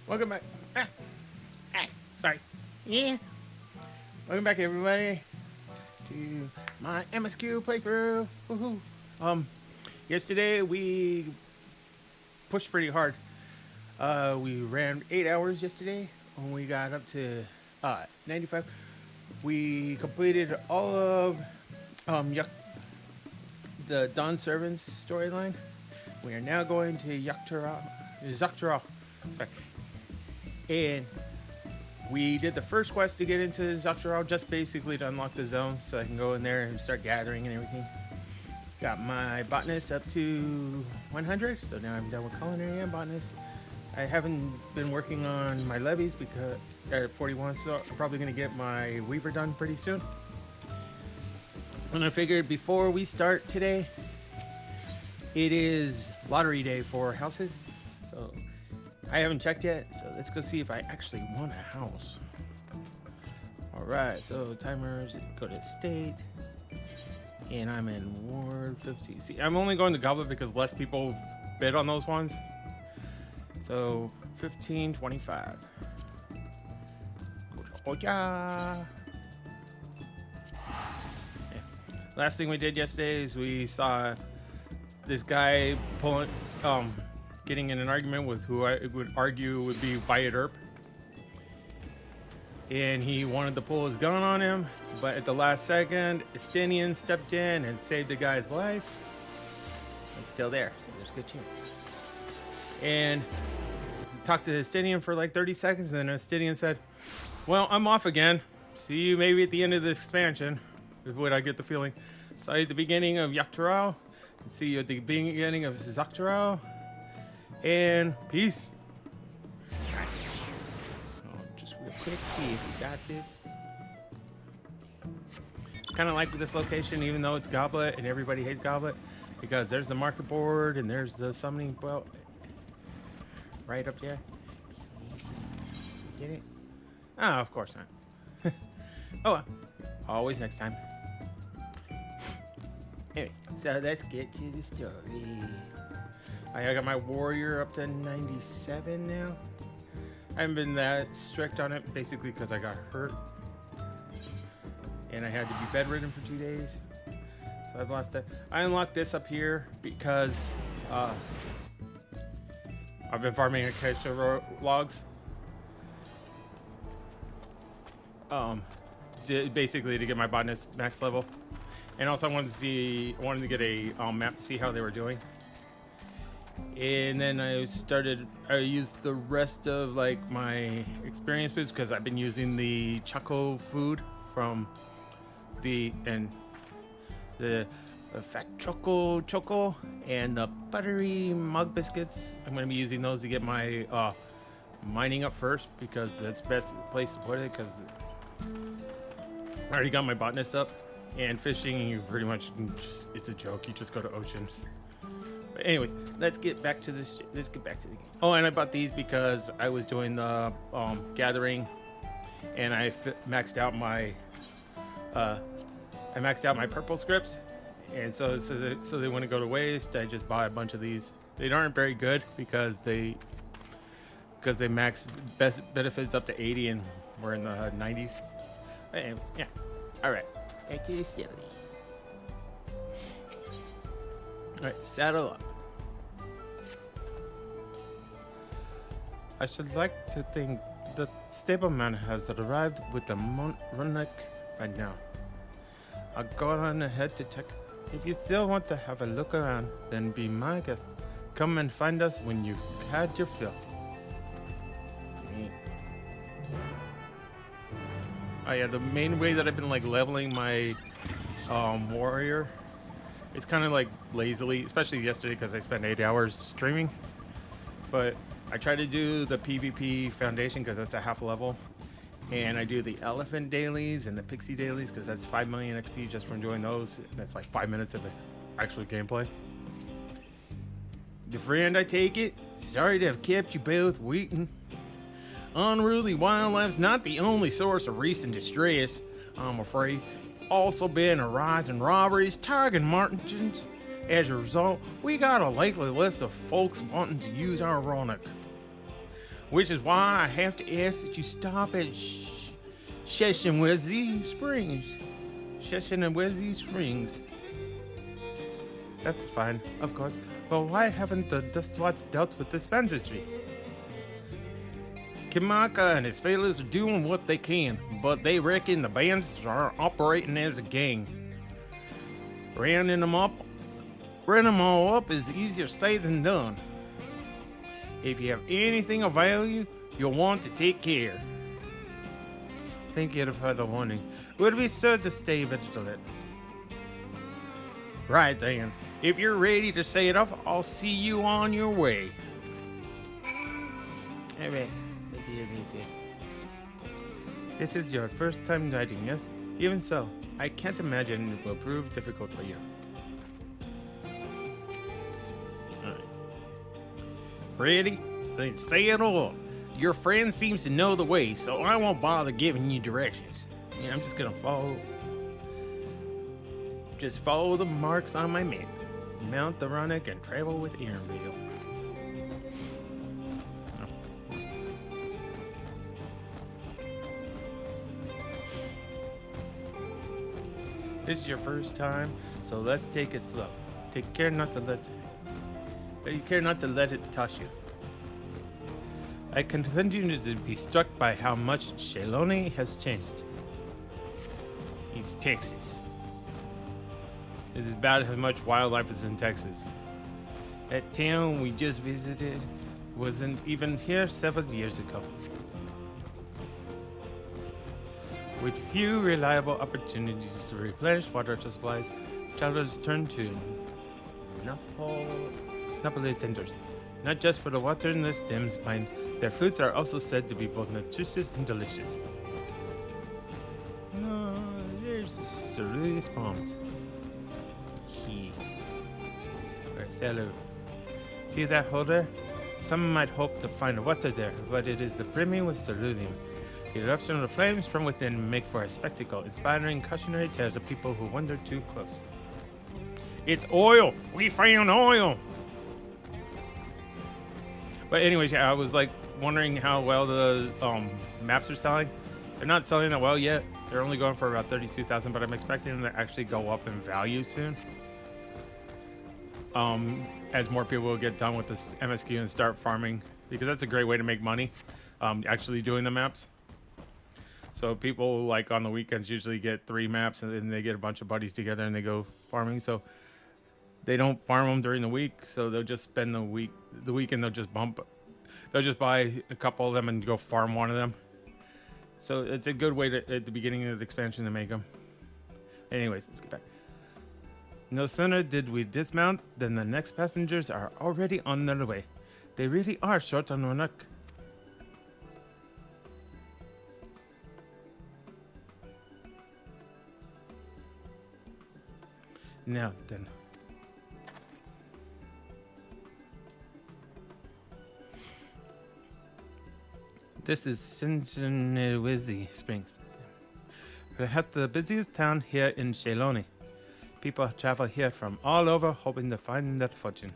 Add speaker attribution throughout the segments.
Speaker 1: Welcome back. Sorry. Yeah. Welcome back, everybody, to my MSQ playthrough. Woohoo! Yesterday we pushed pretty hard. We ran 8 hours yesterday, and we got up to 95. We completed all of the Dawn Servants storyline. We are now going to Zaktaral. Sorry. And we did the first quest to get into Zaktaral, just basically to unlock the zone so I can go in there and start gathering and everything. Got my botanist up to 100, so now I'm done with culinary and botanist. I haven't been working on my levies because at 41, so I'm probably going to get my weaver done pretty soon. And I figured before we start today, it is lottery day for houses, so I haven't checked yet, so let's go see if I actually won a house. Alright, so timers, go to state, and I'm in Ward 50. See, I'm only going to Goblet because less people bid on those ones. So, 1525. Go to Oja. Yeah. Last thing we did yesterday is we saw this guy getting in an argument with who I would argue would be Wyatt Earp. And he wanted to pull his gun on him, but at the last second, Estinian stepped in and saved the guy's life. It's still there, so there's a good chance. And we talked to Estinian for like 30 seconds, and then Estinian said, well, I'm off again. See you maybe at the end of the expansion, is what I get the feeling. So at the beginning of Zaktaral, see you at the beginning of Zaktaral. And peace. Just real quick, see if we got this. Kind of like this location, even though it's Goblet and everybody hates Goblet, because there's the market board and there's the summoning belt right up there. Get it? Oh, of course not. Oh well. Always next time. Anyway, so let's get to the story. I got my warrior up to 97 now. I haven't been that strict on it, basically because I got hurt. And I had to be bedridden for 2 days. So I've lost that. I unlocked this up here because I've been farming acacia logs. Basically to get my botanist max level. And also I wanted to get a map to see how they were doing. And then I used the rest of like my experience foods because I've been using the Choco food from the fat choco and the buttery mug biscuits. I'm going to be using those to get my mining up first because that's the best place to put it because I already got my botanist up. And fishing, you pretty much it's a joke. You just go to oceans. But anyways, let's get back to this. Let's get back to the game. Oh, and I bought these because I was doing the gathering, and I maxed out my purple scripts, and so they wouldn't go to waste. I just bought a bunch of these. They aren't very good because they max best benefits up to 80, and we're in the 90s. But anyways, yeah. All right. Back to the story. Alright, saddle up. I should like to think the stableman has arrived with the Runnik by now. I'll go on ahead to check. If you still want to have a look around, then be my guest. Come and find us when you've had your fill. Oh yeah, the main way that I've been like leveling my warrior, it's kind of like lazily, especially yesterday because I spent 8 hours streaming. But I try to do the PvP foundation because that's a half level, and I do the elephant dailies and the pixie dailies because that's 5 million XP just from doing those. That's like 5 minutes of actual gameplay. Your friend, I take it. Sorry to have kept you both waiting. Unruly wildlife's not the only source of recent distress, I'm afraid. Also been a rise in robberies, targeting martins. As a result, we got a likely list of folks wanting to use our Ronic. which is why I have to ask that you stop at Sheshinwezi Springs. Sheshinwezi Springs. That's fine, of course, but why haven't the Dustwats dealt with this banditry? Kimaka and his fellows are doing what they can, but they reckon the bandits are operating as a gang. Rounding them all up is easier said than done. If you have anything of value, you'll want to take care. Thank you for the warning. We'll be sure to stay vigilant. Right then. If you're ready to set off, I'll see you on your way. Alright, let's hear music. This is your first time riding, yes? Even so, I can't imagine it will prove difficult for you. Alright. Ready? Let's say it all. Your friend seems to know the way, so I won't bother giving you directions. Yeah, I'm just gonna follow the marks on my map. Mount the Ronic and travel with Aaronville. This is your first time, so let's take it slow. Take care not to let it toss you. I continue to be struck by how much Shaloni has changed. It's Texas. This is about how much wildlife is in Texas. That town we just visited wasn't even here several years ago. With few reliable opportunities to replenish water supplies, travelers turn to Napoli tenders. Not just for the water in their stems, mind, their fruits are also said to be both nutritious and delicious. No, there's the ceruleus palms. Hello. See that hole there? Some might hope to find water there, but it is the brimming with ceruleum. The eruption of the flames from within make for a spectacle, inspiring cautionary tales of people who wander too close. It's oil! We found oil! But anyways, yeah, I was like wondering how well the maps are selling. They're not selling that well yet. They're only going for about 32,000, but I'm expecting them to actually go up in value soon. As more people will get done with this MSQ and start farming, because that's a great way to make money, actually doing the maps. So people like on the weekends usually get 3 maps and then they get a bunch of buddies together and they go farming. So they don't farm them during the week, so they'll just spend the weekend they'll just buy a couple of them and go farm one of them. So it's a good way to, at the beginning of the expansion, to make them. Anyways, let's get back. No sooner did we dismount than the next passengers are already on their way. They really are short on Ronak. Now then. This is Sheshinwezi Springs. Perhaps the busiest town here in Shaloni. People travel here from all over hoping to find their fortune.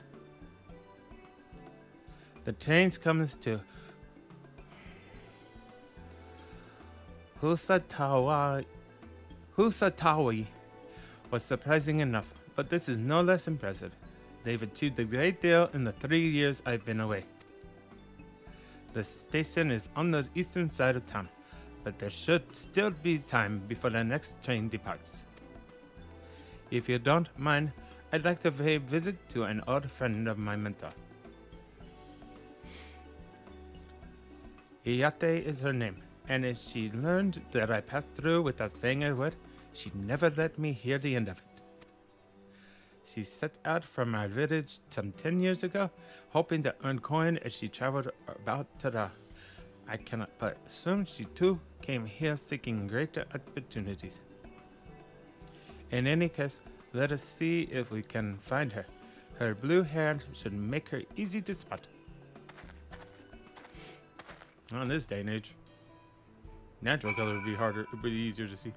Speaker 1: The train comes to Husatawi was surprising enough, but this is no less impressive. They've achieved a great deal in the 3 years I've been away. The station is on the eastern side of town, but there should still be time before the next train departs. If you don't mind, I'd like to pay a visit to an old friend of my mentor. Iyate is her name, and if she learned that I passed through without saying a word, she'd never let me hear the end of it. She set out from our village some 10 years ago, hoping to earn coin as she traveled about Tada. I cannot but assume she too came here seeking greater opportunities. In any case, let us see if we can find her. Her blue hair should make her easy to spot. On this day and age, natural color would be harder, it would be easier to see.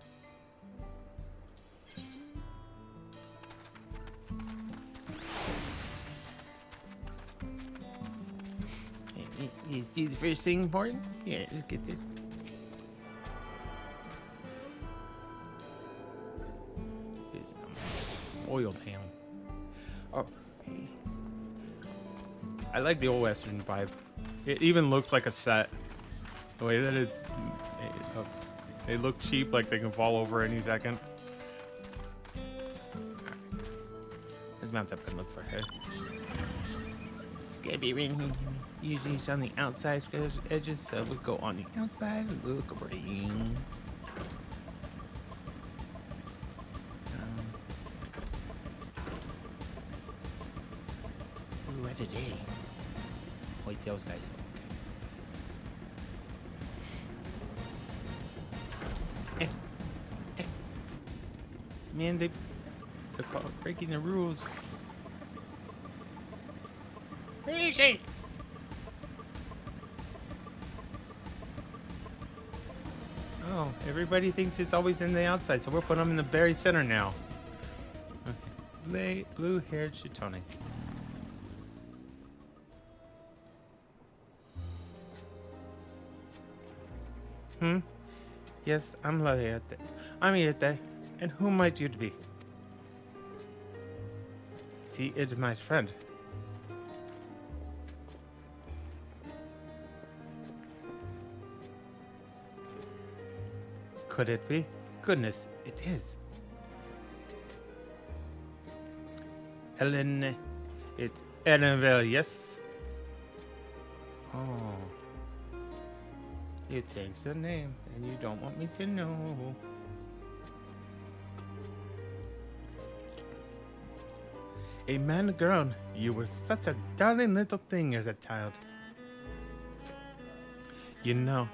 Speaker 1: Is do the first thing important? Yeah, let's get this. This oiled ham. Oh, hey. I like the old Western vibe. It even looks like a set. The way that it's... They look cheap, like they can fall over any second. Let's mount up and look for her. It's gonna be raining. Usually it's on the outside edges, so we'll go on the outside and look green. Ooh, what are they? Oh, it's those guys. Okay. Man, they're breaking the rules. Easy. Oh, everybody thinks it's always in the outside, so we'll put them in the very center now. Okay. Blue-haired Shitone. Yes, I'm Laerte. I'm Irete. And who might you be? She is my friend. Could it be? Goodness, it is. Ellen, it's Annabelle, yes? Oh. You changed your name, and you don't want me to know. A man grown, you were such a darling little thing as a child. You know,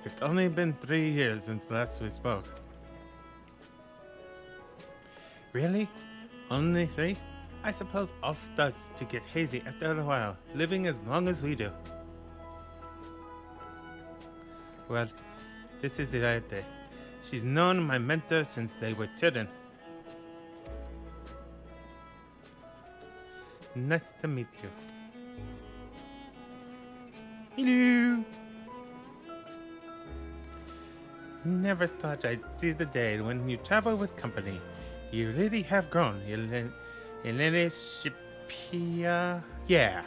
Speaker 1: it's only been 3 years since last we spoke. Really? Only 3? I suppose all starts to get hazy after a while, living as long as we do. Well, this is Irate. She's known my mentor since they were children. Nice to meet you. Hello. Never thought I'd see the day when you travel with company. You really have grown, Elene Shipia. Yeah.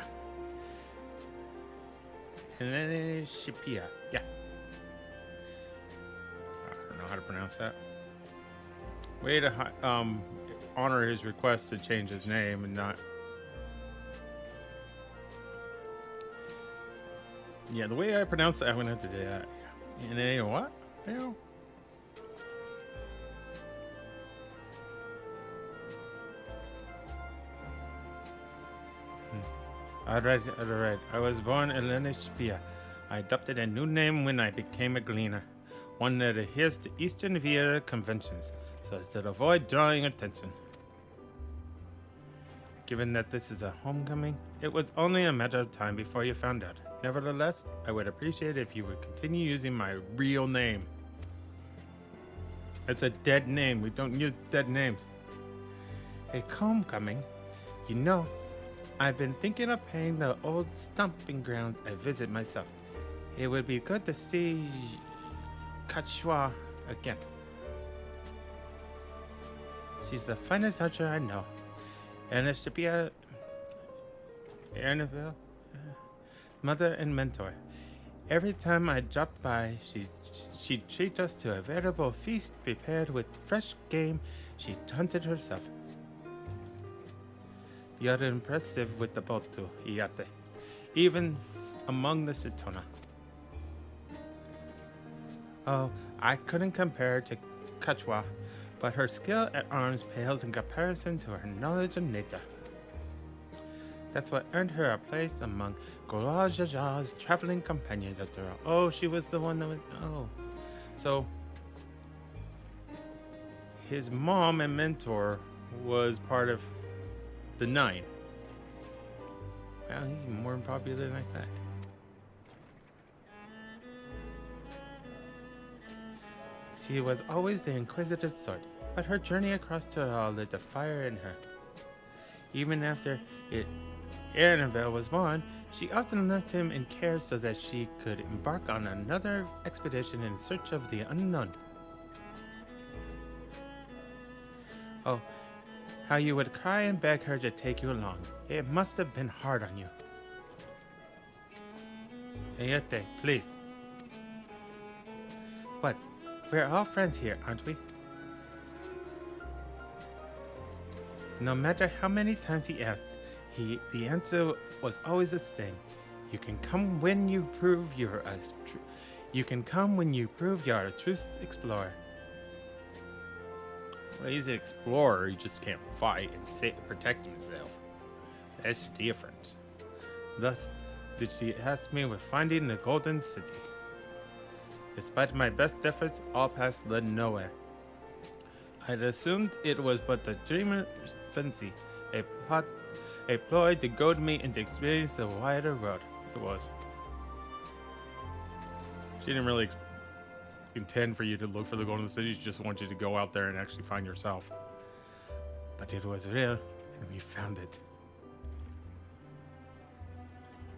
Speaker 1: Elene Shipia. Yeah. I don't know how to pronounce that. Way to honor his request to change his name and not. Yeah, the way I pronounce it, I'm gonna have to do that. And then what? Ew. Alright. I was born Elena Spia. I adopted a new name when I became a gleaner, one that adheres to Eastern Via conventions, so as to avoid drawing attention. Given that this is a homecoming, it was only a matter of time before you found out. Nevertheless, I would appreciate it if you would continue using my real name. It's a dead name. We don't use dead names. A homecoming? You know, I've been thinking of paying the old stomping grounds a visit myself. It would be good to see Kachua again. She's the finest archer I know. And it should be a Annabelle, mother and mentor. Every time I dropped by, she'd treat us to a veritable feast prepared with fresh game she'd hunted herself. You're impressive with the boat too, Iate, even among the Sitona. Oh, I couldn't compare to Kachwa, but her skill at arms pales in comparison to her knowledge of nature. That's what earned her a place among Golajaja's traveling companions after all. Oh, she was the one that was... Oh. So, his mom and mentor was part of the 9. Well, he's more popular than I thought. She was always the inquisitive sort, but her journey across Tural lit a fire in her. Even after it Annabelle was born, she often left him in care so that she could embark on another expedition in search of the unknown. Oh, how you would cry and beg her to take you along. It must have been hard on you. Ayete, please. What? We're all friends here, aren't we? No matter how many times he asked, the answer was always the same. You can come when you prove you're a true explorer. Well, he's an explorer. He just can't fight and protect himself. That's the difference. Thus, did she ask me with finding the Golden City. Despite my best efforts, all paths led nowhere. I'd assumed it was but the dreamer's fancy, a ploy to goad me into experience the wider world. It was. She didn't really intend for you to look for the Golden City. She just wanted you to go out there and actually find yourself. But it was real, and we found it.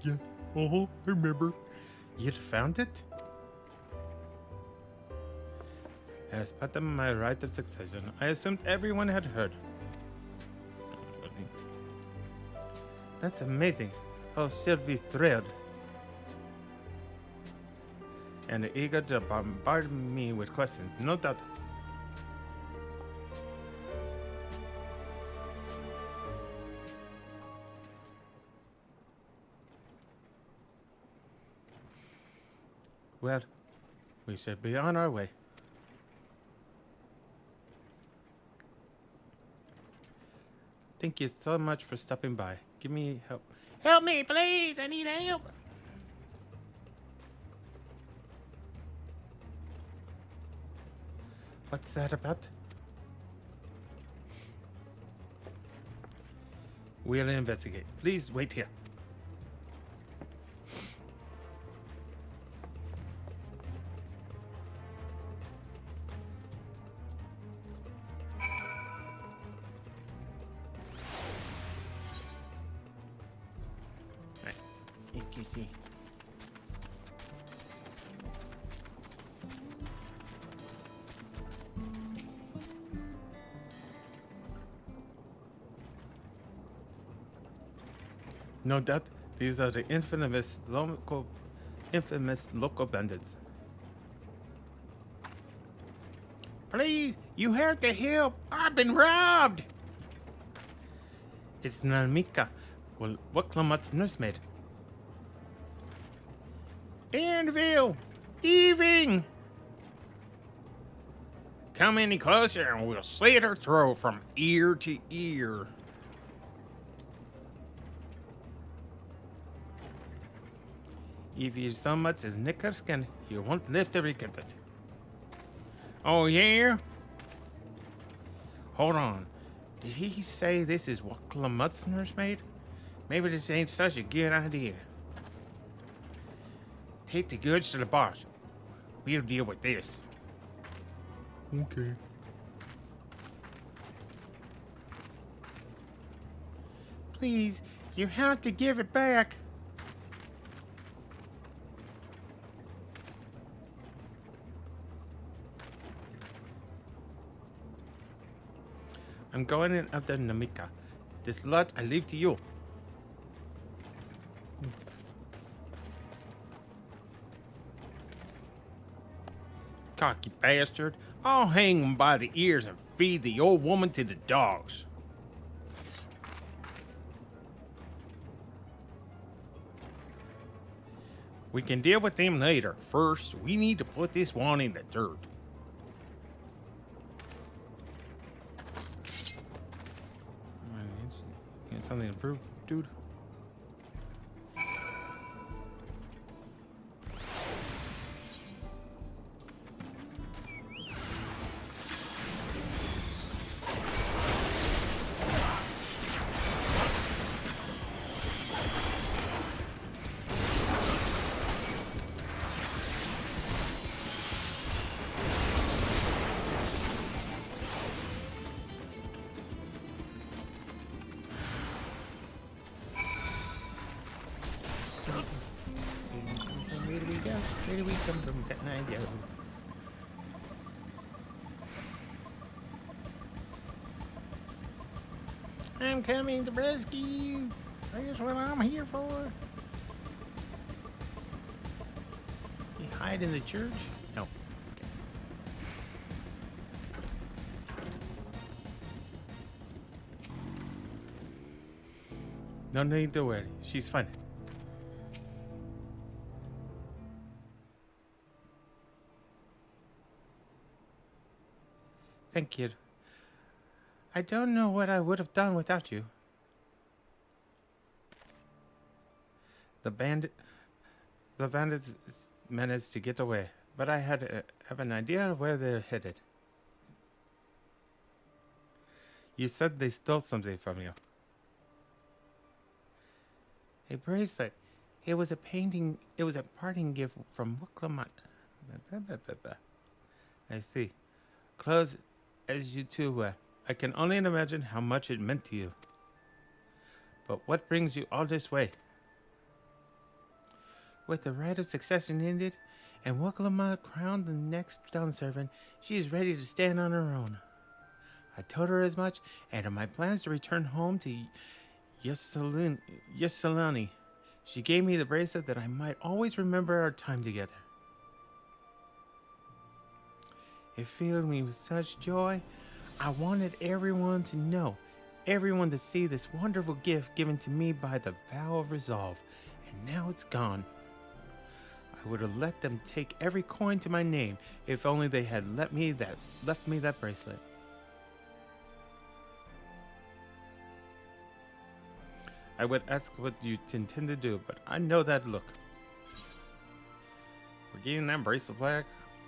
Speaker 1: Yeah, I remember. You'd found it? As part of my right of succession, I assumed everyone had heard. That's amazing. Oh, she'll be thrilled. And eager to bombard me with questions, no doubt. Well, we should be on our way. Thank you so much for stopping by. Give me help. Help me, please! I need help! What's that about? We'll investigate. Please wait here. No doubt, these are the infamous local bandits. Please, you have to help. I've been robbed. It's Namika. Well, what Clamat's nursemaid? Annabelle! Eving! Come any closer and we'll slit her throat from ear to ear. If you so much as nick her skin, you won't live to regret it. Oh, yeah? Hold on. Did he say this is what Clamut's nursemaid? Maybe this ain't such a good idea. Take the goods to the boss. We'll deal with this. Okay. Please, you have to give it back. I'm going in after Namika. This lot I leave to you. Cocky bastard. I'll hang him by the ears and feed the old woman to the dogs. We can deal with them later. First, we need to put this one in the dirt. Something to prove, dude. boom, can I go? I'm coming to rescue you. That's what I'm here for. You hide in the church? No. Okay. No need to worry. She's fine. Thank you. I don't know what I would have done without you. The bandits managed to get away, but I have an idea of where they're headed. You said they stole something from you. A bracelet. It was a painting. It was a parting gift from Wuklamot. I see. Close as you two were. I can only imagine how much it meant to you. But what brings you all this way? With the right of succession ended, and Wuklamot crowned the next Dawn servant, she is ready to stand on her own. I told her as much, and of my plans to return home to Ysolani. She gave me the bracelet that I might always remember our time together. It filled me with such joy. I wanted everyone to know, everyone to see this wonderful gift given to me by the vow of resolve, and now it's gone. I would have let them take every coin to my name if only they had left me that bracelet. I would ask what you intend to do, but I know that look. We're getting that bracelet back.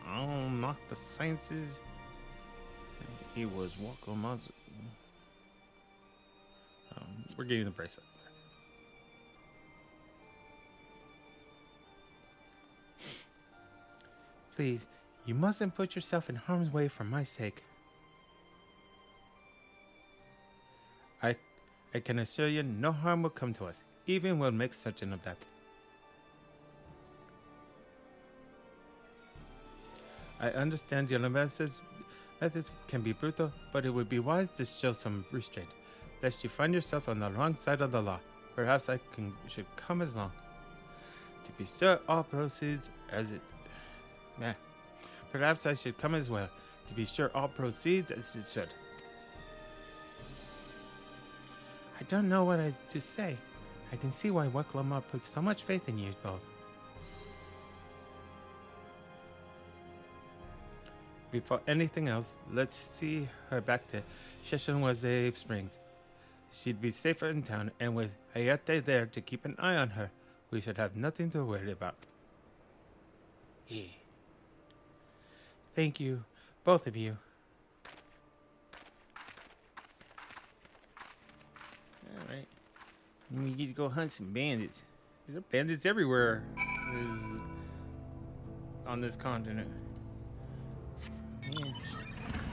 Speaker 1: I'll knock the senses. He was Wuklamot's. We're getting the bracelet. Please, you mustn't put yourself in harm's way for my sake. I can assure you no harm will come to us, even we'll make certain of that. I understand your methods can be brutal, but it would be wise to show some restraint, lest you find yourself on the wrong side of the law. Perhaps should come as long. To be sure, all proceeds as it... Perhaps I should come as well, to be sure all proceeds as it should. I don't know what to say. I can see why Wuklamot puts so much faith in you both. Before anything else, let's see her back to Sheshenwaze Springs. She'd be safer in town, and with Hayate there to keep an eye on her, we should have nothing to worry about. Yeah. Thank you, both of you. Alright. We need to go hunt some bandits. There's bandits everywhere on this continent. Man,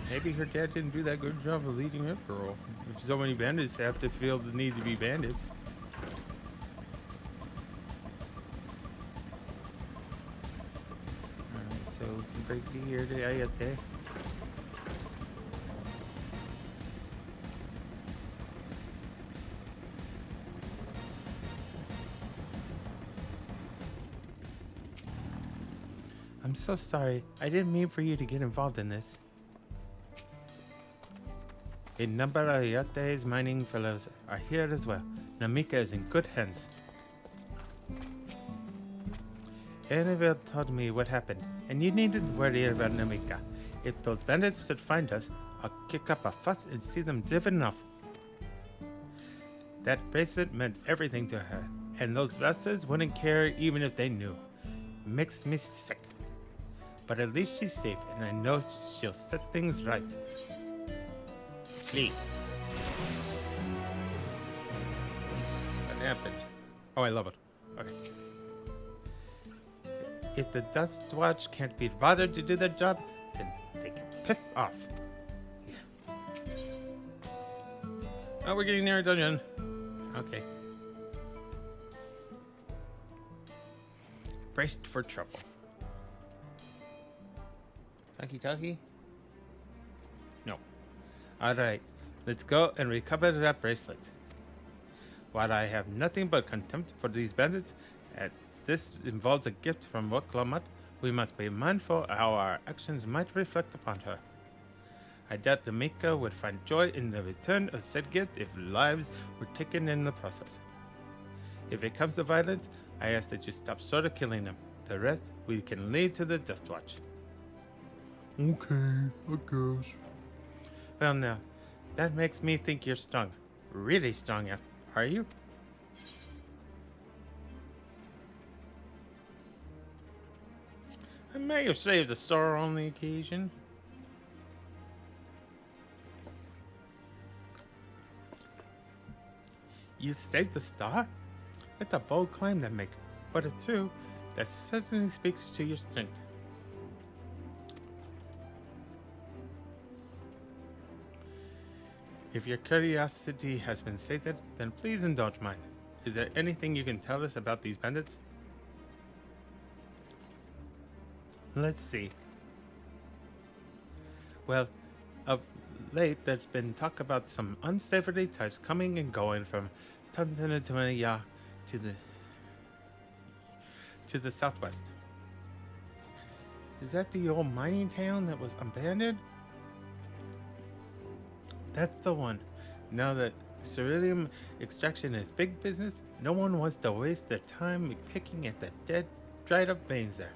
Speaker 1: maybe her dad didn't do that good job of leading her girl. If so many bandits have to feel the need to be bandits. Alright, so we can break the here to Ayate. I'm so sorry. I didn't mean for you to get involved in this. A number of Yate's mining fellows are here as well. Namika is in good hands. Annabelle told me what happened, and you needn't worry about Namika. If those bandits should find us, I'll kick up a fuss and see them driven off. That bracelet meant everything to her, and those bastards wouldn't care even if they knew. Makes me sick. But at least she's safe, and I know she'll set things right. Flee. What happened? Oh, I love it. Okay. If the Dust Watch can't be bothered to do their job, then they can piss off. Yeah. Oh, we're getting near a dungeon. Okay. Braced for trouble. Talkie talkie? No. Alright, let's go and recover that bracelet. While I have nothing but contempt for these bandits, as this involves a gift from Woklamat, we must be mindful how our actions might reflect upon her. I doubt the Maker would find joy in the return of said gift if lives were taken in the process. If it comes to violence, I ask that you stop short of killing them. The rest we can leave to the Dust Watch. Okay, I guess. Well now, that makes me think you're strong. Really strong, are you? I may have saved the star on the occasion. You saved the star? That's a bold claim to make, but a two that certainly speaks to your strength. If your curiosity has been sated, then please indulge mine. Is there anything you can tell us about these bandits? Let's see. Well, of late there's been talk about some unsavory types coming and going from Tantanatuya to the southwest. Is that the old mining town that was abandoned? That's the one. Now that ceruleum extraction is big business, no one wants to waste their time picking at the dead, dried up veins there.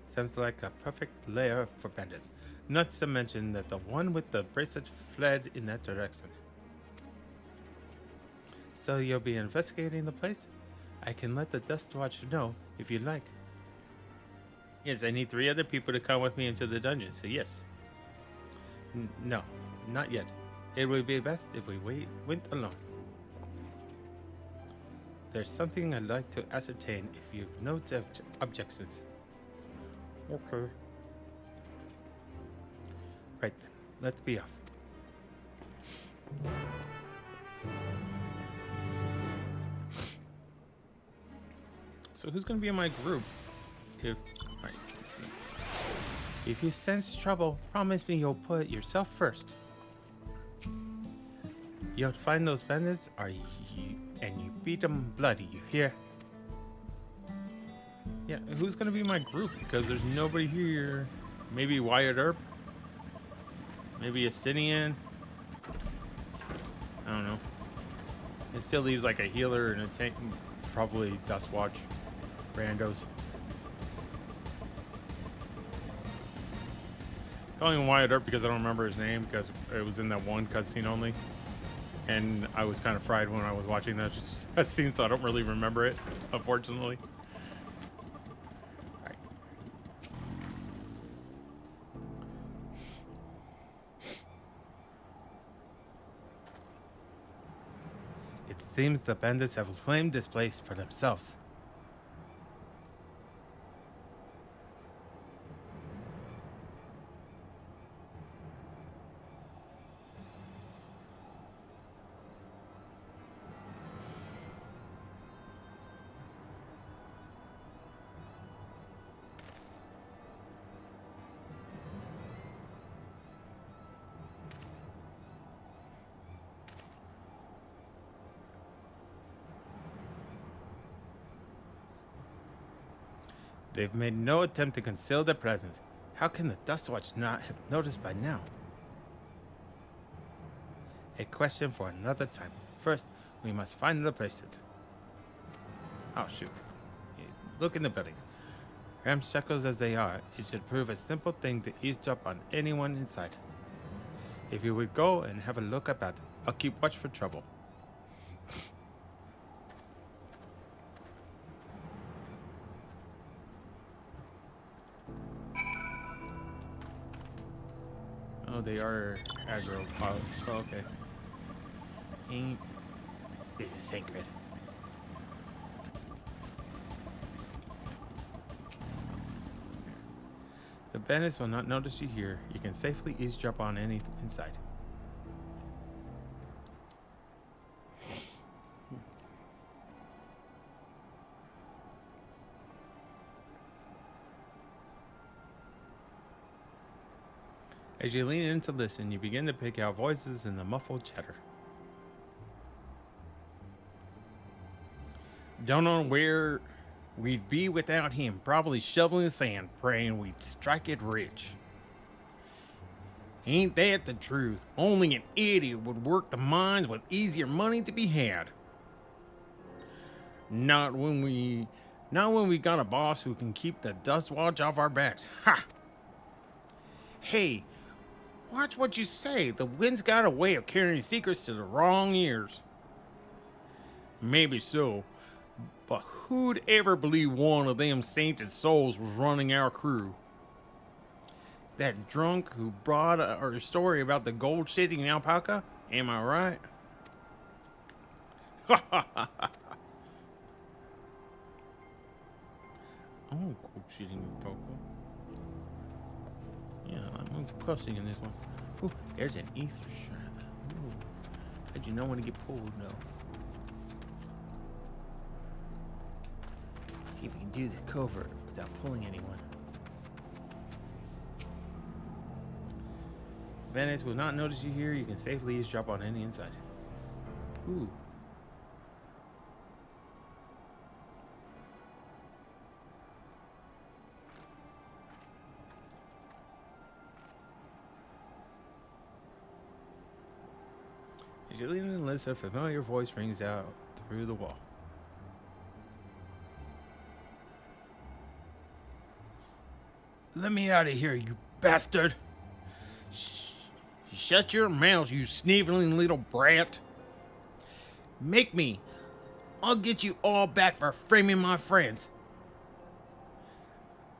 Speaker 1: Sounds like a perfect lair for bandits. Not to mention that the one with the bracelet fled in that direction. So you'll be investigating the place? I can let the Dust Watch know if you'd like. Yes, I need 3 other people to come with me into the dungeon, so yes. No, not yet. It would be best if we went alone. There's something I'd like to ascertain if you've no objections. Okay. Right then, let's be off. So who's gonna be in my group? Alright, let's see. If you sense trouble, promise me you'll put yourself first. You'll find those bandits and you beat them bloody, you hear? Yeah, who's gonna be my group? Because there's nobody here. Maybe Wyatt Earp? Maybe Estinian? I don't know. It still leaves like a healer and a tank, probably Dust Watch randos. Calling him Wyatt Earp because I don't remember his name because it was in that one cutscene only. And I was kind of fried when I was watching that scene, so I don't really remember it, unfortunately. Right. It seems the bandits have claimed this place for themselves. They've made no attempt to conceal their presence. How can the Dust Watch not have noticed by now? A question for another time. First, we must find the bracelet. Oh, shoot. Look in the buildings. Ramshackles as they are, it should prove a simple thing to eavesdrop on anyone inside. If you would go and have a look about, I'll keep watch for trouble. Oh, they are aggro. Oh, okay. This is sacred. The bandits will not notice you here. You can safely eavesdrop on any inside. As you lean in to listen, you begin to pick out voices in the muffled chatter. Don't know where we'd be without him. Probably shoveling sand, praying we'd strike it rich. Ain't that the truth? Only an idiot would work the mines with easier money to be had. Not when we got a boss who can keep the dust watch off our backs. Ha! Hey, watch what you say. The wind's got a way of carrying secrets to the wrong ears. Maybe so, but who'd ever believe one of them sainted souls was running our crew? That drunk who brought our story about the gold-shitting alpaca? Am I right? Ha ha ha ha. Oh, gold-shitting alpaca. Yeah, I'm cussing in this one. Ooh, there's an ether shot. Ooh. How'd you know when to get pulled, though? See if we can do this covert without pulling anyone. Venice will not notice you here. You can safely eavesdrop on any inside. Ooh. As you lean in and listen, a familiar voice rings out through the wall. Let me out of here, you bastard! Shut your mouth, you sniveling little brat! Make me! I'll get you all back for framing my friends.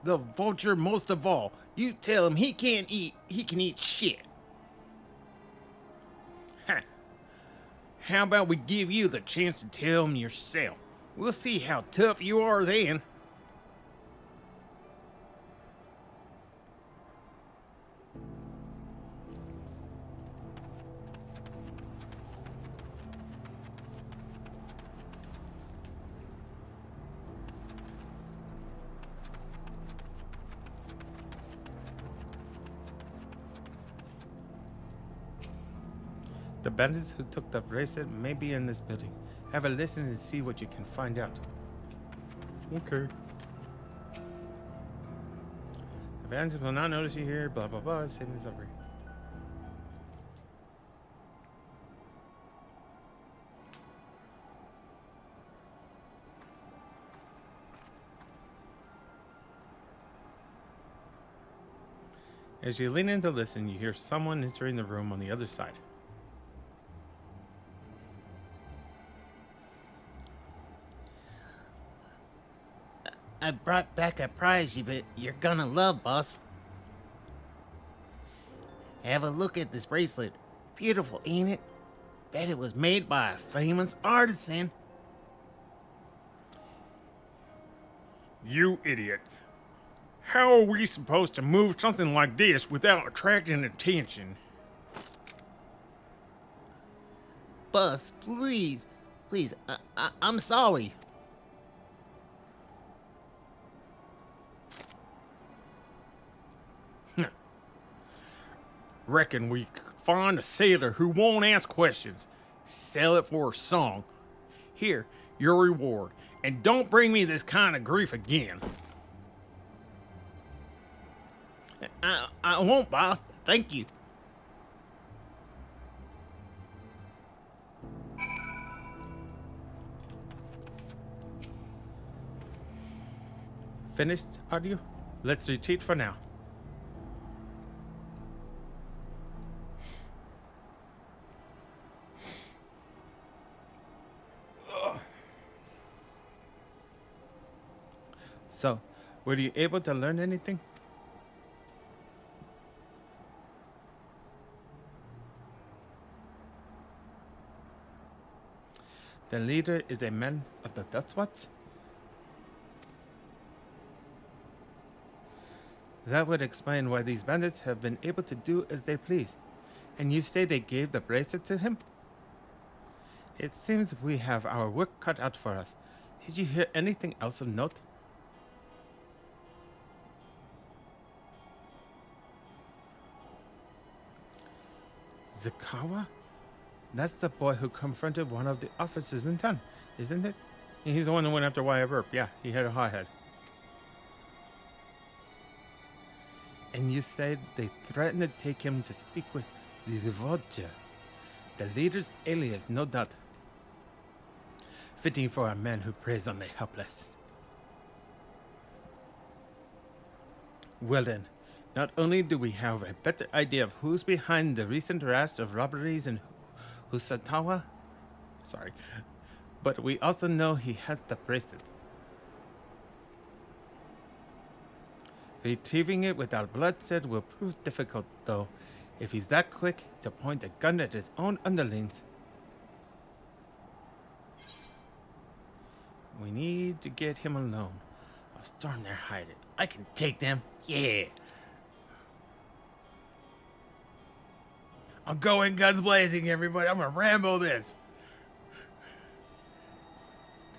Speaker 1: The vulture most of all. You tell him he can eat shit. Ha! How about we give you the chance to tell him yourself? We'll see how tough you are then. The bandits who took the bracelet may be in this building. Have a listen and see what you can find out. Okay. The bandits will not notice you here, blah blah blah, same as over. As you lean in to listen, you hear someone entering the room on the other side.
Speaker 2: I brought back a prize you're gonna love, boss. Have a look at this bracelet. Beautiful, ain't it? Bet it was made by a famous artisan.
Speaker 1: You idiot. How are we supposed to move something like this without attracting attention?
Speaker 2: Boss, please. Please, I'm sorry.
Speaker 1: Reckon we could find a sailor who won't ask questions. Sell it for a song. Here, your reward. And don't bring me this kind of grief again.
Speaker 2: I won't, boss. Thank you.
Speaker 1: Finished, audio? Let's retreat for now. So, were you able to learn anything? The leader is a man of the Death Watch? That would explain why these bandits have been able to do as they please. And you say they gave the bracelet to him? It seems we have our work cut out for us. Did you hear anything else of note? Izukawa? That's the boy who confronted one of the officers in town, isn't it? He's the one that went after Wyatt Earp. Yeah, he had a hothead. And you said they threatened to take him to speak with the Vulture, the leader's alias, no doubt. Fitting for a man who preys on the helpless. Well then, not only do we have a better idea of who's behind the recent rash of robberies in Husatawa, but we also know he has the bracelet. Retrieving it without bloodshed will prove difficult, though, if he's that quick to point a gun at his own underlings. We need to get him alone. I'll storm their hiding. I can take them. Yeah. I'm going guns blazing, everybody. I'm gonna Rambo this.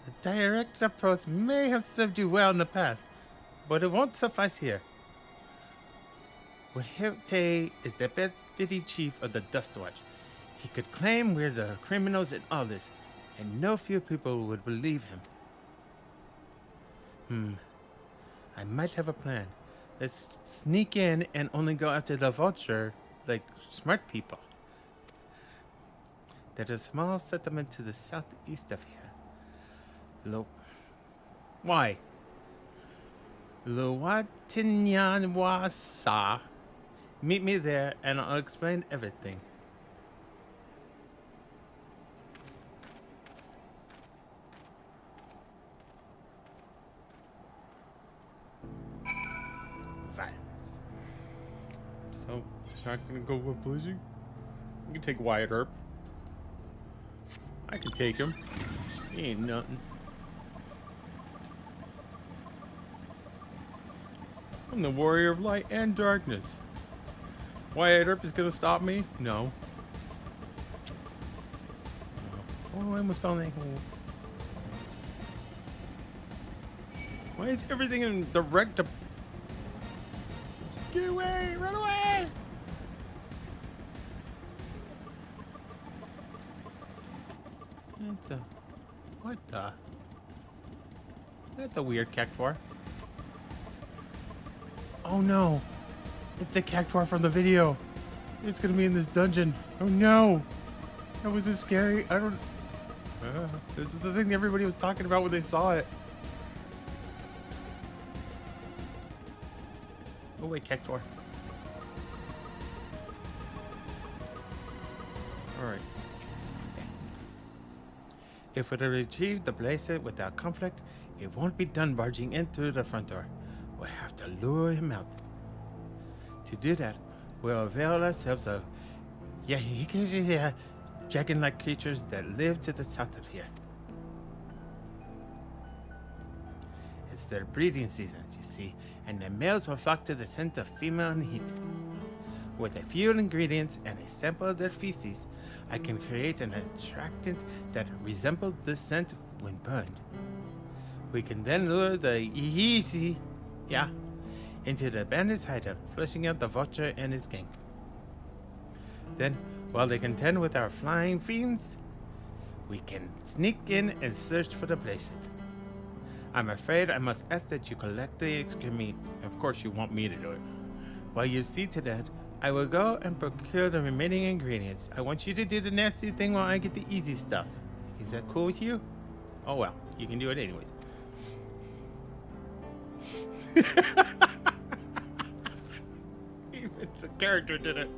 Speaker 1: The direct approach may have served you well in the past, but it won't suffice here. Wahete is the deputy chief of the Dust Watch. He could claim we're the criminals in all this, and no few people would believe him. I might have a plan. Let's sneak in and only go after the Vulture like smart people. There's a small settlement to the southeast of here. Why? Luwatinyanwasa. Meet me there and I'll explain everything. So, not gonna go with Blizzy? You can take Wyatt Earp. I can take him. He ain't nothing. I'm the warrior of light and darkness. Wyatt Earp is gonna stop me? No. Oh, I almost fell in that hole. Why is everything in direct? Get away! Run away! What the? That's a weird cactuar. Oh no! It's the cactuar from the video. It's gonna be in this dungeon. Oh no! That was this scary. I don't. This is the thing everybody was talking about when they saw it. Oh wait, cactuar. Alright. If we retrieve the bracelet without conflict, it won't be done barging in through the front door. We'll have to lure him out. To do that, we'll avail ourselves of dragon-like creatures that live to the south of here. It's their breeding season, you see, and the males will flock to the scent of female heat. With a few ingredients and a sample of their feces, I can create an attractant that resembles this scent when burned. We can then lure the into the bandit's hideout, flushing out the Vulture and his gang. Then, while they contend with our flying fiends, we can sneak in and search for the bracelet. I'm afraid I must ask that you collect the excrement. Of course you want me to do it. While you see to that, I will go and procure the remaining ingredients. I want you to do the nasty thing while I get the easy stuff. Is that cool with you? Oh well, you can do it anyways. Even the character did it.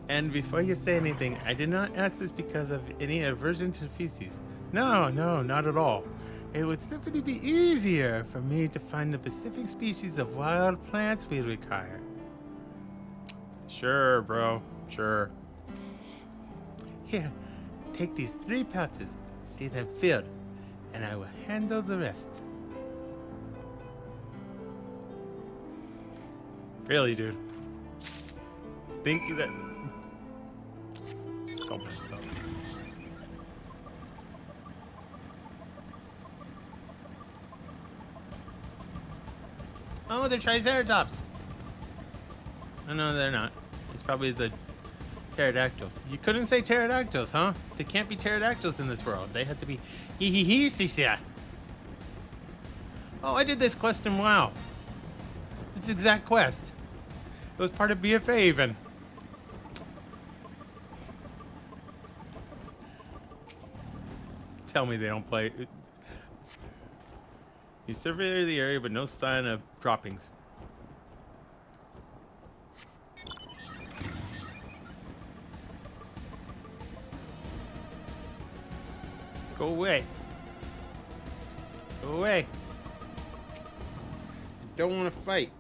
Speaker 1: And before you say anything, I did not ask this because of any aversion to feces. No, not at all. It would simply be easier for me to find the specific species of wild plants we require. Sure, bro. Sure. Here, take these 3 pouches, see them filled, and I will handle the rest. Really, dude? Think that... So much stuff. Oh, they're Triceratops! Oh, no, they're not. It's probably the Pterodactyls. You couldn't say pterodactyls, huh? They can't be pterodactyls in this world. They have to be hee. Oh, I did this quest in WoW. This exact quest. It was part of BFA even. Tell me they don't play. You survey the area, but no sign of droppings. Go away. Go away. I don't want to fight.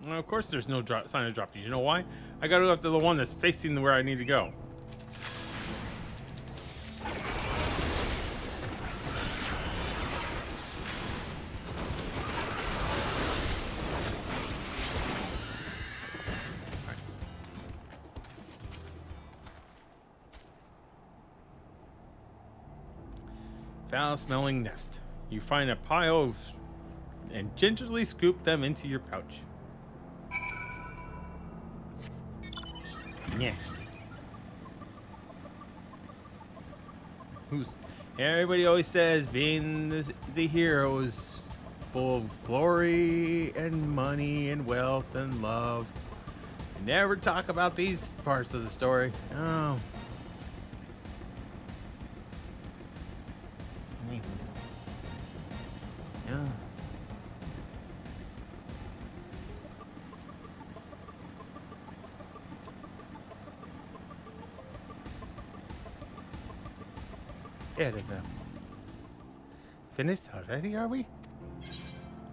Speaker 1: Well, of course there's no sign of droppings. You know why? I gotta go up to the one that's facing where I need to go. Foul-smelling nest. You find a pile of and gingerly scoop them into your pouch.
Speaker 2: Yes.
Speaker 1: Everybody always says being the hero is full of glory and money and wealth and love. Never talk about these parts of the story. Oh. Yeah. Yeah, finished already, are we?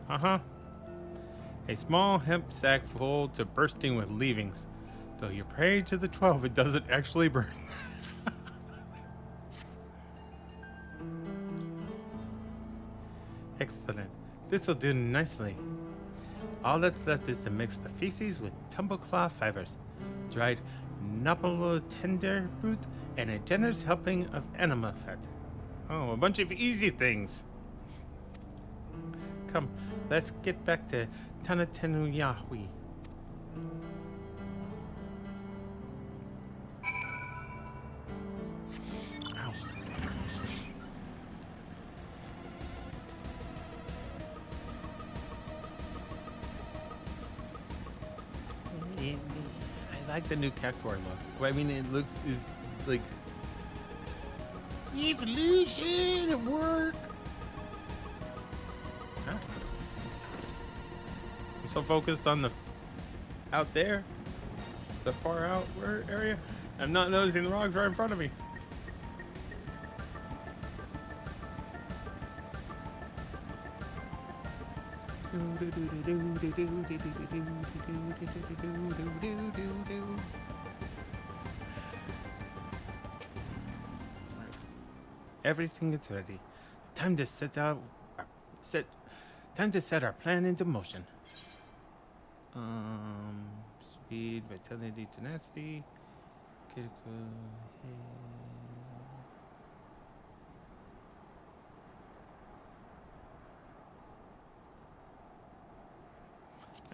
Speaker 1: Uh-huh. A small hemp sack full to bursting with leavings. Though you pray to the 12, it doesn't actually burn. Excellent. This will do nicely. All that's left is to mix the feces with tumbleclaw fibers, dried Napolo tender root, and a generous helping of animal fat. Oh, a bunch of easy things. Come, let's get back to Tanatenu Yahui. I like the new Cactuar look. Well, I mean, it looks is like evolution at work. Huh? I'm so focused on the out there, the far out area. I'm not noticing the rocks right in front of me. Everything is ready. Time to set our plan into motion. Speed, vitality, tenacity, critical hit.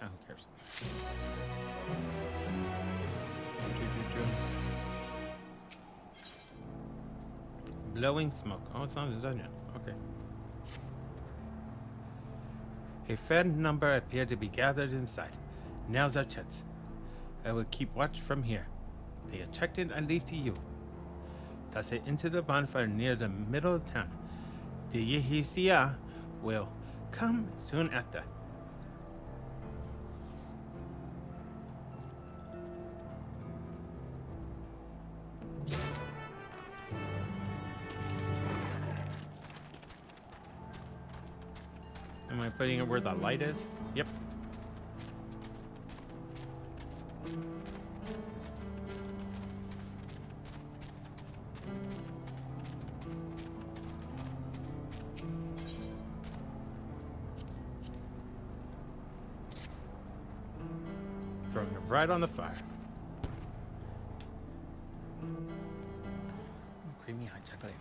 Speaker 1: Oh, who cares? Blowing smoke. Oh, it's not a dungeon. Okay. A fair number appear to be gathered inside. Now's our chance. I will keep watch from here. The attractant I leave to you. Toss it into the bonfire near the middle of town. The Yehisia will come soon after. Am I putting it where the light is? Yep. Throwing it right on the fire. Creamy hot chocolate.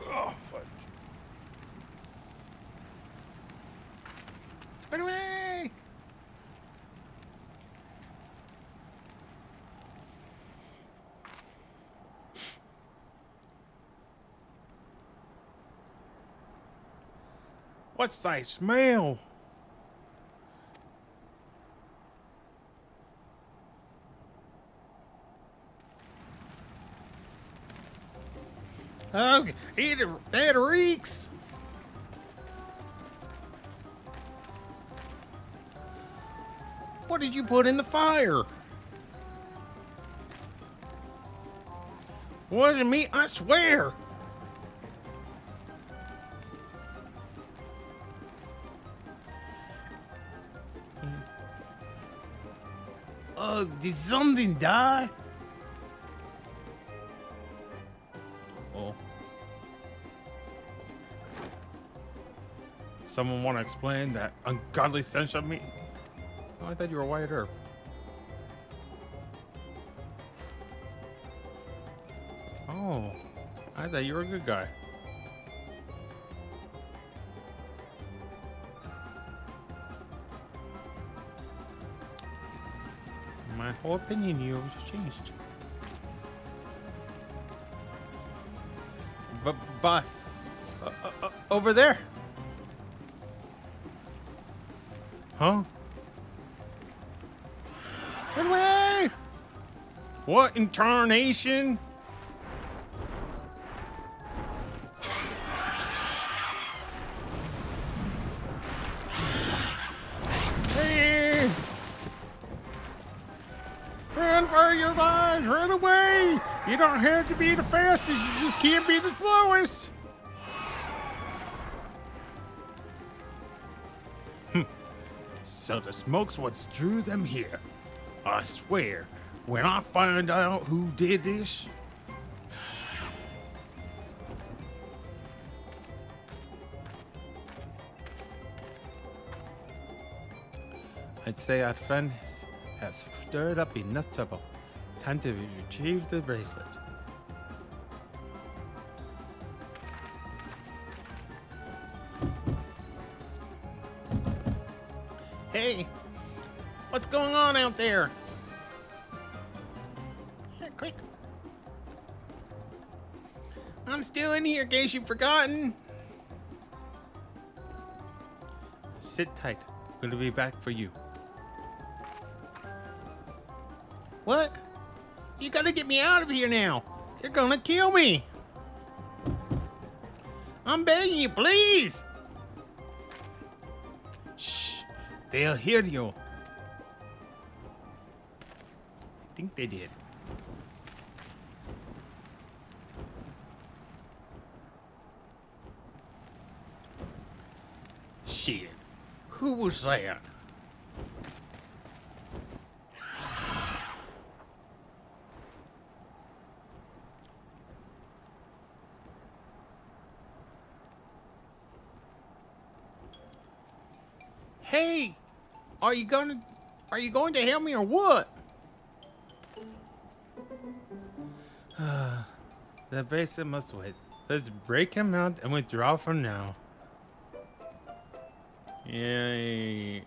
Speaker 1: Oh, fudge. Run away! What's that smell? Oh, it reeks. What did you put in the fire? Wasn't me, I swear.
Speaker 2: Did something die?
Speaker 1: Oh. Someone want to explain that ungodly stench of me? Oh, I thought you were Wyatt Earp. Oh, I thought you were a good guy. My whole opinion of you just changed. But over there. Huh? Get away! What in tarnation? Hey! Run for your lives! Run away! You don't have to be the fastest, you just can't be the slowest! So the smoke's what's drew them here. I swear, when I find out who did this... I'd say our friends have stirred up enough trouble. Time to retrieve the bracelet.
Speaker 2: Hey, what's going on out there?
Speaker 1: Here, quick.
Speaker 2: I'm still in here in case you've forgotten.
Speaker 1: Sit tight. Gonna be back for you.
Speaker 2: What? You gotta get me out of here now. They're gonna kill me. I'm begging you, please.
Speaker 1: Shh. They'll hear you. I think they did.
Speaker 2: Shit. Who was that? Hey, are you going to help me or what?
Speaker 1: The bracelet must wait. Let's break him out and withdraw for now. Yay.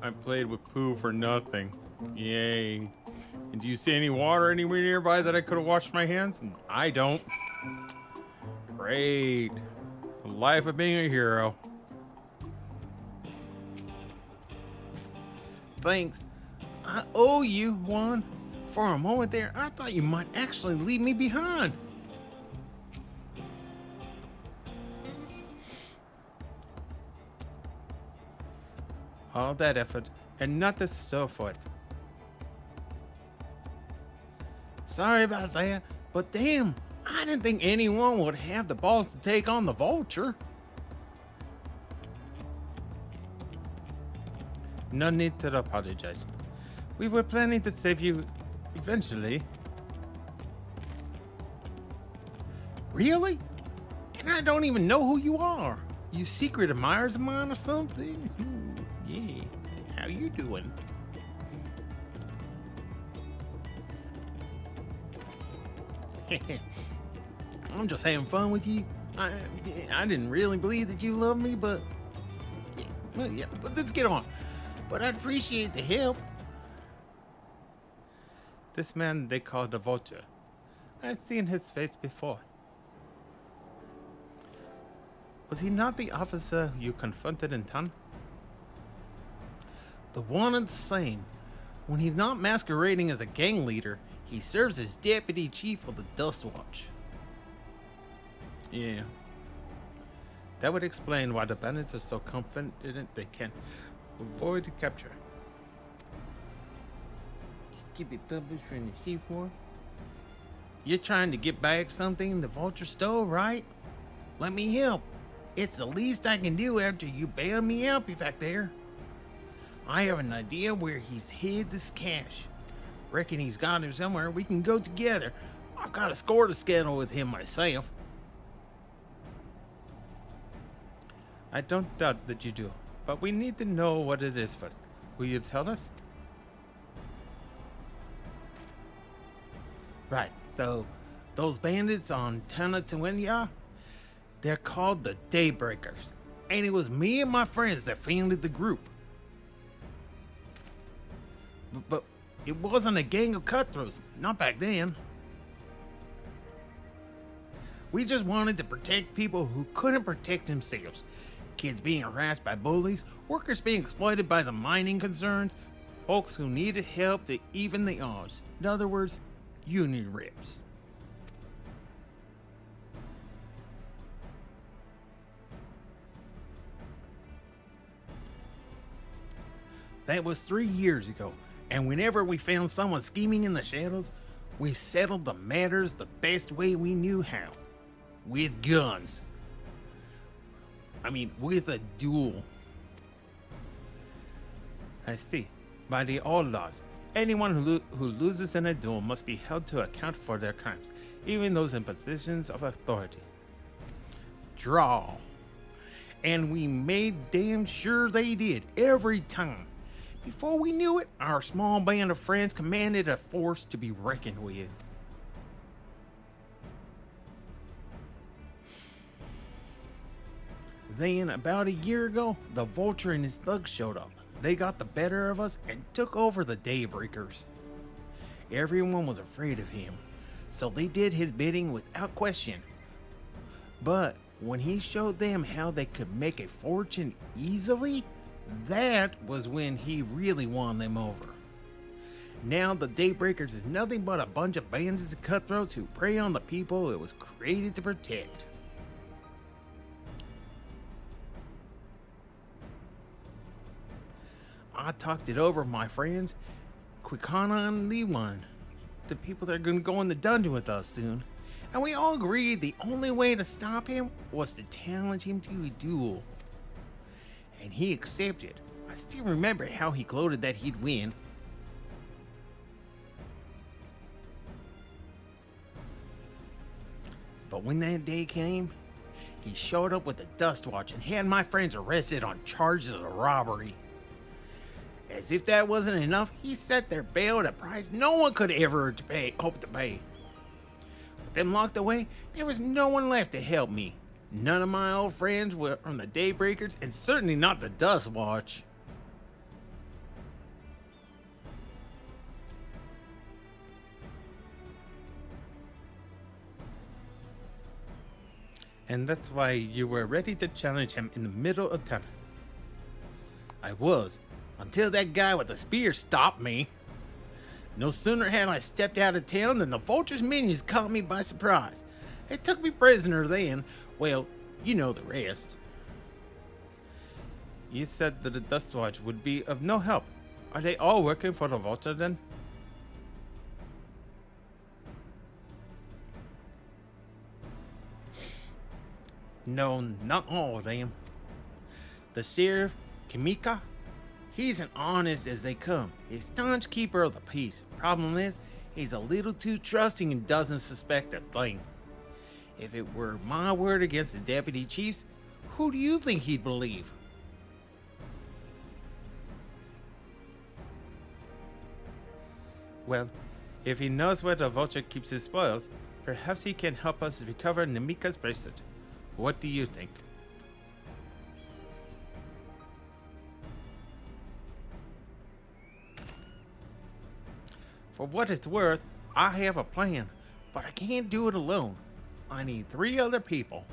Speaker 1: I played with poo for nothing. Yay. And do you see any water anywhere nearby that I could have washed my hands? I don't. Great. The life of being a hero.
Speaker 2: Thanks. I owe you one. For a moment there, I thought you might actually leave me behind.
Speaker 1: All that effort and not the stuff for it.
Speaker 2: Sorry about that, but damn, I didn't think anyone would have the balls to take on the vulture.
Speaker 1: No need to apologize. We were planning to save you eventually.
Speaker 2: Really? And I don't even know who you are. You secret admirers of mine or something? Yeah. How you doing? I'm just having fun with you. I didn't really believe that you loved me, but yeah, but let's get on. But I'd appreciate the help.
Speaker 1: This man they call the Vulture. I've seen his face before.
Speaker 2: Was he not the officer you confronted in town? The one and the same. When he's not masquerading as a gang leader, he serves as deputy chief of the Dust Watch. Yeah. That would explain why the bandits are so confident they can avoid capture. Stupid puppets from the C4. You're trying to get back something the vulture stole, right? Let me help. It's the least I can do after you bailed me out back there. I have an idea where he's hid this cash. Reckon he's got him somewhere. We can go together. I've got a score to settle with him myself. I don't doubt that you do, but we need to know what it is first. Will you tell us? Right, so those bandits on Tanatuenya, they're called the Daybreakers. And it was me and my friends that founded the group. But it wasn't a gang of cutthroats, not back then. We just wanted to protect people who couldn't protect themselves. Kids being harassed by bullies, workers being exploited by the mining concerns, folks who needed help to even the odds. In other words, union reps. That was 3 years ago, and whenever we found someone scheming in the shadows, we settled the matters the best way we knew how. With guns. I mean, with a duel. I see. By the old laws, anyone who loses in a duel must be held to account for their crimes, even those in positions of authority. Draw. And we made damn sure they did, every time. Before we knew it, our small band of friends commanded a force to be reckoned with. Then, about a year ago, the Vulture and his thugs showed up. They got the better of us and took over the Daybreakers. Everyone was afraid of him, so they did his bidding without question. But when he showed them how they could make a fortune easily, that was when he really won them over. Now the Daybreakers is nothing but a bunch of bandits and cutthroats who prey on the people it was created to protect. I talked it over with my friends, Quicana and Lewan, the people that are going to go in the dungeon with us soon, and we all agreed the only way to stop him was to challenge him to a duel. And he accepted. I still remember how he gloated that he'd win. But when that day came, he showed up with the Dust Watch and had my friends arrested on charges of robbery. As if that wasn't enough, he set their bail at a price no one could ever hope to pay. With them locked away, there was no one left to help me. None of my old friends were from the Daybreakers, and certainly not the Dust Watch. And that's why you were ready to challenge him in the middle of town. I was, until that guy with the spear stopped me. No sooner had I stepped out of town than the Vulture's minions caught me by surprise. They took me prisoner then. Well, you know the rest. You said that the Dust Watch would be of no help. Are they all working for the Vulture then? No, not all of them. The sheriff, Kimika, he's as honest as they come. He's a staunch keeper of the peace. Problem is, he's a little too trusting and doesn't suspect a thing. If it were my word against the deputy chiefs, who do you think he'd believe? Well, if he knows where the Vulture keeps his spoils, perhaps he can help us recover Namika's bracelet. What do you think? For what it's worth, I have a plan, but I can't do it alone. I need 3 other people.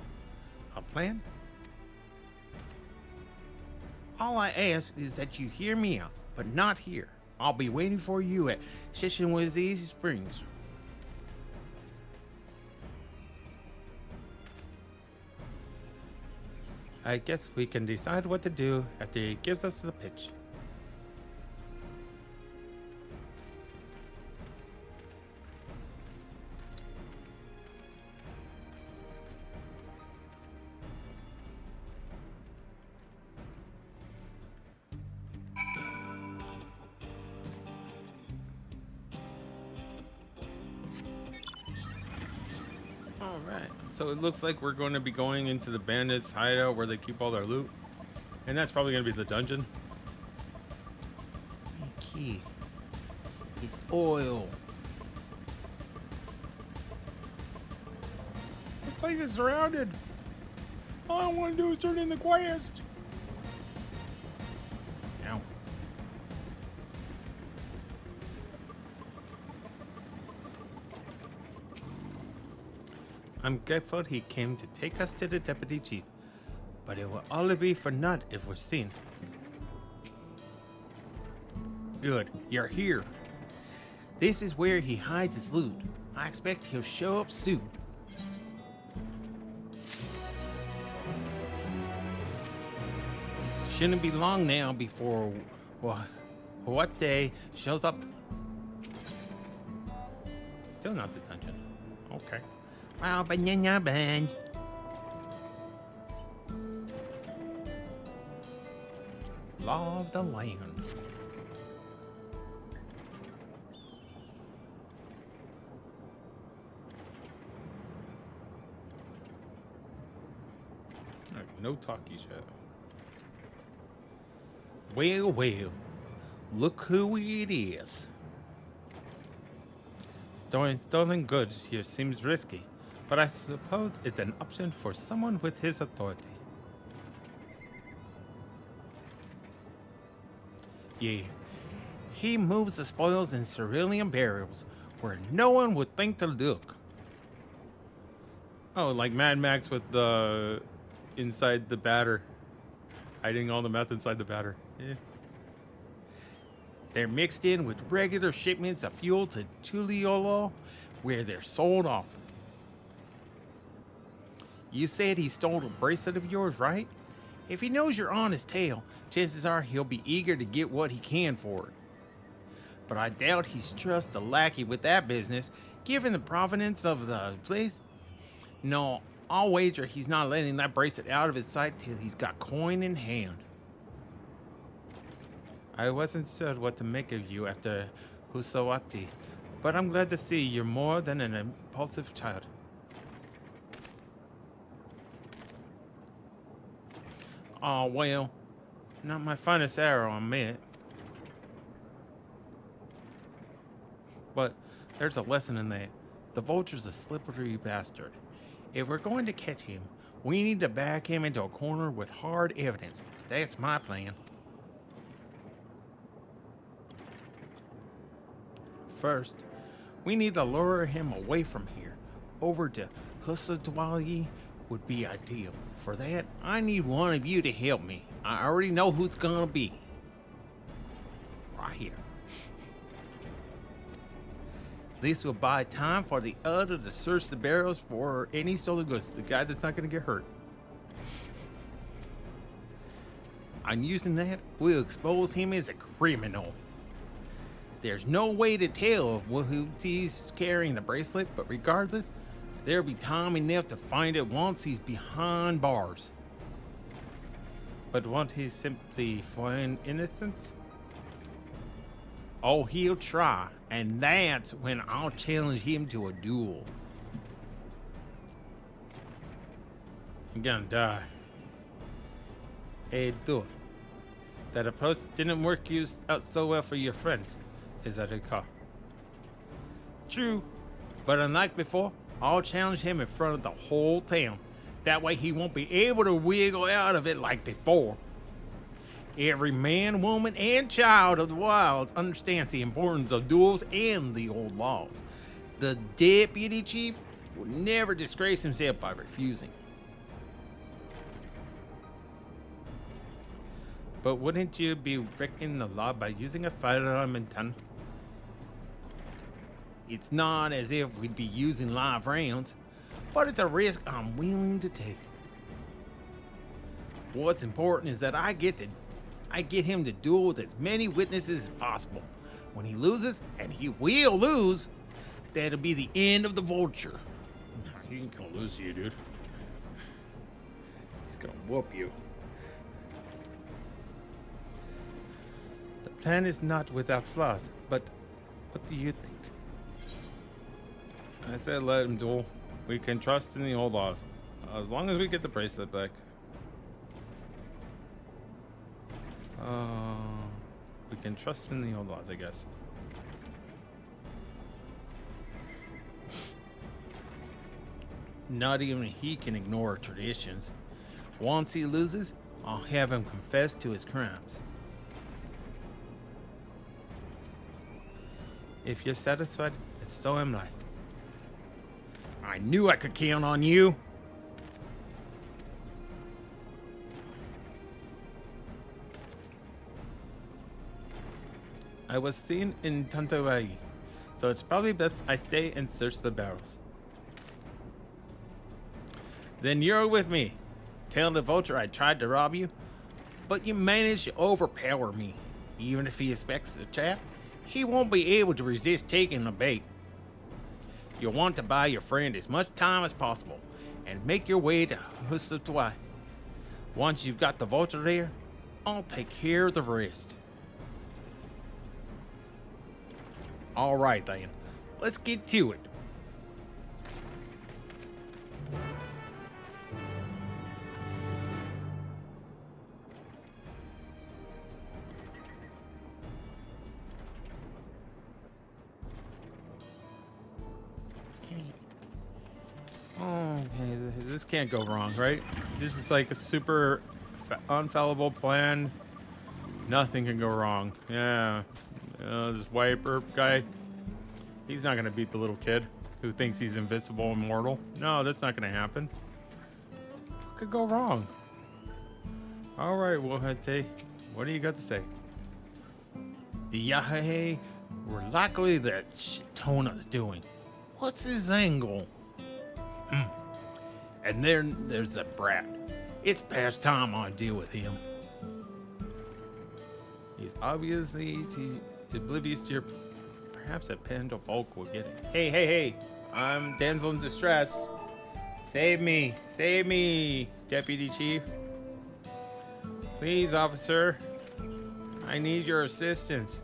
Speaker 2: A plan? All I ask is that you hear me out, but not here. I'll be waiting for you at Shishinwazi Springs.
Speaker 1: I guess we can decide what to do after he gives us the pitch. All right, so it looks like we're going to be going into the bandits' hideout where they keep all their loot, and that's probably going to be the dungeon.
Speaker 2: Key. It's oil.
Speaker 1: The place is surrounded. All I want to do is turn in the quest.
Speaker 2: Ow.
Speaker 1: I'm grateful he came to take us to the deputy chief, but it will all be for naught if we're seen.
Speaker 2: Good, you're here. This is where he hides his loot. I expect he'll show up soon. Shouldn't be long now before what day shows up.
Speaker 1: Still not the dungeon. Okay.
Speaker 2: Wow, banana band. Law of the land.
Speaker 1: Alright, no talkies yet.
Speaker 2: Well, well, look who it is.
Speaker 1: Storing stolen goods here seems risky, but I suppose it's an option for someone with his authority.
Speaker 2: Yeah, he moves the spoils in cerulean barrels where no one would think to look.
Speaker 1: Oh, like Mad Max with the inside the batter. Hiding all the meth inside the batter. Yeah.
Speaker 2: They're mixed in with regular shipments of fuel to Tuliolo, where they're sold off. You said he stole a bracelet of yours, right? If he knows you're on his tail, chances are he'll be eager to get what he can for it. But I doubt he's trust a lackey with that business, given the provenance of the place. No, I'll wager he's not letting that bracelet out of his sight till he's got coin in hand.
Speaker 1: I wasn't sure what to make of you after Husawati, but I'm glad to see you're more than an impulsive child.
Speaker 2: Oh, well, not my finest arrow, I admit.
Speaker 1: But there's a lesson in that. The vulture's a slippery bastard.
Speaker 2: If we're going to catch him, we need to back him into a corner with hard evidence. That's my plan. First, we need to lure him away from here. Over to Husadwali would be ideal. For that, I need one of you to help me. I already know who it's gonna be. Right here. This will buy time for the other to search the barrels for any stolen goods.
Speaker 1: The guy that's not going to get hurt.
Speaker 2: On using that, we'll expose him as a criminal. There's no way to tell if he's carrying the bracelet, but regardless, there'll be time enough to find it once he's behind bars.
Speaker 1: But won't he simply feign innocence?
Speaker 2: Oh, he'll try, and that's when I'll challenge him to a duel.
Speaker 1: You're gonna die. Hey, dude. That approach didn't work out so well for your friends. Is that a call?
Speaker 2: True, but unlike before, I'll challenge him in front of the whole town. That way he won't be able to wiggle out of it like before. Every man, woman, and child of the wilds understands the importance of duels and the old laws. The deputy chief will never disgrace himself by refusing. But wouldn't you be breaking the law by using a firearm in town? It's not as if we'd be using live rounds, but it's a risk I'm willing to take. What's important is that I get him to duel with as many witnesses as possible. When he loses, and he will lose, that'll be the end of the Vulture.
Speaker 1: He ain't gonna lose to you, dude. He's gonna whoop you.
Speaker 2: The plan is not without flaws, but what do you think? I said let him duel. We can trust in the old laws, as long as we get the bracelet back. We can trust in the old laws, I guess. Not even he can ignore traditions. Once he loses, I'll have him confess to his crimes. If you're satisfied, and so am I. I knew I could count on you. I was seen in Tantarai, so it's probably best I stay and search the barrels. Then you're with me. Tell the Vulture I tried to rob you, but you managed to overpower me. Even if he expects a trap, he won't be able to resist taking the bait. You'll want to buy your friend as much time as possible and make your way to Husutwai. Once you've got the Vulture there, I'll take care of the rest. All right, then. Let's get to it. Okay, this can't go wrong, right? This is like a super infallible plan. Nothing can go wrong. Yeah. This wiper guy, he's not gonna beat the little kid who thinks he's invincible and immortal. No, that's not gonna happen. What could go wrong? All right, Wohate, what do you got to say? The Yahahe were likely that Tona's doing. What's his angle? And then there's that brat. It's past time I deal with him. He's obviously oblivious to your... Perhaps a Pendle Bulk will get it. Hey, hey, hey! I'm damsel in distress. Save me! Save me, Deputy Chief. Please, officer. I need your assistance.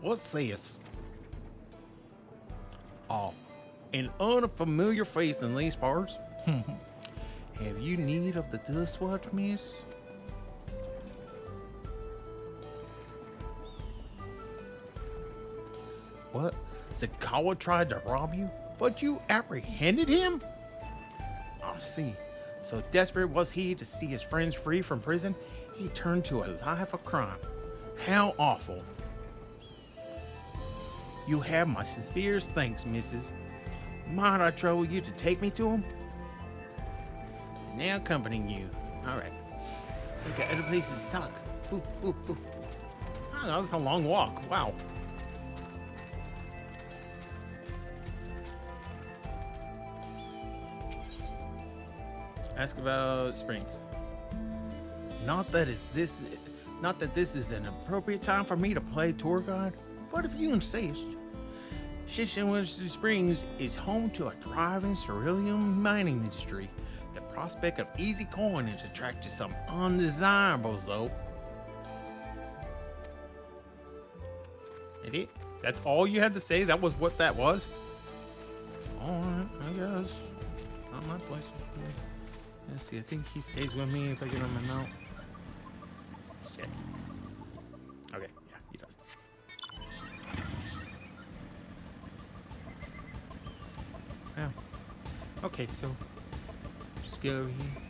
Speaker 2: What's this? Oh, an unfamiliar face in these parts? Have you need of the dust watch, miss? What? Zakawa tried to rob you, but you apprehended him? I see. So desperate was he to see his friends free from prison, he turned to a life of crime. How awful. You have my sincerest thanks, Mrs. Might I trouble you to take me to him? Now accompanying you. All right. We've got other places to talk. Ooh, ooh, ooh. Oh, that's a long walk. Wow. Ask about Springs. Not that this is an appropriate time for me to play tour guide, but if you insist. Shishinwish Springs is home to a thriving cerulean mining industry. The prospect of easy coinage attracted some undesirables, though. It? That's all you had to say? That was what that was? Alright, I guess. Not my place. Let's see, I think he stays with me if I get on my mount. Let's check. Okay, yeah, he does. Yeah. Okay, so just go over here.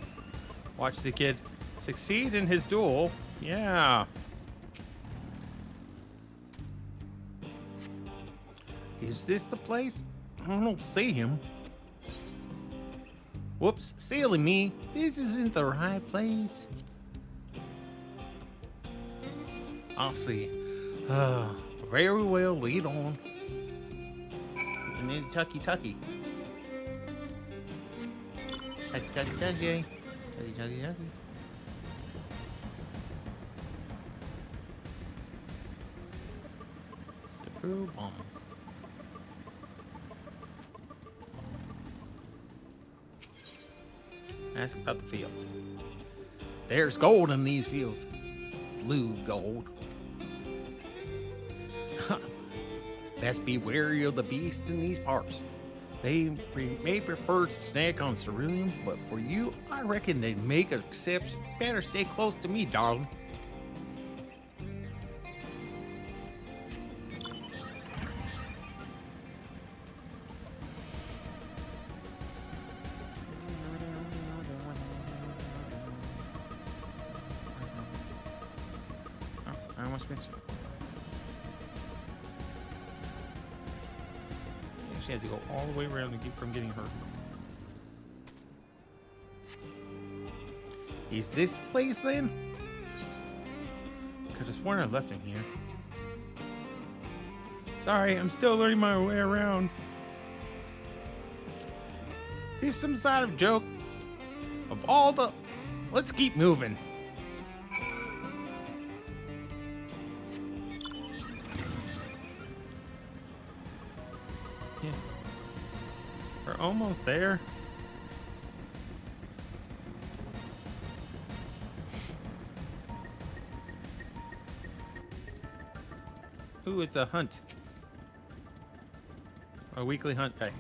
Speaker 2: Watch the kid succeed in his duel. Yeah. Is this the place? I don't see him. Whoops, silly me. This isn't the right place. I'll see. Very well, lead on. And then Tucky. Tucky. Tucky. Super bomb. Ask about the fields. There's gold in these fields. Blue gold. Best be wary of the beast in these parts. They may prefer to snack on ceruleum, but for you, I reckon they'd make an exception. Better stay close to me, darling. I almost missed it. She had to go all the way around to keep from getting hurt. Is this place then? Could have sworn I left him here. Sorry, I'm still learning my way around. This some sort of joke? Of all the... Let's keep moving. Yeah. We're almost there. Ooh, it's a hunt. A weekly hunt day.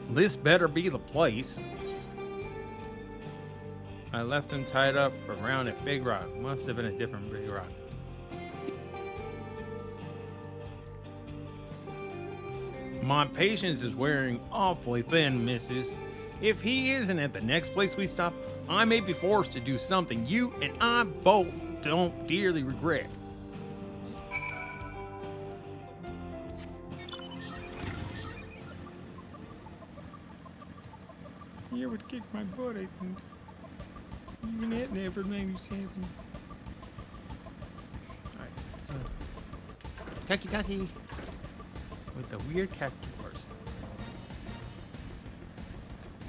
Speaker 2: This better be the place. I left him tied up around at Big Rock. Must have been a different Big Rock. My patience is wearing awfully thin, missus. If he isn't at the next place we stop, I may be forced to do something you and I both don't dearly regret. You would kick my butt, I think. Even that never made me happen. Alright, so... Tucky. With the weird cactuars.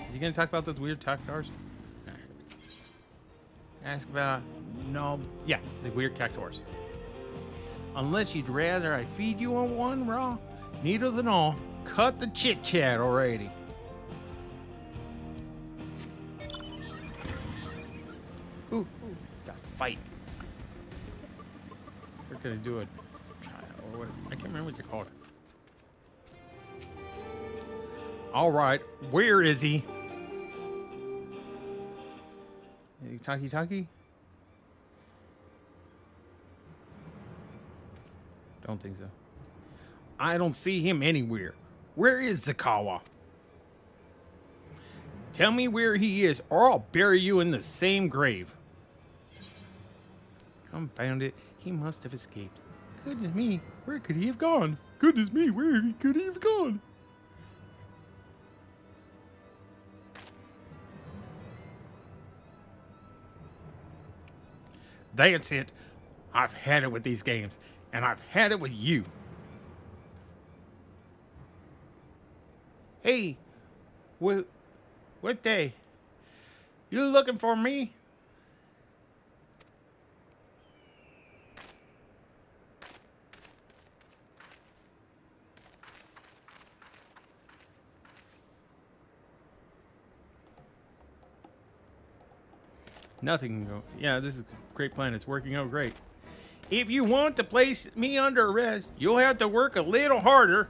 Speaker 2: Is he gonna talk about those weird cactuars? Right. Ask about... No... Yeah, the weird cactuars. Unless you'd rather I feed you on one raw, needles and all, cut the chit-chat already. Ooh, that fight. We're gonna do a trial or what? I can't remember what you called it. All right, where is he? Taki? Don't think so. I don't see him anywhere. Where is Zakawa? Tell me where he is, or I'll bury you in the same grave. Confound it, he must have escaped. Goodness me, where could he have gone? Goodness me, where could he have gone? That's it. I've had it with these games, and I've had it with you. Hey, what day? You looking for me? Nothing can go. Yeah, this is a great plan. It's working out great. If you want to place me under arrest, you'll have to work a little harder.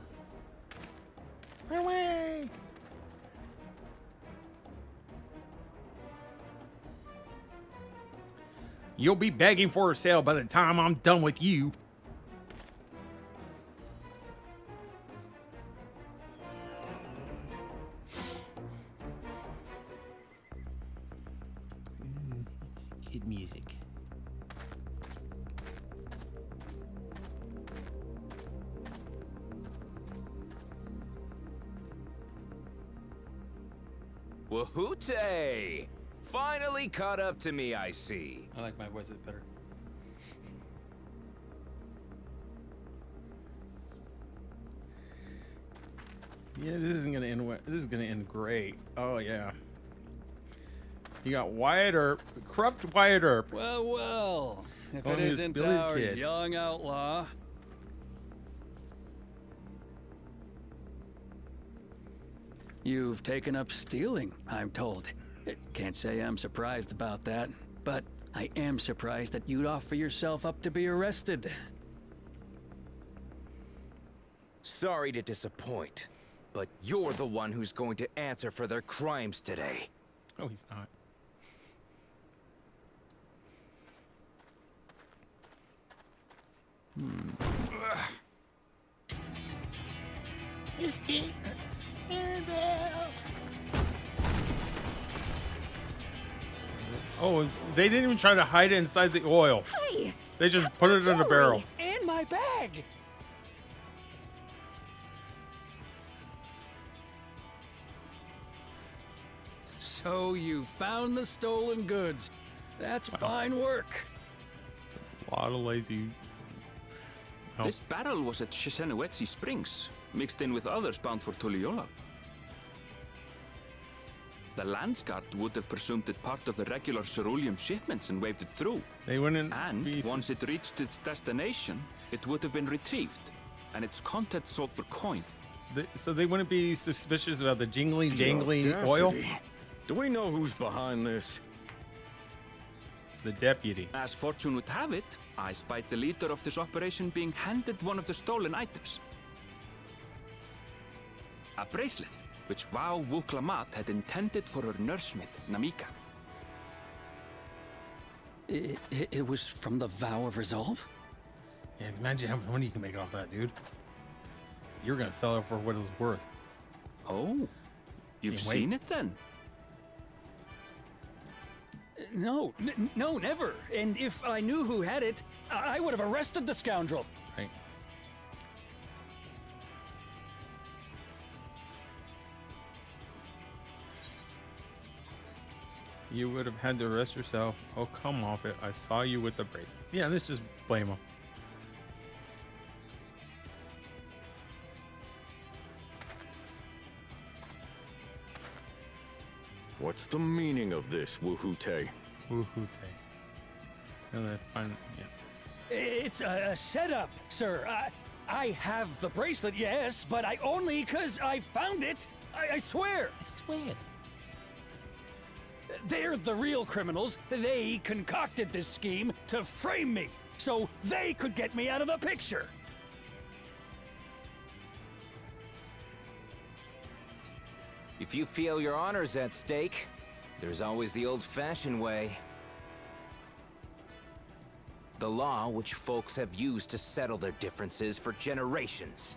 Speaker 2: Run away. You'll be begging for a sale by the time I'm done with you. Good music.
Speaker 3: Wahoote! Finally caught up to me, I see.
Speaker 2: I like my voices better. Yeah, this isn't gonna end. This is gonna end great. Oh yeah. You got Wyatt Earp, corrupt Wyatt Earp.
Speaker 4: Well, well. If
Speaker 2: Oh,
Speaker 4: it
Speaker 2: he's
Speaker 4: isn't
Speaker 2: Billy the
Speaker 4: our
Speaker 2: Kid.
Speaker 4: young outlaw. You've taken up stealing, I'm told. Can't say I'm surprised about that, but I am surprised that you'd offer yourself up to be arrested.
Speaker 3: Sorry to disappoint, but you're the one who's going to answer for their crimes today.
Speaker 2: Oh, he's not. Oh, they didn't even try to hide it inside the oil.
Speaker 5: Hey!
Speaker 2: They just
Speaker 5: that's
Speaker 2: put
Speaker 5: my
Speaker 2: it in a barrel.
Speaker 5: jewelry. And my bag!
Speaker 4: So you found the stolen goods. That's fine work.
Speaker 2: A lot of lazy. Oh.
Speaker 6: This barrel was at Shisenowetsi Springs, mixed in with others bound for Tuliyola. The Landsguard would have presumed it part of the regular ceruleum shipments and waved it through.
Speaker 2: They wouldn't.
Speaker 6: And
Speaker 2: be
Speaker 6: once it reached its destination, it would have been retrieved, and its contents sold for coin.
Speaker 2: So they wouldn't be suspicious about the jingling,
Speaker 7: The
Speaker 2: dangling oil.
Speaker 7: audacity. Do we know who's behind this?
Speaker 2: The deputy.
Speaker 6: As fortune would have it, I spied the leader of this operation being handed one of the stolen items. A bracelet, which Wau Wuklamat had intended for her nursemaid, Namika.
Speaker 4: It was from the Vow of Resolve?
Speaker 2: Yeah, imagine how much money you can make off that, dude. You're gonna sell it for what it was worth.
Speaker 6: Oh, you've
Speaker 2: Yeah, wait.
Speaker 6: seen it then?
Speaker 4: No, no, never. And if I knew who had it, I would have arrested the scoundrel.
Speaker 2: Right. You would have had to arrest yourself. Oh, come off it. I saw you with the bracelet. Yeah, let's just blame him.
Speaker 7: What's the meaning of this, Wahoote?
Speaker 2: Woohoo tay. And then find, yeah.
Speaker 4: It's a setup, sir. I have the bracelet, yes, but I only because I found it. I swear.
Speaker 2: I swear.
Speaker 4: They're the real criminals. They concocted this scheme to frame me, so they could get me out of the picture.
Speaker 3: If you feel your honor's at stake, there's always the old-fashioned way. The law which folks have used to settle their differences for generations.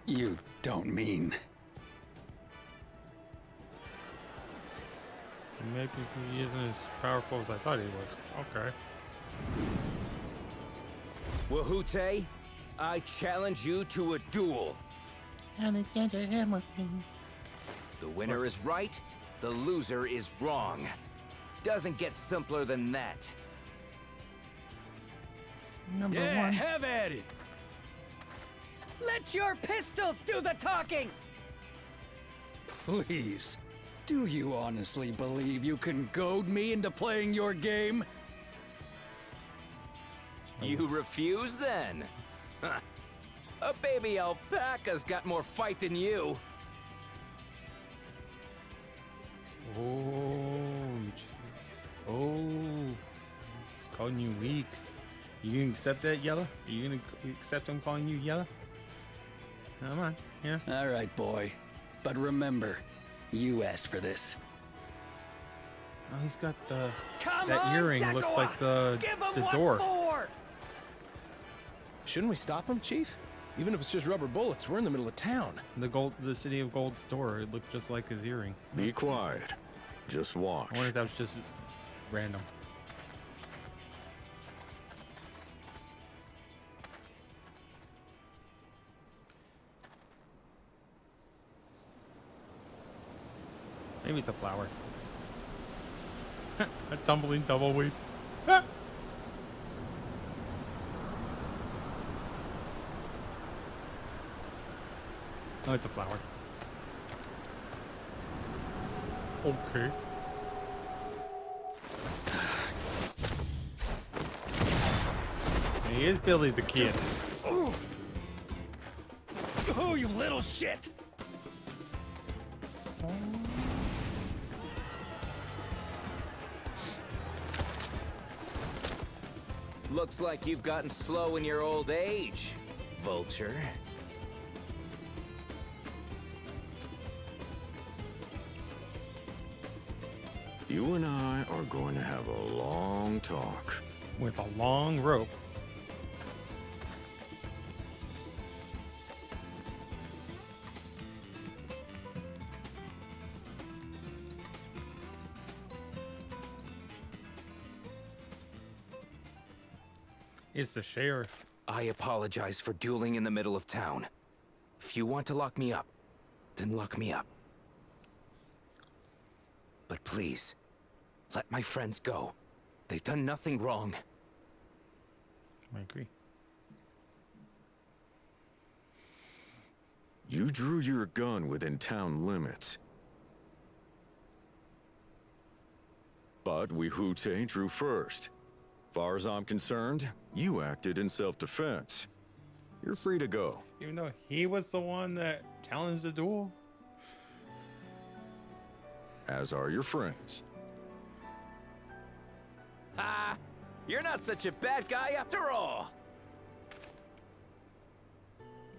Speaker 4: You don't mean...
Speaker 2: Maybe he isn't as powerful as I thought he was. Okay.
Speaker 3: Wahoote, I challenge you to a duel.
Speaker 2: Alexander Hamilton.
Speaker 3: The winner is right, the loser is wrong. Doesn't get simpler than that.
Speaker 2: Number
Speaker 4: Yeah,
Speaker 2: one.
Speaker 4: have at it.
Speaker 5: Let your pistols do the talking!
Speaker 4: Please. Do you honestly believe you can goad me into playing your game?
Speaker 3: You refuse then? A baby alpaca's got more fight than you.
Speaker 2: Oh, he's calling you weak. You gonna accept that, Yellow? Are you gonna accept him calling you Yellow? Come on, yeah.
Speaker 4: All right, boy. But remember, you asked for this.
Speaker 2: Oh, he's got the
Speaker 5: Come
Speaker 2: that
Speaker 5: on,
Speaker 2: earring looks
Speaker 5: Zakawa!
Speaker 2: like the
Speaker 5: Give 'em
Speaker 2: the
Speaker 5: what
Speaker 2: door.
Speaker 5: for!
Speaker 8: Shouldn't we stop him, Chief? Even if it's just rubber bullets, we're in the middle of town.
Speaker 2: The city of Gold's door. It looked just like his earring.
Speaker 7: Be quiet. Just watch.
Speaker 2: I wonder if that was just random. Maybe it's a flower. A tumbling tumbleweed. Ah! Oh, it's a flower. Okay. He is Billy the Kid.
Speaker 5: Oh, you little shit!
Speaker 3: Looks like you've gotten slow in your old age, Vulture.
Speaker 7: You and I are going to have a long talk.
Speaker 2: With a long rope. It's the sheriff.
Speaker 3: I apologize for dueling in the middle of town. If you want to lock me up, then lock me up. But please, let my friends go. They've done nothing wrong.
Speaker 2: I agree.
Speaker 7: You drew your gun within town limits. But Wihute drew first. Far as I'm concerned, you acted in self-defense. You're free to go.
Speaker 2: Even though he was the one that challenged the duel.
Speaker 7: As are your friends.
Speaker 3: Ha! You're not such a bad guy after all!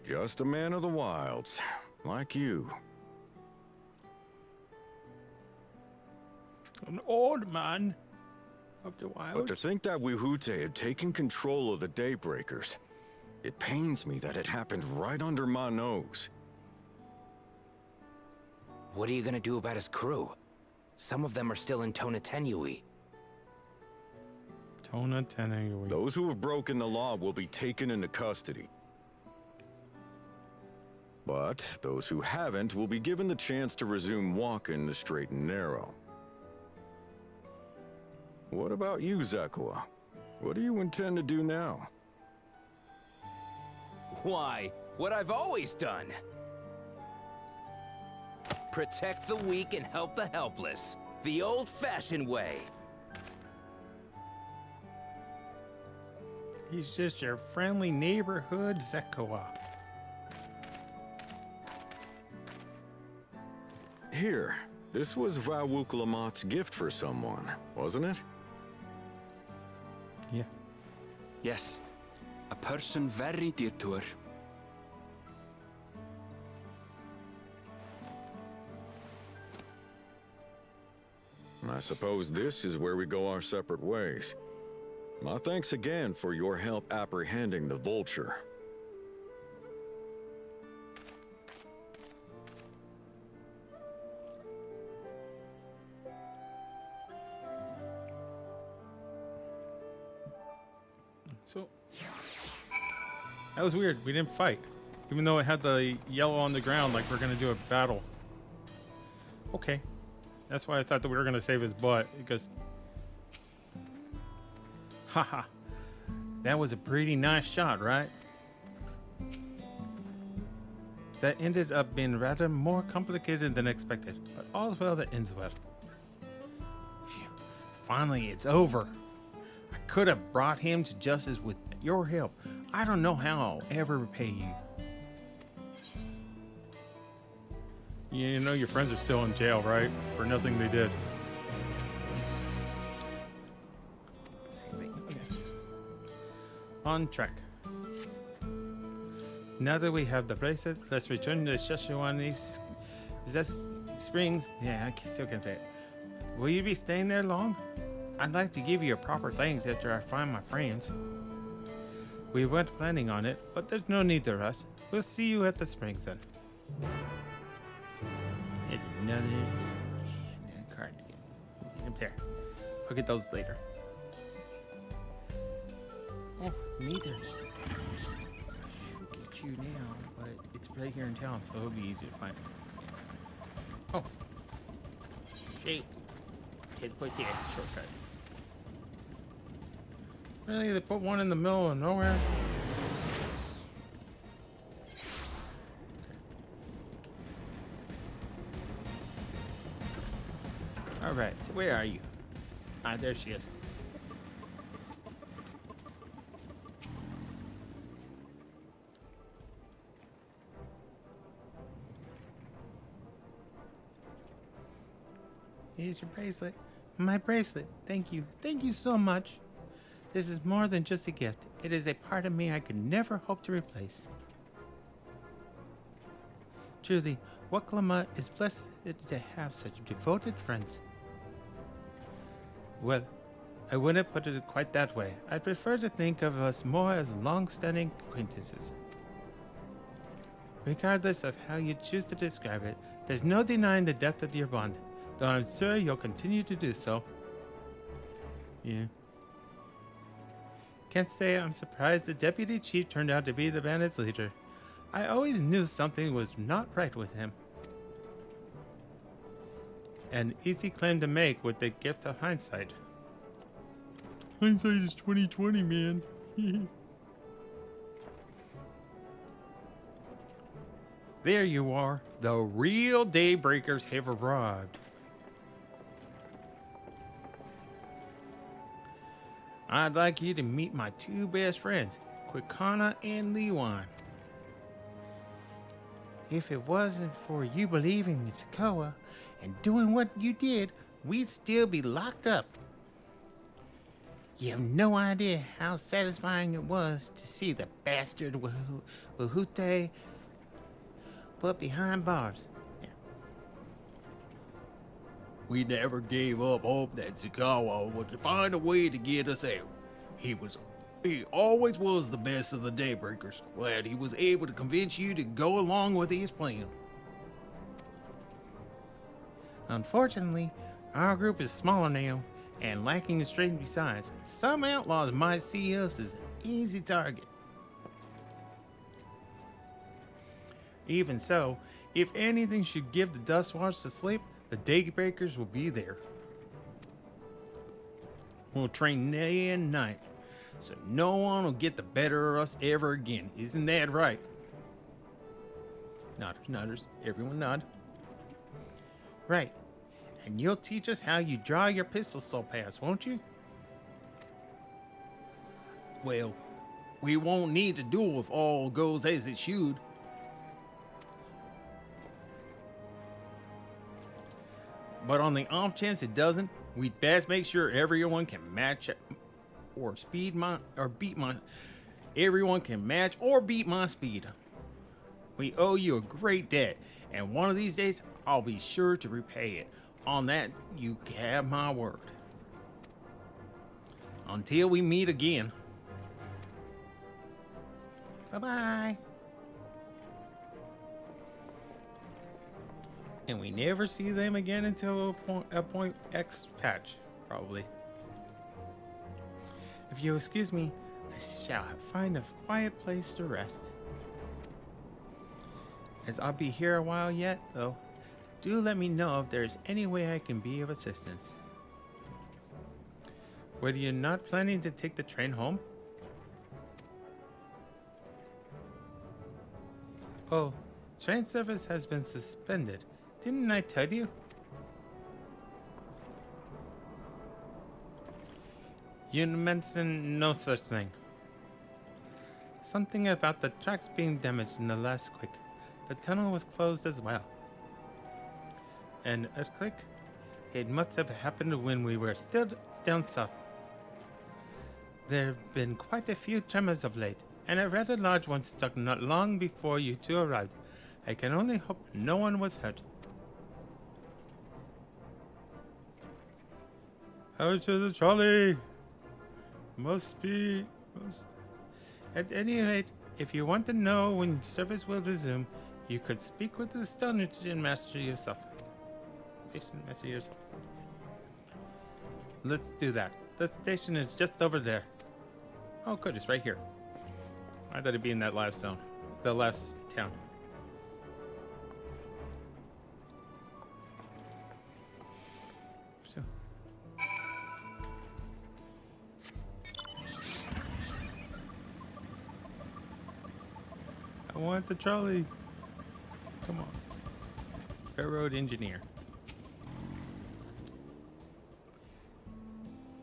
Speaker 7: Just a man of the wilds, like you.
Speaker 2: An old man of the wild.
Speaker 7: But to think that Wihute had taken control of the Daybreakers, it pains me that it happened right under my nose.
Speaker 3: What are you gonna do about his crew? Some of them are still in Tonatenui.
Speaker 2: Tonatenui.
Speaker 7: Those who have broken the law will be taken into custody. But those who haven't will be given the chance to resume walking the straight and narrow. What about you, Zekua? What do you intend to do now?
Speaker 3: Why, what I've always done. Protect the weak and help the helpless. The old-fashioned way.
Speaker 2: He's just your friendly neighborhood Zekua.
Speaker 7: Here, this was Vawuk Lamot's gift for someone, wasn't it?
Speaker 2: Yeah.
Speaker 6: Yes, a person very dear to her.
Speaker 7: I suppose this is where we go our separate ways. My thanks again for your help apprehending the Vulture.
Speaker 2: So that was weird. We didn't fight, even though it had the yellow on the ground, like we're gonna do a battle. Okay, that's why I thought that we were gonna save his butt, because, haha, that was a pretty nice shot, right? That ended up being rather more complicated than expected, but all's well that ends well. Phew. Finally, it's over. I could have brought him to justice with your help. I don't know how I'll ever repay you. You know your friends are still in jail, right? For nothing they did. Same thing. Okay. On track. Now that we have the bracelet, let's return to Shashuani Springs. Yeah, I still can't say it. Will you be staying there long? I'd like to give you a proper thanks after I find my friends. We weren't planning on it, but there's no need to rush. We'll see you at the springs then. Here's another card. Up there. I'll get those later. Oh, neither. We'll get you now, but it's right here in town, so it'll be easy to find. Oh.
Speaker 1: straight. Hit put there. Shortcut. Really? They put one in the middle of nowhere? Alright, so where are you? Ah, there she is. Here's your bracelet. My bracelet. Thank you. Thank you so much. This is more than just a gift. It is a part of me I could never hope to replace. Truly, Waklama is blessed to have such devoted friends. Well, I wouldn't put it quite that way. I prefer to think of us more as long-standing acquaintances. Regardless of how you choose to describe it, there's no denying the depth of your bond, though I'm sure you'll continue to do so. Yeah. Can't say I'm surprised the deputy chief turned out to be the bandit's leader. I always knew something was not right with him. An easy claim to make with the gift of hindsight. Hindsight is 20/20, man. There you are. The real Daybreakers have arrived. I'd like you to meet my two best friends, Quicana and Lewan. If it wasn't for you believing in Sokoa and doing what you did, we'd still be locked up. You have no idea how satisfying it was to see the bastard Wahute put behind bars. Yeah.
Speaker 2: We never gave up hope that Sokoa would find a way to get us out. He always was the best of the Daybreakers. Glad he was able to convince you to go along with his plan. Unfortunately, our group is smaller now and lacking in strength besides. Some outlaws might see us as an easy target. Even so, if anything should give the Dustwatch to sleep, the Daybreakers will be there. We'll train day and night, so no one will get the better of us ever again. Isn't that right? Nodders, nodders, everyone nod. Right. And you'll teach us how you draw your pistol so fast, won't you? Well, we won't need to duel if all goes as it should. But on the off chance it doesn't, we'd best make sure everyone can match or beat my speed. We owe you a great debt, and one of these days I'll be sure to repay it. On that, you have my word. Until we meet again. Bye-bye. And we never see them again until a point X patch, probably. If you'll excuse me, I shall find a quiet place to rest. As I'll be here a while yet, though, do let me know if there's any way I can be of assistance. Were you not planning to take the train home? Oh, train service has been suspended. Didn't I tell you? You mentioned no such thing. Something about the tracks being damaged in the last quake. The tunnel was closed as well. An earthquake? It must have happened when we were still down south. There have been quite a few tremors of late, and a rather large one struck not long before you two arrived. I can only hope no one was hurt. How to the trolley? At any rate, if you want to know when service will resume, you could speak with the station master yourself. Let's do that. The station is just over there. Oh, good, it's right here. I thought it'd be in that last zone. The last town.
Speaker 1: want the trolley. Come on. Railroad engineer.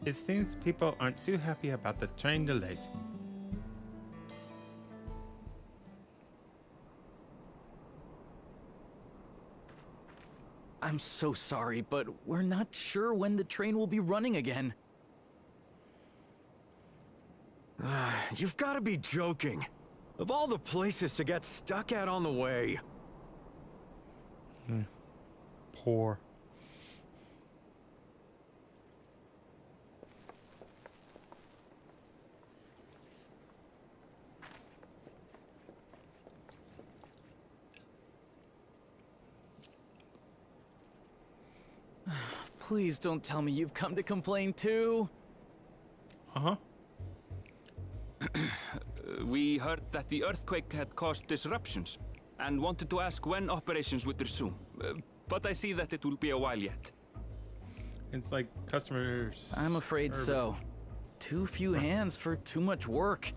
Speaker 1: It seems people aren't too happy about the train delays.
Speaker 9: I'm so sorry, but we're not sure when the train will be running again.
Speaker 7: You've got to be joking. Of all the places to get stuck at on the way.
Speaker 1: Poor.
Speaker 9: Please don't tell me you've come to complain too.
Speaker 1: Uh-huh.
Speaker 6: We heard that the earthquake had caused disruptions and wanted to ask when operations would resume. But I see that it will be a while yet.
Speaker 1: It's like customers.
Speaker 9: I'm afraid so. Too few hands for too much work.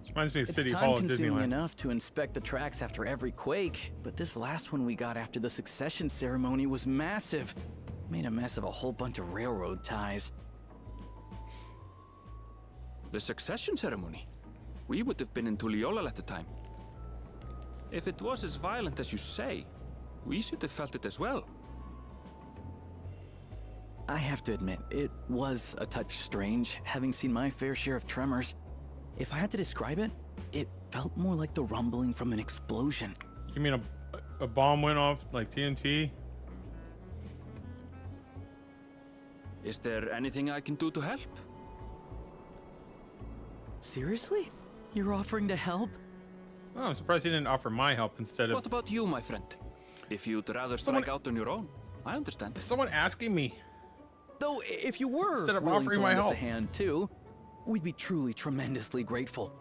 Speaker 1: This reminds me of
Speaker 9: It's
Speaker 1: City Hall at
Speaker 9: time-consuming
Speaker 1: Disneyland.
Speaker 9: enough to inspect the tracks after every quake, but this last one we got after the succession ceremony was massive. Made a mess of a whole bunch of railroad ties.
Speaker 6: The succession ceremony? We would have been in Tuliolal at the time. If it was as violent as you say, we should have felt it as well.
Speaker 9: I have to admit, it was a touch strange, having seen my fair share of tremors. If I had to describe it, it felt more like the rumbling from an explosion.
Speaker 1: You mean a bomb went off like TNT?
Speaker 6: Is there anything I can do to help?
Speaker 9: Seriously? You're offering to help?
Speaker 1: Oh, I'm surprised he didn't offer my help instead of
Speaker 6: What about you, my friend? If you'd rather strike out on your own, I understand.
Speaker 1: someone asking me.
Speaker 9: Though, if you were
Speaker 1: Instead of
Speaker 9: willing
Speaker 1: offering
Speaker 9: to
Speaker 1: my
Speaker 9: lend us a
Speaker 1: help.
Speaker 9: hand too, we'd be truly tremendously grateful.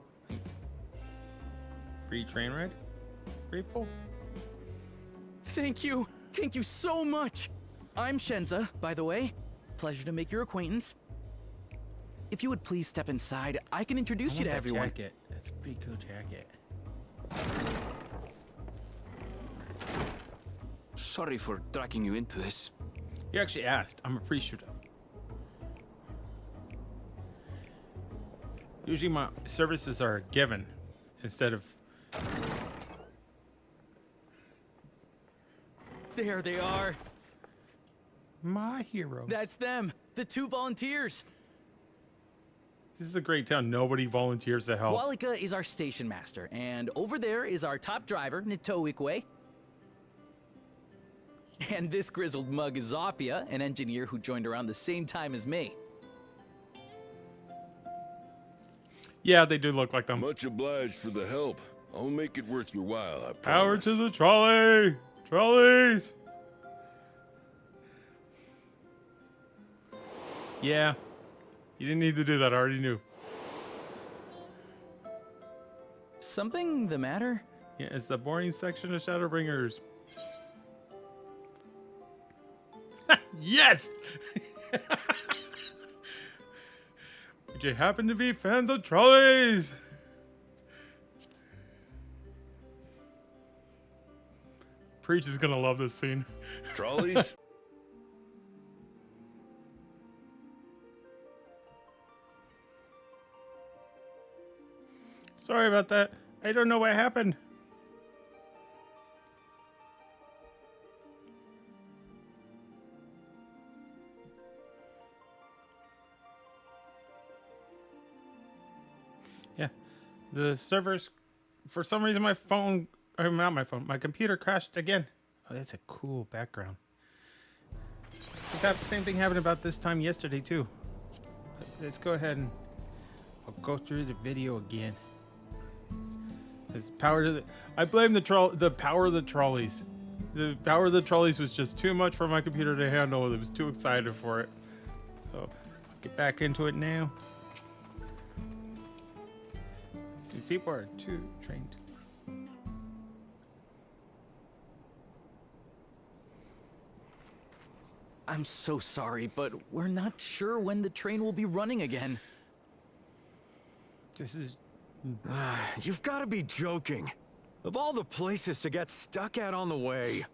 Speaker 1: Free train ride? Grateful?
Speaker 9: Thank you. Thank you so much. I'm Shenza, by the way. Pleasure to make your acquaintance. If you would please step inside, I can introduce you to everyone.
Speaker 1: Jacket. That's a pretty cool jacket.
Speaker 6: Sorry for dragging you into this.
Speaker 1: You actually asked. I'm appreciative. Usually my services are given instead of...
Speaker 9: There they are.
Speaker 1: My hero.
Speaker 9: That's them, the two volunteers.
Speaker 1: This is a great town. Nobody volunteers to help.
Speaker 9: Walika is our station master, and over there is our top driver, Nitoikwe. And this grizzled mug is Zopia, an engineer who joined around the same time as me.
Speaker 1: Yeah, they do look like them.
Speaker 10: Much obliged for the help. I'll make it worth your while, I promise.
Speaker 1: Power to the trolley! Trolleys! Yeah. You didn't need to do that. I already knew.
Speaker 9: Something the matter?
Speaker 1: Yeah, it's the boring section of Shadowbringers. Yes! Would you happen to be fans of trolleys? Preach is gonna love this scene.
Speaker 10: Trolleys?
Speaker 1: Sorry about that. I don't know what happened. Yeah, the servers, for some reason my phone, or not my phone, my computer crashed again. Oh, that's a cool background. The same thing happened about this time yesterday too. Let's go ahead and I'll go through the video again. It's power to the, I blame the power of the trolleys. The power of the trolleys was just too much for my computer to handle. It was too excited for it. So I'll get back into it now. See, people are too trained.
Speaker 9: I'm so sorry, but we're not sure when the train will be running again.
Speaker 1: This is
Speaker 7: You've got to be joking. Of all the places to get stuck at on the way.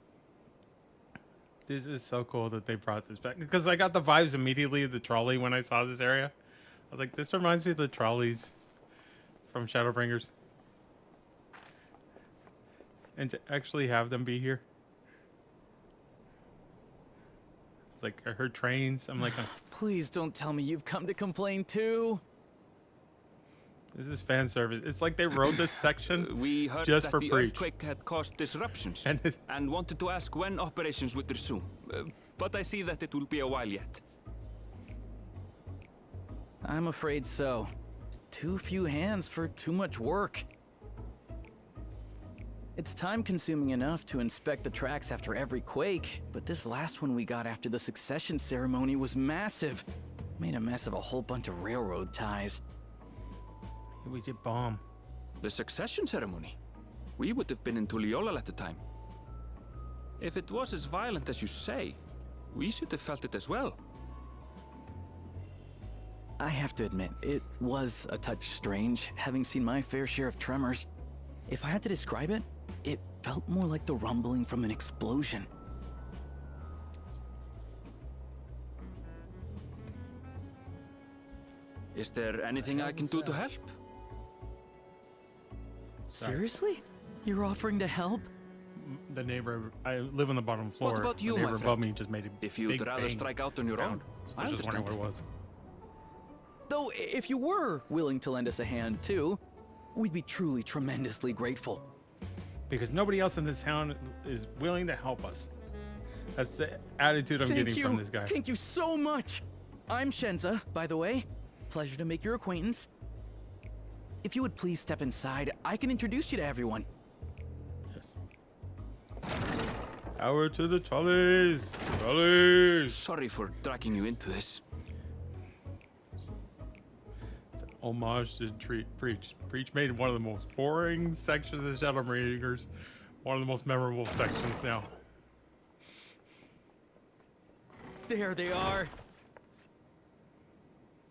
Speaker 1: This is so cool that they brought this back, because I got the vibes immediately of the trolley when I saw this area. I was like, this reminds me of the trolleys from Shadowbringers. And to actually have them be here. It's like, I heard trains. I'm like,
Speaker 9: Please don't tell me you've come to complain too.
Speaker 1: this is fan service. It's like they wrote this section
Speaker 6: We heard
Speaker 1: just
Speaker 6: that
Speaker 1: for
Speaker 6: the
Speaker 1: Preach.
Speaker 6: earthquake had caused disruptions
Speaker 1: And
Speaker 6: and wanted to ask when operations would resume. But I see that it will be a while yet.
Speaker 9: I'm afraid so. Too few hands for too much work. It's time-consuming enough to inspect the tracks after every quake, but this last one we got after the succession ceremony was massive. Made a mess of a whole bunch of railroad ties.
Speaker 1: we did bomb.
Speaker 6: The succession ceremony? We would have been in Tuliolal at the time. If it was as violent as you say, we should have felt it as well.
Speaker 9: I have to admit, it was a touch strange, having seen my fair share of tremors. If I had to describe it, it felt more like the rumbling from an explosion.
Speaker 6: Is there anything I can do to help?
Speaker 9: Seriously? You're offering to help?
Speaker 1: The neighbor, I live on the bottom floor.
Speaker 6: What about you,
Speaker 1: the
Speaker 6: my
Speaker 1: neighbor above
Speaker 6: friend?
Speaker 1: me just made a
Speaker 6: If you'd
Speaker 1: big
Speaker 6: rather
Speaker 1: bang
Speaker 6: strike out on your
Speaker 1: sound.
Speaker 6: own,
Speaker 1: So I was just wondering what it was.
Speaker 9: Though, if you were willing to lend us a hand too, we'd be truly tremendously grateful.
Speaker 1: Because nobody else in this town is willing to help us. That's the attitude I'm getting from this guy.
Speaker 9: Thank you so much. I'm Shenza, by the way. Pleasure to make your acquaintance. If you would please step inside, I can introduce you to everyone.
Speaker 1: Yes. Power to the trolleys! Trolleys!
Speaker 6: Sorry for dragging you into this.
Speaker 1: It's an homage to Preach. Preach made one of the most boring sections of Shadowbringers one of the most memorable sections now.
Speaker 9: There they are.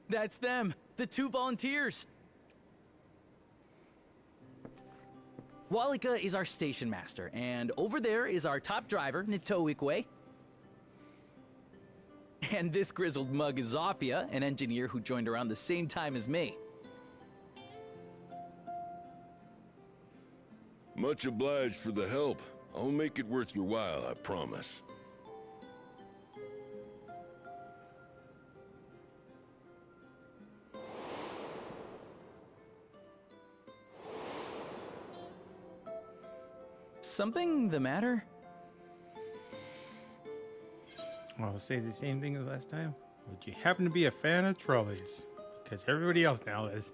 Speaker 9: That's them, the two volunteers. Walika is our station master, and over there is our top driver, Nitoikwe. And this grizzled mug is Zapia, an engineer who joined around the same time as me.
Speaker 10: Much obliged for the help. I'll make it worth your while, I promise.
Speaker 9: Something the matter?
Speaker 1: I'll say the same thing as last time. Would you happen to be a fan of trolleys? Because everybody else now is.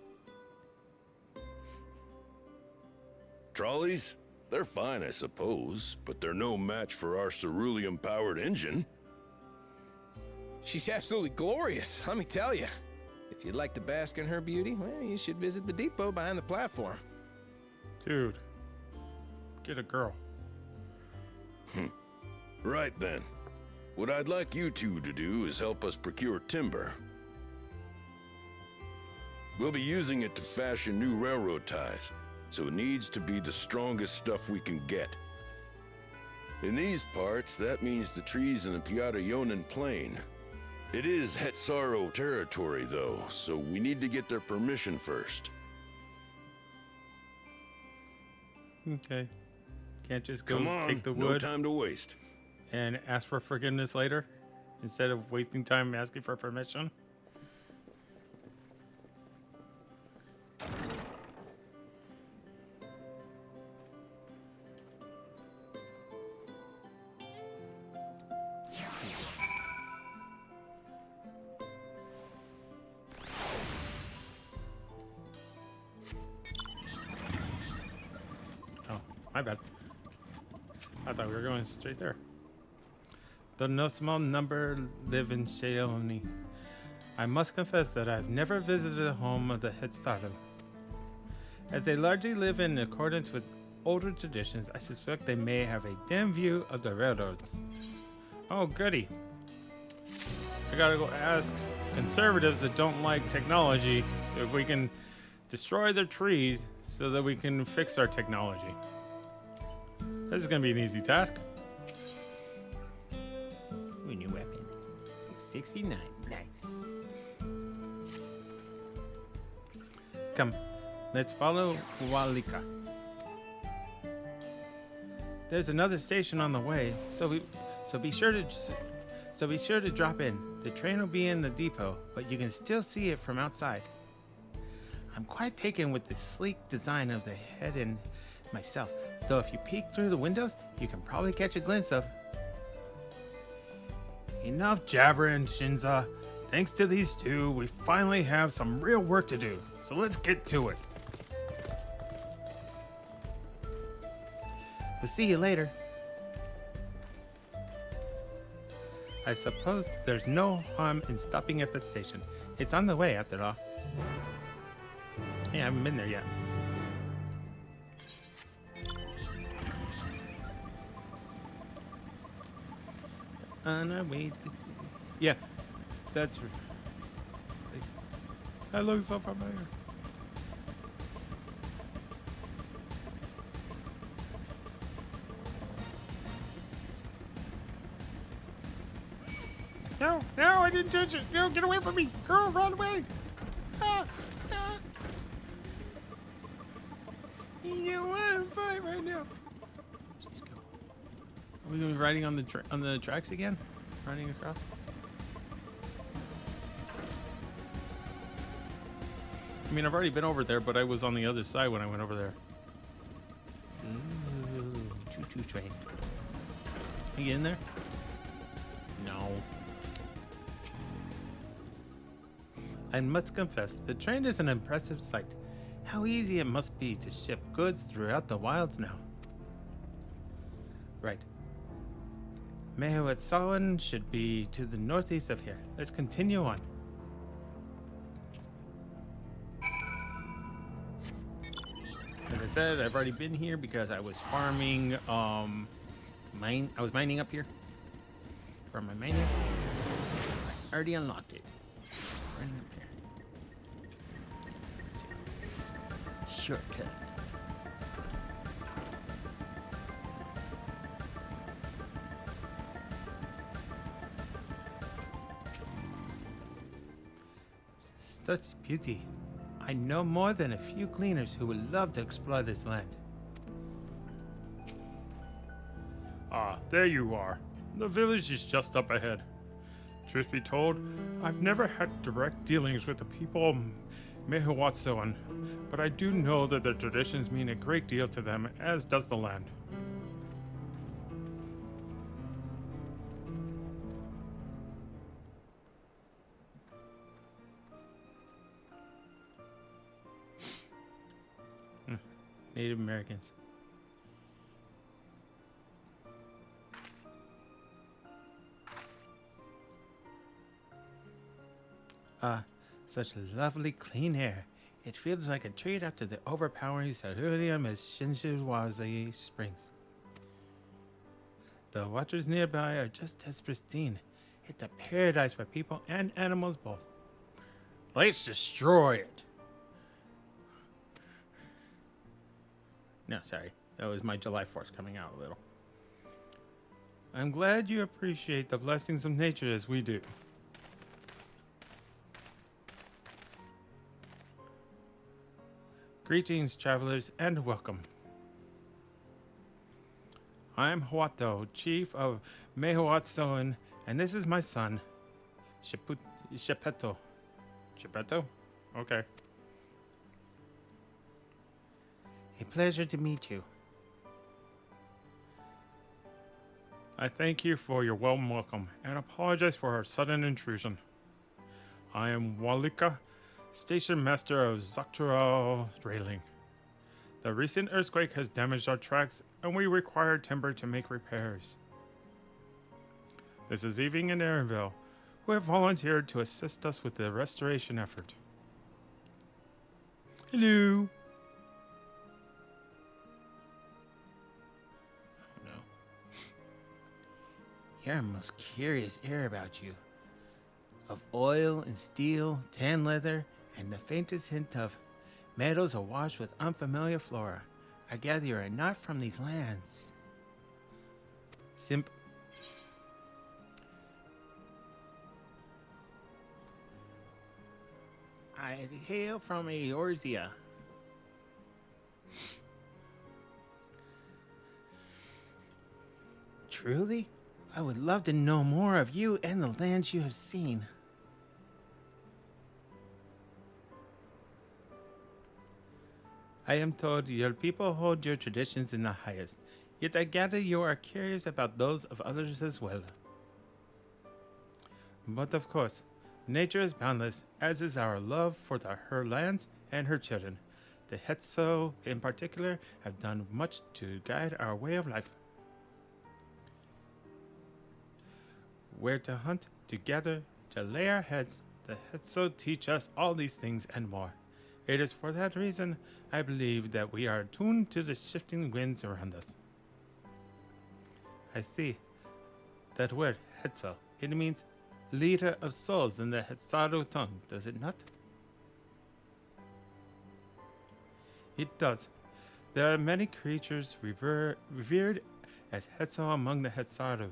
Speaker 10: Trolleys? They're fine, I suppose, but they're no match for our cerulean-powered engine.
Speaker 8: She's absolutely glorious, let me tell you. If you'd like to bask in her beauty, well, you should visit the depot behind the platform.
Speaker 1: Dude. Get a girl.
Speaker 10: Right then. What I'd like you two to do is help us procure timber. We'll be using it to fashion new railroad ties, so it needs to be the strongest stuff we can get. In these parts, that means the trees in the Piata-Yonan Plain. It is Hetsaro territory, though, so we need to get their permission first.
Speaker 1: Okay. Can't just go
Speaker 10: Come on,
Speaker 1: take the
Speaker 10: no
Speaker 1: wood
Speaker 10: time to waste.
Speaker 1: and ask for forgiveness later instead of wasting time asking for permission. Oh, my bad. I thought we were going straight there. Though no small number live in Sheolni, I must confess that I've never visited the home of the Hetsaru. As they largely live in accordance with older traditions, I suspect they may have a dim view of the railroads. Oh, goody. I gotta go ask conservatives that don't like technology if we can destroy their trees so that we can fix our technology. This is gonna be an easy task.
Speaker 2: Ooh, new weapon. 69. Nice.
Speaker 1: Come, let's follow Walika. There's another station on the way, so be sure to drop in. The train will be in the depot, but you can still see it from outside. I'm quite taken with the sleek design of the head and myself, though if you peek through the windows, you can probably catch a glimpse of. Enough jabbering, Shinza. Thanks to these two, we finally have some real work to do, so let's get to it.
Speaker 2: We'll see you later.
Speaker 1: I suppose there's no harm in stopping at the station. It's on the way, after all. Hey, I haven't been there yet. On our way to see. Yeah, that's. That looks so familiar. No, I didn't touch it. No, get away from me. Girl, run away. You don't want to fight right now. Just go. Are we going to be riding on the tracks again? Running across? I mean, I've already been over there, but I was on the other side when I went over there.
Speaker 2: Ooh, choo-choo train.
Speaker 1: You get in there?
Speaker 2: No.
Speaker 1: I must confess, the train is an impressive sight. How easy it must be to ship goods throughout the wilds now. Right. Mehuatsawan should be to the northeast of here. Let's continue on. As I said, I've already been here because I was farming, I was mining up here. For my mining. I already unlocked it. Running up here. Shortcut. Such beauty. I know more than a few cleaners who would love to explore this land. Ah, there you are. The village is just up ahead. Truth be told, I've never had direct dealings with the people of Mehuatsawan, but I do know that their traditions mean a great deal to them, as does the land. Native Americans. Such lovely clean air. It feels like a treat after the overpowering cerulum as Shinshiwazi Springs. The waters nearby are just as pristine. It's a paradise for people and animals both. Let's destroy it. No, sorry. That was my July 4th coming out a little. I'm glad you appreciate the blessings of nature as we do. Greetings, travelers, and welcome. I'm Huato, chief of Mehuatsawan, and this is my son, Shepeto. Shepeto? Okay.
Speaker 2: A pleasure to meet you.
Speaker 1: I thank you for your warm welcome and apologize for our sudden intrusion. I am Walika, station master of Dawntrail railing. The recent earthquake has damaged our tracks and we require timber to make repairs. This is Eving and Aaronville, who have volunteered to assist us with the restoration effort. Hello.
Speaker 2: You're a most curious air about you. Of oil and steel, tan leather, and the faintest hint of Meadows awash with unfamiliar flora. I gather you are not from these lands. Simp. I hail from Eorzea. Truly? I would love to know more of you and the lands you have seen. I am told your people hold your traditions in the highest, yet I gather you are curious about those of others as well. But of course, nature is boundless, as is our love for her lands and her children. The Hetso, in particular, have done much to guide our way of life. Where to hunt, to gather, to lay our heads, the Hetso teach us all these things and more. It is for that reason I believe that we are attuned to the shifting winds around us. I see. That word, Hetso, it means leader of souls in the Hetsaru tongue, does it not? It does. There are many creatures revered as Hetso among the Hetsaru.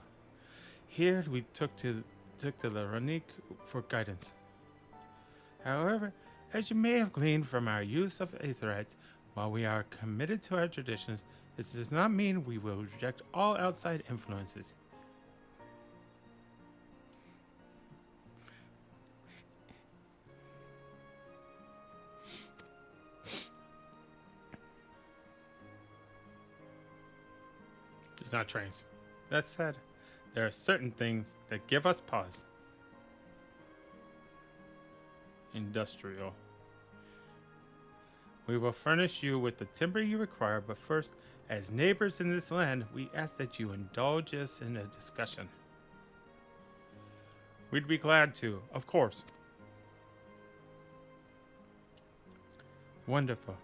Speaker 2: Here we took to the Ranik for guidance. However, as you may have gleaned from our use of Aetherites, while we are committed to our traditions, this does not mean we will reject all outside influences. It's not trains. That said, there are certain things that give us pause. Industrial. We will furnish you with the timber you require, but first, as neighbors in this land, we ask that you indulge us in a discussion. We'd be glad to, of course. Wonderful.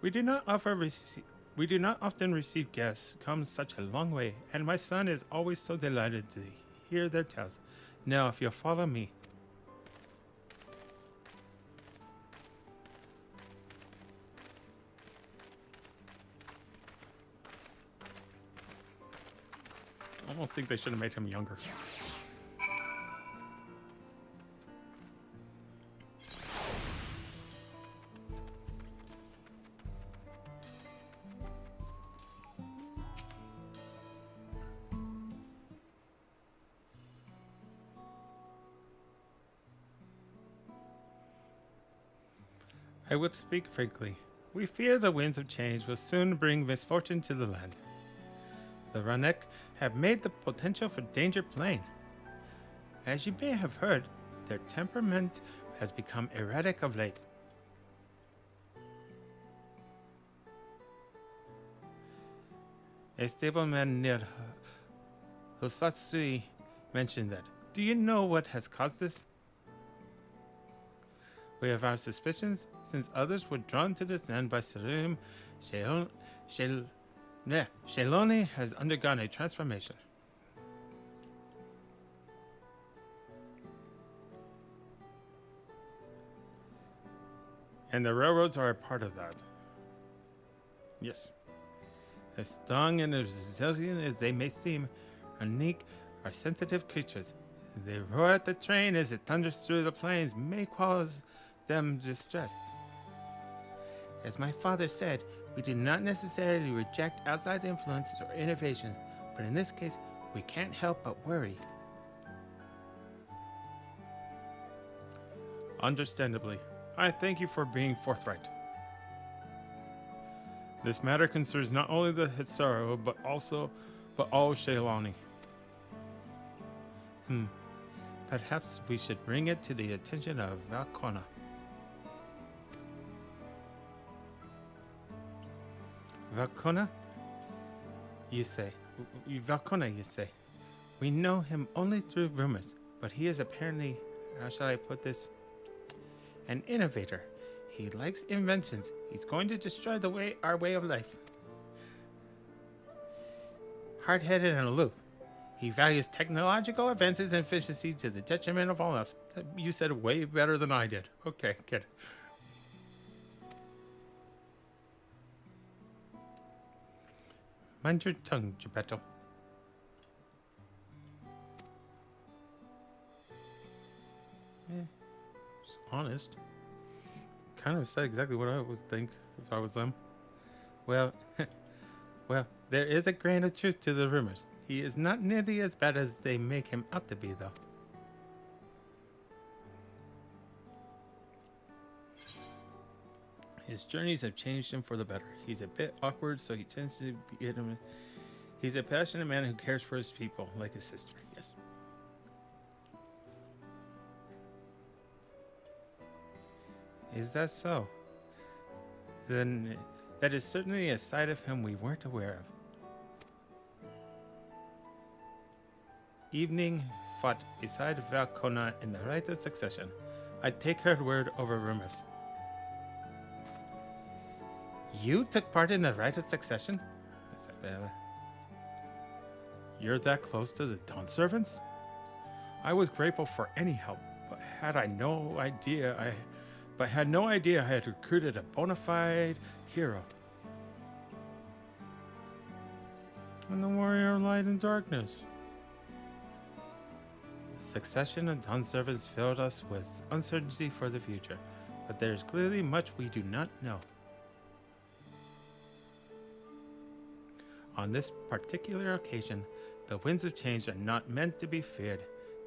Speaker 2: We do not often receive guests come such a long way, and my son is always so delighted to hear their tales. Now, if you'll follow me. I almost think they should have made him younger. I would speak frankly. We fear the winds of change will soon bring misfortune to the land. The Ranek have made the potential for danger plain. As you may have heard, their temperament has become erratic of late. A stableman near Hosatsui mentioned that. Do you know what has caused this? We have our suspicions, since others were drawn to this land by Sarum. Shaloni has undergone a transformation. And the railroads are a part of that. Yes. As strong and as resilient as they may seem, Ranik are sensitive creatures. They roar at the train as it thunders through the plains, may cause them distress. As my father said, we do not necessarily reject outside influences or innovations, but in this case, we can't help but worry. Understandably, I thank you for being forthright. This matter concerns not only the Hitsaru, but all Shailani. Perhaps we should bring it to the attention of Valkona. Valkona? You say. Valkona, you say. We know him only through rumors, but he is apparently, how shall I put this? An innovator. He likes inventions. He's going to destroy our way of life. Hard-headed and aloof. He values technological advances and efficiency to the detriment of all else. You said it way better than I did. Okay, good. Mind your tongue, Geppetto. Just honest. Kind of said exactly what I would think if I was them. Well, well, there is a grain of truth to the rumors. He is not nearly as bad as they make him out to be, though. His journeys have changed him for the better. He's a bit awkward, so he tends to get him. He's a passionate man who cares for his people, like his sister. Yes. Is that so? Then that is certainly a side of him we weren't aware of. Evening fought beside Valcona in the rite of succession. I'd take her word over rumors. You took part in the rite of succession? You're that close to the Dawn servants? I was grateful for any help, but had no idea I had recruited a bona fide hero. And the warrior of light and darkness. The succession of Dawn servants filled us with uncertainty for the future, but there's clearly much we do not know. On this particular occasion, the winds of change are not meant to be feared.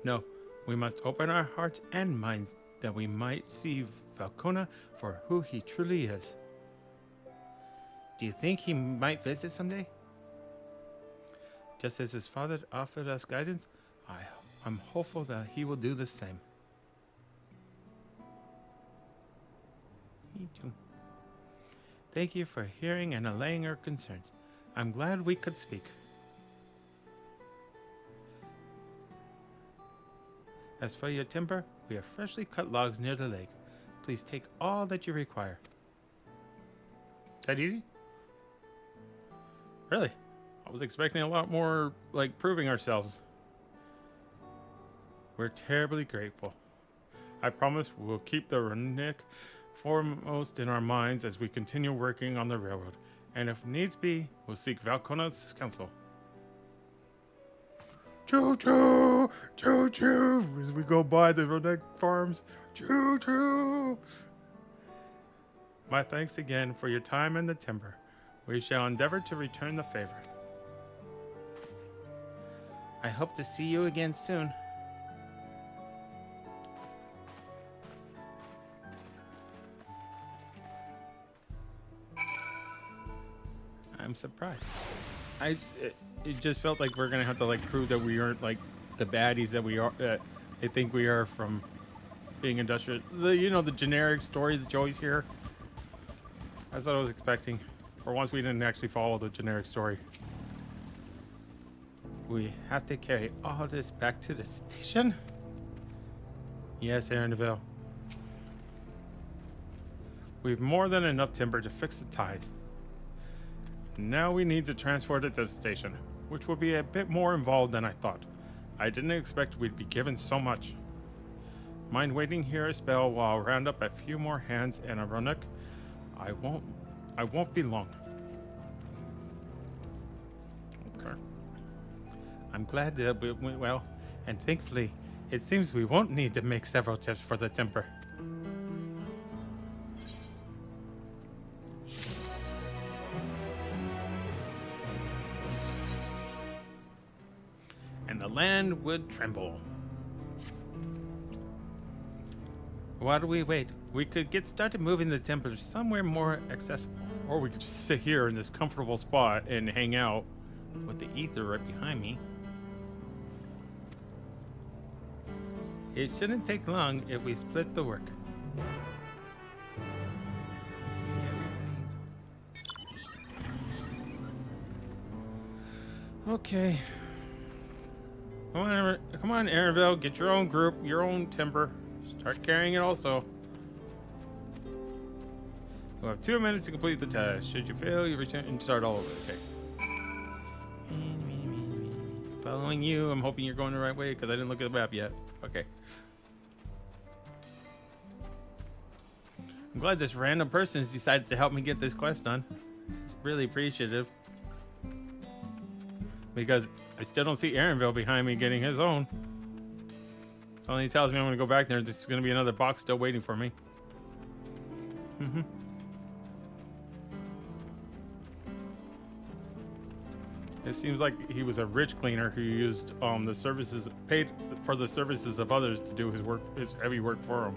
Speaker 2: No, we must open our hearts and minds that we might see Valcona for who he truly is. Do you think he might visit someday? Just as his father offered us guidance, I'm hopeful that he will do the same. Me too. Thank you for hearing and allaying our concerns. I'm glad we could speak. As for your timber, we have freshly cut logs near the lake. Please take all that you require.
Speaker 1: That easy? Really? I was expecting a lot more, like, proving ourselves. We're terribly grateful. I promise we'll keep the Runic foremost in our minds as we continue working on the railroad. And if needs be, we'll seek Valcona's counsel. Choo-choo! Choo-choo! As we go by the Runic farms. Choo-choo! My thanks again for your time and the timber. We shall endeavor to return the favor.
Speaker 2: I hope to see you again soon. I'm surprised.
Speaker 1: It just felt like we're gonna have to, like, prove that we aren't, like, the baddies that we are. They think we are from being industrial. The generic story that you always hear. That's what I was expecting. For once, we didn't actually follow the generic story.
Speaker 2: We have to carry all this back to the station?
Speaker 1: Yes, Aaron DeVille. We've more than enough timber to fix the ties. Now we need to transport it to the station, which will be a bit more involved than I thought. I didn't expect we'd be given so much. Mind waiting here a spell while I round up a few more hands and a Runic? I won't be long. Okay.
Speaker 2: I'm glad that we went well, and thankfully, it seems we won't need to make several trips for the timber.
Speaker 1: And the land would tremble.
Speaker 2: Why do we wait? We could get started moving the timber somewhere more accessible.
Speaker 1: Or we could just sit here in this comfortable spot and hang out.
Speaker 2: With the ether right behind me. It shouldn't take long if we split the work.
Speaker 1: Okay. Come on, Aaronville. Get your own group, your own timber. Start carrying it also. You'll have 2 minutes to complete the task. Should you fail, you return and start all over. Okay. Following you. I'm hoping you're going the right way because I didn't look at the map yet. Okay. I'm glad this random person has decided to help me get this quest done. It's really appreciative. Because I still don't see Aaronville behind me getting his own. Only tells me I'm going to go back there. There's going to be another box still waiting for me. It seems like he was a rich cleaner who used the services, paid for the services of others to do his work, his heavy work for him.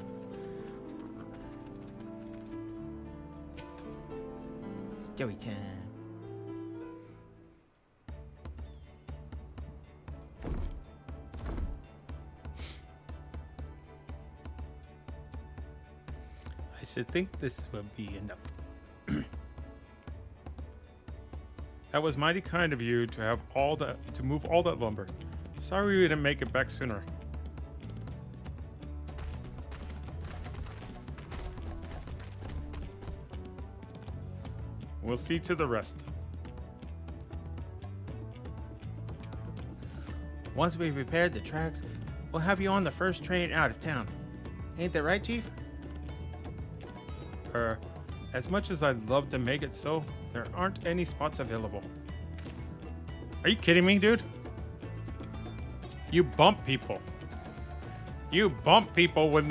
Speaker 2: Story time.
Speaker 1: I should think this will be enough. That was mighty kind of you to have to move all that lumber. Sorry we didn't make it back sooner. We'll see to the rest.
Speaker 2: Once we've repaired the tracks, we'll have you on the first train out of town. Ain't that right, Chief?
Speaker 1: As much as I'd love to make it so, there aren't any spots available. Are you kidding me, dude? You bump people. You bump people when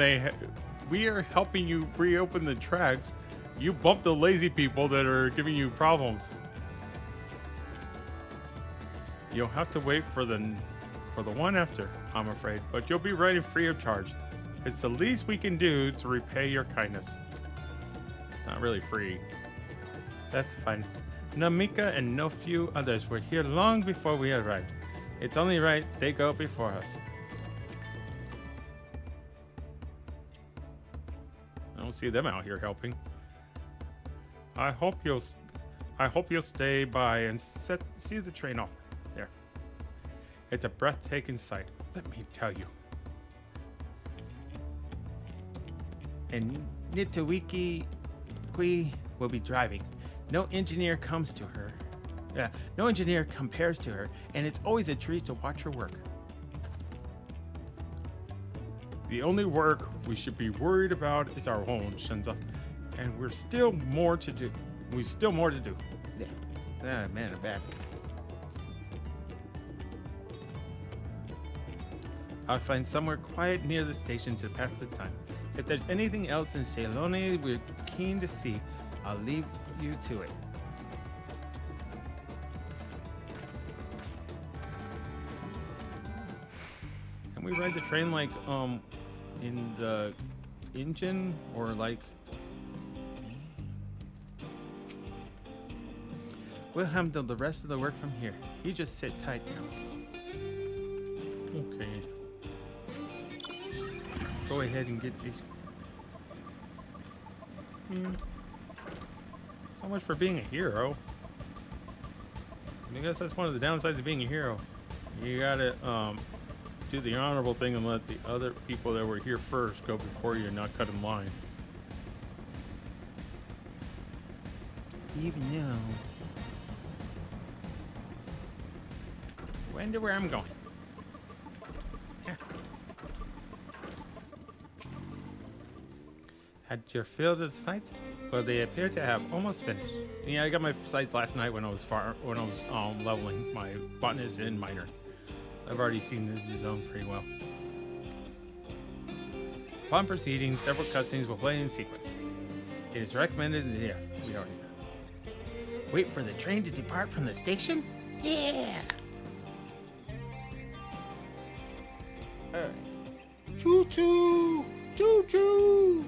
Speaker 1: we are helping you reopen the tracks. You bump the lazy people that are giving you problems. You'll have to wait for the one after, I'm afraid, but you'll be ready free of charge. It's the least we can do to repay your kindness. It's not really free. That's fine. Namika and no few others were here long before we arrived. It's only right they go before us. I don't see them out here helping. I hope you'll stay by and see the train off. There. It's a breathtaking sight, let me tell you.
Speaker 2: And Nitawiki Kui will be driving. No engineer comes to her. No engineer compares to her, and it's always a treat to watch her work.
Speaker 1: The only work we should be worried about is our own, Shenza. And we've still more to do.
Speaker 2: Yeah. Ah, man, bad.
Speaker 1: I'll find somewhere quiet near the station to pass the time. If there's anything else in Shailone we're keen to see, I'll leave you to it. Can we ride the train like in the engine or like?
Speaker 2: We'll handle the rest of the work from here. You just sit tight now.
Speaker 1: Okay. Go ahead and get these. So much for being a hero. I guess that's one of the downsides of being a hero. You gotta do the honorable thing and let the other people that were here first go before you and not cut in line.
Speaker 2: Even now.
Speaker 1: Wonder where I'm going. Had your field of sights? Well, they appear to have almost finished. Yeah, I got my sights last night when I was leveling my botanist and miner. I've already seen this zone pretty well. Upon proceeding, several cutscenes will play in sequence. It is recommended. Yeah, we already know.
Speaker 2: Wait for the train to depart from the station? Yeah!
Speaker 1: Choo-choo! Choo-choo!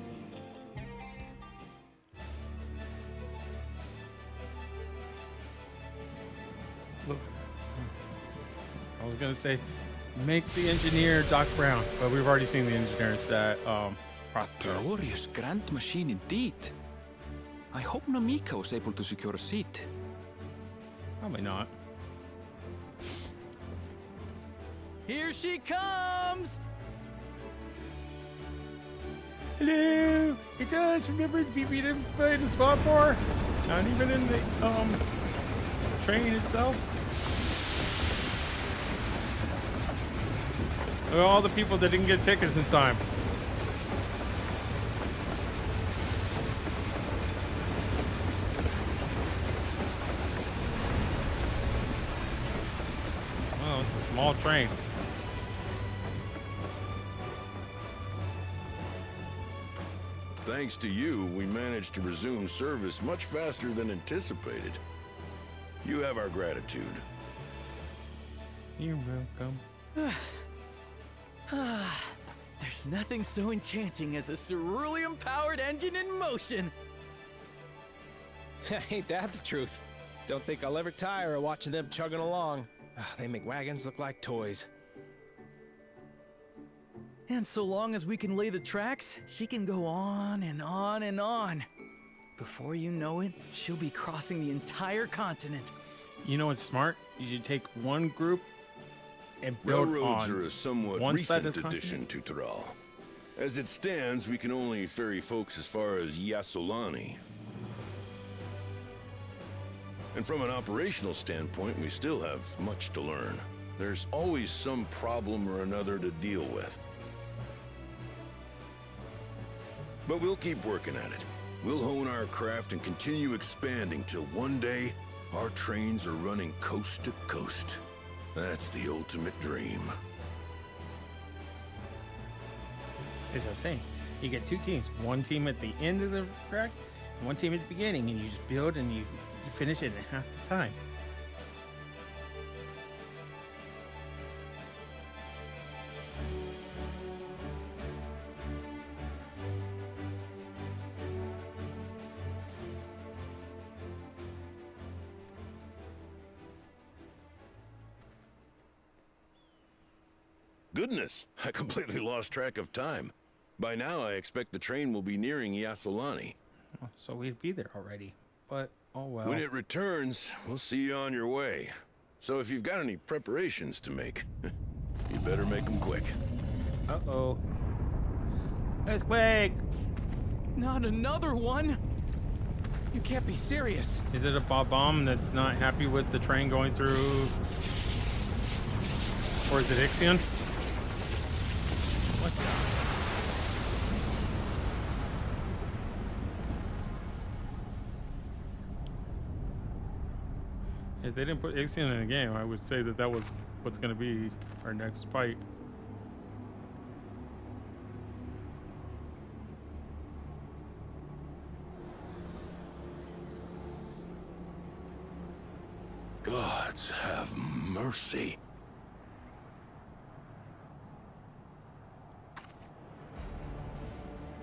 Speaker 1: Look, I was gonna say, make the engineer Doc Brown, but we've already seen the engineers that
Speaker 6: Glorious grand machine indeed. I hope Namika was able to secure a seat.
Speaker 1: Probably not.
Speaker 9: Here she comes!
Speaker 1: Hello, it's us. Remember the people you didn't find a spot for? Not even in the train itself. Look at all the people that didn't get tickets in time.
Speaker 2: small train.
Speaker 10: Thanks to you, we managed to resume service much faster than anticipated. You have our gratitude.
Speaker 2: You're welcome.
Speaker 9: There's nothing so enchanting as a cerulean-powered engine in motion.
Speaker 8: Ain't that the truth? Don't think I'll ever tire of watching them chugging along. They make wagons look like toys.
Speaker 9: And so long as we can lay the tracks, she can go on and on and on. Before you know it, she'll be crossing the entire continent.
Speaker 2: You know what's smart? You should take one group and build
Speaker 10: Railroads
Speaker 2: on
Speaker 10: are a somewhat
Speaker 2: one side
Speaker 10: recent
Speaker 2: of the
Speaker 10: addition
Speaker 2: continent.
Speaker 10: to Thrall. As it stands, we can only ferry folks as far as Yassolani. And from an operational standpoint, we still have much to learn. There's always some problem or another to deal with. But we'll keep working at it. We'll hone our craft and continue expanding till one day, our trains are running coast to coast. That's the ultimate dream.
Speaker 1: As I was saying, you get two teams. One team at the end of the track, and one team at the beginning, and you just build and you finish it in half the time.
Speaker 10: Goodness, I completely lost track of time. By now, I expect the train will be nearing Yassolani.
Speaker 1: Oh, so we'd be there already. But, oh well.
Speaker 10: When it returns, we'll see you on your way. So if you've got any preparations to make, you better make them quick.
Speaker 1: Uh-oh. Earthquake!
Speaker 9: Not another one!
Speaker 8: You can't be serious.
Speaker 2: Is it a bomb that's not happy with the train going through? Or is it Ixion? What the? If they didn't put Ixion in the game, I would say that that was what's going to be our next fight.
Speaker 10: Gods have mercy.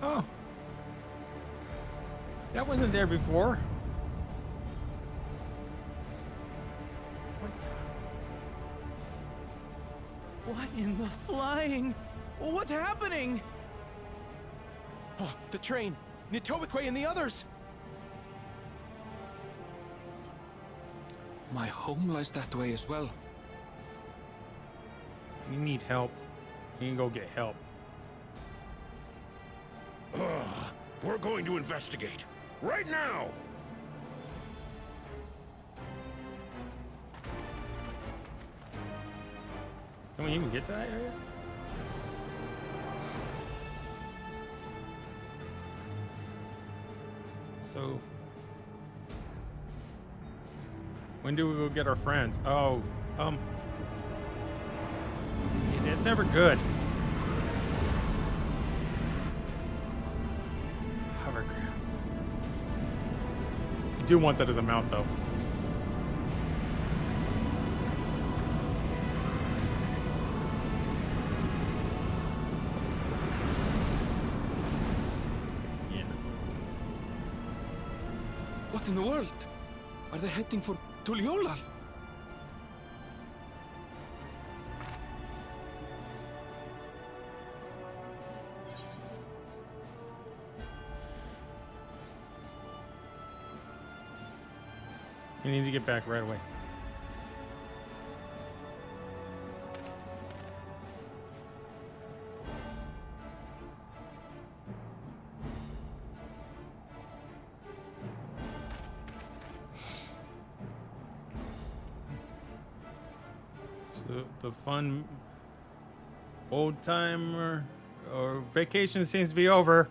Speaker 2: Oh. That wasn't there before.
Speaker 9: What in the flying? What's happening?
Speaker 8: Oh, the train! Nitobekwe and the others!
Speaker 6: My home lies that way as well.
Speaker 2: You need help. You can go get help.
Speaker 10: We're going to investigate. Right now!
Speaker 2: Can we even get to that area? So, when do we go get our friends? Oh, it's never good. Hovercrafts. You do want that as a mount, though.
Speaker 6: What in the world? Are they heading for Tuliolal?
Speaker 2: We need to get back right away. So the fun old timer or vacation seems to be over.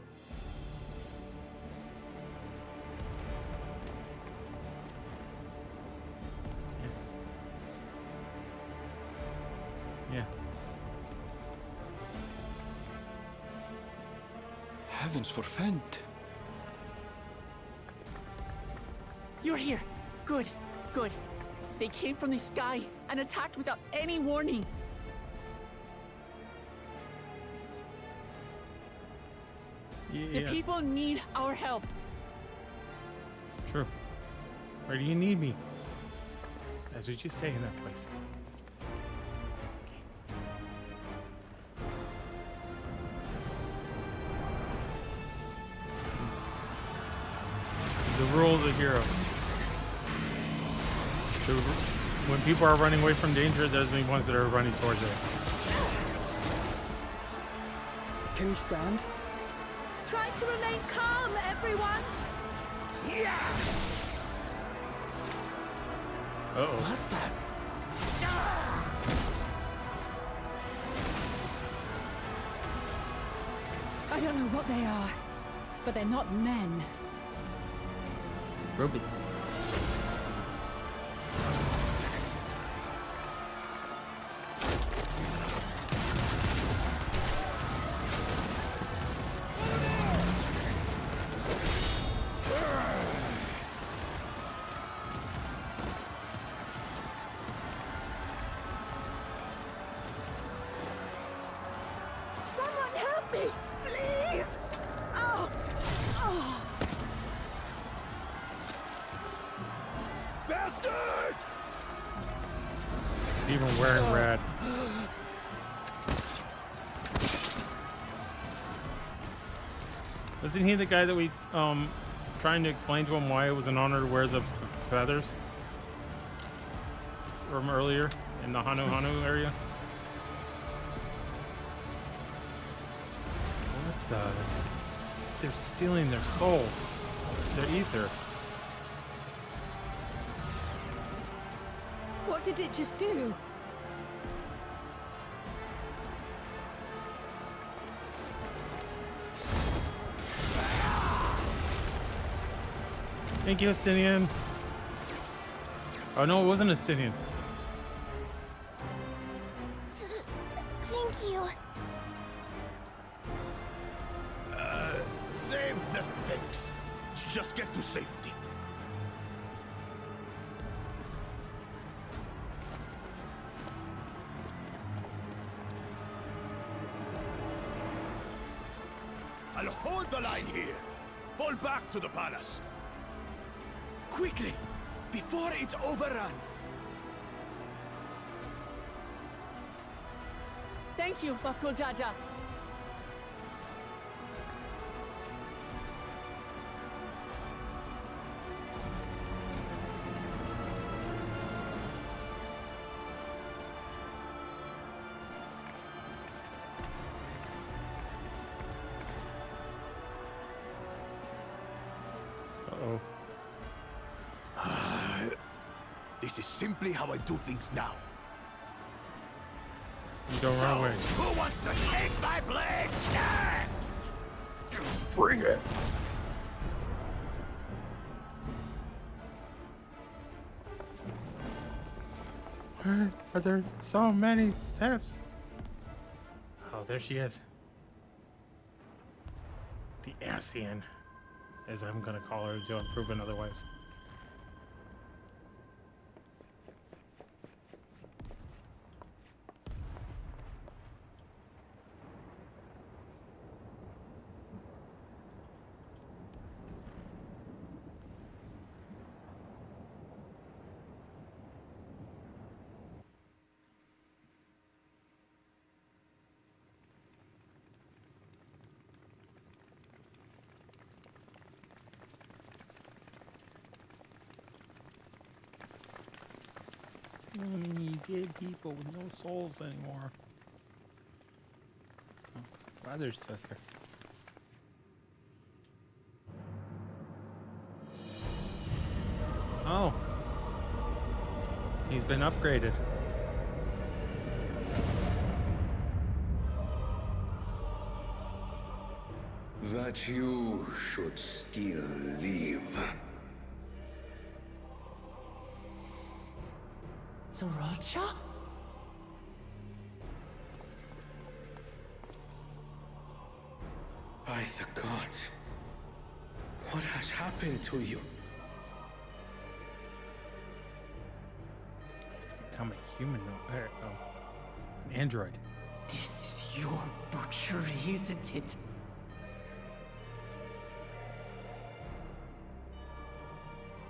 Speaker 6: heavens forfend.
Speaker 5: You're here. Good, good. They came from the sky and attacked without any warning. The
Speaker 1: Yeah,
Speaker 5: people need our help.
Speaker 1: true. Where do you need me? As we just say in that place. The rule of the hero. When people are running away from danger, there's the ones that are running towards it.
Speaker 9: Can you stand?
Speaker 11: Try to remain calm, everyone.
Speaker 1: Uh-oh.
Speaker 9: What the?
Speaker 11: I don't know what they are, but they're not men.
Speaker 1: Robots.
Speaker 5: Someone help me, please! Oh! Oh!
Speaker 10: Bastard!
Speaker 1: He's even wearing red. Wasn't he the guy that we trying to explain to him why it was an honor to wear the feathers from earlier in the Hanu area? What the? They're stealing their souls, their ether.
Speaker 11: What did it just do?
Speaker 1: Thank you, Estinian. Oh no, it wasn't Estinian.
Speaker 11: Thank you.
Speaker 10: Save the Thanx. Just get to safety. I'll hold the line here. Fall back to the palace. Quickly, before it's overrun.
Speaker 5: Thank you, Bakul Jaja.
Speaker 1: Uh-oh.
Speaker 10: This is simply how I do things now.
Speaker 1: You don't run away.
Speaker 10: Who wants to taste my blade next? Bring it.
Speaker 1: Why are there so many steps? Oh, there she is. The Asian, as I'm gonna call her until I'm proven otherwise. Many dead people with no souls anymore. Oh, brothers took her. Oh. He's been upgraded.
Speaker 12: That you should still live.
Speaker 5: Zorolcha?
Speaker 12: By the gods, what has happened to you?
Speaker 2: He's become a human, an android.
Speaker 5: This is your butchery, isn't it?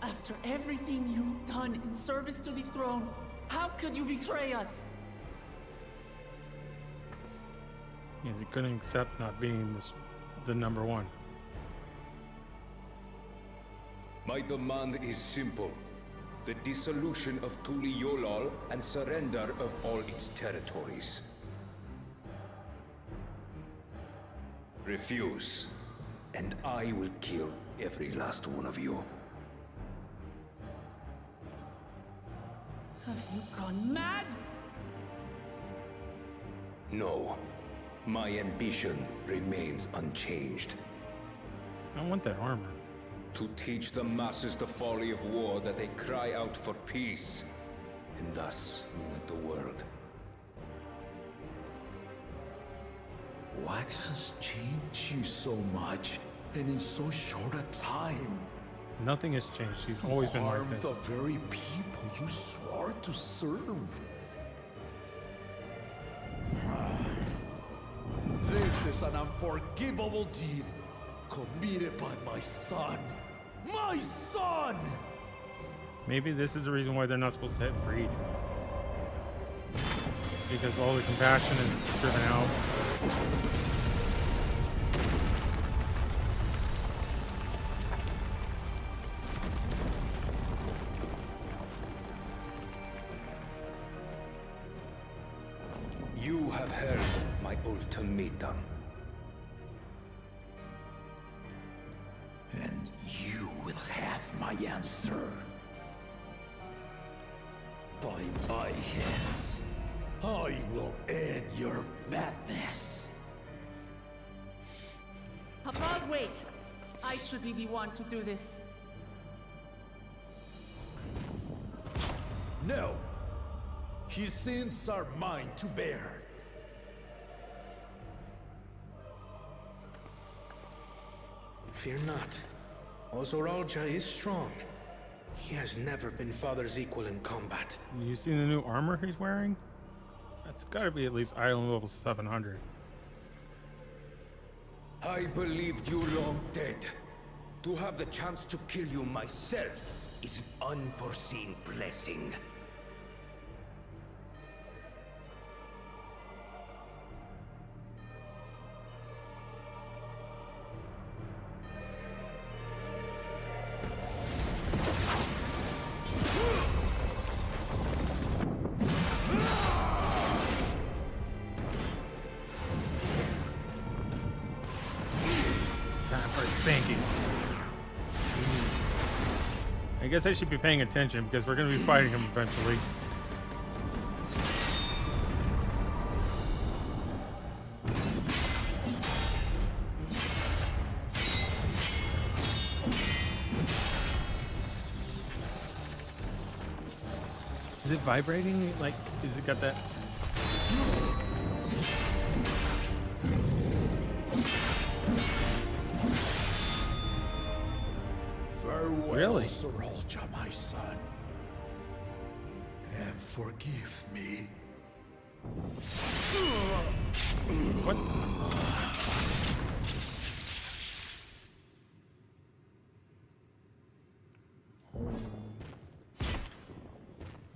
Speaker 5: After everything you've done in service to the throne, how could you betray us?
Speaker 2: Yes, he couldn't accept not being the number one.
Speaker 3: My demand is simple. The dissolution of Tuliolol and surrender of all its territories. Refuse, and I will kill every last one of you.
Speaker 5: Have you gone mad?
Speaker 3: No. My ambition remains unchanged.
Speaker 2: I want that armor.
Speaker 3: To teach the masses the folly of war, that they cry out for peace, and thus unite the world.
Speaker 12: What has changed you so much, and in so short a time?
Speaker 2: Nothing has changed. She's always been like this.
Speaker 12: The very people you swore to serve. This is an unforgivable deed committed by my son. My son!
Speaker 2: Maybe this is the reason why they're not supposed to breed. Because all the compassion is driven out.
Speaker 3: You have heard my ultimatum.
Speaker 12: And you will have my answer. By my hands, I will end your madness.
Speaker 5: Papa, wait! I should be the one to do this.
Speaker 12: No! His sins are mine to bear.
Speaker 13: Fear not. Ozoralja is strong. He has never been Father's equal in combat.
Speaker 2: You seen the new armor he's wearing? That's gotta be at least island level 700.
Speaker 3: I believed you long dead. To have the chance to kill you myself is an unforeseen blessing.
Speaker 2: I guess I should be paying attention because we're going to be fighting him eventually. Is it vibrating? Like, is it got that?
Speaker 12: Farewell,
Speaker 2: Really?
Speaker 12: Sorolja, my son. And forgive me.
Speaker 2: What?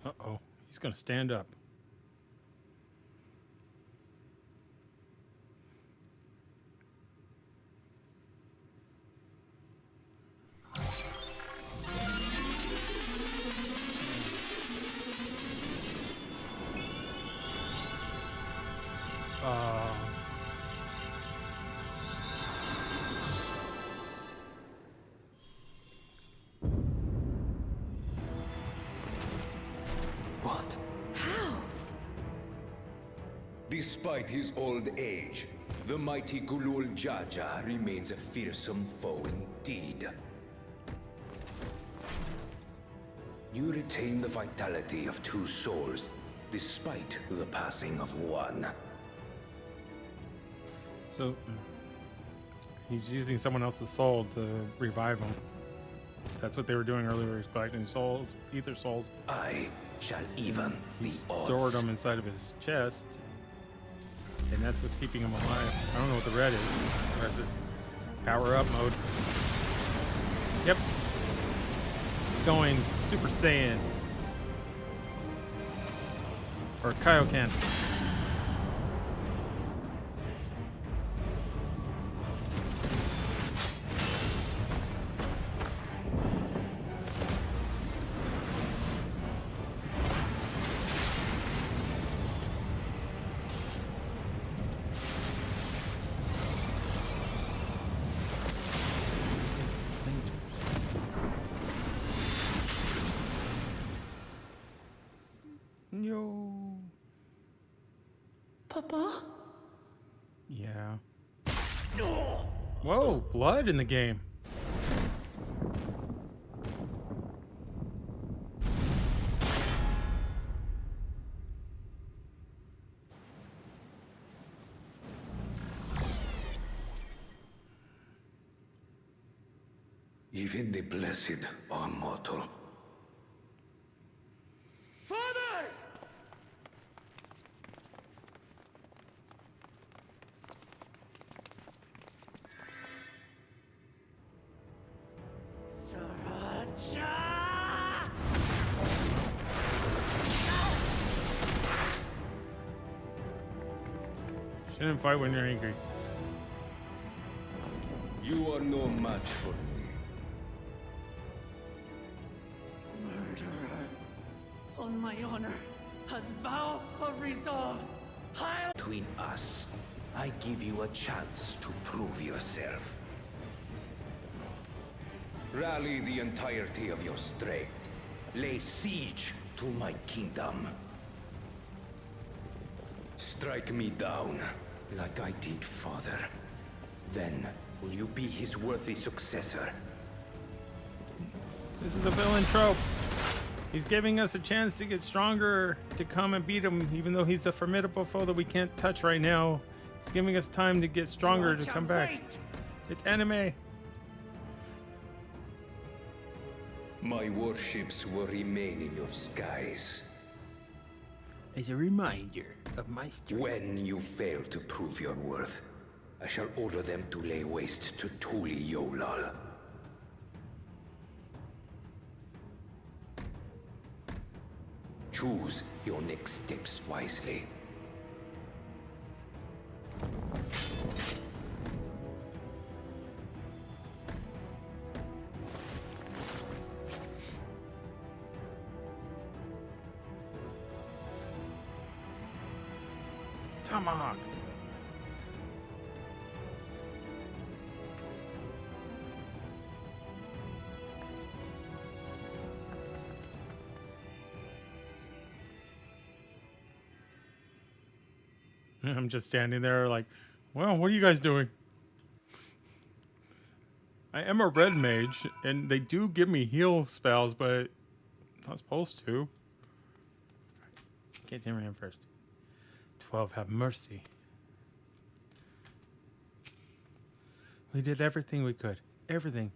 Speaker 2: Uh-oh. He's gonna stand up.
Speaker 3: What?
Speaker 11: How?
Speaker 3: Despite his old age, the mighty Gulul Jaja remains a fearsome foe indeed. You retain the vitality of two souls, despite the passing of one.
Speaker 2: So,
Speaker 1: He's using someone else's soul to revive him. That's what they were doing earlier. He's collecting souls, ether souls.
Speaker 3: I shall even
Speaker 1: He
Speaker 3: the odds.
Speaker 1: stored them inside of his chest, and that's what's keeping him alive. I don't know what the red is. The rest is power up mode. Yep. Going Super Saiyan. Or Kaioken. Yo.
Speaker 5: Papa?
Speaker 1: Yeah. Whoa, blood in the game.
Speaker 3: Even the blessed are mortal.
Speaker 12: Father!
Speaker 1: Shouldn't fight when you're angry.
Speaker 3: You are no match for me.
Speaker 5: Murderer. On my honor, as vow of resolve, I'll...
Speaker 3: Between us, I give you a chance to prove yourself. Rally the entirety of your strength. Lay siege to my kingdom. Strike me down, like I did father. Then, will you be his worthy successor?
Speaker 1: This is a villain trope. He's giving us a chance to get stronger, to come and beat him, even though he's a formidable foe that we can't touch right now. He's giving us time to get stronger to come back. It's anime.
Speaker 3: My warships will remain in your skies.
Speaker 2: As a reminder of my strength.
Speaker 3: When you fail to prove your worth, I shall order them to lay waste to Tuli Yolal. Choose your next steps wisely.
Speaker 1: Tomahawk. I'm just standing there like, well, what are you guys doing? I am a red mage, and they do give me heal spells, but I'm not supposed to. Get him in first. 12, have mercy. We did everything we could. Everything.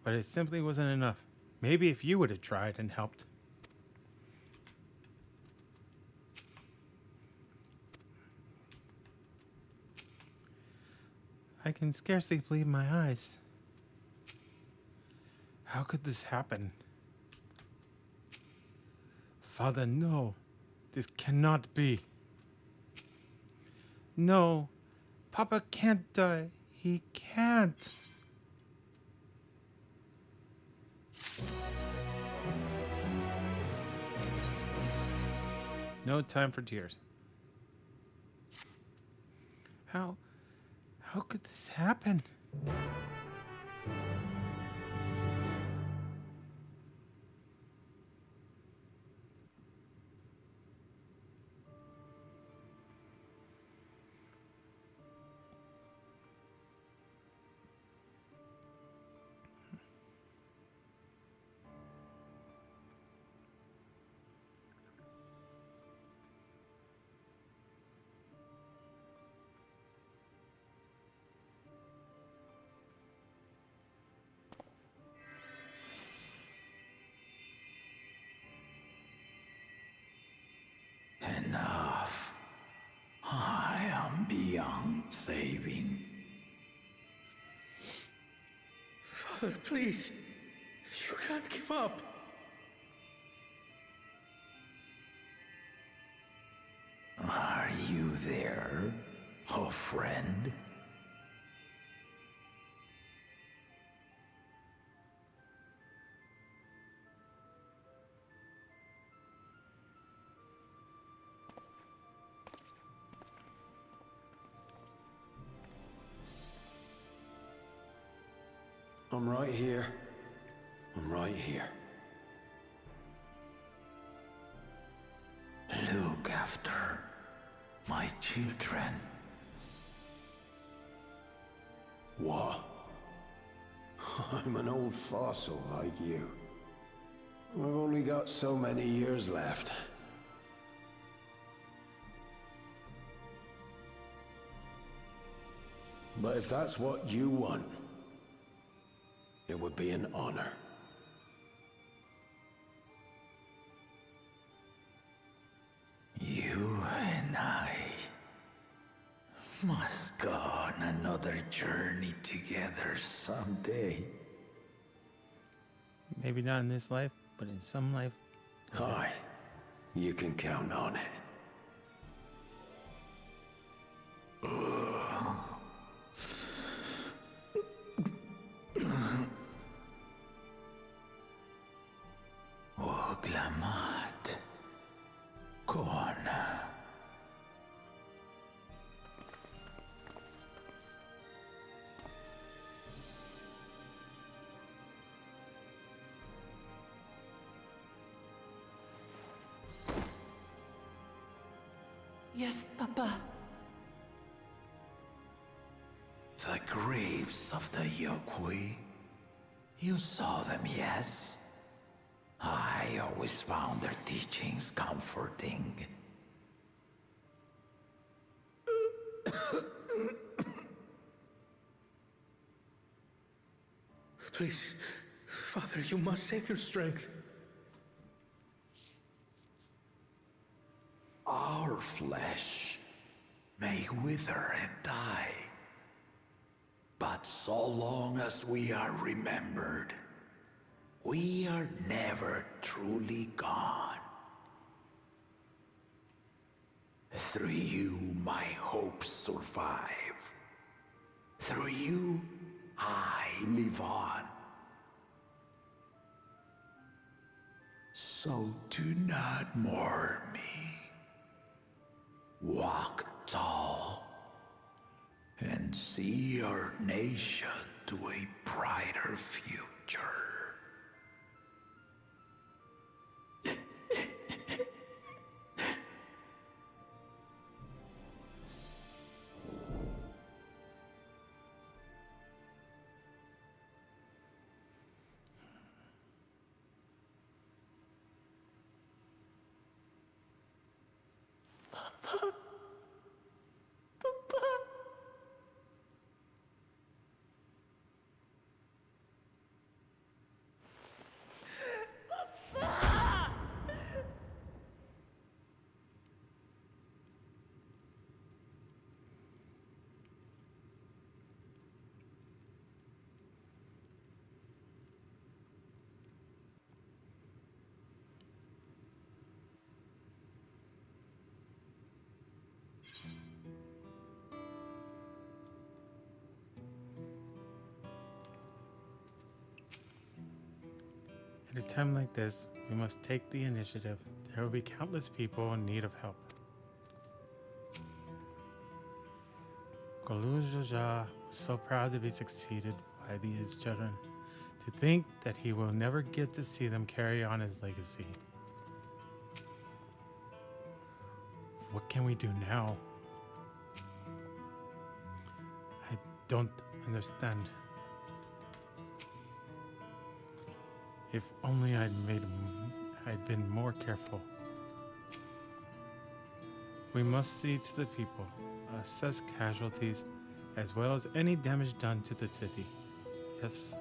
Speaker 1: But it simply wasn't enough. Maybe if you would have tried and helped. I can scarcely believe my eyes. How could this happen? Father, no. This cannot be. No. Papa can't die. He can't. No time for tears. How could this happen?
Speaker 12: am beyond saving.
Speaker 13: Father, please. You can't give up.
Speaker 12: Are you there, oh friend?
Speaker 14: I'm right here. I'm right here.
Speaker 12: Look after my children.
Speaker 14: What? I'm an old fossil like you. I've only got so many years left. But if that's what you want, it would be an honor.
Speaker 12: You and I must go on another journey together someday.
Speaker 2: Maybe not in this life, but in some life.
Speaker 14: Aye, you can count on it.
Speaker 12: Oglamat. Kona.
Speaker 5: Yes, Papa.
Speaker 12: The graves of the Yokwi. You saw them, yes? I always found their teachings comforting.
Speaker 13: Please, Father, you must save your strength.
Speaker 12: Our flesh may wither and die, but so long as we are remembered, we are never truly gone. Through you, my hopes survive. Through you, I live on. So do not mourn me. Walk tall and see our nation to a brighter future.
Speaker 2: At a time like this, we must take the initiative. There will be countless people in need of help. Golujaja was so proud to be succeeded by these children. To think that he will never get to see them carry on his legacy. What can we do now? I don't understand. If only I'd been more careful. We must see to the people, assess casualties, as well as any damage done to the city. Yes.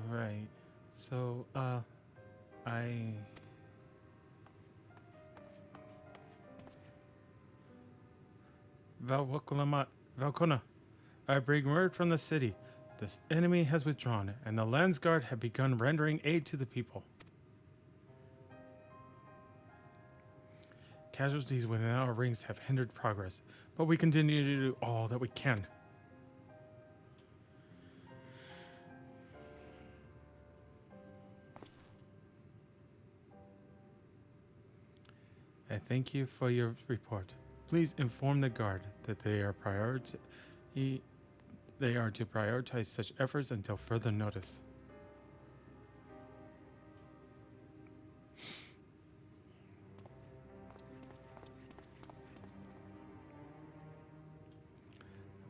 Speaker 2: Right. So, Valkona, I bring word from the city. This enemy has withdrawn, and the Landsguard have begun rendering aid to the people. Casualties within our rings have hindered progress, but we continue to do all that we can. I thank you for your report. Please inform the guard that they are to prioritize such efforts until further notice.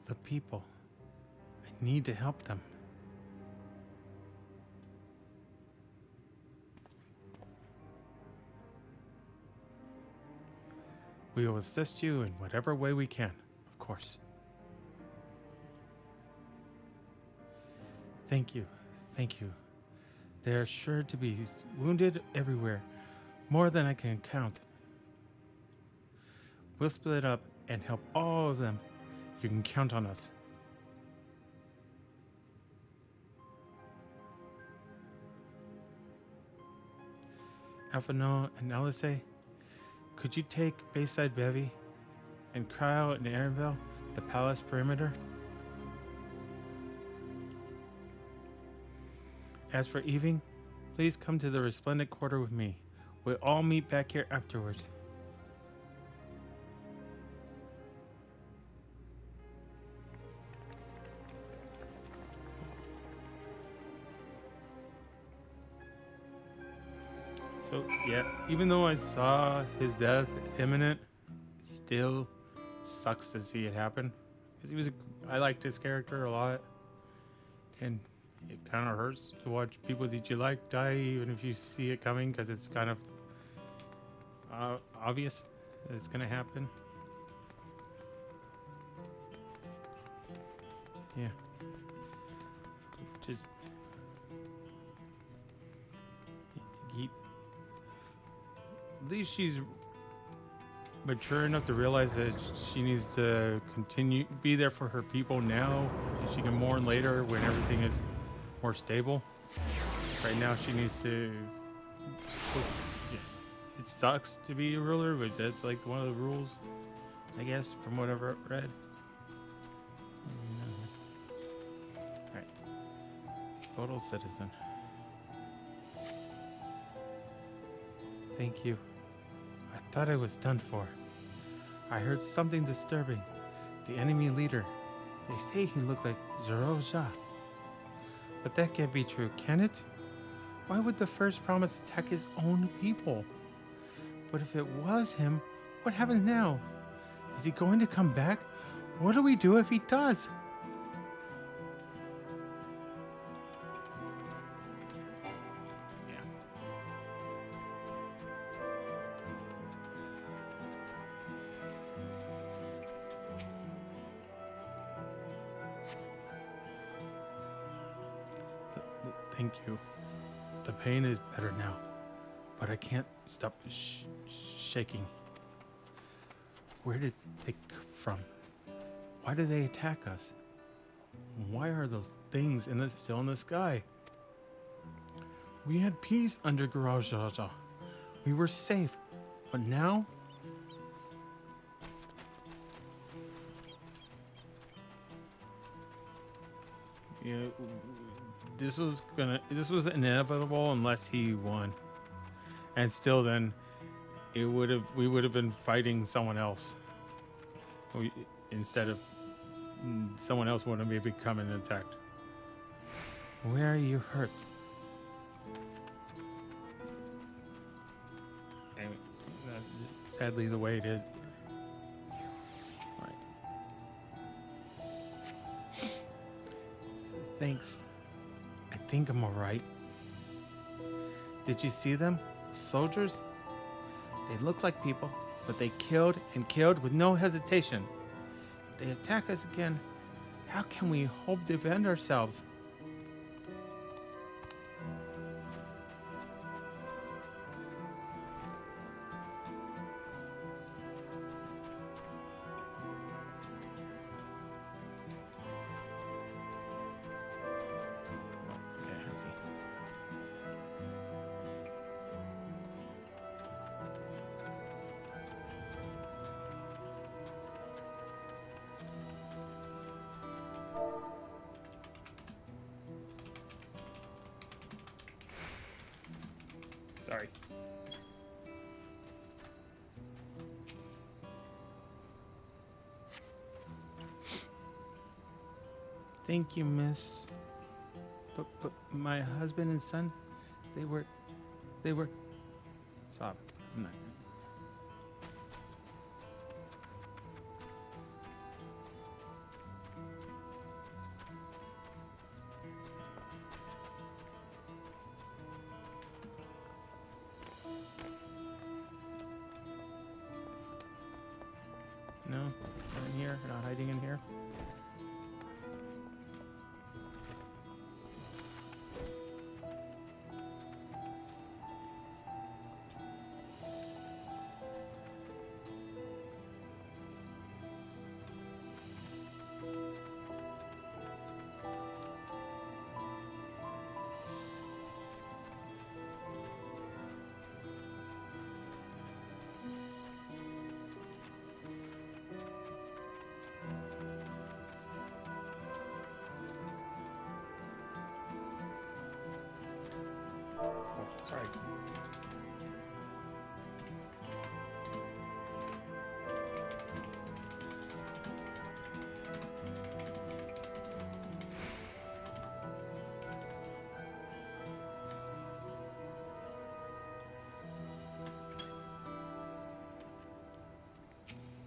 Speaker 2: The people. I need to help them. We will assist you in whatever way we can, of course. Thank you. Thank you. There are sure to be wounded everywhere, more than I can count. We'll split up and help all of them. You can count on us. Alphano and Alice, could you take Bayside Bevy and Cryo and Aaronville, the palace perimeter? As for Eving, please come to the Resplendent Quarter with me. We'll all meet back here afterwards. So, yeah, even though I saw his death imminent, it still sucks to see it happen. Because I liked his character a lot. And it kind of hurts to watch people that you like die, even if you see it coming, because it's kind of obvious that it's going to happen. Yeah. Just keep. At least she's mature enough to realize that she needs to be there for her people now. She can mourn later when everything is more stable. Right now she needs to. Yeah, it sucks to be a ruler, but that's like one of the rules, I guess, from what I've read. Alright. Total citizen. Thank you. I thought I was done for. I heard something disturbing. The enemy leader. They say he looked like Zoro Jia. But that can't be true, can it? Why would the First Promise attack his own people? But if it was him, what happens now? Is he going to come back? What do we do if he does? Thank you. The pain is better now, but I can't stop shaking. Where did they come from? Why did they attack us? Why are those things still in the sky? We had peace under Garage Jaja. We were safe, but now? Yeah. This was inevitable unless he won, and still then we would have been fighting someone else. Instead of someone else wouldn't be becoming attacked. Where are you hurt? Anyway, that's sadly the way it is. All right. Thanks. I think I'm alright. Did you see them? The soldiers? They look like people, but they killed and killed with no hesitation. If they attack us again, how can we hope to defend ourselves?
Speaker 1: Sorry.
Speaker 2: Thank you, miss. But my husband and son, they were... Stop. I'm not... No, not in here. Not hiding in here.
Speaker 1: Sorry.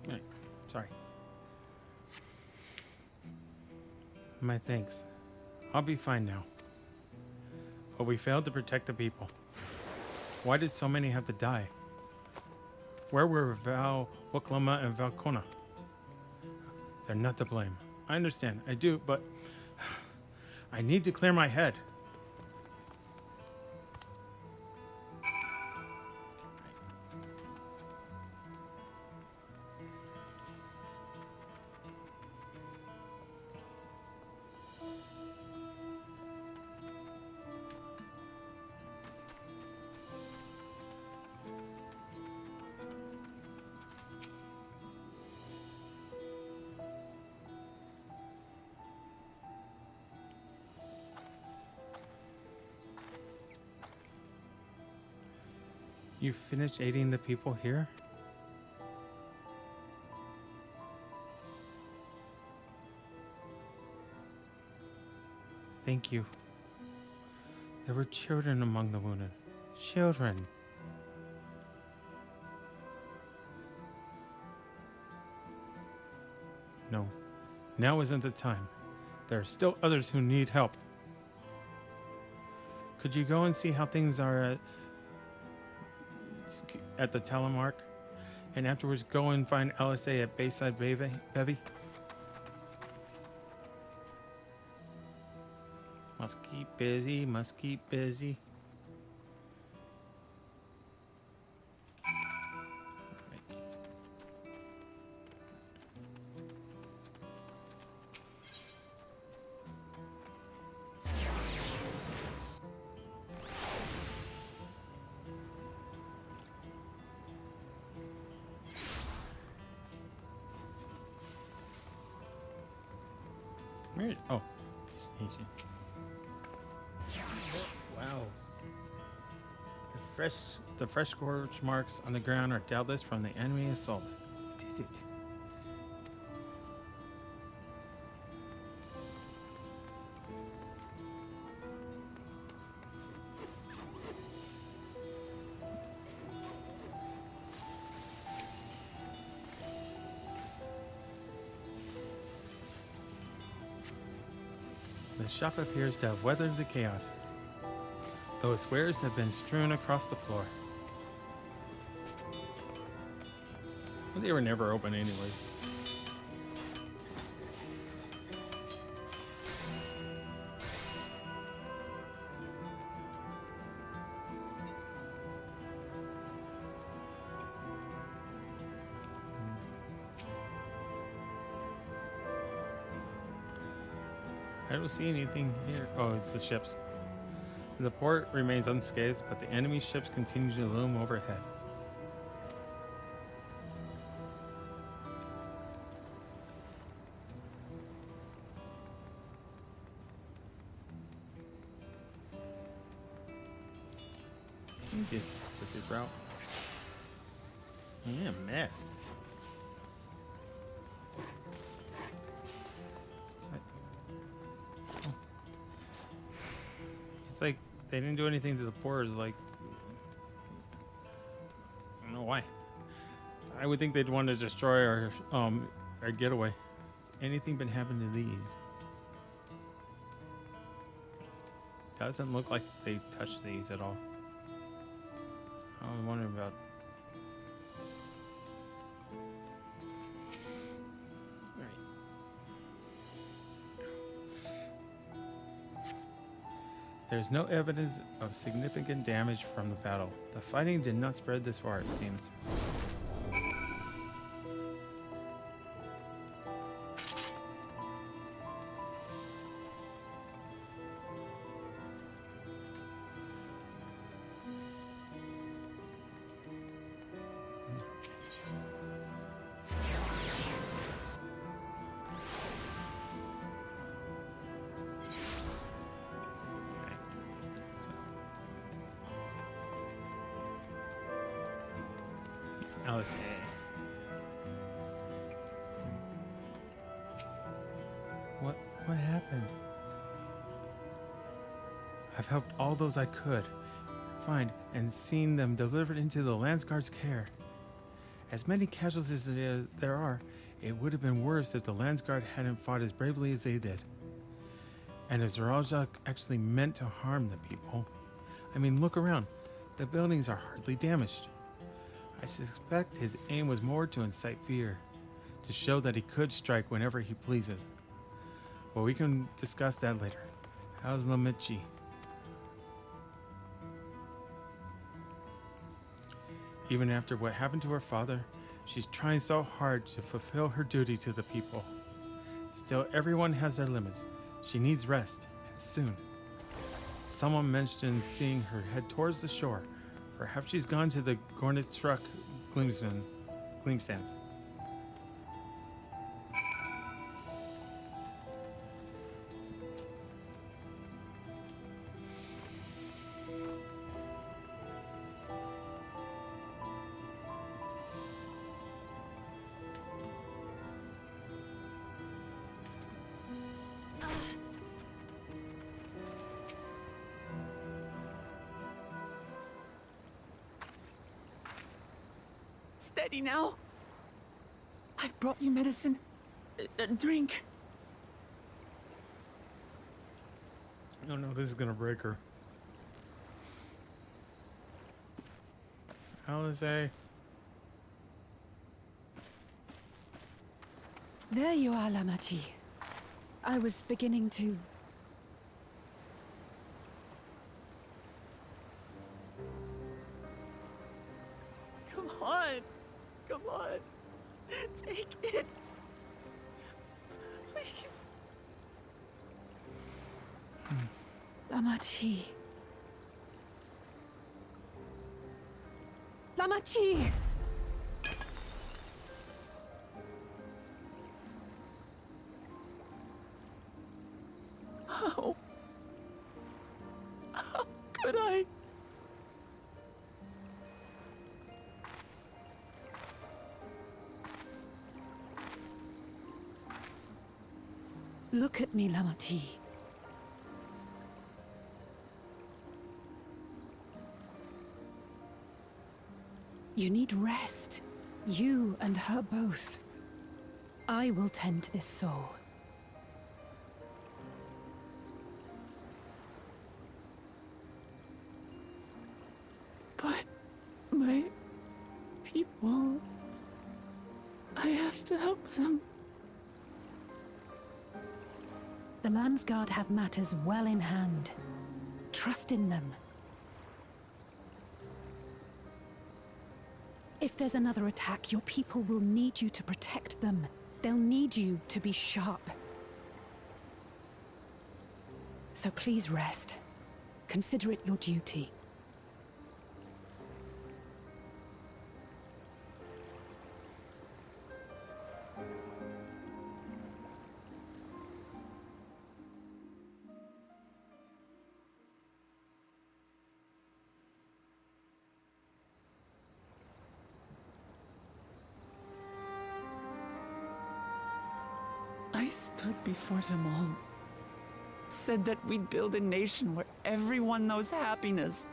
Speaker 2: Right. Sorry. My thanks. I'll be fine now. But we failed to protect the people. Why did so many have to die? Where were Val, Wuklama, and Valkona? They're not to blame. I understand, I do, but I need to clear my head. You finished aiding the people here? Thank you. There were children among the wounded. Children. No, now isn't the time. There are still others who need help. Could you go and see how things are at the telemark, and afterwards go and find LSA at Bayside Bevy? Must keep busy, must keep busy. Where? Oh, destination. Wow. The fresh scorch marks on the ground are doubtless from the enemy assault. What is it? The shop appears to have weathered the chaos, though its wares have been strewn across the floor. Well, they were never open anyway. I don't see anything here. Oh, it's the ships. The port remains unscathed, but the enemy ships continue to loom overhead. think is his route. Yeah, mess. What? Oh. It's like they didn't do anything to the poor. Like, I don't know why. I would think they'd want to destroy our getaway. Has anything been happening to these? Doesn't look like they touched these at all. I was wondering about. Alright. There's no evidence of significant damage from the battle. The fighting did not spread this far, it seems. Alice. What happened? I've helped all those I could find and seen them delivered into the Landsguard's care. As many casualties as there are, it would have been worse if the Landsguard hadn't fought as bravely as they did. And if Zaraljak actually meant to harm the people. I mean, look around. The buildings are hardly damaged. I suspect his aim was more to incite fear, to show that he could strike whenever he pleases. Well, we can discuss that later. How's Lamichi? Even after what happened to her father, she's trying so hard to fulfill her duty to the people. Still, everyone has their limits. She needs rest, and soon. Someone mentioned seeing her head towards the shore. Perhaps she's gone to the Gornet Truck Gleamsands.
Speaker 5: Steady now. I've brought you medicine. A drink.
Speaker 2: Oh no, this is gonna break her. Alice.
Speaker 11: There you are, Lamachi. I was beginning to...
Speaker 5: Come on. Come on. Take it. Please.
Speaker 11: Lamachi. Lamachi!
Speaker 5: How could I?
Speaker 11: Look at me, Lamachi. You need rest. You and her both. I will tend to this soul.
Speaker 5: But my people... I have to help them.
Speaker 11: The Landsguard have matters well in hand. Trust in them. If there's another attack, your people will need you to protect them. They'll need you to be sharp. So please rest. Consider it your duty.
Speaker 5: I stood before them all. Said that we'd build a nation where everyone knows happiness.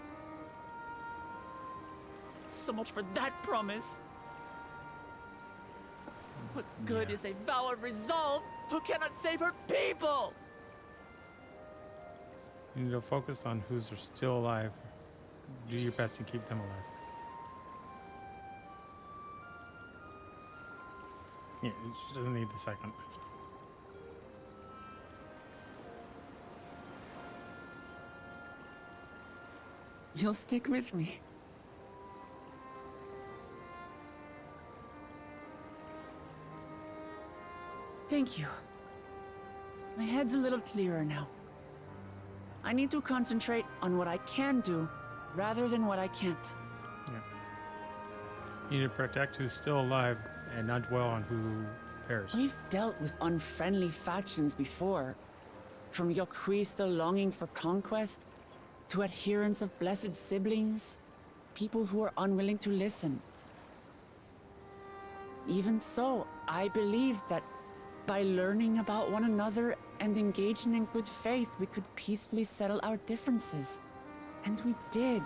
Speaker 5: So much for that promise. What good is a vow of resolve who cannot save her people?
Speaker 1: You need to focus on who's still alive. Do your best to keep them alive. Yeah, she doesn't need the second.
Speaker 5: You'll stick with me. Thank you. My head's a little clearer now. I need to concentrate on what I can do rather than what I can't.
Speaker 1: Yeah. You need to protect who's still alive and not dwell on who perished.
Speaker 5: We've dealt with unfriendly factions before. From Yokhui still longing for conquest, to adherents of blessed siblings, people who are unwilling to listen. Even so, I believed that by learning about one another and engaging in good faith, we could peacefully settle our differences. And we did.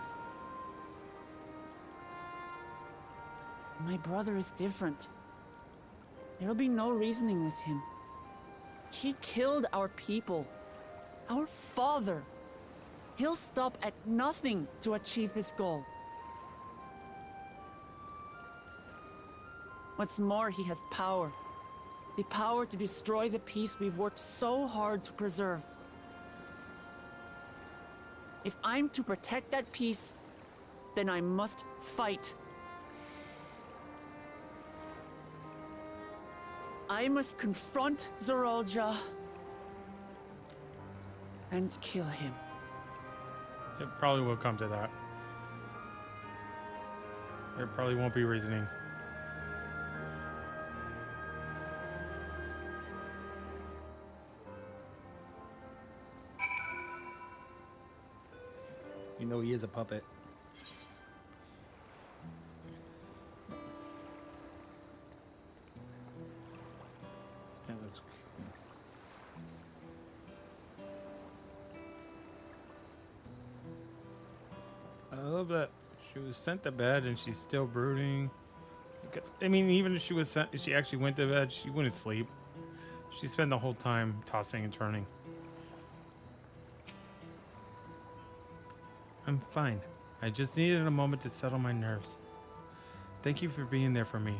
Speaker 5: My brother is different. There'll be no reasoning with him. He killed our people, our father. He'll stop at nothing to achieve his goal. What's more, he has power. The power to destroy the peace we've worked so hard to preserve. If I'm to protect that peace, then I must fight. I must confront Zorolja and kill him.
Speaker 1: It probably will come to that. There probably won't be reasoning.
Speaker 2: You know he is a puppet.
Speaker 1: That looks cool. I love that she was sent to bed and she's still brooding. Because, I mean, even if she was sent, if she actually went to bed, she wouldn't sleep. She spent the whole time tossing and turning. I'm fine. I just needed a moment to settle my nerves. Thank you for being there for me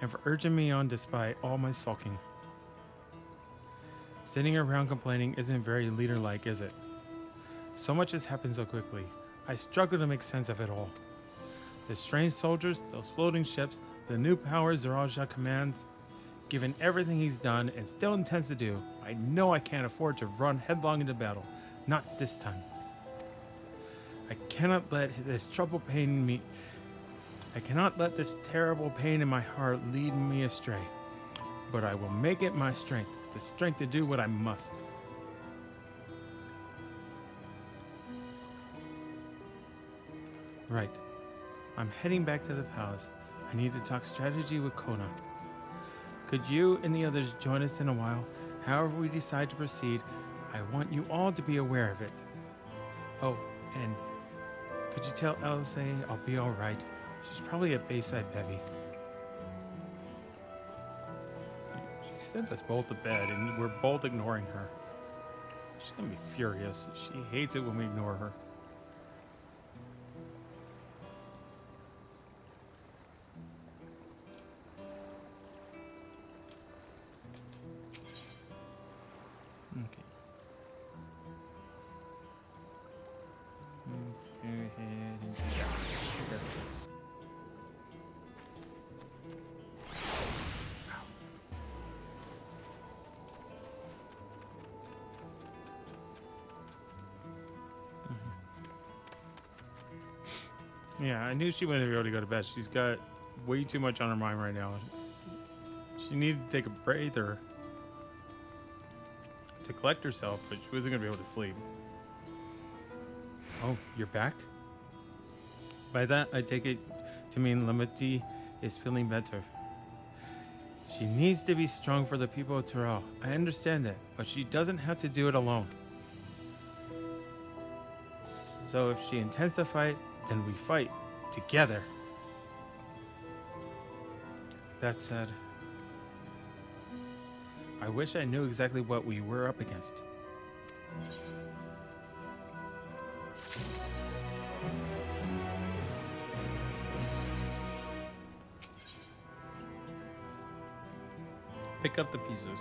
Speaker 1: and for urging me on despite all my sulking. Sitting around complaining isn't very leader-like, is it? So much has happened so quickly. I struggle to make sense of it all. The strange soldiers, those floating ships, the new powers Zorolja commands. Given everything he's done and still intends to do, I know I can't afford to run headlong into battle. Not this time. I cannot let this trouble pain me. I cannot let this terrible pain in my heart lead me astray. But I will make it my strength, the strength to do what I must. Right. I'm heading back to the palace. I need to talk strategy with Kona. Could you and the others join us in a while? However we decide to proceed, I want you all to be aware of it. Oh, and could you tell Elsa I'll be alright? She's probably at Bayside Bevy. She sent us both to bed and we're both ignoring her. She's gonna be furious. She hates it when we ignore her. Okay. Let's go ahead and yeah, I knew she wouldn't be able to go to bed. She's got way too much on her mind right now. She needed to take a breather to collect herself, but she wasn't going to be able to sleep. Oh, you're back? By that, I take it to mean Lamati is feeling better.
Speaker 2: She needs to be strong for the people of Tyrell. I understand that, but she doesn't have to do it alone. So if she intends to fight, then we fight together. That said, I wish I knew exactly what we were up against. Pick up the pieces.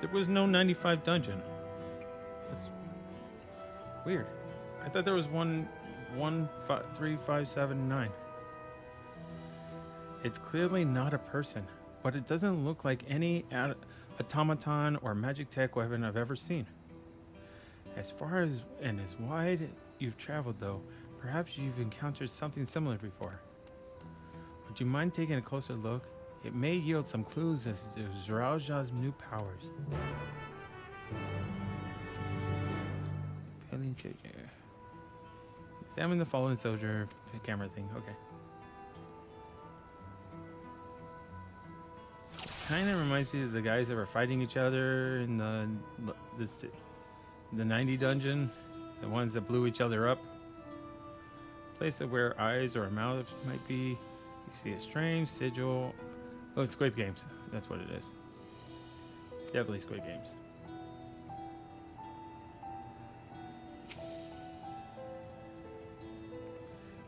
Speaker 2: There was no 95 dungeon. That's weird. I thought there was 13579. It's clearly not a person, but it doesn't look like any automaton or magic tech weapon I've ever seen. As far as and as wide you've traveled, though, perhaps you've encountered something similar before. Would you mind taking a closer look? It may yield some clues as to Zharaoja's new powers. Examine the fallen soldier camera thing. Okay. Kind of reminds me of the guys that were fighting each other in the 90 dungeon, the ones that blew each other up. Place of where eyes or a mouth might be. You see a strange sigil. Oh, it's Squid Games. That's what it is. Definitely Squid Games.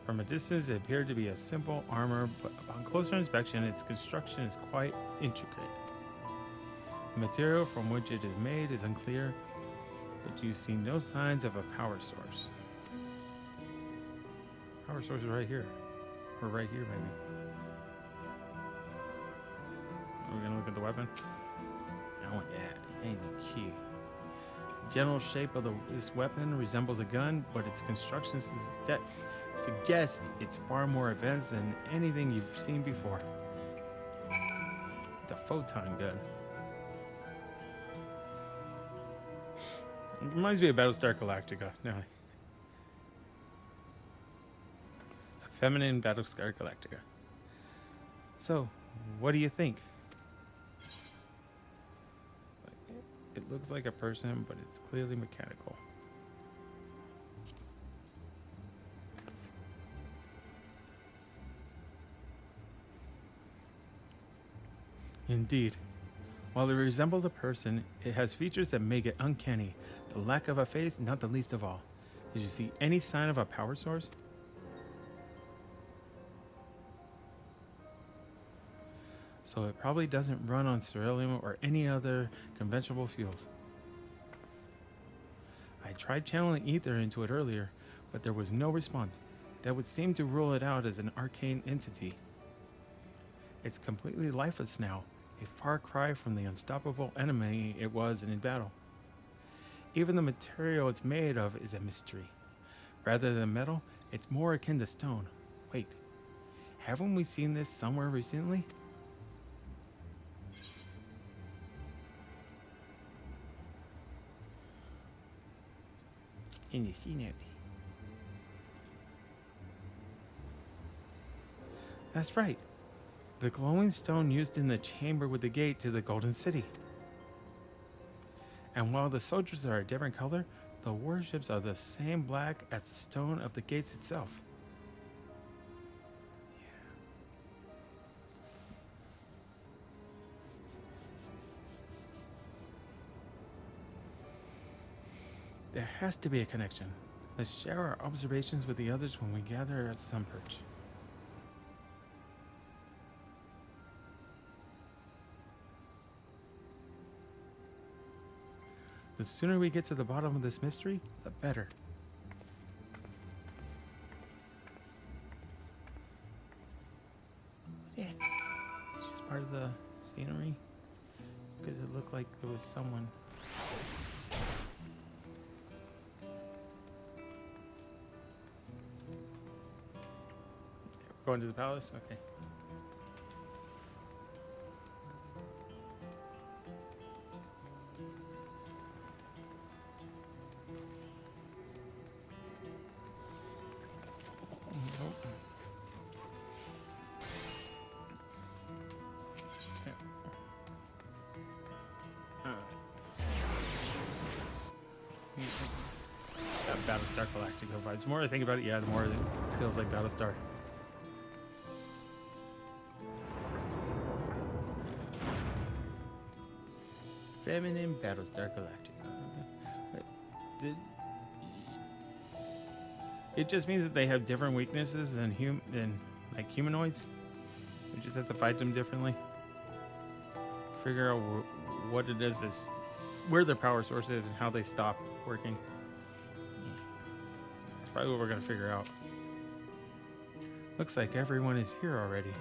Speaker 2: From a distance, it appeared to be a simple armor, but upon closer inspection, its construction is quite intricate. The material from which it is made is unclear, but you see no signs of a power source. Power source is right here. Or right here, maybe. Are we gonna look at the weapon? I want that. Anything cute. The general shape of this weapon resembles a gun, but its construction suggests it's far more advanced than anything you've seen before. It's a photon gun. It reminds me of Battlestar Galactica. No. A feminine Battlestar Galactica. So, what do you think? It looks like a person, but it's clearly mechanical. Indeed. While it resembles a person, it has features that make it uncanny. The lack of a face, not the least of all. Did you see any sign of a power source? So it probably doesn't run on ceruleum or any other conventional fuels. I tried channeling ether into it earlier, but there was no response. That would seem to rule it out as an arcane entity. It's completely lifeless now, a far cry from the unstoppable enemy it was in battle. Even the material it's made of is a mystery. Rather than metal, it's more akin to stone. Wait, haven't we seen this somewhere recently? In the scenery. That's right. The glowing stone used in the chamber with the gate to the Golden City. And while the soldiers are a different color, the warships are the same black as the stone of the gates itself. There has to be a connection. Let's share our observations with the others when we gather at Sunperch. The sooner we get to the bottom of this mystery, the better. Yeah. It's just part of the scenery. Because it looked like there was someone. Going to the palace? Okay.
Speaker 1: Battlestar Galactica vibes. The more I think about it, yeah, the more it feels like Battlestar. Feminine Battlestar Galactica. It just means that they have different weaknesses than like humanoids. We just have to fight them differently. Figure out what it is, where their power source is, and how they stop working. That's probably what we're gonna figure out. Looks like everyone is here already.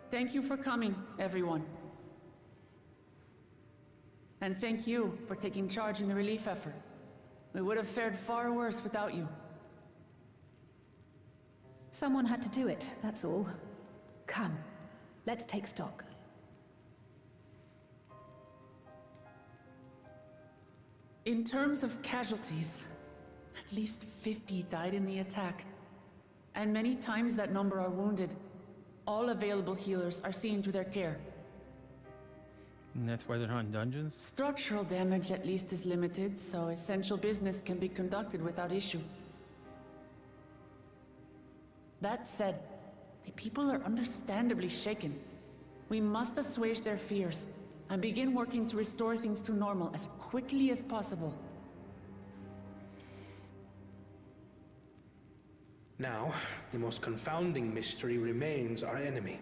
Speaker 5: Thank you for coming, everyone. And thank you for taking charge in the relief effort. We would have fared far worse without you.
Speaker 11: Someone had to do it, that's all. Come, let's take stock.
Speaker 5: In terms of casualties, at least 50 died in the attack. And many times that number are wounded. All available healers are seen to their care.
Speaker 1: And that's why they're not in dungeons?
Speaker 5: Structural damage at least is limited, so essential business can be conducted without issue. That said, the people are understandably shaken. We must assuage their fears and begin working to restore things to normal as quickly as possible.
Speaker 13: Now, the most confounding mystery remains our enemy.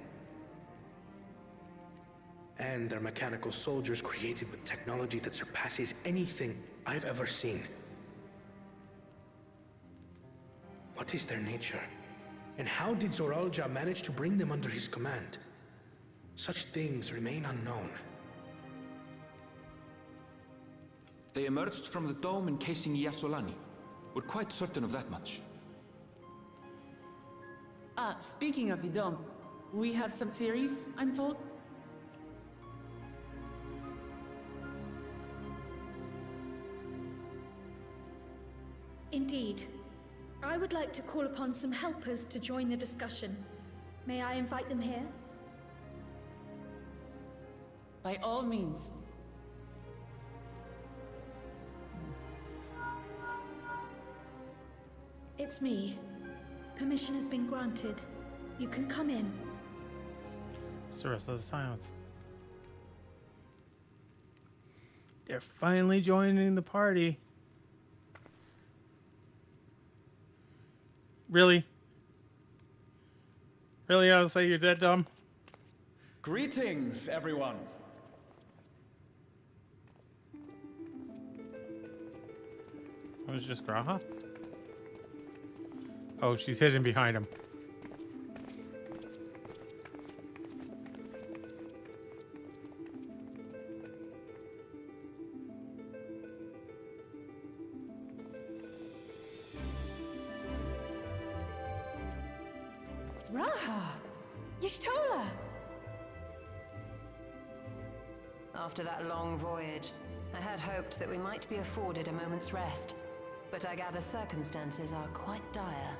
Speaker 13: And their mechanical soldiers created with technology that surpasses anything I've ever seen. What is their nature? And how did Zoralja manage to bring them under his command? Such things remain unknown.
Speaker 6: They emerged from the dome encasing Yasolani. We're quite certain of that much.
Speaker 5: Speaking of the dome, we have some theories, I'm told.
Speaker 15: Indeed. I would like to call upon some helpers to join the discussion. May I invite them here?
Speaker 5: By all means.
Speaker 15: It's me. Permission has been granted. You can come in.
Speaker 1: It's the rest of the silence. They're finally joining the party. Really? Really, I'll say you're that dumb?
Speaker 16: Greetings, everyone.
Speaker 1: It was just Graha? Oh, she's hidden behind him.
Speaker 11: Raha! Y'shtola!
Speaker 17: After that long voyage, I had hoped that we might be afforded a moment's rest. But I gather circumstances are quite dire.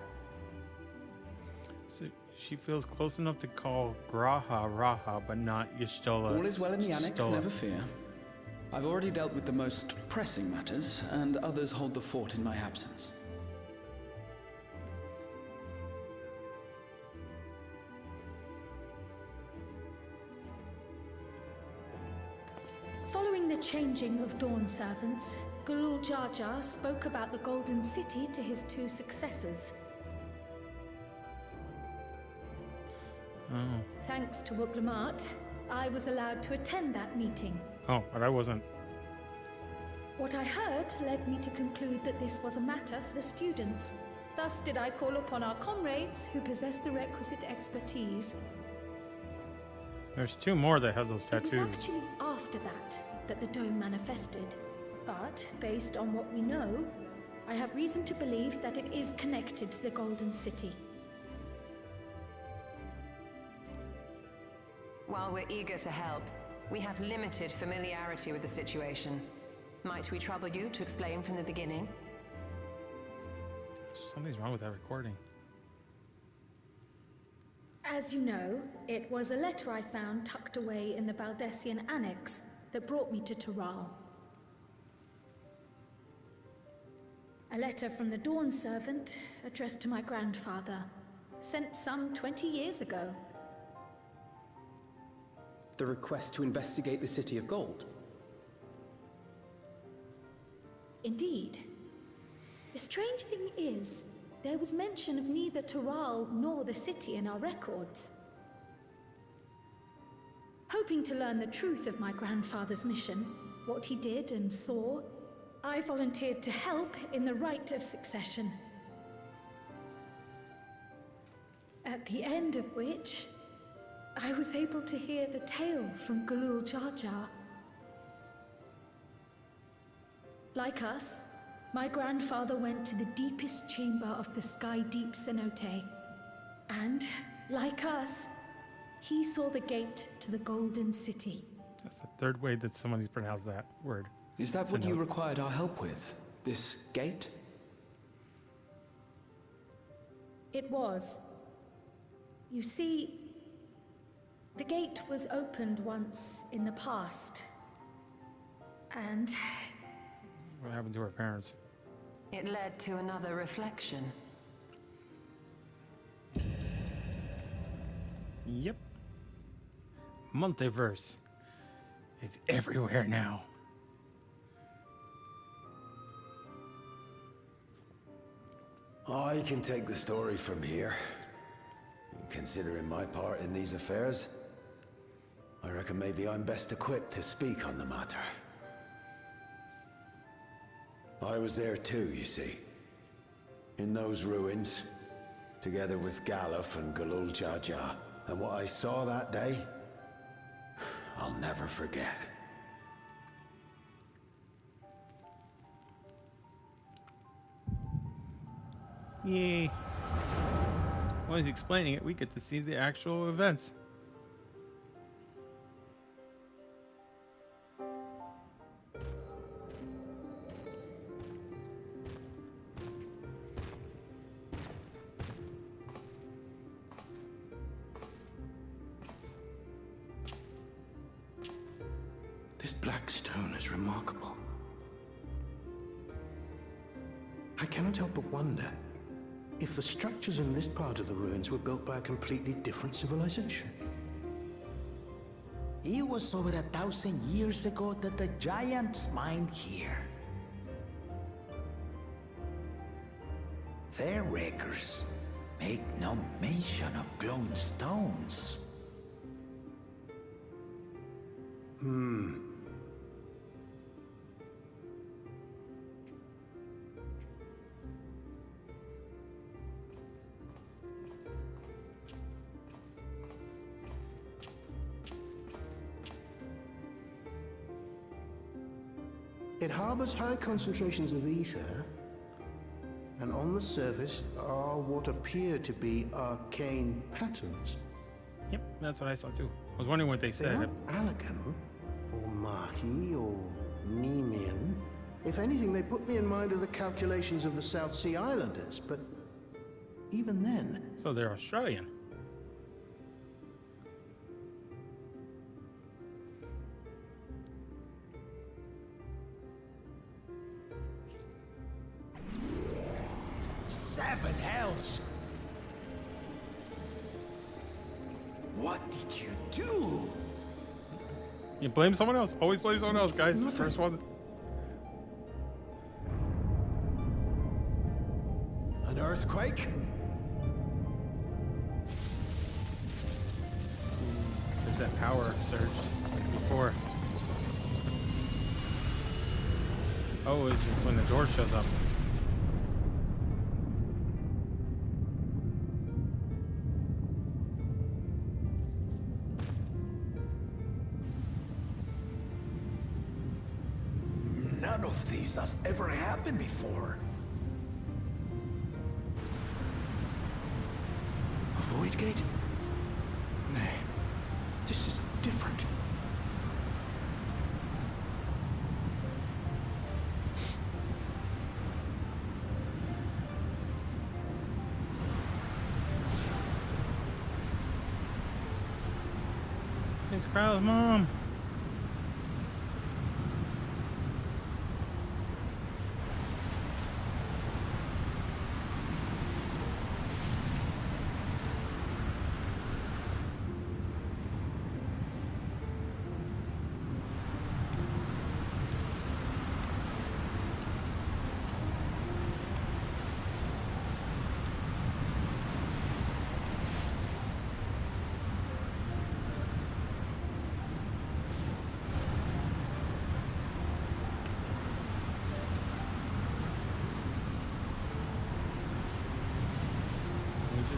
Speaker 1: So she feels close enough to call Graha Raha, but not Y'shtola.
Speaker 16: All is well in the annex,
Speaker 1: Y'shtola.
Speaker 16: never fear. I've already dealt with the most pressing matters, and others hold the fort in my absence.
Speaker 15: Following the changing of Dawn servants, Gulul Jar Jar spoke about the Golden City to his two successors.
Speaker 1: Oh.
Speaker 15: Thanks to Wuglamat, I was allowed to attend that meeting.
Speaker 1: Oh, but I wasn't.
Speaker 15: What I heard led me to conclude that this was a matter for the students. Thus did I call upon our comrades who possess the requisite expertise.
Speaker 1: There's two more that have those
Speaker 15: It
Speaker 1: tattoos.
Speaker 15: was actually after that the dome manifested. But, based on what we know, I have reason to believe that it is connected to the Golden City.
Speaker 17: While we're eager to help, We have limited familiarity with the situation. Might we trouble you to explain from the beginning?
Speaker 1: Something's wrong with that recording.
Speaker 15: As you know, it was a letter I found tucked away in the Baldessian Annex that brought me to Toral. A letter from the Dawn servant, addressed to my grandfather, sent some 20 years ago.
Speaker 18: The request to investigate the City of Gold?
Speaker 15: Indeed. The strange thing is, there was mention of neither Toral nor the city in our records. Hoping to learn the truth of my grandfather's mission, what he did and saw, I volunteered to help in the rite of succession. At the end of which, I was able to hear the tale from Galul Jar Jar. Like us, my grandfather went to the deepest chamber of the Sky Deep Cenote. And, like us, he saw the gate to the Golden City.
Speaker 1: That's the third way that somebody's pronounced that word.
Speaker 18: Is that what you required our help with? This gate?
Speaker 15: It was. You see, the gate was opened once in the past. And
Speaker 1: what happened to our parents?
Speaker 17: It led to another reflection.
Speaker 1: Yep. Multiverse. It's everywhere now.
Speaker 14: I can take the story from here. Considering my part in these affairs, I reckon maybe I'm best equipped to speak on the matter. I was there too, you see. In those ruins, together with Galuf and Galul Jar Jar. And what I saw that day, I'll never forget.
Speaker 1: Yay. While he's explaining it, we get to see the actual events.
Speaker 19: This black stone is remarkable. I cannot help but wonder if the structures in this part of the ruins were built by a completely different civilization.
Speaker 20: It was over 1,000 years ago that the giants mined here. Their records make no mention of glowing stones.
Speaker 19: It harbors high concentrations of ether, and on the surface are what appear to be arcane patterns.
Speaker 1: Yep, that's what I saw too. I was wondering what they
Speaker 19: They
Speaker 1: said.
Speaker 19: aren't Allagan, or Mahi, or Nemean. If anything, they put me in mind of the calculations of the South Sea Islanders, but even then...
Speaker 1: So they're Australian.
Speaker 20: Seven hells! What did you do?
Speaker 1: You blame someone else. Always blame someone else, guys. The first one.
Speaker 14: An earthquake?
Speaker 1: There's that power surge like before. Oh, it's just when the door shows up.
Speaker 20: None of this has ever happened before.
Speaker 19: A void gate? Nay, this is different.
Speaker 2: It's Kyle's mom.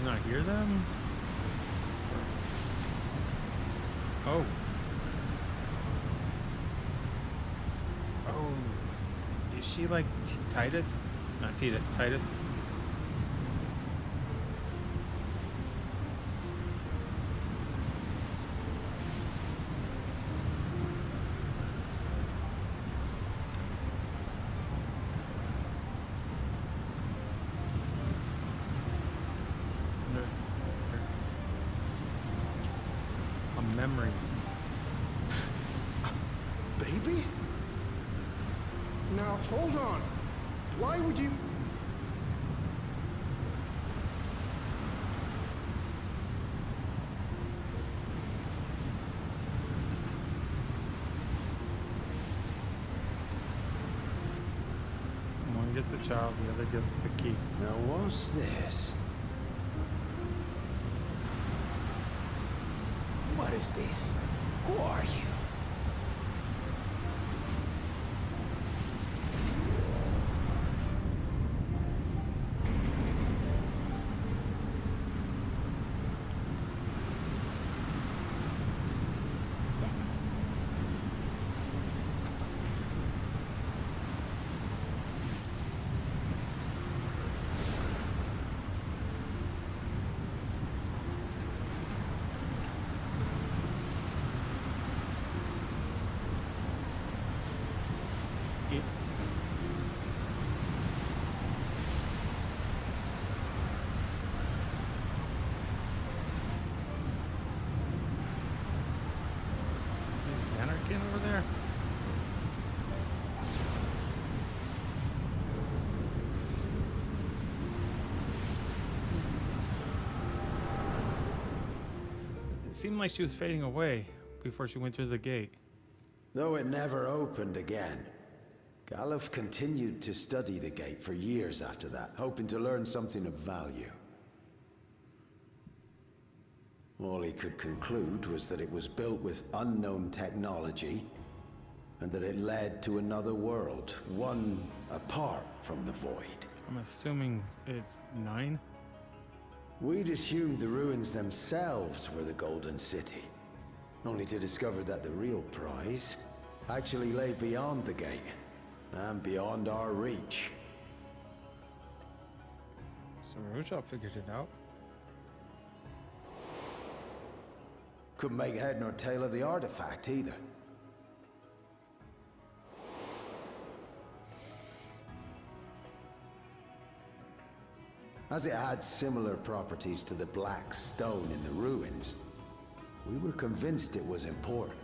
Speaker 2: Not hear them? Oh. Oh. Is she like Titus? Not Titus, Titus. Memory.
Speaker 19: Baby? Now hold on. Why would you...
Speaker 2: One gets a child, the other gets the key.
Speaker 14: Now what's this?
Speaker 20: What is this? Who are you?
Speaker 2: Over there. It seemed like she was fading away before she went through the gate.
Speaker 14: Though it never opened again. Galuf continued to study the gate for years after that, hoping to learn something of value. All he could conclude was that it was built with unknown technology, and that it led to another world, one apart from the Void.
Speaker 2: I'm assuming it's 9?
Speaker 14: We'd assumed the ruins themselves were the Golden City, only to discover that the real prize actually lay beyond the gate, and beyond our reach.
Speaker 2: So Rojal figured it out.
Speaker 14: Couldn't make head nor tail of the artifact either. As it had similar properties to the black stone in the ruins, we were convinced it was important.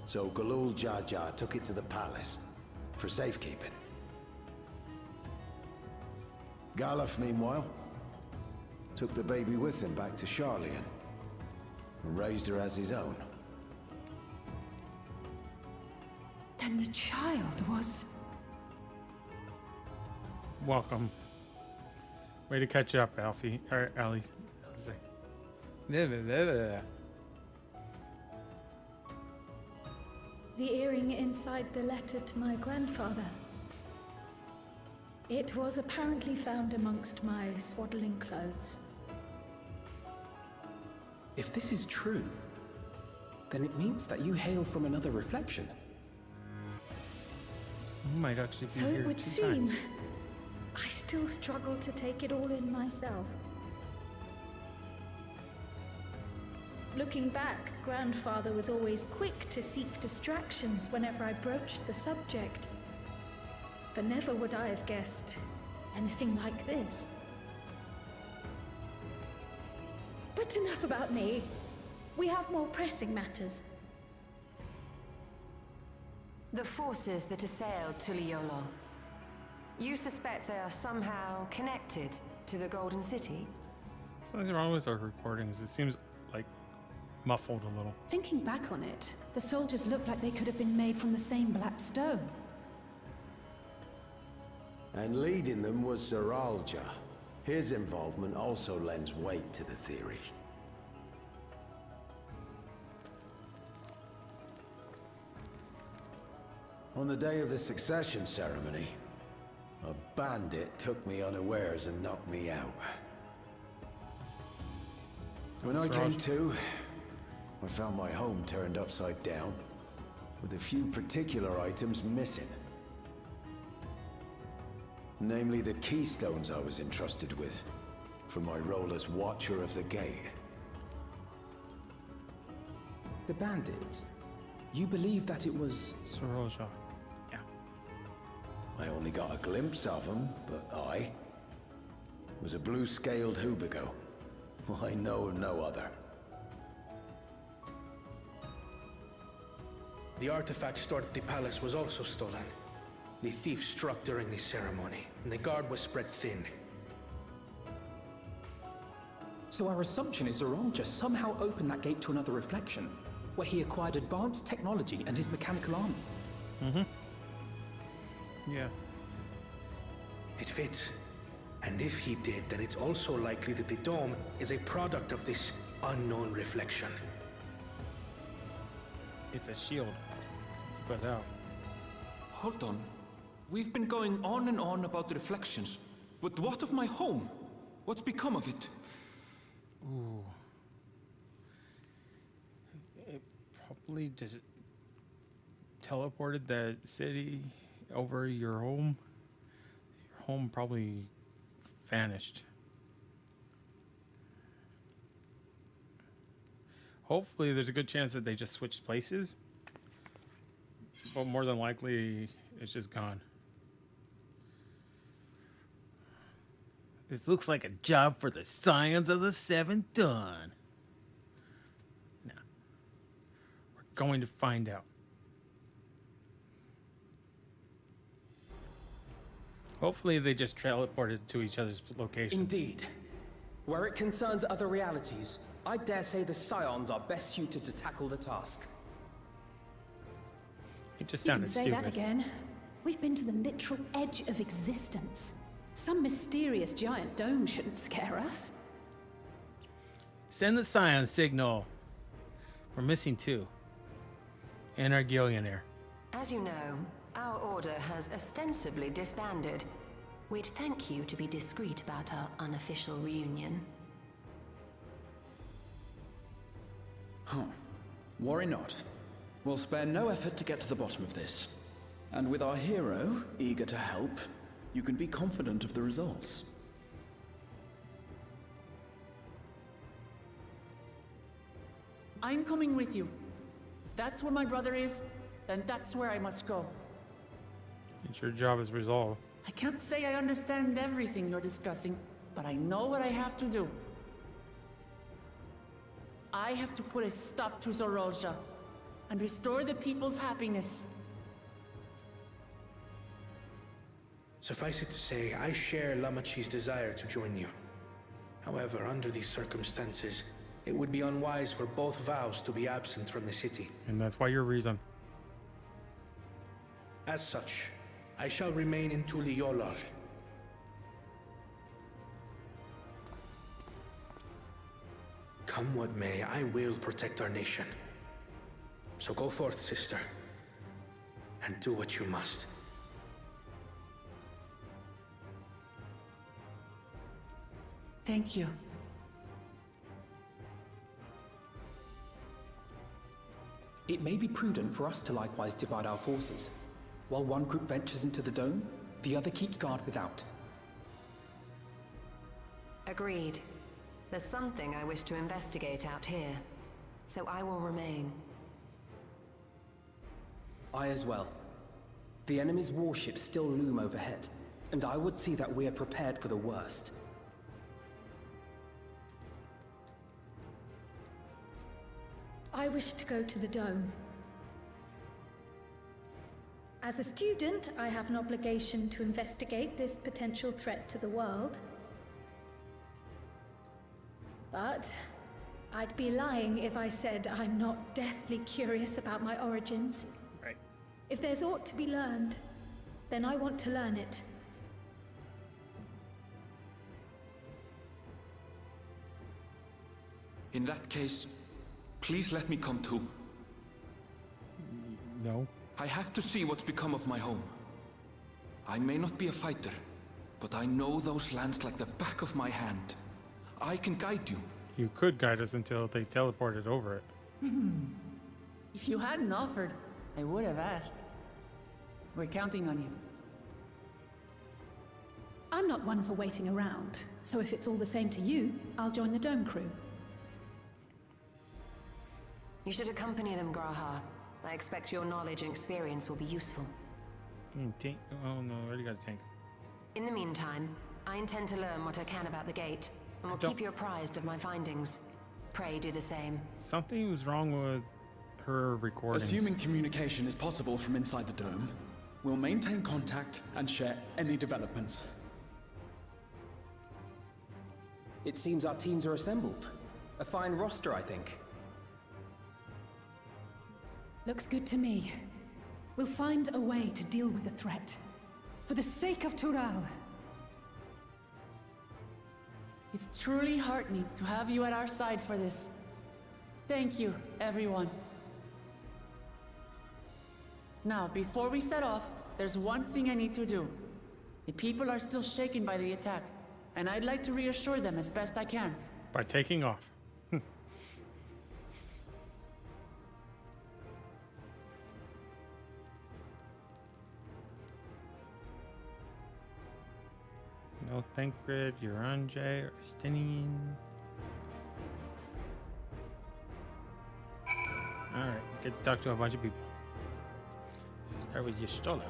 Speaker 14: So Galul Jaja took it to the palace for safekeeping. Galuf, meanwhile, took the baby with him back to Charlian and raised her as his own.
Speaker 11: Then the child was...
Speaker 2: Welcome. Way to catch up, Alfie. Or Allie.
Speaker 15: The earring inside the letter to my grandfather. It was apparently found amongst my swaddling clothes.
Speaker 8: If this is true, then it means that you hail from another reflection.
Speaker 2: You might actually be
Speaker 15: So
Speaker 2: here
Speaker 15: it would
Speaker 2: 2
Speaker 15: seem.
Speaker 2: times.
Speaker 15: I still struggle to take it all in myself. Looking back, Grandfather was always quick to seek distractions whenever I broached the subject. But never would I have guessed anything like this. But enough about me. We have more pressing matters.
Speaker 17: The forces that assailed Tuliyollal. You suspect they are somehow connected to the Golden City?
Speaker 1: Something's wrong with our recordings. It seems like muffled a little.
Speaker 11: Thinking back on it, the soldiers look like they could have been made from the same black stone.
Speaker 14: And leading them was Zoralja. His involvement also lends weight to the theory. On the day of the succession ceremony, a bandit took me unawares and knocked me out. When I came to, I found my home turned upside down, with a few particular items missing. Namely the keystones I was entrusted with, for my role as Watcher of the Gate.
Speaker 16: The bandit? You believe that it was...
Speaker 1: Zoralja. Yeah.
Speaker 14: I only got a glimpse of him, but I was a blue-scaled Hubigo. I know of no other.
Speaker 13: The artifact stored at the palace was also stolen. The thief struck during the ceremony, and the guard was spread thin.
Speaker 18: So our assumption is Zoralja somehow opened that gate to another reflection, where he acquired advanced technology and his mechanical army.
Speaker 1: Mm-hmm. Yeah.
Speaker 13: It fits. And if he did, then it's also likely that the dome is a product of this unknown reflection.
Speaker 1: It's a shield. Keep us out.
Speaker 6: Hold on. We've been going on and on about the reflections, but what of my home? What's become of it?
Speaker 1: Ooh. It probably just teleported the city over your home. Your home probably vanished. Hopefully there's a good chance that they just switched places. But more than likely it's just gone.
Speaker 2: This looks like a job for the Scions of the Seventh Dawn.
Speaker 1: No. We're going to find out. Hopefully they just teleported to each other's locations.
Speaker 21: Indeed. Where it concerns other realities, I dare say the Scions are best suited to tackle the task.
Speaker 1: It just
Speaker 11: You can
Speaker 1: sounded
Speaker 11: say
Speaker 1: stupid.
Speaker 11: that again. We've been to the literal edge of existence. Some mysterious giant dome shouldn't scare us.
Speaker 2: Send the Scion signal.
Speaker 1: We're missing 2. And our Gillionaire.
Speaker 17: As you know, our order has ostensibly disbanded. We'd thank you to be discreet about our unofficial reunion.
Speaker 16: Huh. Worry not. We'll spare no effort to get to the bottom of this. And with our hero eager to help, you can be confident of the results.
Speaker 5: I'm coming with you. If that's where my brother is, then that's where I must go.
Speaker 1: It's your job as resolved.
Speaker 5: I can't say I understand everything you're discussing, but I know what I have to do. I have to put a stop to Zoralja and restore the people's happiness.
Speaker 13: Suffice it to say, I share Lamachi's desire to join you. However, under these circumstances, it would be unwise for both vows to be absent from the city.
Speaker 1: And that's why your reason.
Speaker 13: As such, I shall remain in Tuliyollal. Come what may, I will protect our nation. So go forth, sister, and do what you must.
Speaker 5: Thank you.
Speaker 21: It may be prudent for us to likewise divide our forces. While one group ventures into the dome, the other keeps guard without.
Speaker 17: Agreed. There's something I wish to investigate out here, so I will remain.
Speaker 21: I as well. The enemy's warships still loom overhead, and I would see that we are prepared for the worst.
Speaker 15: I wish to go to the dome. As a student, I have an obligation to investigate this potential threat to the world. But I'd be lying if I said I'm not deathly curious about my origins.
Speaker 1: Right.
Speaker 15: If there's aught to be learned, then I want to learn it.
Speaker 6: In that case, please let me come too.
Speaker 1: No.
Speaker 6: I have to see what's become of my home. I may not be a fighter, but I know those lands like the back of my hand. I can guide you.
Speaker 1: You could guide us until they teleported over it.
Speaker 5: If you hadn't offered, I would have asked. We're counting on you.
Speaker 11: I'm not one for waiting around, so if it's all the same to you, I'll join the Dome crew.
Speaker 17: You should accompany them, Graha. I expect your knowledge and experience will be useful.
Speaker 1: Tank. Oh no, I already got a tank.
Speaker 17: In the meantime, I intend to learn what I can about the gate, and will keep you apprised of my findings. Pray do the same.
Speaker 1: Something was wrong with her recordings.
Speaker 16: Assuming communication is possible from inside the dome, we'll maintain contact and share any developments.
Speaker 18: It seems our teams are assembled. A fine roster, I think.
Speaker 11: Looks good to me. We'll find a way to deal with the threat. For the sake of Tural.
Speaker 5: It's truly heartening to have you at our side for this. Thank you, everyone. Now, before we set off, there's one thing I need to do. The people are still shaken by the attack, and I'd like to reassure them as best I can.
Speaker 1: By taking off. No Thancred, Uranje, or Stinian. Alright, get to talk to a bunch of people. Start with Y'shtola.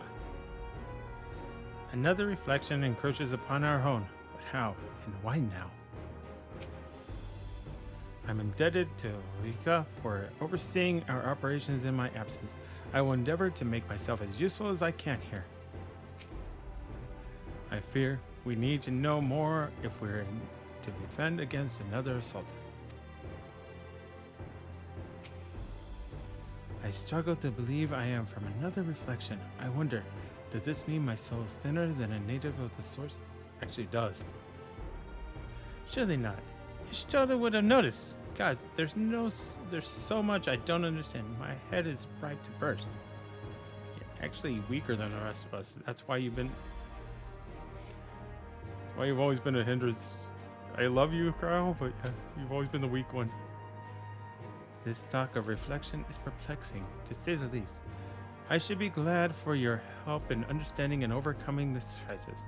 Speaker 1: Another reflection encroaches upon our home, but how and why now? I'm indebted to Rika for overseeing our operations in my absence. I will endeavor to make myself as useful as I can here. I fear we need to know more if we're to defend against another assault. I struggle to believe I am from another reflection. I wonder, does this mean my soul is thinner than a native of the source? Actually it does. Surely not. Y'shtola would have noticed. Guys, there's so much I don't understand. My head is ripe to burst. You're actually weaker than the rest of us. That's why you've always been a hindrance. I love you, Carl, but you've always been the weak one. This talk of reflection is perplexing, to say the least. I should be glad for your help in understanding and overcoming this crisis.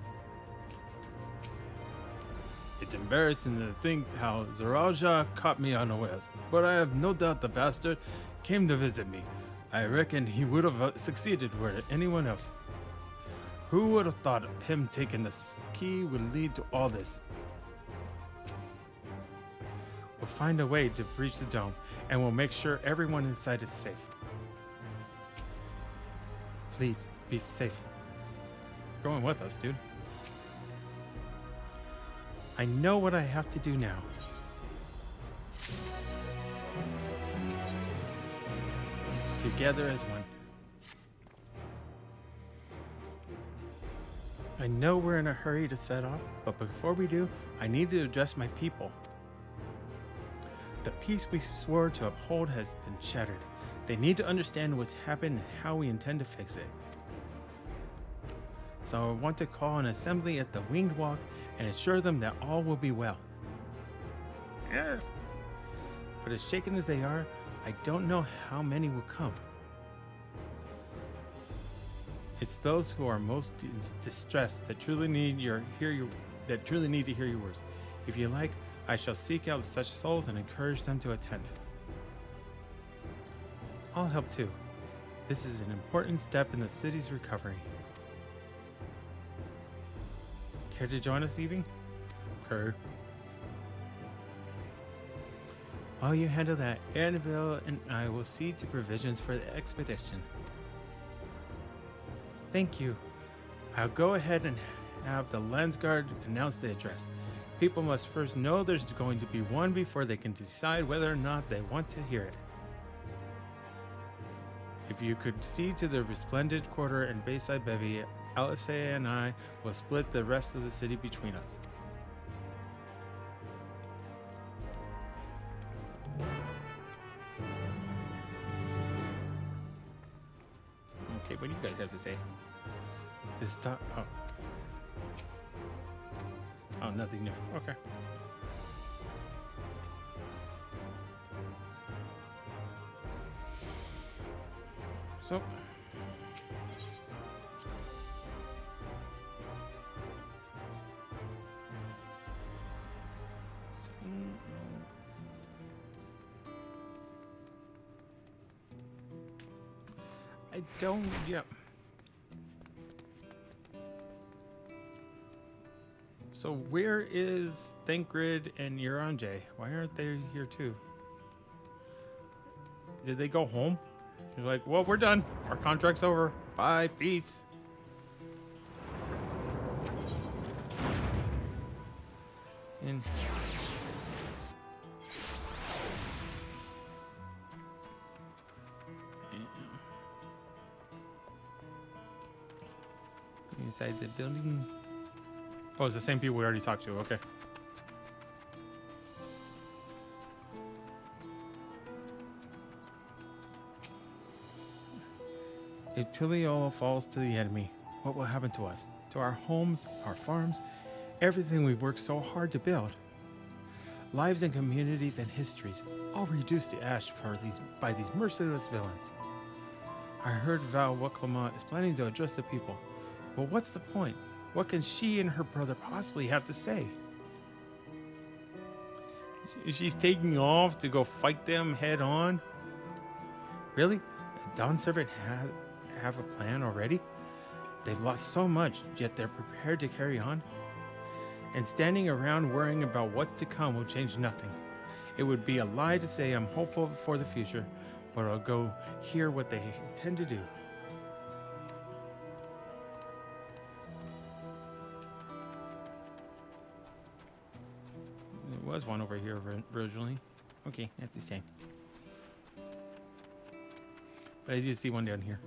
Speaker 1: It's embarrassing to think how Zaraja caught me unawares, but I have no doubt the bastard came to visit me. I reckon he would have succeeded were it anyone else. Who would have thought him taking the key would lead to all this? We'll find a way to breach the dome, and we'll make sure everyone inside is safe. Please, be safe. You're going with us, dude. I know what I have to do now. Together as one. I know we're in a hurry to set off, but before we do, I need to address my people. The peace we swore to uphold has been shattered. They need to understand what's happened and how we intend to fix it. So I want to call an assembly at the Winged Walk and assure them that all will be well. Yeah. But as shaken as they are, I don't know how many will come. It's those who are most distressed that truly need to hear your words. If you like, I shall seek out such souls and encourage them to attend. I'll help too. This is an important step in the city's recovery. Care to join us, Evie? Okay. While you handle that, Annabelle and I will see to provisions for the expedition.
Speaker 2: Thank you. I'll go ahead and have the Lens Guard announce the address. People must first know there's going to be one before they can decide whether or not they want to hear it. If you could see to the resplendent quarter and Bayside Bevy, Alisea and I will split the rest of the city between us. Okay, what do you guys have to say? This stuff. Oh. Oh, nothing new. Okay. So. I don't. Yep. So where is Thankgrid and Uranje? Why aren't they here too? Did they go home? They're like, well, we're done. Our contract's over. Bye, peace. And inside the building. Oh, it's the same people we already talked to. Okay. If Tuliyola falls to the enemy, what will happen to us? To our homes, our farms, everything we've worked so hard to build. Lives and communities and histories, all reduced to ash by these merciless villains. I heard Val Waklama is planning to address the people. Well, what's the point? What can she and her brother possibly have to say? She's taking off to go fight them head on? Really? Dawn Servant have a plan already? They've lost so much, yet they're prepared to carry on? And standing around worrying about what's to come will change nothing. It would be a lie to say I'm hopeful for the future, but I'll go hear what they intend to do. There was one over here originally. Okay, that's the same. But I did see one down here.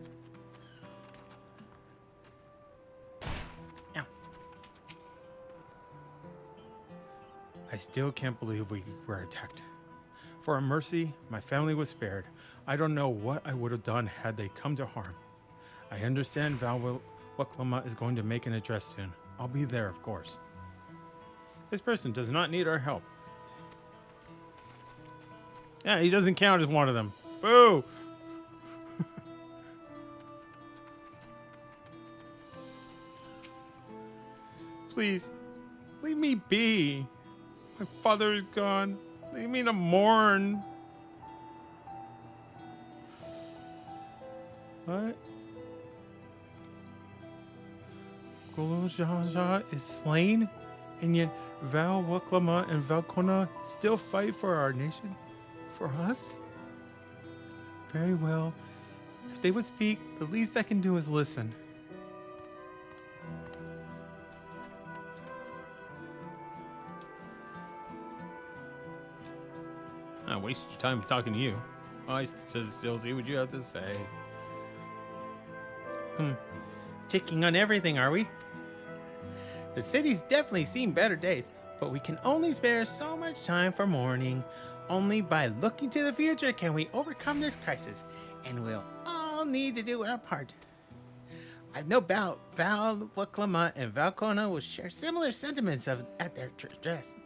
Speaker 2: Ow. I still can't believe we were attacked. For a mercy, my family was spared. I don't know what I would have done had they come to harm. I understand Val Waklama is going to make an address soon. I'll be there, of course. This person does not need our help. Yeah, he doesn't count as one of them. Boo! Please, leave me be. My father is gone. Leave me to mourn. What? Gulul is slain, and yet Val Waklama and Valkona still fight for our nation? For us? Very well. If they would speak, the least I can do is listen. I wasted your time talking to you. I still see what you have to say. Checking on everything, are we? The city's definitely seen better days, but we can only spare so much time for mourning. Only by looking to the future can we overcome this crisis, and we'll all need to do our part. I've no doubt Val Waklama and Valkona will share similar sentiments at their address.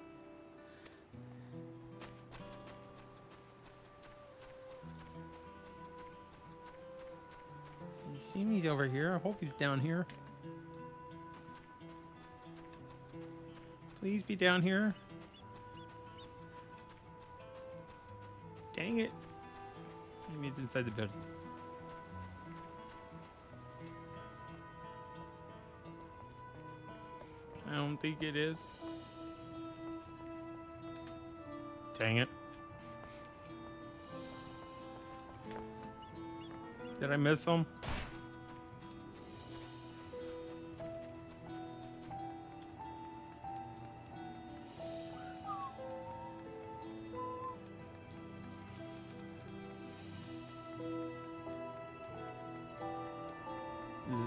Speaker 2: You see me over here? I hope he's down here. Please be down here. Dang it. Maybe it's inside the building. I don't think it is. Dang it. Did I miss him?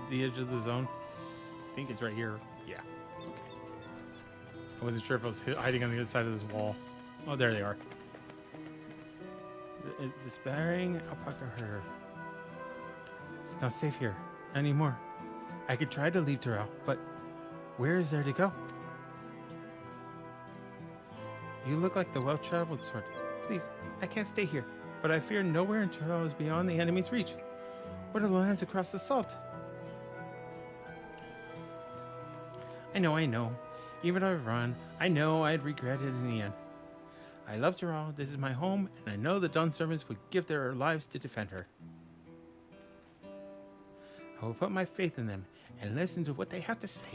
Speaker 1: the edge of the zone? I think it's right here. Yeah. Okay. I wasn't sure if I was hiding on the other side of this wall. Oh, there they are. Despairing alpaca herder. It's not safe here anymore. I could try to leave Terrell, but where is there to go? You look like the well-traveled sort. Please, I can't stay here, but I fear nowhere in Terrell is beyond the enemy's reach. What are the lands across the salt? I know. Even if I run, I know I'd regret it in the end. I love Terrell, this is my home, and I know the Dawn servants would give their lives to defend her. I will put my faith in them and listen to what they have to say.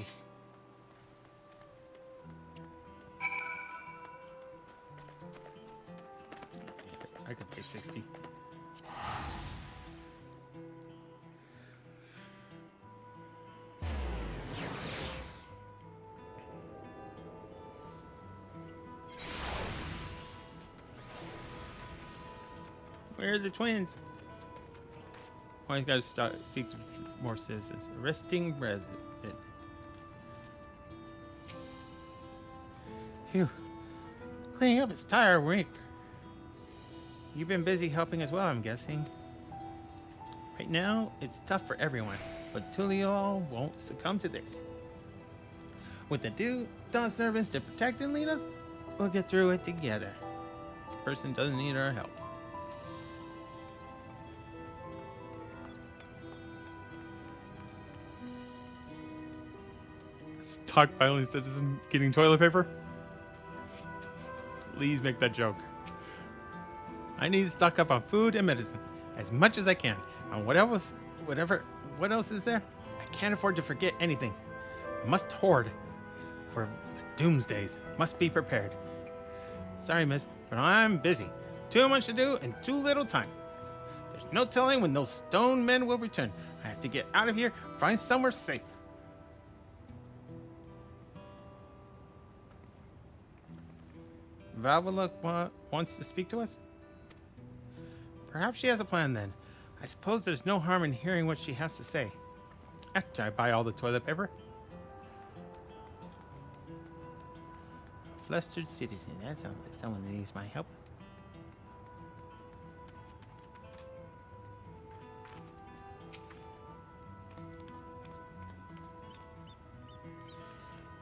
Speaker 1: I could pay 60. Where are the twins? Oh, I gotta speak to more citizens. Arresting resident. Phew. Cleaning up is tired work. You've been busy helping as well, I'm guessing. Right now, it's tough for everyone, but Tuliol won't succumb to this. With the Dawn servants to protect and lead us, we'll get through it together. The person doesn't need our help. Stockpiling citizen getting toilet paper? Please make that joke. I need to stock up on food and medicine as much as I can. And what else is there? I can't afford to forget anything. Must hoard for the doomsdays. Must be prepared. Sorry, miss, but I'm busy. Too much to do and too little time. There's no telling when those stone men will return. I have to get out of here, find somewhere safe. Valvala wants to speak to us? Perhaps she has a plan then. I suppose there's no harm in hearing what she has to say. After I buy all the toilet paper. Flustered citizen. That sounds like someone that needs my help.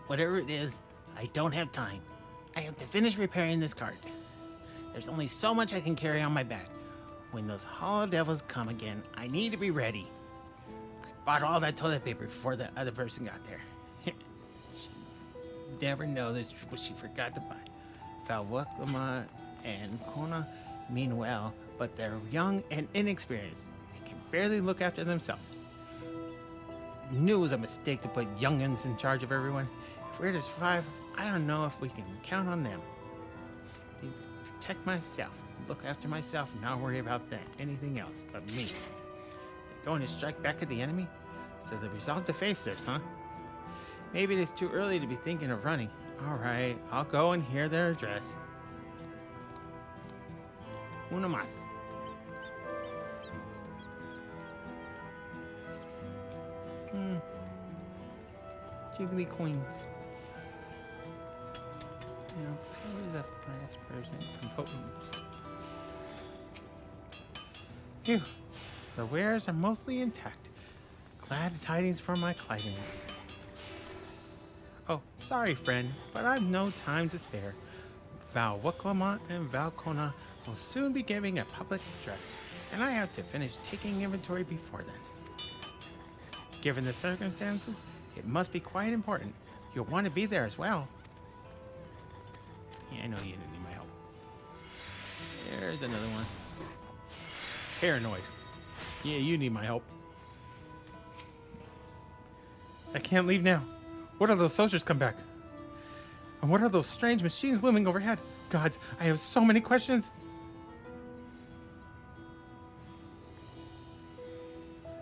Speaker 1: Whatever it is, I don't have time. I have to finish repairing this cart. There's only so much I can carry on my back. When those hollow devils come again, I need to be ready. I bought all that toilet paper before the other person got there. She never knows what she forgot to buy. Valwaklama and Kona mean well, but they're young and inexperienced. They can barely look after themselves. Knew it was a mistake to put youngins in charge of everyone. If we're to survive, I don't know if we can count on them. They protect myself, look after myself, and not worry about anything else but me. They're going to strike back at the enemy? So the resolve to face this, huh? Maybe it is too early to be thinking of running. All right, I'll go and hear their address. Una más. Jiggly coins. Now, pay the last person component. Phew. The wares are mostly intact. Glad tidings for my clients. Oh, sorry, friend, but I've no time to spare. Val Wuklamont and Val Kona will soon be giving a public address, and I have to finish taking inventory before then. Given the circumstances, it must be quite important. You'll want to be there as well. Yeah, I know you didn't need my help. There's another one. Paranoid. Yeah, you need my help. I can't leave now. What if those soldiers come back? And what are those strange machines looming overhead? Gods, I have so many questions.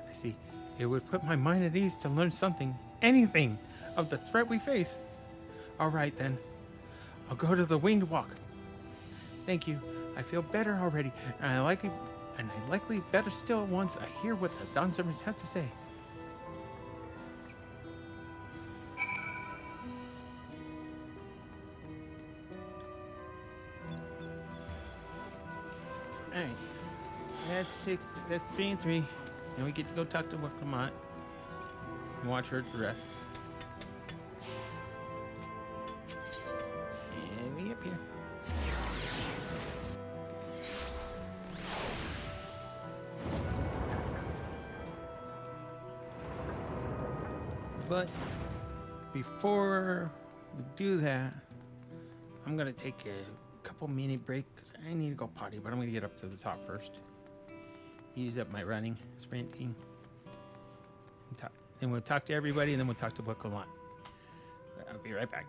Speaker 1: I see. It would put my mind at ease to learn something, anything, of the threat we face. All right, then. I'll go to the winged walk. Thank you. I feel better already, and I likely better still once I hear what the Dawn servants have to say.
Speaker 2: Alright. That's 6. That's 3 and 3. And we get to go talk to Wakamot and watch her rest. And we up here. But before we do that, I'm gonna take a couple minute break because I need to go potty, but I'm gonna get up to the top first. Use up my running, sprinting. Then we'll talk to everybody, and then we'll talk to Book a lot. I'll be right back.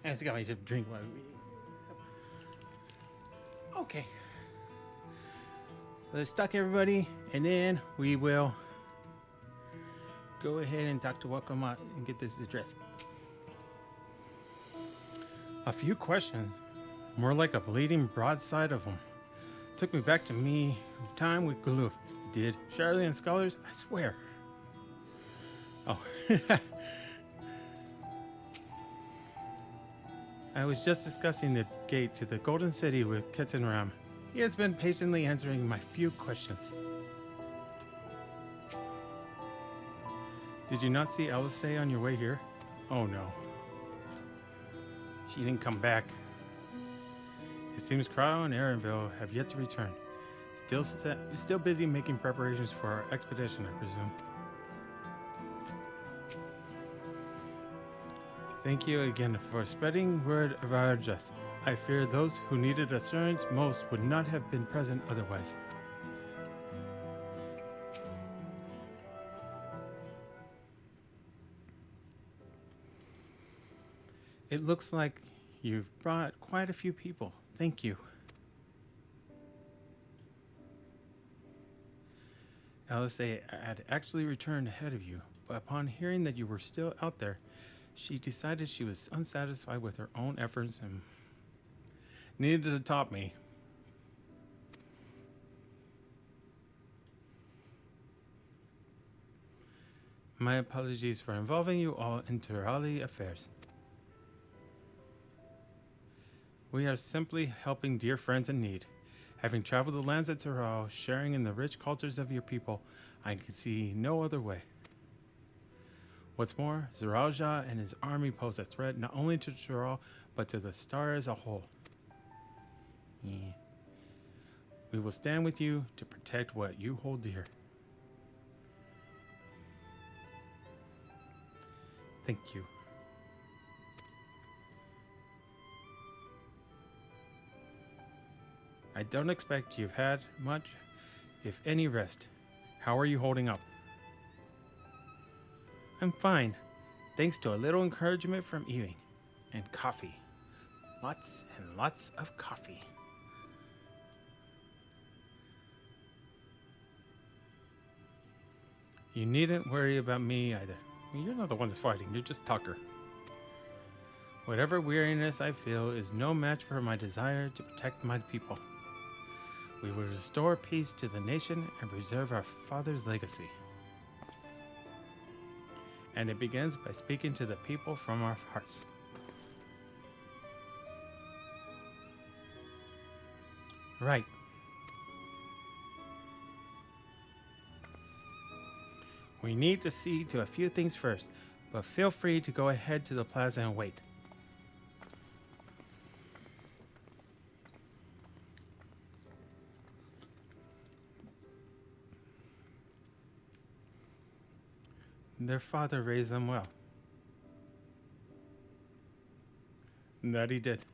Speaker 2: I just got myself a drink while we... Okay. So let's stuck everybody, and then we will go ahead and talk to Wakamot and get this addressed. A few questions, more like a bleeding broadside of them. Took me back to me time with Galuf. Did Charlie and Scholars? I swear. Oh. I was just discussing the gate to the Golden City with Ketenram. He has been patiently answering my few questions. Did you not see Alice on your way here? Oh no. She didn't come back. It seems Cryo and Aaronville have yet to return. Still busy making preparations for our expedition, I presume.
Speaker 1: Thank you again for spreading word of our justice. I fear those who needed assurance most would not have been present otherwise. It looks like you've brought quite a few people. Thank you. LSA had actually returned ahead of you, but upon hearing that you were still out there, she decided she was unsatisfied with her own efforts and needed to top me. My apologies for involving you all in Turali affairs. We are simply helping dear friends in need. Having traveled the lands of Tural, sharing in the rich cultures of your people, I can see no other way. What's more, Zeralja and his army pose a threat not only to Tural, but to the star as a whole. Yeah. We will stand with you to protect what you hold dear. Thank you. I don't expect you've had much, if any, rest. How are you holding up? I'm fine, thanks to a little encouragement from Ewing. And coffee. Lots and lots of coffee. You needn't worry about me either. You're not the one that's fighting, you're just Tucker. Whatever weariness I feel is no match for my desire to protect my people. We will restore peace to the nation and preserve our father's legacy. And it begins by speaking to the people from our hearts. Right. We need to see to a few things first, but feel free to go ahead to the plaza and wait. Their father raised them well. That he did.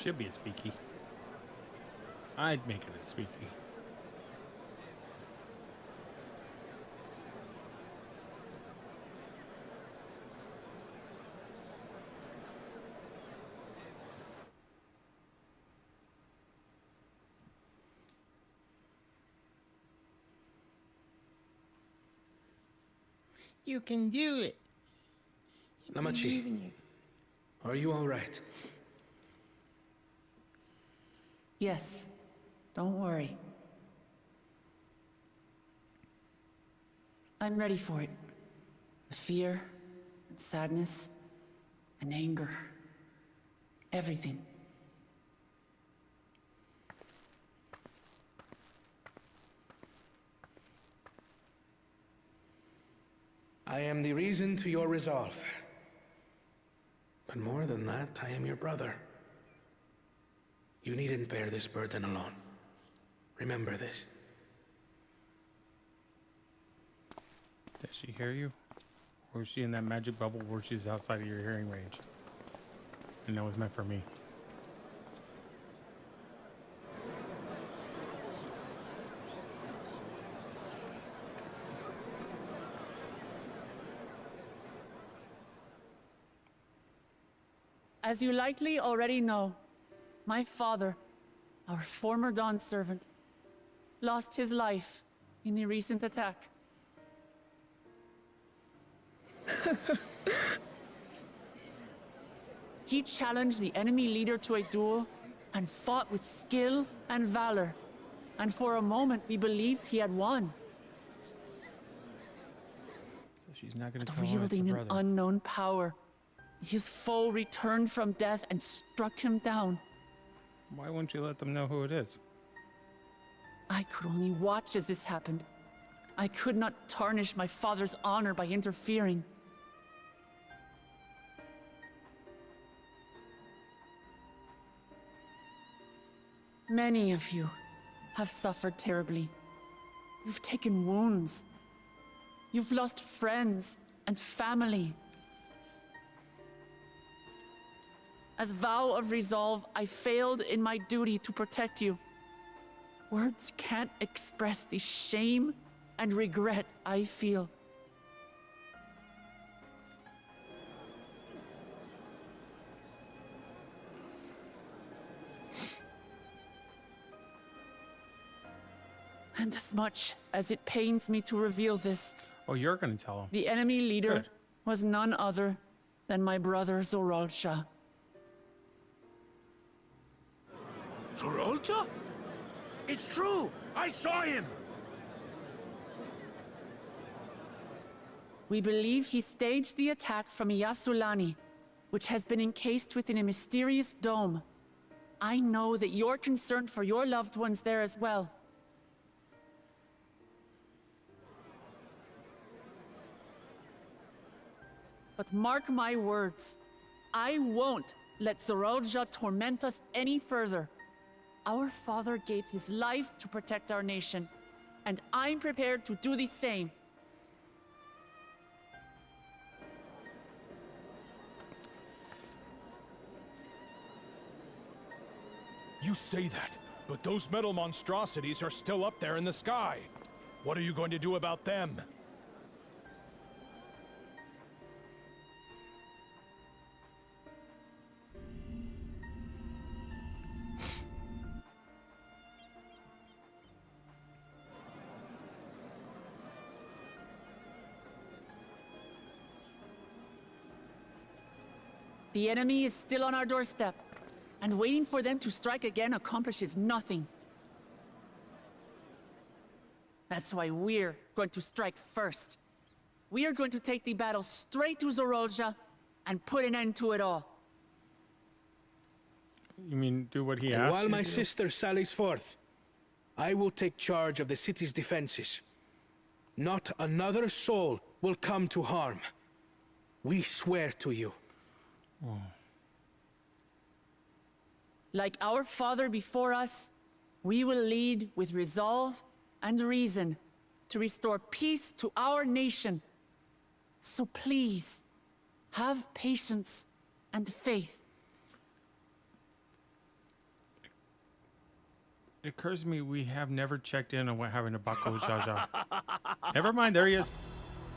Speaker 1: Should be a speaky. I'd make it a speaky. You can do it.
Speaker 13: Namachi, are you all right?
Speaker 5: Yes, don't worry. I'm ready for it. The fear, and sadness, and anger. Everything.
Speaker 13: I am the reason to your resolve. But more than that, I am your brother. You needn't bear this burden alone. Remember this.
Speaker 1: Does she hear you? Or is she in that magic bubble where she's outside of your hearing range? And that was meant for me.
Speaker 5: As you likely already know, my father, our former Dawn servant, lost his life in the recent attack. He challenged the enemy leader to a duel and fought with skill and valor. And for a moment, we believed he had won.
Speaker 1: So she's not going to
Speaker 5: But
Speaker 1: tell him it's her
Speaker 5: wielding an
Speaker 1: brother.
Speaker 5: unknown power, his foe returned from death and struck him down.
Speaker 1: Why won't you let them know who it is?
Speaker 5: I could only watch as this happened. I could not tarnish my father's honor by interfering. Many of you have suffered terribly. You've taken wounds. You've lost friends and family. As vow of resolve, I failed in my duty to protect you. Words can't express the shame and regret I feel. And as much as it pains me to reveal this,
Speaker 1: Oh, you're gonna tell him.
Speaker 5: the enemy leader
Speaker 1: Good.
Speaker 5: was none other than my brother Zoralsha.
Speaker 12: Zoralsha? It's true! I saw him!
Speaker 5: We believe he staged the attack from Yasulani, which has been encased within a mysterious dome. I know that you're concerned for your loved ones there as well. But mark my words, I won't let Zoralsha torment us any further. Our father gave his life to protect our nation, and I'm prepared to do the same.
Speaker 4: You say that, but those metal monstrosities are still up there in the sky. What are you going to do about them?
Speaker 5: The enemy is still on our doorstep, and waiting for them to strike again accomplishes nothing. That's why we're going to strike first. We are going to take the battle straight to Zoralsha and put an end to it all.
Speaker 1: You mean do what he
Speaker 13: And
Speaker 1: asked
Speaker 13: while
Speaker 1: you
Speaker 13: my
Speaker 1: to do?
Speaker 13: sister sallies forth, I will take charge of the city's defenses. Not another soul will come to harm. We swear to you.
Speaker 1: Oh.
Speaker 5: Like our father before us, we will lead with resolve and reason to restore peace to our nation. So please, have patience and faith.
Speaker 1: It occurs to me we have never checked in on what happened to Bako Jaja. Never mind, there he is.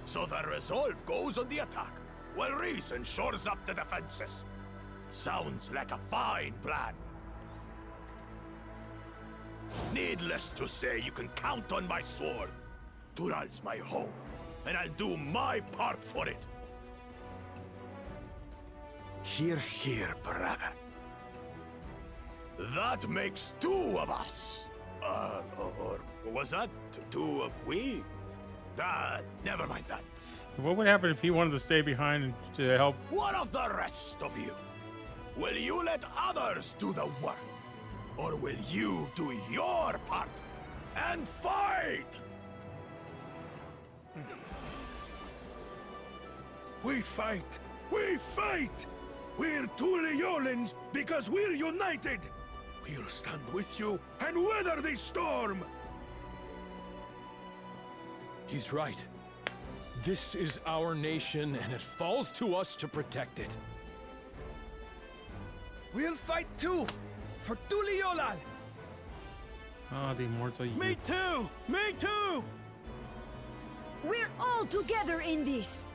Speaker 12: So the resolve goes on the attack, while reason shores up the defenses. Sounds like a fine plan. Needless to say, you can count on my sword. Tural's my home, and I'll do my part for it. Hear, hear, brother. That makes two of us. Or was that two of we? Never mind that.
Speaker 1: What would happen if he wanted to stay behind and to help?
Speaker 12: What of the rest of you? Will you let others do the work? Or will you do your part and fight? We fight! We fight! We're Tuliolans because we're united! We'll stand with you and weather this storm!
Speaker 4: He's right. This is our nation, and it falls to us to protect it.
Speaker 12: We'll fight too! For Tuliolal!
Speaker 1: Oh, the immortal youth.
Speaker 12: Me too! Me too!
Speaker 22: We're all together in this!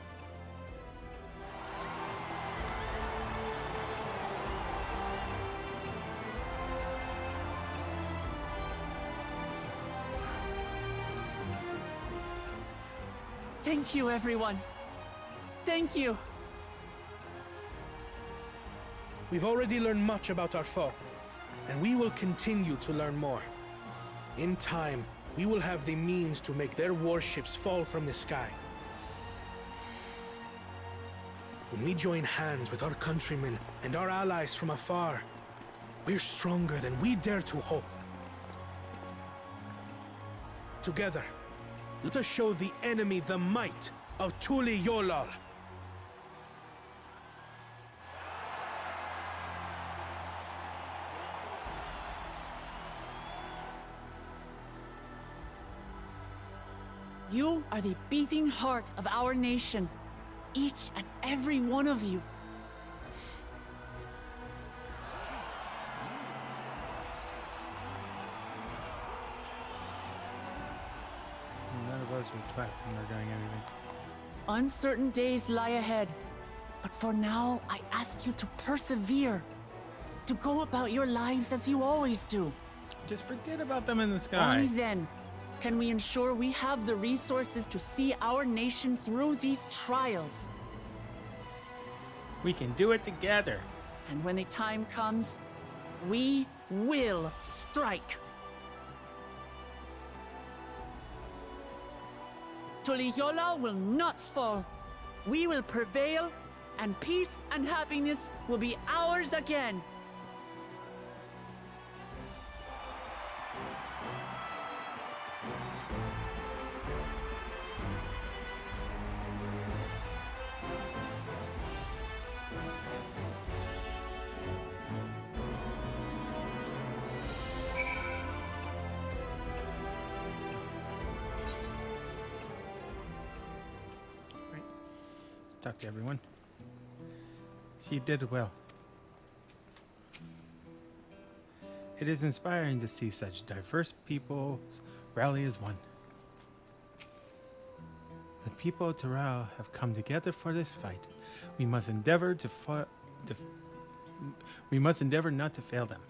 Speaker 5: Thank you, everyone. Thank you.
Speaker 13: We've already learned much about our foe, and we will continue to learn more. In time, we will have the means to make their warships fall from the sky. When we join hands with our countrymen and our allies from afar, we're stronger than we dare to hope.
Speaker 12: Together, let us show the enemy the might of Tuli Yolal.
Speaker 5: You are the beating heart of our nation. Each and every one of you.
Speaker 1: None of us are trapped when we're doing anything.
Speaker 5: Uncertain days lie ahead. But for now, I ask you to persevere. To go about your lives as you always do.
Speaker 1: Just forget about them in the sky.
Speaker 5: Only then can we ensure we have the resources to see our nation through these trials.
Speaker 1: We can do it together.
Speaker 5: And when the time comes, we will strike. Tuliyola will not fall. We will prevail, and peace and happiness will be ours again.
Speaker 1: Talk to everyone. She did well. It is inspiring to see such diverse peoples rally as one. The people of Dawntrail have come together for this fight. We must endeavor not to fail them.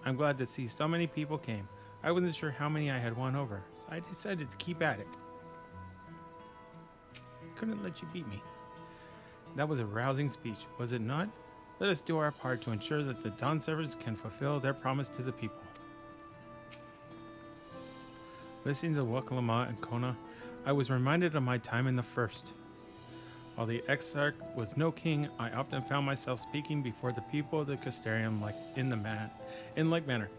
Speaker 1: I'm glad to see so many people came. I wasn't sure how many I had won over, so I decided to keep at it. Couldn't let you beat me. That was a rousing speech, was it not? Let us do our part to ensure that the Dawn servers can fulfill their promise to the people. Listening to Wakalama and Kona, I was reminded of my time in the First. While the Exarch was no king, I often found myself speaking before the people of the Castellarium in like manner,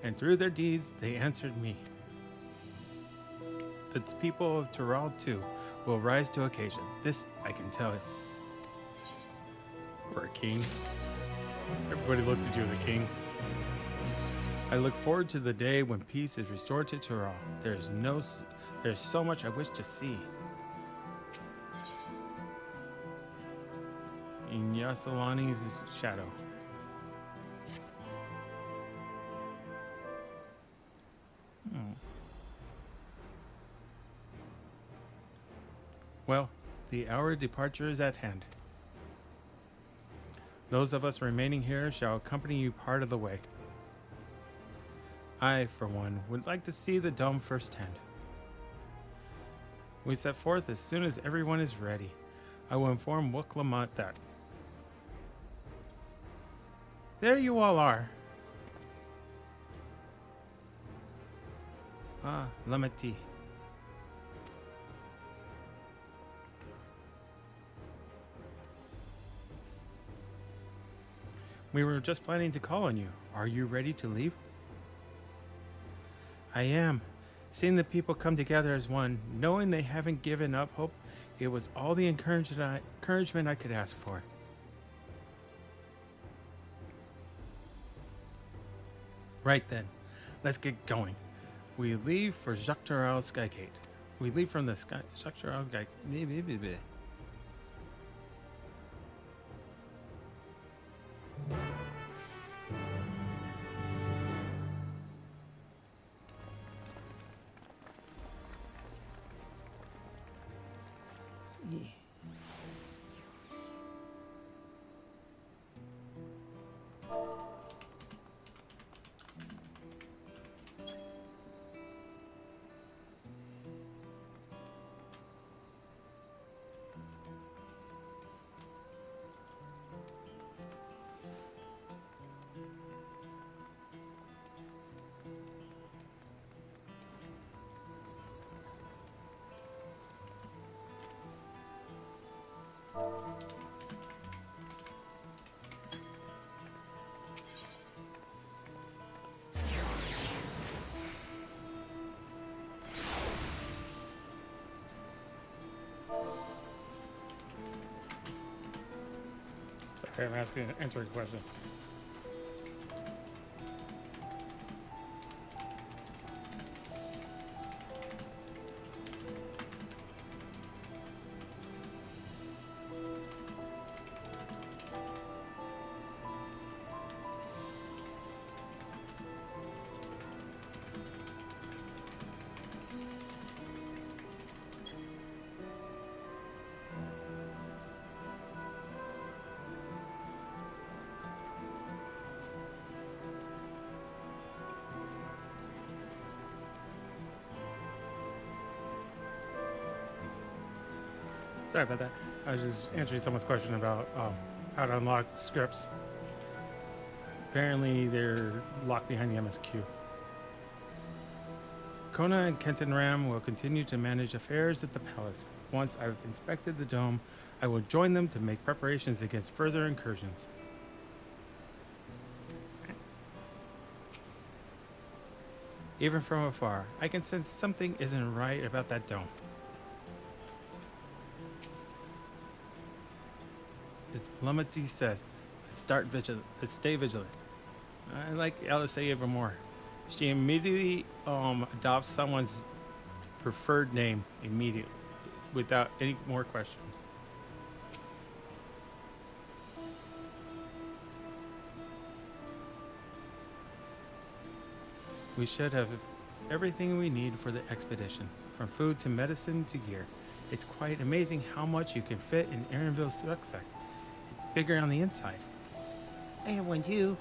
Speaker 1: and through their deeds they answered me. The people of Dawntrail too will rise to occasion. This I can tell you. We're a king. Everybody looked at you as a king. I look forward to the day when peace is restored to Dawntrail. There's so much I wish to see. In Yasalani's shadow. Well, the hour of departure is at hand. Those of us remaining here shall accompany you part of the way. I, for one, would like to see the dome firsthand. We set forth as soon as everyone is ready. I will inform Waklamat that. There you all are. Ah, Lameti. We were just planning to call on you. Are you ready to leave? I am. Seeing the people come together as one, knowing they haven't given up hope, it was all the encouragement I could ask for. Right then, let's get going. We leave for Jaktaral Skygate. We leave from the Jaktaral Skygate. Okay, I'm answering a question. Sorry about that. I was just answering someone's question about how to unlock scripts. Apparently, they're locked behind the MSQ. Kona and Kenton Ram will continue to manage affairs at the palace. Once I've inspected the dome, I will join them to make preparations against further incursions. Even from afar, I can sense something isn't right about that dome. As Lumity says, let's stay vigilant. I like LSA even more. She immediately adopts someone's preferred name immediately, without any more questions. We should have everything we need for the expedition, from food to medicine to gear. It's quite amazing how much you can fit in Aaronville's rucksack. It's bigger on the inside. I have one too.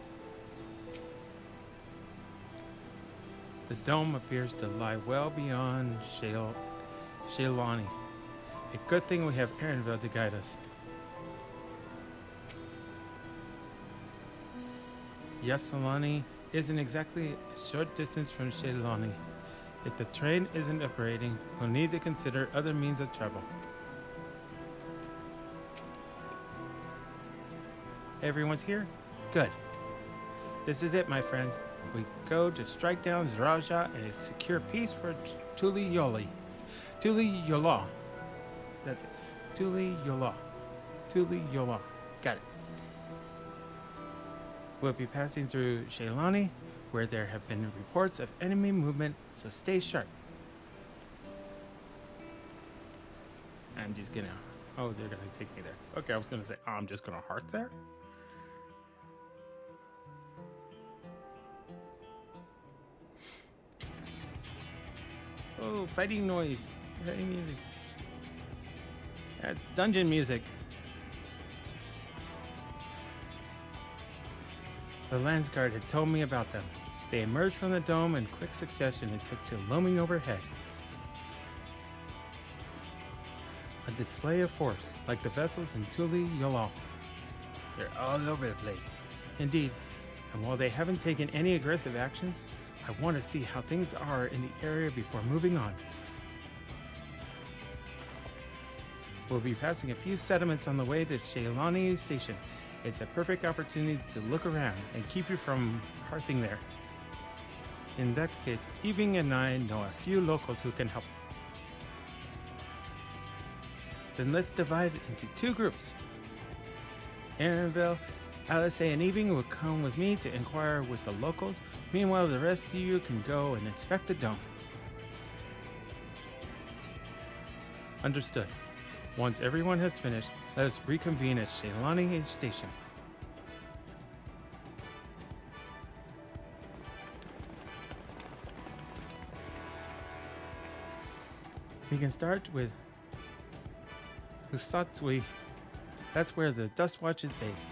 Speaker 1: The dome appears to lie well beyond Shailani. A good thing we have Aaronville to guide us. Yasalani isn't exactly a short distance from Shailani. If the train isn't operating, we'll need to consider other means of travel. Everyone's here? Good. This is it, my friends. We go to strike down Zraja and secure peace for Tuliyola. Tuliyola. That's it. Tuliyola. Tuliyola. Got it. We'll be passing through Shailani, where there have been reports of enemy movement, so stay sharp. I'm just gonna... Oh, they're gonna take me there. Okay, I was gonna say, I'm just gonna heart there? Oh, fighting noise. Fighting music. That's dungeon music. The Landsguard had told me about them. They emerged from the dome in quick succession and took to looming overhead. A display of force, like the vessels in Tuliyola. They're all over the place. Indeed, and while they haven't taken any aggressive actions, I want to see how things are in the area before moving on. We'll be passing a few settlements on the way to Shailani Station. It's a perfect opportunity to look around and keep you from hearthing there. In that case, Eving and I know a few locals who can help. Then let's divide it into two groups. Aaronville, Alice and Eving will come with me to inquire with the locals. Meanwhile, the rest of you can go and inspect the dome. Understood. Once everyone has finished, let us reconvene at Shailani Station. We can start with Husatui. That's where the Dust Watch is based,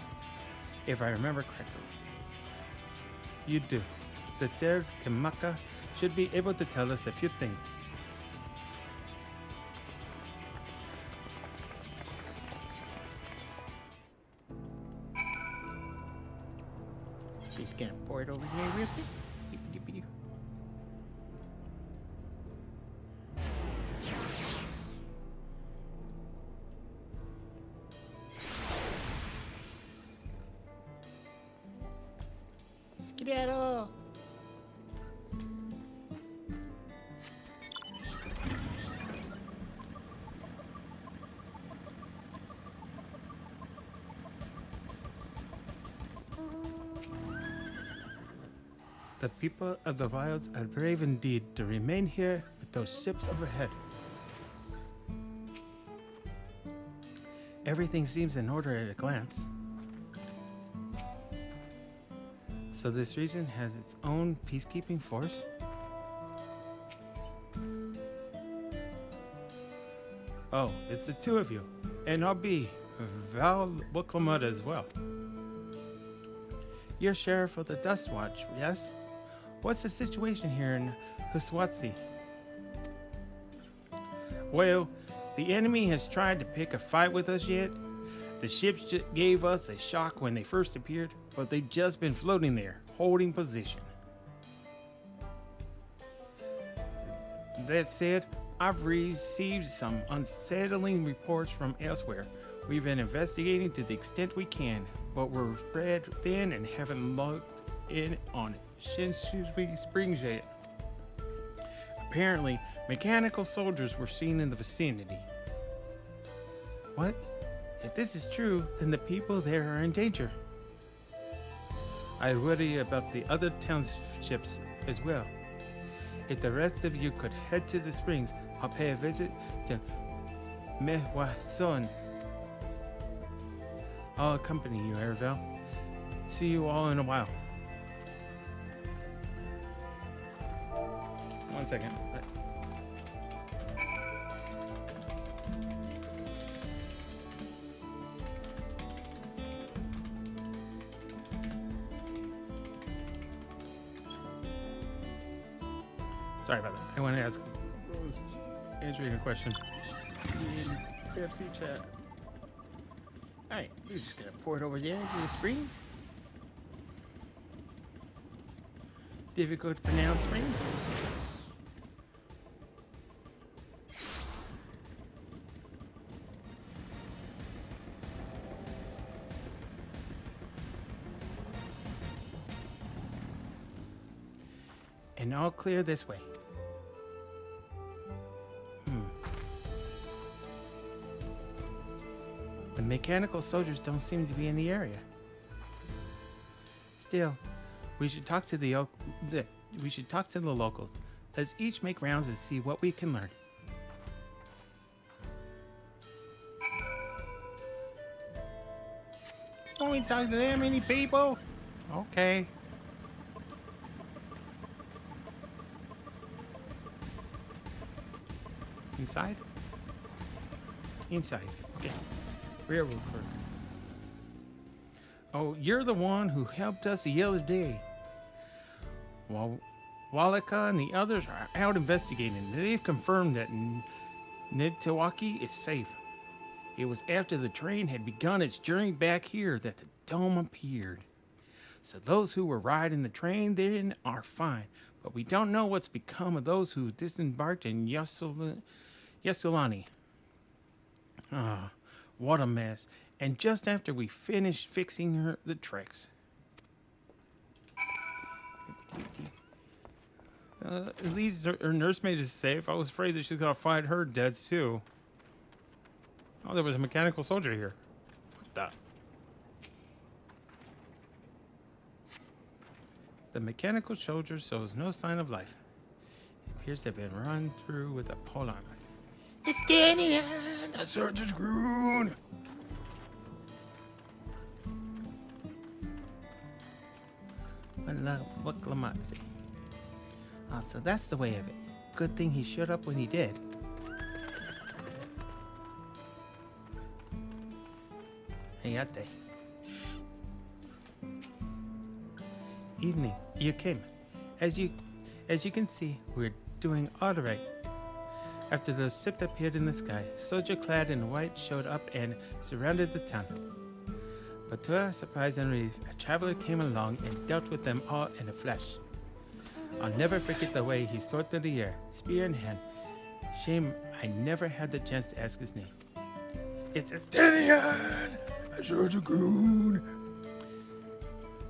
Speaker 1: if I remember correctly. You do. The Serv Kamaka should be able to tell us a few things. Just gonna pour it over here real quick. Skedaddle!
Speaker 2: The people of the wilds are brave indeed to remain here with those ships overhead. Everything seems in order at a glance. So this region has its own peacekeeping force? Oh, it's the two of you. And I'll be Val Wuklamud as well. You're sheriff of the Dust Watch, yes? What's the situation here in Huswatsi? Well, the enemy has tried to pick a fight with us yet. The ships just gave us a shock when they first appeared, but they've just been floating there, holding position. That said, I've received some unsettling reports from elsewhere. We've been investigating to the extent we can, but we're spread thin and haven't looked in on Shinsui Springs yet. Apparently, mechanical soldiers were seen in the vicinity. What? If this is true, then the people there are in danger. I worry about the other townships as well. If the rest of you could head to the springs, I'll pay a visit to Mehwason. I'll accompany you, Aravel. See you all in a while. 1 second. Sorry about that. I want to ask, answering a question in KFC chat. Alright, we're just gonna pour it over there into the springs. Difficult to pronounce springs. And all clear this way. The mechanical soldiers don't seem to be in the area. Still, we should talk to the locals. Let's each make rounds and see what we can learn. Don't we talk to that many people? Okay. Inside? Inside. Okay. Railroad clerk. Oh, you're the one who helped us the other day. While Walika and the others are out investigating, they've confirmed that Nitawaki is safe. It was after the train had begun its journey back here that the dome appeared. So those who were riding the train then are fine, but we don't know what's become of those who disembarked in Yassilani. Ah, what a mess. And just after we finished fixing the tracks. At least her nursemaid is safe. I was afraid that she was going to find her dead too. Oh, there was a mechanical soldier here. What the? The mechanical soldier shows no sign of life. It appears to have been run through with a pole arm. Justinian! A surgeon's groan! What Glamatzi? Ah, so that's the way of it. Good thing he showed up when he did. Hayate. Evening, you came. As you can see, we're doing all right. After those ships appeared in the sky, soldier clad in white showed up and surrounded the town. But to our surprise and relief, a traveler came along and dealt with them all in a flash. I'll never forget the way he soared through the air, spear in hand. Shame I never had the chance to ask his name. It's Estinian! A Georgia goon!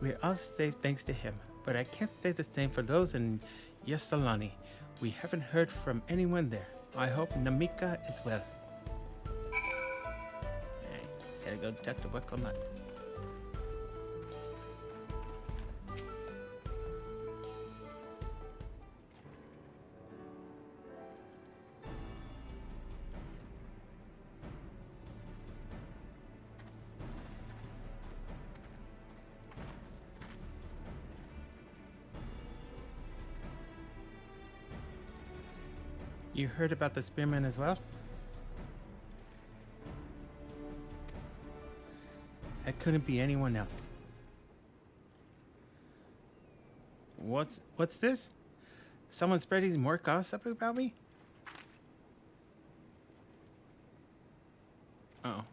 Speaker 2: We're all safe thanks to him, but I can't say the same for those in Yassilani. We haven't heard from anyone there. I hope Namika is well. Alright, gotta go talk to Waklamat. You heard about the spearmen as well? That couldn't be anyone else. What's this? Someone spreading more gossip about me? Oh.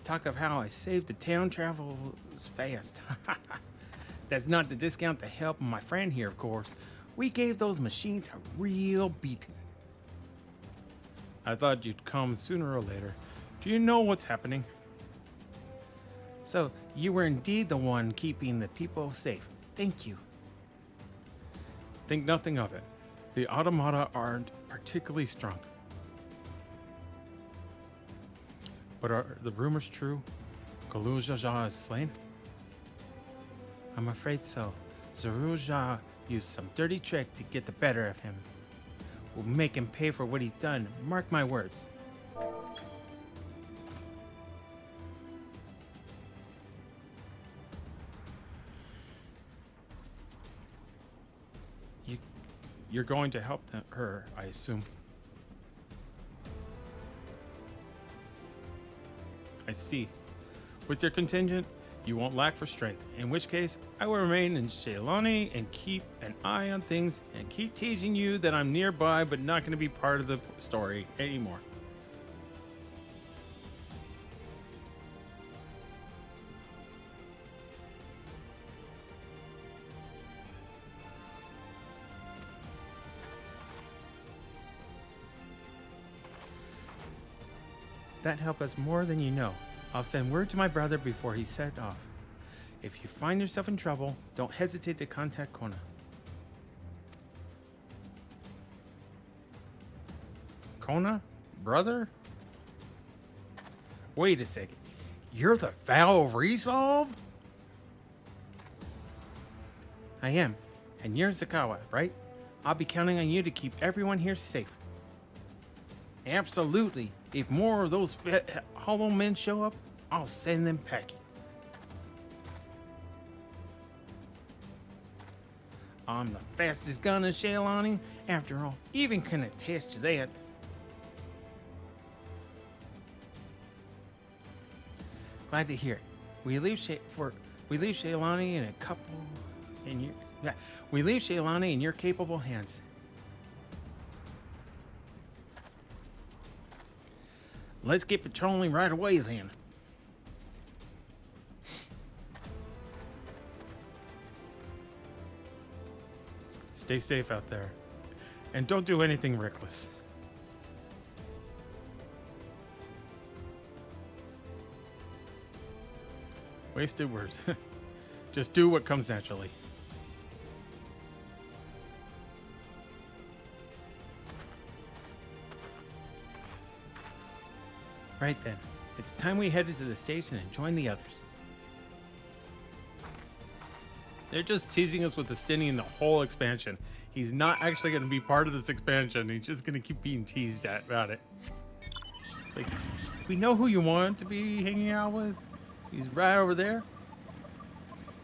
Speaker 2: Talk of how I saved the town travels fast. That's not to discount the help of my friend here, of course. We gave those machines a real beating. I thought you'd come sooner or later. Do you know what's happening? So, you were indeed the one keeping the people safe. Thank you. Think nothing of it. The automata aren't particularly strong. But are the rumors true? Galul Jaja is slain? I'm afraid so. Zaruja used some dirty trick to get the better of him. We'll make him pay for what he's done. Mark my words. You're going to help her, I assume. I see. With your contingent, you won't lack for strength, in which case I will remain in Shaylani and keep an eye on things and keep teasing you that I'm nearby but not going to be part of the story anymore. That helped us more than you know. I'll send word to my brother before he set off. If you find yourself in trouble, don't hesitate to contact Kona. Kona? Brother? Wait a second. You're the Val Resolve? I am. And you're Zakawa, right? I'll be counting on you to keep everyone here safe. Absolutely. If more of those hollow men show up, I'll send them packing. I'm the fastest gun in Shaylani. After all, even can attest to that. Glad to hear it. We leave Shaylani in a couple in your we leave Shaylani in your capable hands. Let's get patrolling right away then. Stay safe out there. And don't do anything reckless. Wasted words. Just do what comes naturally. Right then, it's time we headed to the station and join the others. They're just teasing us with Estinian the whole expansion. He's not actually going to be part of this expansion. He's just going to keep being teased about it. It's like, we know who you want to be hanging out with. He's right over there,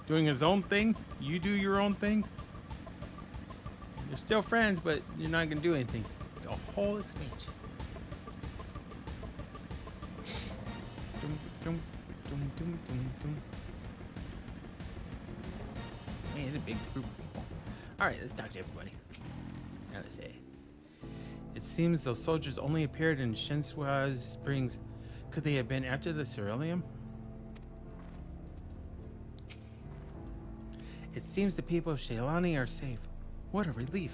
Speaker 2: doing his own thing. You do your own thing. You're still friends, but you're not going to do anything. The whole expansion. Man, it's a big group of people. Alright, let's talk to everybody. Now let's say. It seems those soldiers only appeared in Shensua's Springs. Could they have been after the Ceruleum? It seems the people of Shaylani are safe. What a relief.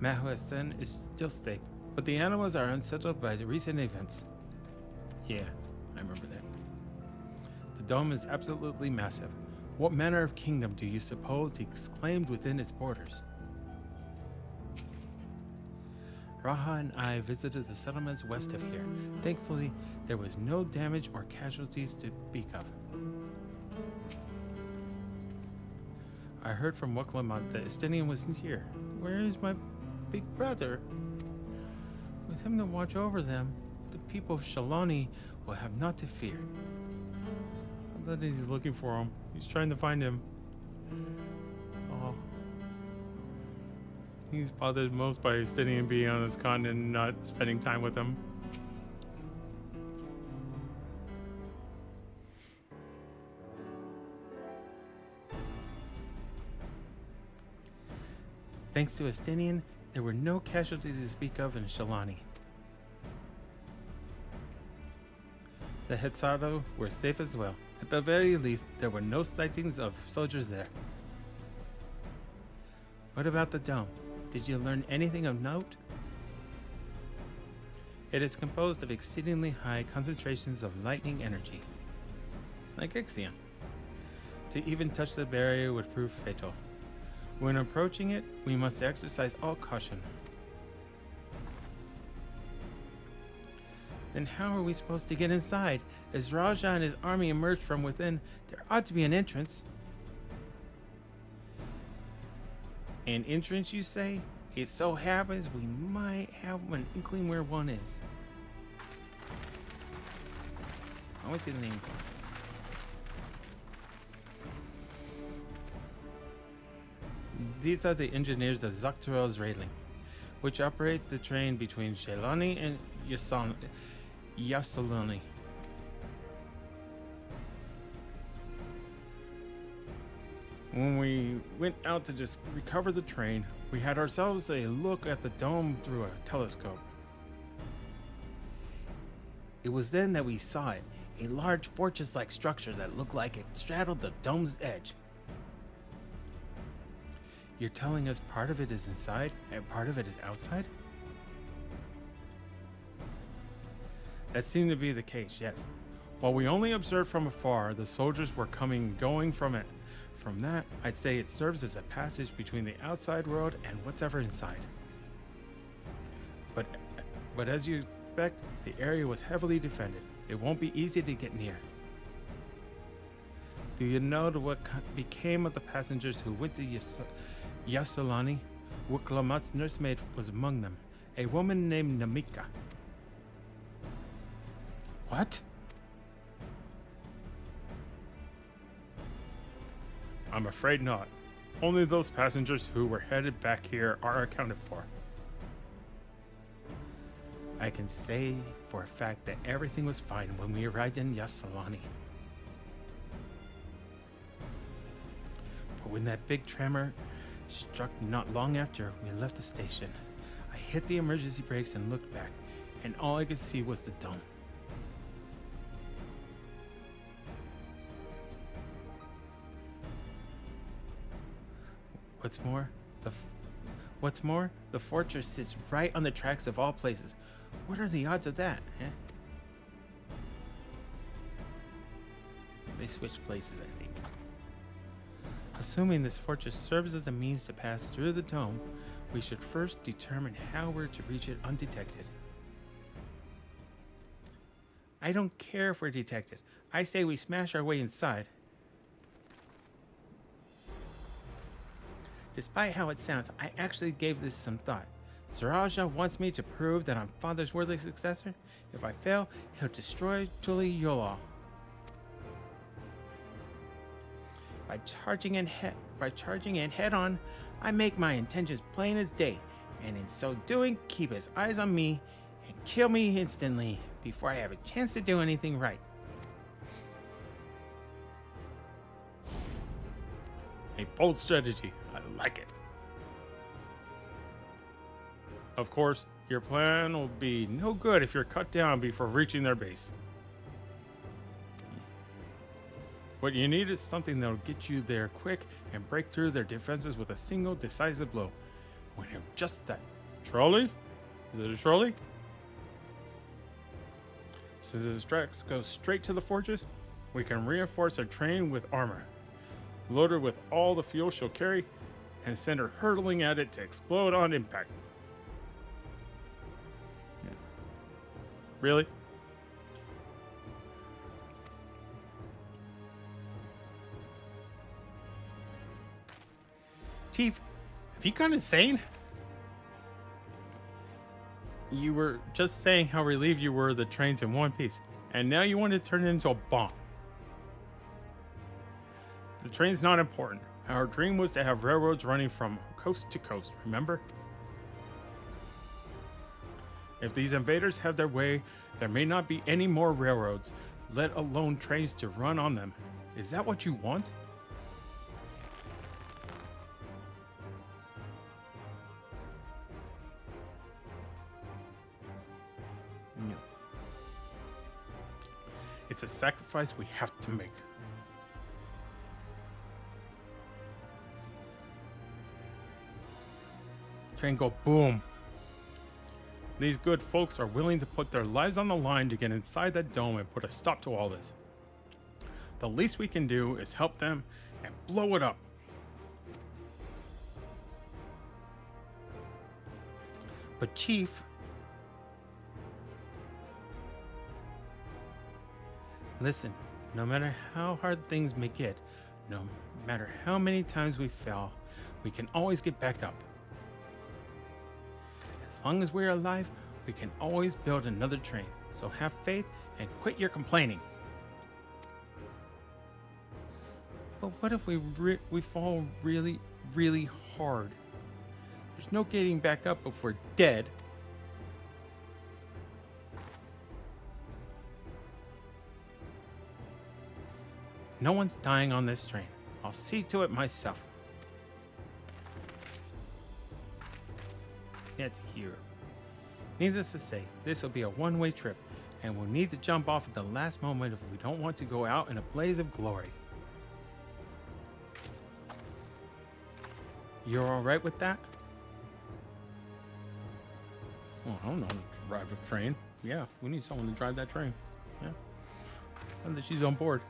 Speaker 2: Mahuasen is still safe, but the animals are unsettled by the recent events. Yeah, I remember that. The dome is absolutely massive. What manner of kingdom do you suppose he exclaimed within its borders? Raha and I visited the settlements west of here. Thankfully, there was no damage or casualties to speak of. I heard from Wuklamont that Estinian wasn't here. Where is my big brother? With him to watch over them, the people of Shalani will have naught to fear.
Speaker 1: that he's looking for him. He's trying to find him. Oh. He's bothered most by Estinian being on this continent and not spending time with him. Thanks to Estinian, there were no casualties to speak of in Shalani. The Hetzado were safe as well. At the very least, there were no sightings of soldiers there. What about the dome? Did you learn anything of note? It is composed of exceedingly high concentrations of lightning energy, like Ixion. To even touch the barrier would prove fatal. When approaching it, we must exercise all caution. Then how are we supposed to get inside? As Raja and his army emerge from within, there ought to be an entrance. An entrance, you say? It so happens we might have an inkling where one is. I want to see the name. These are the engineers of Dawntrail's railing, which operates the train between Shelani and Yasolani. When we went out to just recover the train, we had ourselves a look at the dome through a telescope. It was then that we saw it, a large fortress-like structure that looked like it straddled the dome's edge. You're telling us part of it is inside and part of it is outside? That seemed to be the case, yes. While we only observed from afar, the soldiers were coming and going from it. From that, I'd say it serves as a passage between the outside world and what's ever inside. But as you expect, the area was heavily defended. It won't be easy to get near. Do you know what became of the passengers who went to Yasolani? Wuklamat's nursemaid was among them, a woman named Namika. What? I'm afraid not. Only those passengers who were headed back here are accounted for. I can say for a fact that everything was fine when we arrived in Yasolani. But when that big tremor struck not long after we left the station, I hit the emergency brakes and looked back, and all I could see was the dome. What's more, the fortress sits right on the tracks of all places. What are the odds of that, eh? They switched places, I think. Assuming this fortress serves as a means to pass through the dome, we should first determine how we're to reach it undetected. I don't care if we're detected. I say we smash our way inside. Despite how it sounds, I actually gave this some thought. Zaraja wants me to prove that I'm Father's worthy successor. If I fail, he'll destroy Tuli Yolal. By charging in head on, I make my intentions plain as day, and in so doing, keep his eyes on me and kill me instantly before I have a chance to do anything right. A bold strategy. I like it. Of course, your plan will be no good if you're cut down before reaching their base. What you need is something that'll get you there quick and break through their defenses with a single decisive blow. We have just that. Trolley? Is it a trolley? Since the tracks go straight to the fortress, we can reinforce our train with armor. Load her with all the fuel she'll carry, and send her hurtling at it to explode on impact. Yeah. Really? Chief, have you gone insane? You were just saying how relieved you were the train's in one piece, and now you want to turn it into a bomb. The train's not important. Our dream was to have railroads running from coast to coast, remember? If these invaders have their way, there may not be any more railroads, let alone trains to run on them. Is that what you want? No. It's a sacrifice we have to make. Train go boom. These good folks are willing to put their lives on the line to get inside that dome and put a stop to all this. The least we can do is help them and blow it up. But Chief, listen, no matter how hard things may get, no matter how many times we fail, we can always get back up. As long as we're alive, we can always build another train. So have faith and quit your complaining. But what if we fall really, really hard? There's no getting back up if we're dead. No one's dying on this train. I'll see to it myself. It's here. Needless to say, this will be a one-way trip, and we'll need to jump off at the last moment if we don't want to go out in a blaze of glory. You're alright with that? Well, I don't know how to drive a train. Yeah, we need someone to drive that train. Yeah. And that she's on board.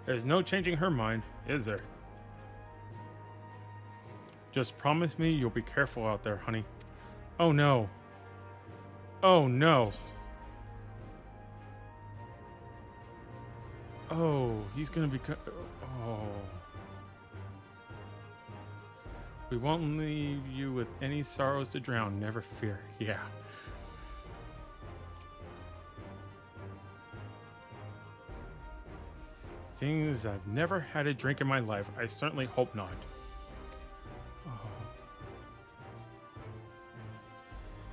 Speaker 1: There's no changing her mind, is there? Just promise me you'll be careful out there, honey. Oh no. Oh no. Oh, he's gonna be. Oh. We won't leave you with any sorrows to drown, never fear. Yeah. Seeing as I've never had a drink in my life, I certainly hope not. Oh.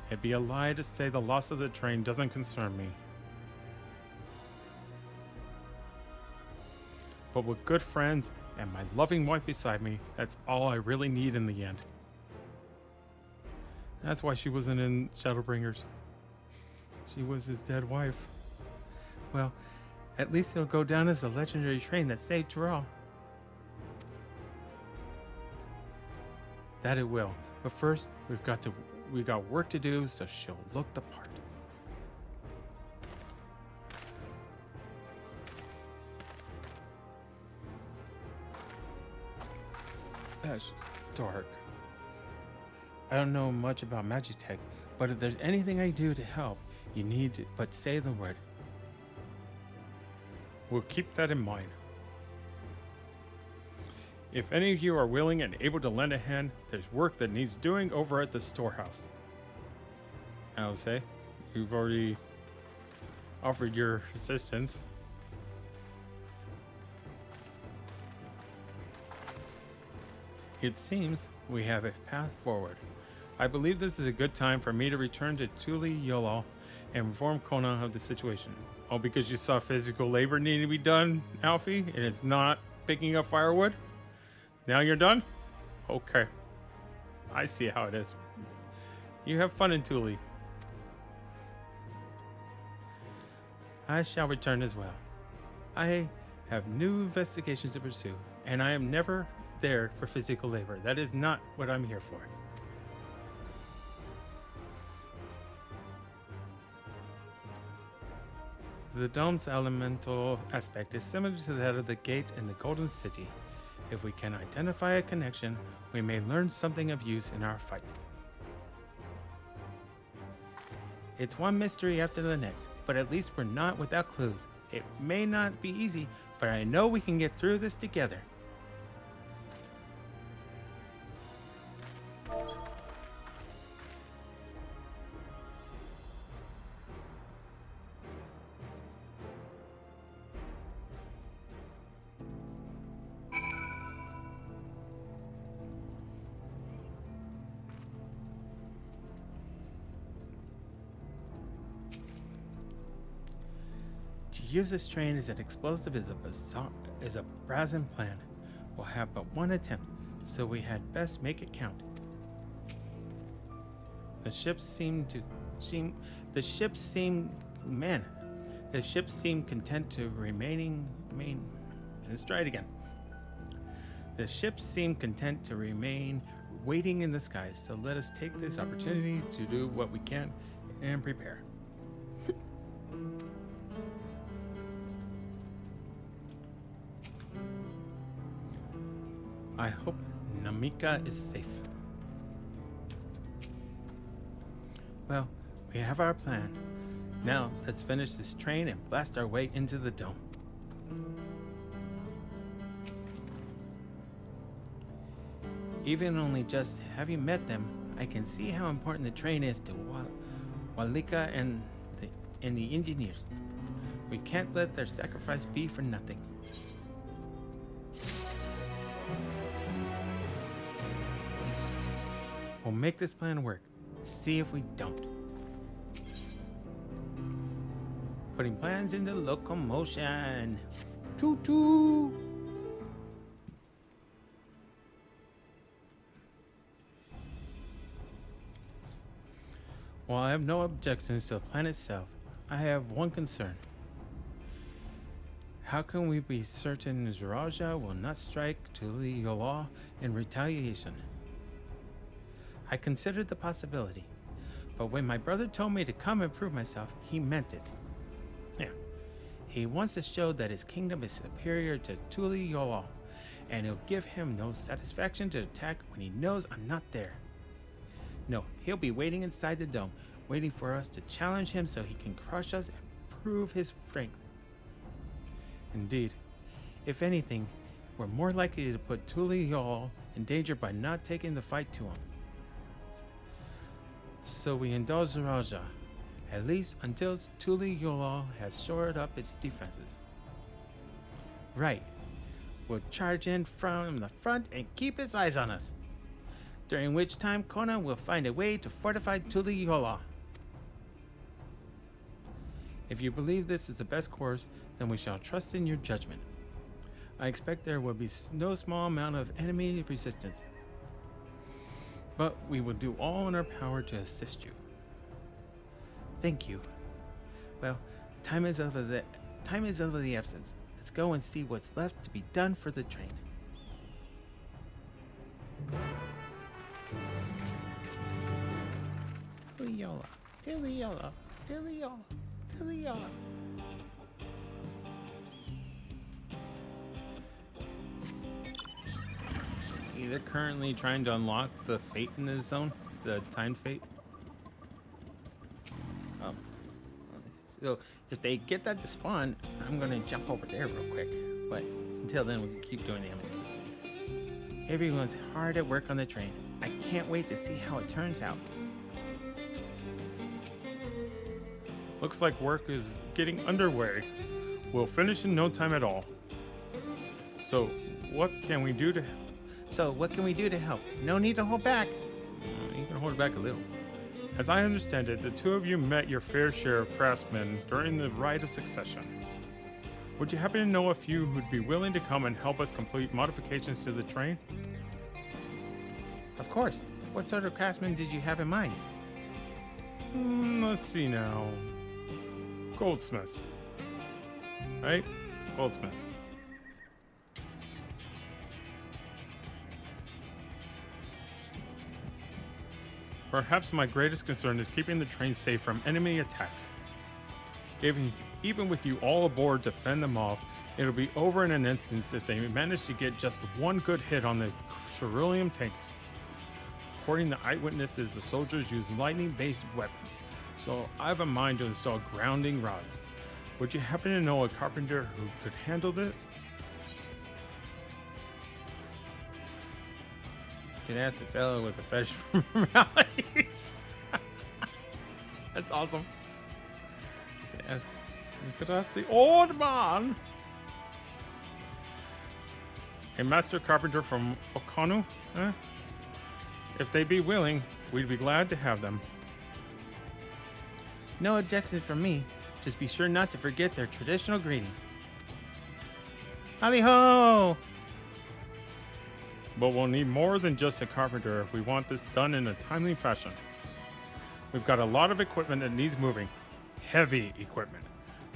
Speaker 1: It'd be a lie to say the loss of the train doesn't concern me. But with good friends and my loving wife beside me, that's all I really need in the end. That's why she wasn't in Shadowbringers. She was his dead wife. Well, at least he'll go down as the legendary train that saved Terrell. That it will. But first, we've got work to do, so she'll look the part. That's just dark. I don't know much about Magitech, but if there's anything I do to help, you need to but say the word. We'll keep that in mind. If any of you are willing and able to lend a hand, there's work that needs doing over at the storehouse. I'll say, you've already offered your assistance. It seems we have a path forward. I believe this is a good time for me to return to Tuli Yolal and inform Kona of the situation. Oh, because you saw physical labor needing to be done, Alfie, and it's not picking up firewood? Now you're done? Okay. I see how it is. You have fun in Tuli. I shall return as well. I have new investigations to pursue, and I am never there for physical labor. That is not what I'm here for. The dome's elemental aspect is similar to that of the gate in the Golden City. If we can identify a connection, we may learn something of use in our fight. It's one mystery after the next, but at least we're not without clues. It may not be easy, but I know we can get through this together.
Speaker 2: use this train as an explosive is a brazen plan. We'll have but one attempt, so we had best make it count. The ships seem content to let's try it again. The ships seem content to remain waiting in the skies, so let us take this opportunity to do what we can and prepare. I hope Namika is safe. Well, we have our plan. Now, let's finish this train and blast our way into the dome. Even only just having met them, I can see how important the train is to Walika and the engineers. We can't let their sacrifice be for nothing. We'll make this plan work. See if we don't. Putting plans into locomotion. Choo-choo! While I have no objections to the plan itself, I have one concern. How can we be certain Zaraja will not strike Tuliyola in retaliation? I considered the possibility, but when my brother told me to come and prove myself, he meant it. Yeah, he wants to show that his kingdom is superior to Tuliyola, and it'll give him no satisfaction to attack when he knows I'm not there. No, he'll be waiting inside the dome, waiting for us to challenge him so he can crush us and prove his strength. Indeed, if anything, we're more likely to put Tuliyola in danger by not taking the fight to him. So we indulge Zaraja, at least until Tuliyola has shored up its defenses. Right, we'll charge in from the front and keep his eyes on us. During which time Conan will find a way to fortify Tuliyola. If you believe this is the best course, then we shall trust in your judgment. I expect there will be no small amount of enemy resistance, but we will do all in our power to assist you. Thank you. Well, time is of the essence. Let's go and see what's left to be done for the train. Tuliyola. They're currently trying to unlock the fate in this zone, the time fate. So if they get that to spawn, I'm gonna jump over there real quick. But until then, we can keep doing the MSQ. Everyone's hard at work on the train. I can't wait to see how it turns out.
Speaker 7: Looks like work is getting underway. We'll finish in no time at all. So, what can we do to help? No need to hold back.
Speaker 2: You can hold back a little.
Speaker 7: As I understand it, the two of you met your fair share of craftsmen during the rite of succession. Would you happen to know a few who'd be willing to come and help us complete modifications to the train?
Speaker 2: Of course. What sort of craftsman did you have in mind?
Speaker 7: Let's see now. Goldsmiths. Right? Goldsmiths. Perhaps my greatest concern is keeping the train safe from enemy attacks. Even with you all aboard to fend them off, it'll be over in an instant if they manage to get just one good hit on the cerulean tanks. According to eyewitnesses, the soldiers use lightning-based weapons, so I have a mind to install grounding rods. Would you happen to know a carpenter who could handle this?
Speaker 2: You can ask the fellow with the fetish for formalities.
Speaker 7: That's awesome. You could ask the old man. A master carpenter from Okanu? If they be willing, we'd be glad to have them.
Speaker 2: No objections from me. Just be sure not to forget their traditional greeting. Hally ho!
Speaker 7: But we'll need more than just a carpenter if we want this done in a timely fashion. We've got a lot of equipment that needs moving. Heavy equipment.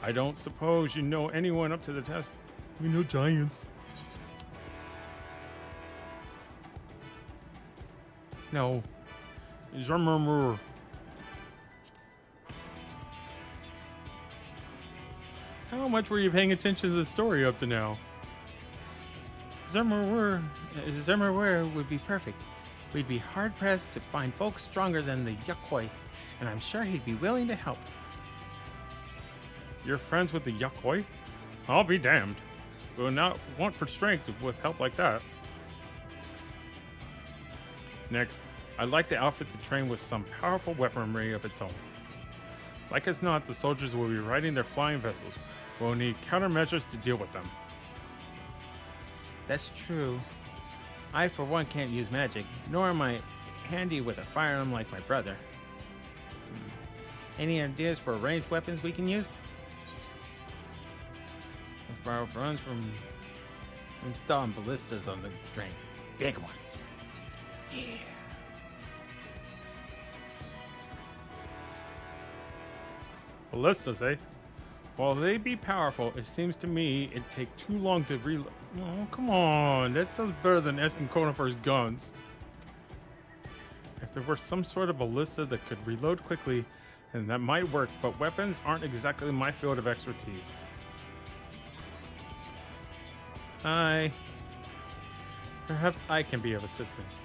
Speaker 7: I don't suppose you know anyone up to the task. We know giants. No. Zermurmur. How much were you paying attention to the story up to now?
Speaker 2: Zermurmur would be perfect. We'd be hard-pressed to find folks stronger than the Yukkoi, and I'm sure he'd be willing to help.
Speaker 7: You're friends with the Yukkoi? I'll be damned. We'll not want for strength with help like that. Next, I'd like to outfit the train with some powerful weaponry of its own. Like as not, the soldiers will be riding their flying vessels. We'll need countermeasures to deal with them.
Speaker 2: That's true. I, for one, can't use magic, nor am I handy with a firearm like my brother. Any ideas for ranged weapons we can use? Let's borrow runs from installing ballistas on the train. Big ones. Yeah.
Speaker 7: Ballistas, eh? While they be powerful, it seems to me it'd take too long to reload. Oh, come on. That sounds better than asking Conan for his guns. If there were some sort of ballista that could reload quickly, then that might work, but weapons aren't exactly my field of expertise. Perhaps I can be of assistance.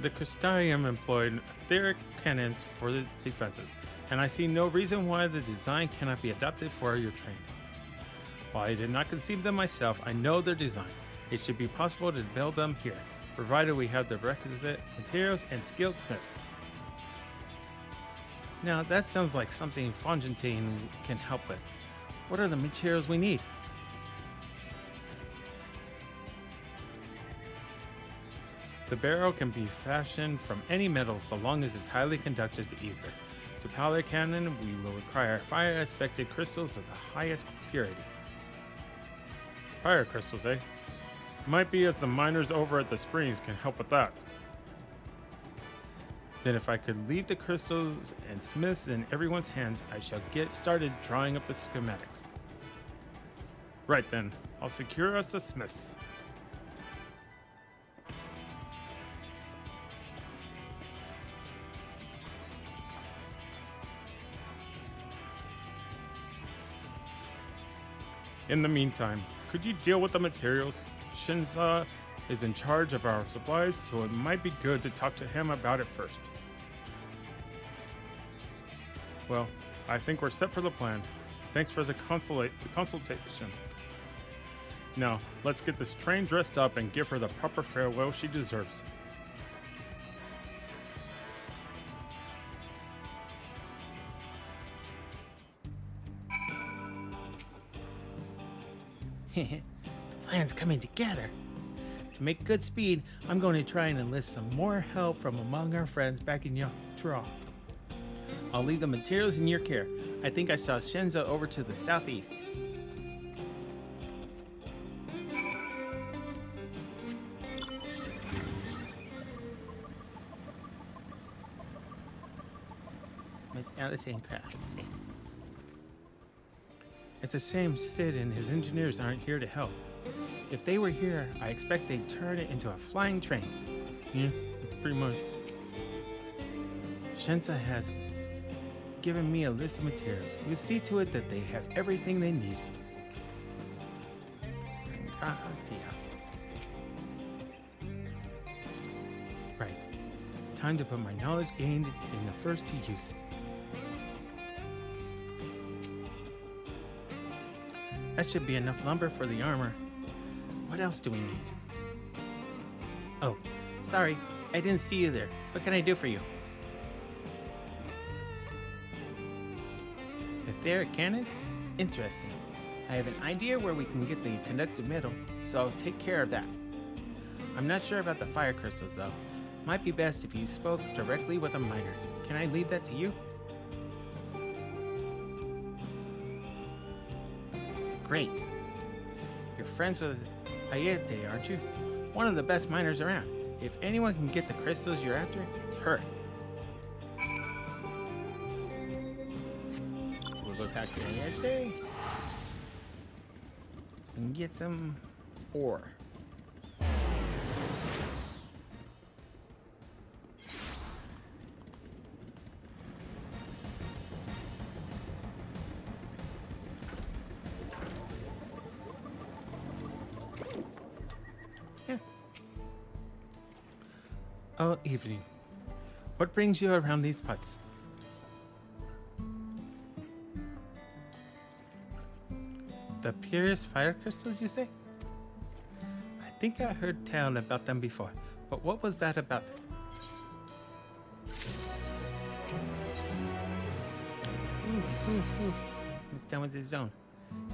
Speaker 7: The Crystarium employed etheric cannons for its defenses, and I see no reason why the design cannot be adopted for your train. While I did not conceive them myself, I know their design. It should be possible to build them here, provided we have the requisite materials and skilled smiths. Now, that sounds like something Fontaine can help with. What are the materials we need? The barrel can be fashioned from any metal so long as it's highly conductive to ether. To power the cannon, we will require fire-aspected crystals of the highest purity. Fire crystals, eh? Might be as the miners over at the springs can help with that. Then if I could leave the crystals and smiths in everyone's hands, I shall get started drawing up the schematics. Right then, I'll secure us the smiths. In the meantime, could you deal with the materials? Shinza is in charge of our supplies, so it might be good to talk to him about it first. Well, I think we're set for the plan. Thanks for the consultation. Now, let's get this train dressed up and give her the proper farewell she deserves.
Speaker 2: The plan's coming together. To make good speed, I'm going to try and enlist some more help from among our friends back in Dawntrail. I'll leave the materials in your care. I think I saw Shenza over to the southeast. It's a shame Sid and his engineers aren't here to help. If they were here, I expect they'd turn it into a flying train.
Speaker 7: Yeah, pretty much.
Speaker 2: Shensa has given me a list of materials. We'll see to it that they have everything they need. Right. Time to put my knowledge gained in the first to use. That should be enough lumber for the armor. What else do we need? Oh, sorry, I didn't see you there. What can I do for you? Etheric cannons? Interesting. I have an idea where we can get the conductive metal, so I'll take care of that. I'm not sure about the fire crystals though. Might be best if you spoke directly with a miner. Can I leave that to you? Great. You're friends with Ayete, aren't you? One of the best miners around. If anyone can get the crystals you're after, it's her. We'll go talk to Ayete. So we can get some ore. Oh, evening. What brings you around these parts? The purest fire crystals, you say? I think I heard tell about them before, but what was that about? It's done with the zone.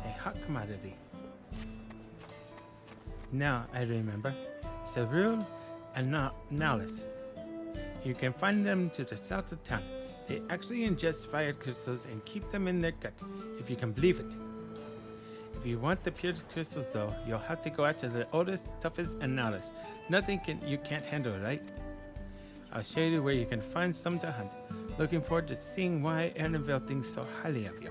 Speaker 2: A hot commodity. Now I remember. Cerule and Nalus. You can find them to the south of town. They actually ingest fire crystals and keep them in their gut, if you can believe it. If you want the pure crystals though, you'll have to go after the oldest, toughest, and Nalus. Nothing you can't handle, right? I'll show you where you can find some to hunt. Looking forward to seeing why Annabelle thinks so highly of you.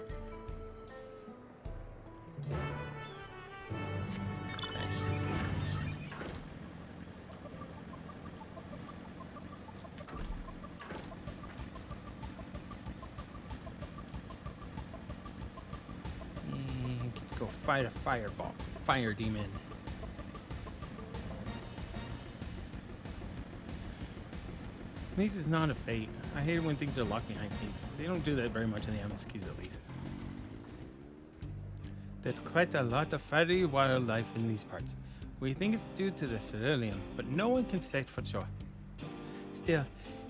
Speaker 2: Go fight a fire demon. This is not a fate. I hate it when things are locked behind keys. They don't do that very much in the MSQs at least. There's quite a lot of fiery wildlife in these parts. We think it's due to the ceruleum, but no one can state for sure. Still,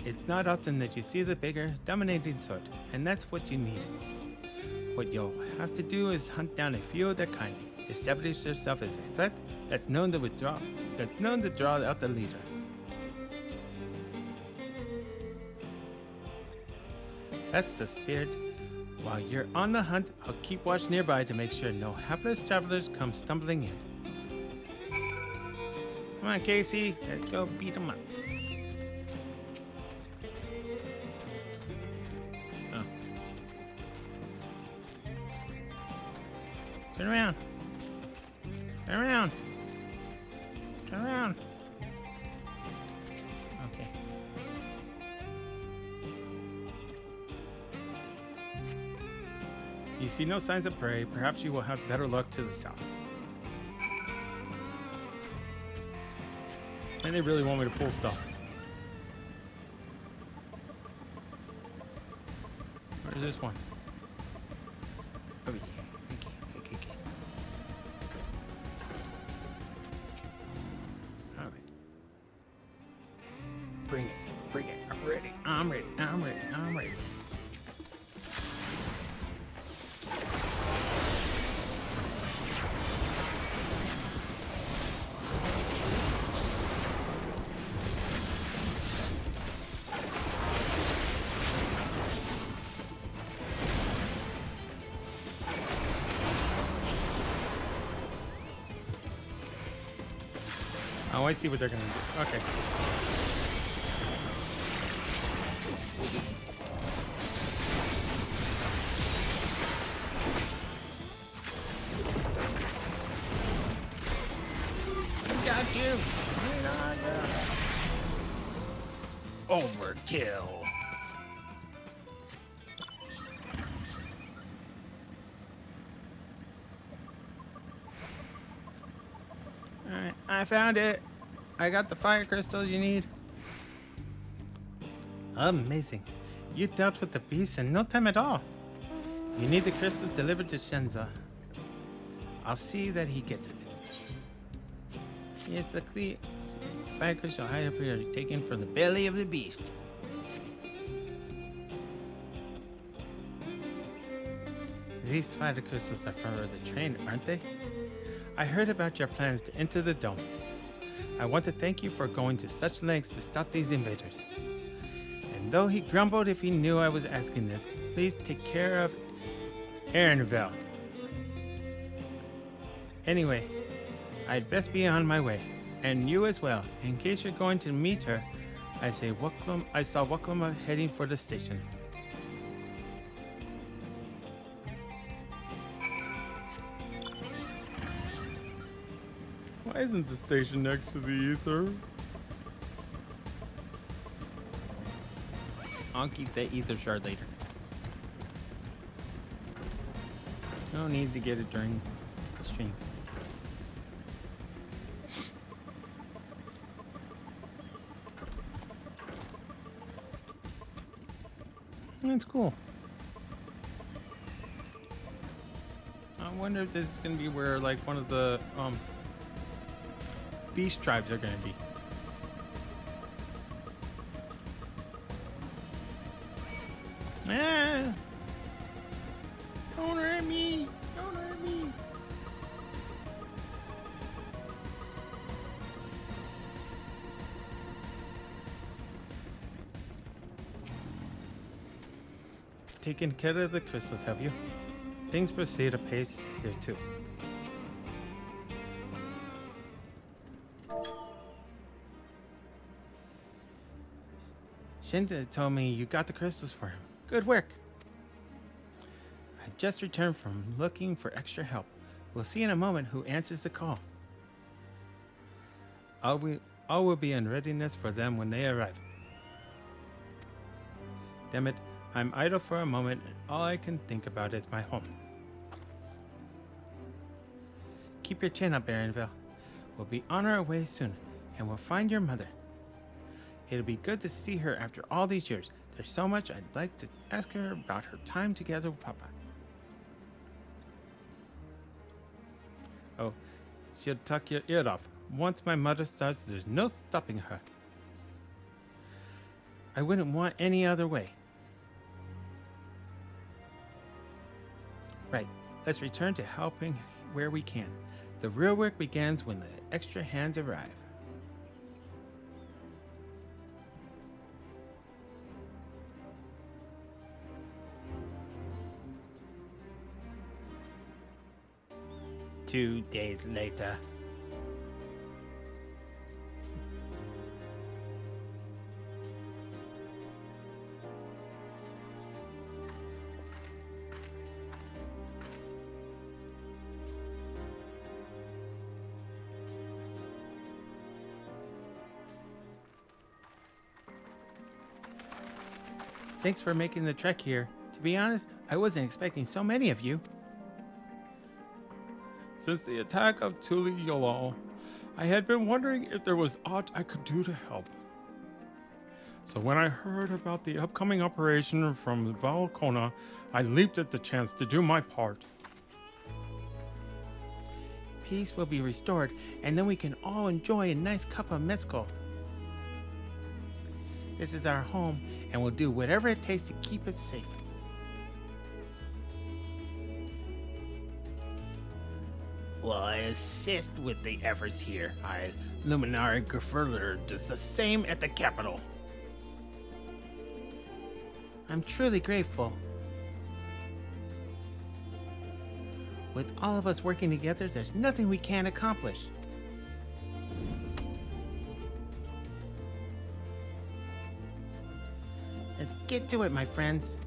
Speaker 2: it's not often that you see the bigger, dominating sort, and that's what you need. What you'll have to do is hunt down a few of their kind, establish yourself as a threat that's known to draw out the leader. That's the spirit. While you're on the hunt, I'll keep watch nearby to make sure no hapless travelers come stumbling in. Come on, Casey, let's go beat them up. Oh. Turn around. Turn around. Turn around. Okay. You see no signs of prey. Perhaps you will have better luck to the south. And they really want me to pull stuff. Where's this one? Oh, yeah. Okay. All right. Bring it. I'm ready. Oh, I see what they're gonna do. Okay. Got you. Overkill. Alright, I found it. I got the fire crystals you need. Amazing. You dealt with the beast in no time at all. You need the crystals delivered to Shenza. I'll see that he gets it. Here's the clear. Fire crystal higher priority taken from the belly of the beast. These fire crystals are for the train, aren't they? I heard about your plans to enter the dome. I want to thank you for going to such lengths to stop these invaders. And though he grumbled if he knew I was asking this, please take care of Erinville. Anyway, I'd best be on my way, and you as well. In case you're going to meet her, I saw Wuklum heading for the station.
Speaker 7: Why isn't the station next to the ether?
Speaker 2: I'll keep that ether shard later. No need to get it during the stream. That's cool. I wonder if this is gonna be where like one of the beast tribes are gonna be. Ah! Don't hurt me! Don't hurt me! Taken care of the crystals, have you? Things proceed apace here too. Shinta told me you got the crystals for him. Good work. I just returned from looking for extra help. We'll see in a moment who answers the call. All will be in readiness for them when they arrive. Damn it, I'm idle for a moment and all I can think about is my home. Keep your chin up, Erinville. We'll be on our way soon, and we'll find your mother. It'll be good to see her after all these years. There's so much I'd like to ask her about her time together with Papa. Oh, she'll tuck your ear off. Once my mother starts, there's no stopping her. I wouldn't want any other way. Right, let's return to helping where we can. The real work begins when the extra hands arrive. Two days later. Thanks for making the trek here. To be honest, I wasn't expecting so many of you.
Speaker 7: Since the attack of Tuliyollal, I had been wondering if there was aught I could do to help. So when I heard about the upcoming operation from Valkona, I leaped at the chance to do my part.
Speaker 2: Peace will be restored, and then we can all enjoy a nice cup of mezcal. This is our home, and we'll do whatever it takes to keep it safe. Well, I assist with the efforts here. Luminary Gefurler does the same at the capital. I'm truly grateful. With all of us working together, there's nothing we can't accomplish. Let's get to it, my friends.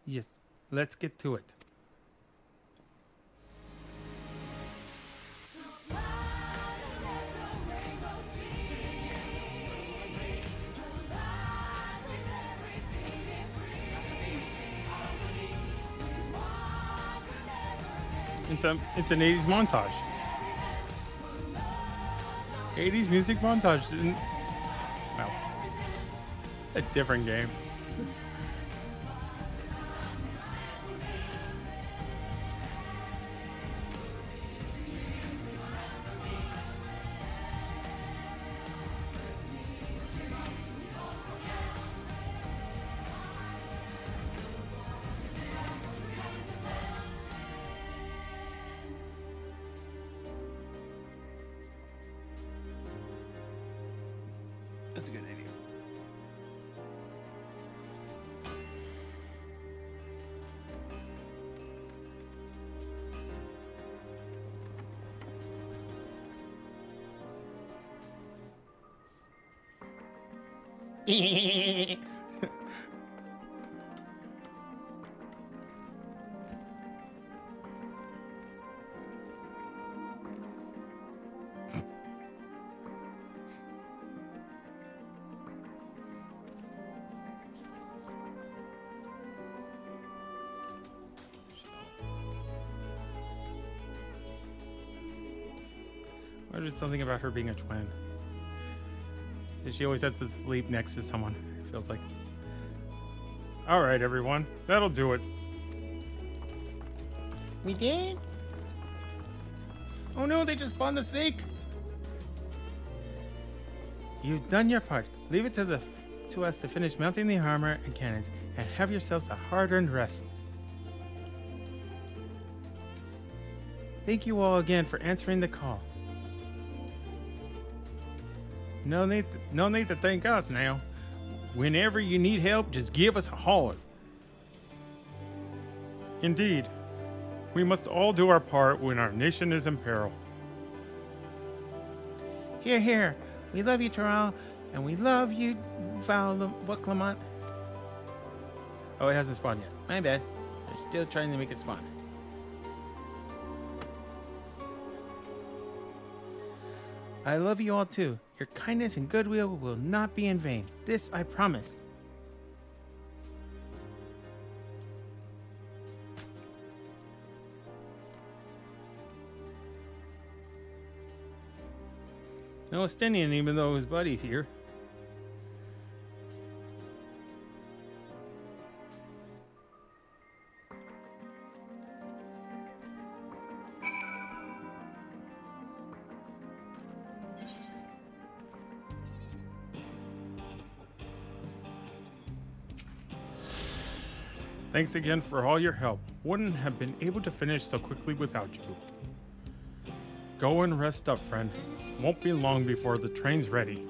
Speaker 2: Yes, let's get to it.
Speaker 7: It's an 80s montage. 80s music montage. Well, a different game.
Speaker 1: That's a good idea.
Speaker 7: I read something about her being a twin. She always has to sleep next to someone, it feels like. Alright, everyone. That'll do it.
Speaker 2: We did?
Speaker 1: Oh no, they just spawned the snake!
Speaker 2: You've done your part. Leave it to us to finish mounting the armor and cannons, and have yourselves a hard-earned rest. Thank you all again for answering the call.
Speaker 7: No need to thank us now. Whenever you need help, just give us a holler. Indeed, we must all do our part when our nation is in peril.
Speaker 2: Here, here. We love you, Terrell, and we love you, what, Clement?
Speaker 1: Oh, it hasn't spawned yet. My bad. They're still trying to make it spawn.
Speaker 2: I love you all too. Your kindness and goodwill will not be in vain. This I promise.
Speaker 7: No Estinian, even though his buddy's here. Thanks again for all your help. Wouldn't have been able to finish so quickly without you. Go and rest up, friend. Won't be long before the train's ready.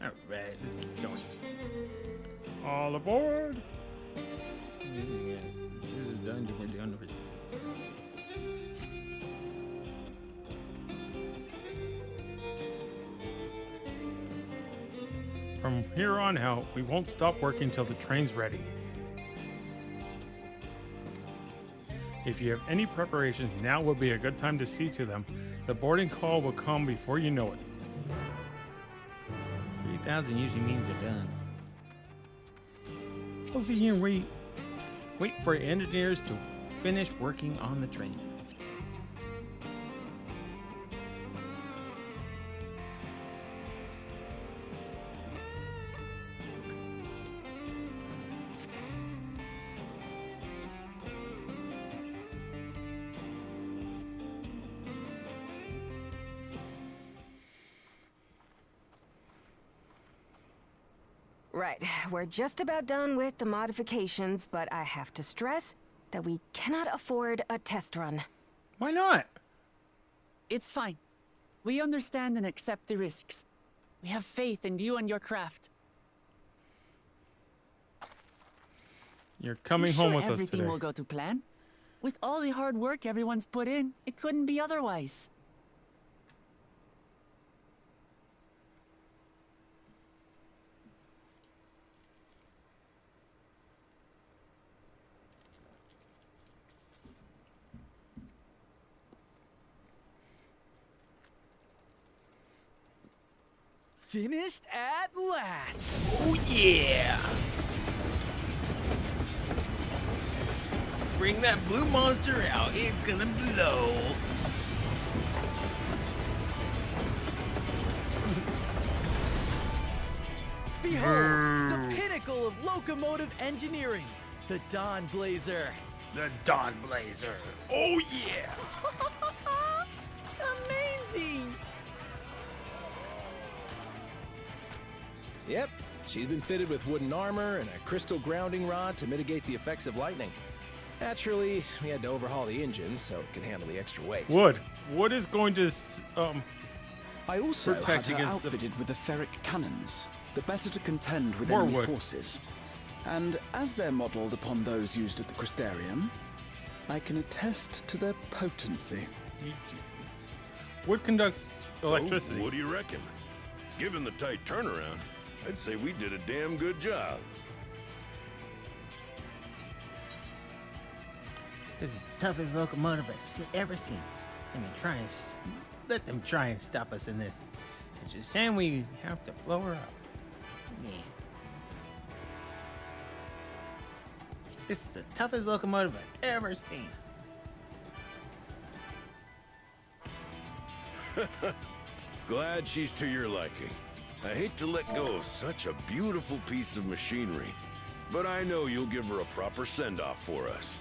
Speaker 1: Alright, let's keep going.
Speaker 7: All aboard!
Speaker 1: Yeah, this is done. We're done with it.
Speaker 7: From here on out, we won't stop working till the train's ready. If you have any preparations, now would be a good time to see to them. The boarding call will come before you know it.
Speaker 2: 3,000 usually means you're done.
Speaker 7: I'll see you and
Speaker 2: wait for engineers to finish working on the train.
Speaker 9: Right, we're just about done with the modifications, but I have to stress that we cannot afford a test run.
Speaker 1: Why not?
Speaker 5: It's fine. We understand and accept the risks. We have faith in you and your craft.
Speaker 7: You're coming home with us today.
Speaker 5: Everything will go to plan. With all the hard work everyone's put in, it couldn't be otherwise.
Speaker 10: Finished at last!
Speaker 1: Oh yeah! Bring that blue monster out, it's gonna blow!
Speaker 10: Behold, the pinnacle of locomotive engineering, the Dawn Blazer.
Speaker 1: The Dawn Blazer! Oh yeah!
Speaker 5: Amazing!
Speaker 8: Yep, she's been fitted with wooden armor and a crystal grounding rod to mitigate the effects of lightning. Naturally, we had to overhaul the engine so it could handle the extra weight.
Speaker 7: Wood. Wood is going to
Speaker 16: I also
Speaker 7: protect
Speaker 16: had her
Speaker 7: against the
Speaker 16: outfitted with the ferric cannons, the better to contend with
Speaker 7: More
Speaker 16: enemy
Speaker 7: wood.
Speaker 16: forces. And as they're modelled upon those used at the Crystarium, I can attest to their potency.
Speaker 7: Wood conducts electricity.
Speaker 3: So, what do you reckon? Given the tight turnaround, I'd say we did a damn good job.
Speaker 2: This is the toughest locomotive I've ever seen. Let them try and stop us in this. It's just time we have to blow her up. Yeah. This is the toughest locomotive I've ever seen.
Speaker 3: Glad she's to your liking. I hate to let go of such a beautiful piece of machinery, but I know you'll give her a proper send-off for us.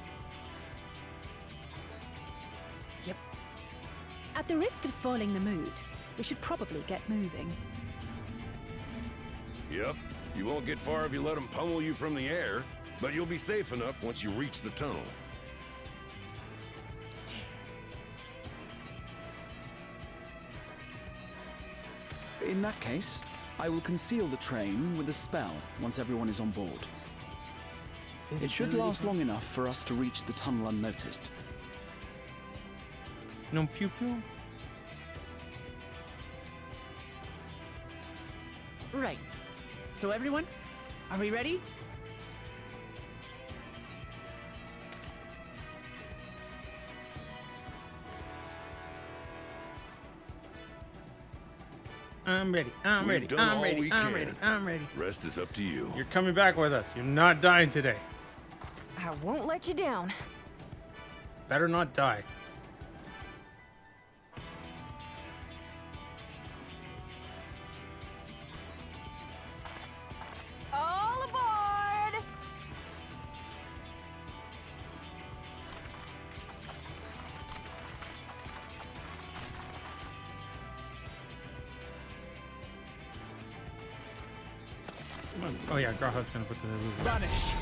Speaker 11: At the risk of spoiling the mood, we should probably get moving.
Speaker 3: Yep, you won't get far if you let them pummel you from the air, but you'll be safe enough once you reach the tunnel.
Speaker 16: In that case, I will conceal the train with a spell once everyone is on board. It should last long enough for us to reach the tunnel unnoticed.
Speaker 2: No pew pew?
Speaker 5: Right. So everyone, are we ready?
Speaker 2: I'm ready. I'm ready.
Speaker 3: We've done
Speaker 2: I'm
Speaker 3: all
Speaker 2: ready.
Speaker 3: we
Speaker 2: I'm
Speaker 3: can.
Speaker 2: ready. I'm ready.
Speaker 3: Rest is up to you.
Speaker 7: You're coming back with us. You're not dying today.
Speaker 9: I won't let you down.
Speaker 7: Better not die.
Speaker 9: All aboard!
Speaker 7: Come on. Oh yeah, Grahot's gonna put the
Speaker 10: Vanish.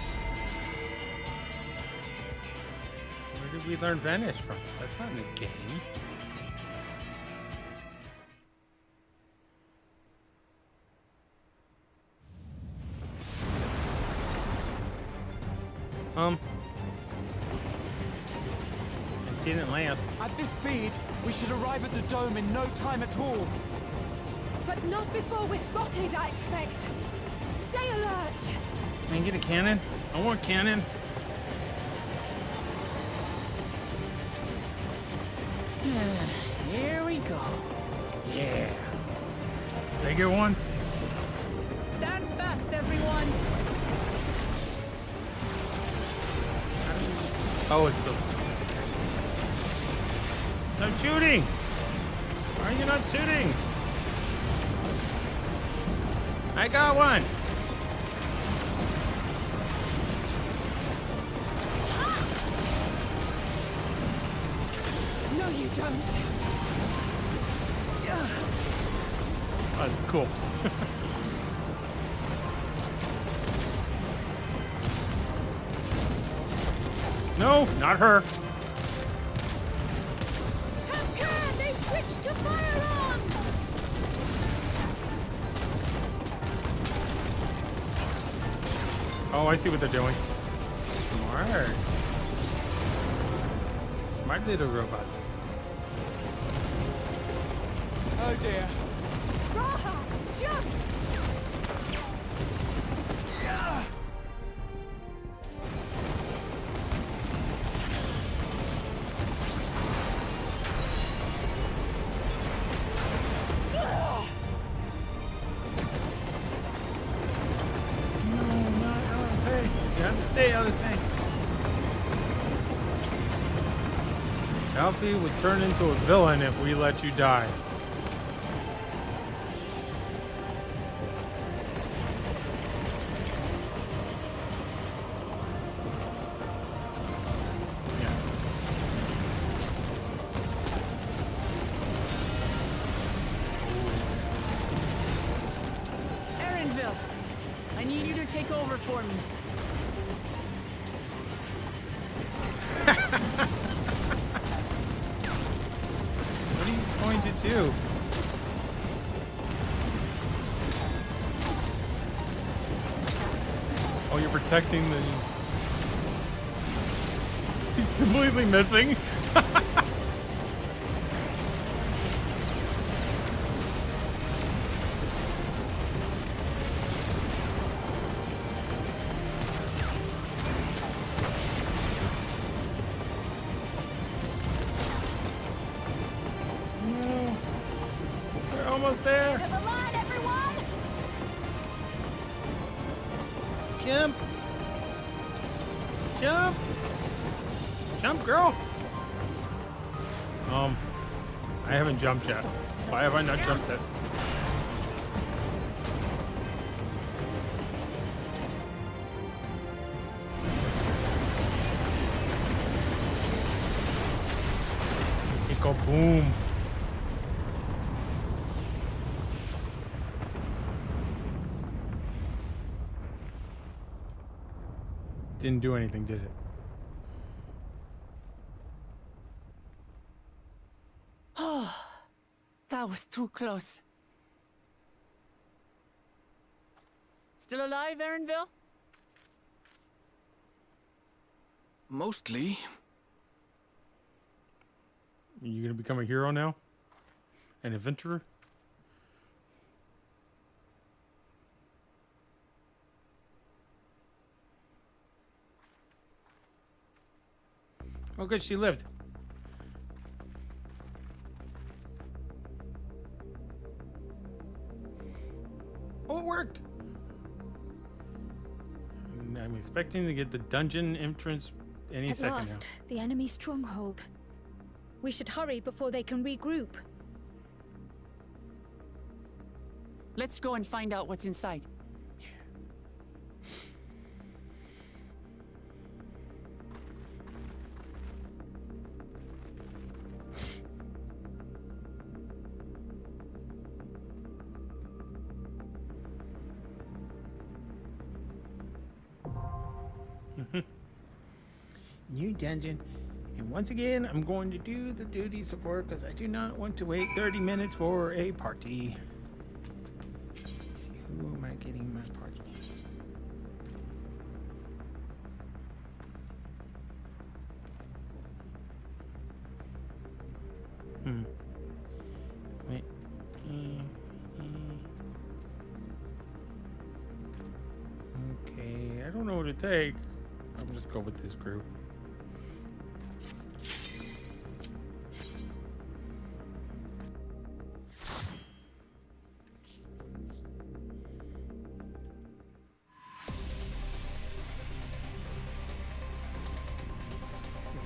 Speaker 7: Where did we learn vanish from? That's not in the game.
Speaker 2: It didn't last.
Speaker 10: At this speed, we should arrive at the dome in no time at all.
Speaker 15: But not before we're spotted, I expect. Stay alert.
Speaker 2: Can I get a cannon? I want a cannon.
Speaker 5: Here we go.
Speaker 2: Yeah. Did I get one?
Speaker 5: Stand fast, everyone.
Speaker 7: Oh, it's still.
Speaker 2: Stop shooting! Why are you not shooting? I got one!
Speaker 10: No, you don't.
Speaker 7: That's cool. No, not her.
Speaker 15: They switched to firearms!
Speaker 7: Oh, I see what they're doing.
Speaker 2: Smart.
Speaker 7: Smart little robots.
Speaker 10: Oh dear.
Speaker 15: Raha, jump!
Speaker 2: You have to stay out of the same.
Speaker 7: Alfie would turn into a villain if we let you die.
Speaker 5: Erenville, I need you to take over for me.
Speaker 7: What are you going to do? Oh, you're protecting the... He's completely missing. No. We're almost there.
Speaker 22: End of the line, everyone!
Speaker 7: Jump! Jump! Jump, girl! I haven't jumped yet. Why have I not jumped yet? It go boom. Didn't do anything, did it?
Speaker 5: Oh, that was too close. Still alive, Erinville?
Speaker 6: Mostly.
Speaker 7: You gonna become a hero now? An adventurer? Oh, good, she lived. Oh, it worked. I'm expecting to get the dungeon entrance any
Speaker 15: At
Speaker 7: second
Speaker 15: last, the enemy stronghold. We should hurry before they can regroup.
Speaker 5: Let's go and find out what's inside.
Speaker 2: New dungeon. And once again, I'm going to do the duty support because I do not want to wait 30 minutes for a party. Let's see, who am I getting my party? Wait.
Speaker 7: Okay, I don't know what to take. I'll just go with this group.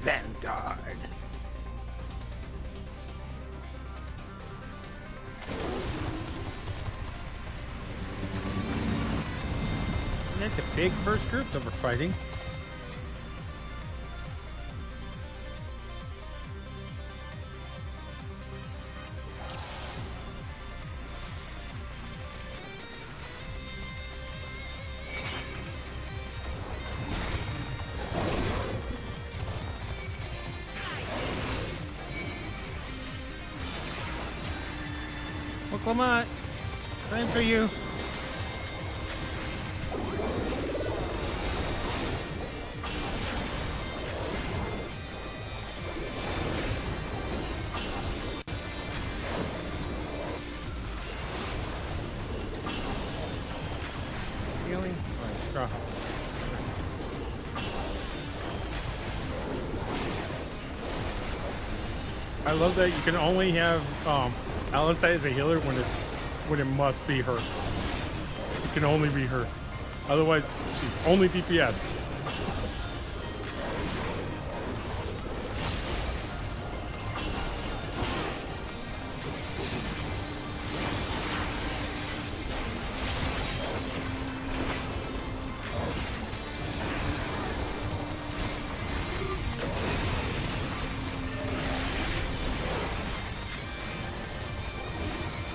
Speaker 2: Vanguard.
Speaker 7: That's a big first group that we're fighting. Well, Clement, time for you. Healing. All right, straw. I love that you can only have Alice as a healer when it must be her. It can only be her. Otherwise, she's only DPS.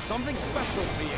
Speaker 8: Something special for you.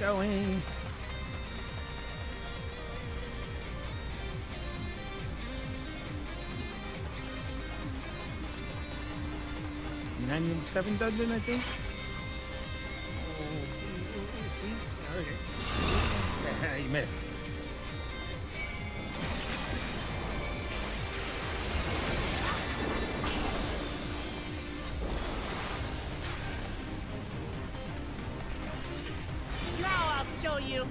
Speaker 1: going. '97 dungeon, I think. Oh, okay. You missed.
Speaker 5: Now I'll show you.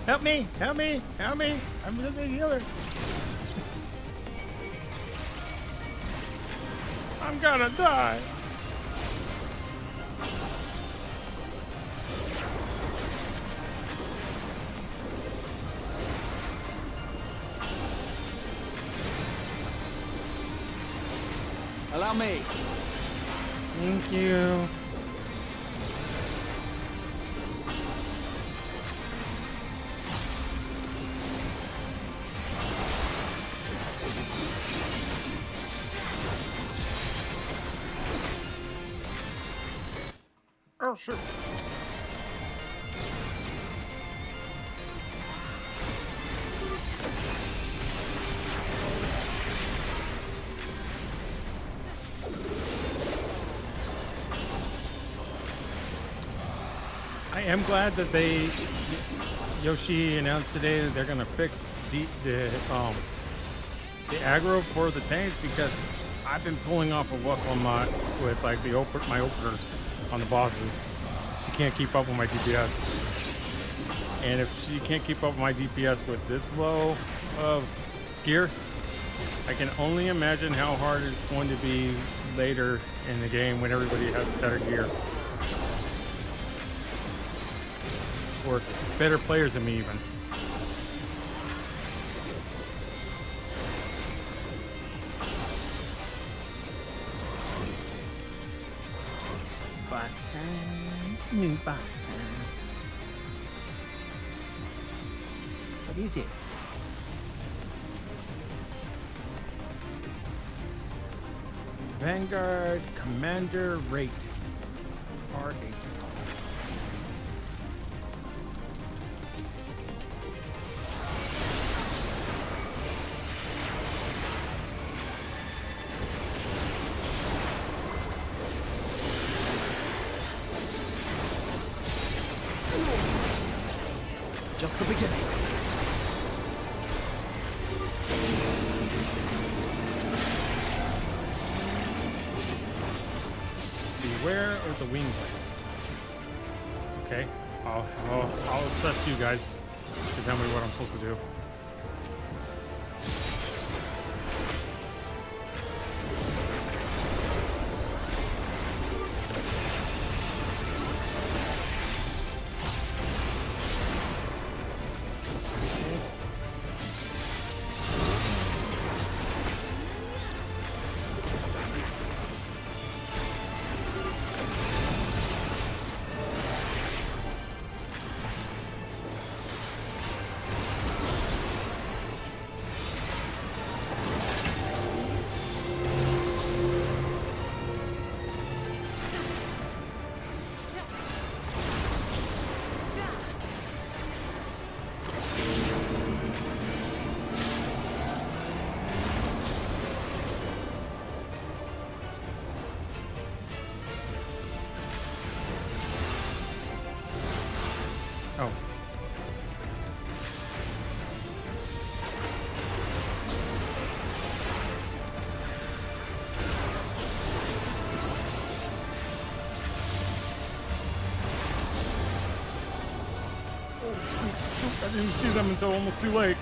Speaker 1: Help me! Help me! Help me! I'm just a healer.
Speaker 7: I'm gonna die.
Speaker 10: Allow me.
Speaker 1: Thank you.
Speaker 7: Oh shoot.
Speaker 1: I am glad that Yoshi announced today that they're gonna fix the aggro for the tanks, because I've been pulling off a Wuckelmot with like my openers on the bosses. She can't keep up with my DPS, and if she can't keep up with my DPS with this low of gear, I can only imagine how hard it's going to be later in the game when everybody has better gear. Or better players than me even.
Speaker 2: Boss time. New boss time. What is it?
Speaker 1: Vanguard Commander Rate. R8.
Speaker 10: Just the beginning.
Speaker 1: Beware of the wing blades. Okay, I'll trust you guys to tell me what I'm supposed to do. Oh. I didn't see them until almost too late.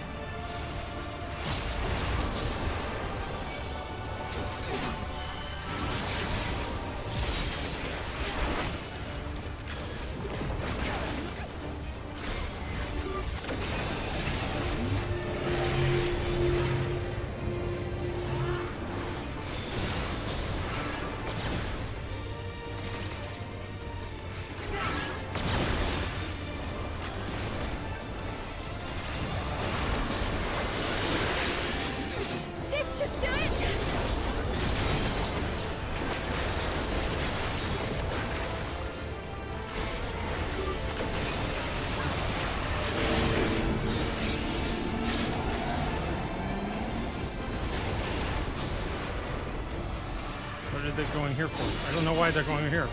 Speaker 7: they're going here for. I don't know why they're going here.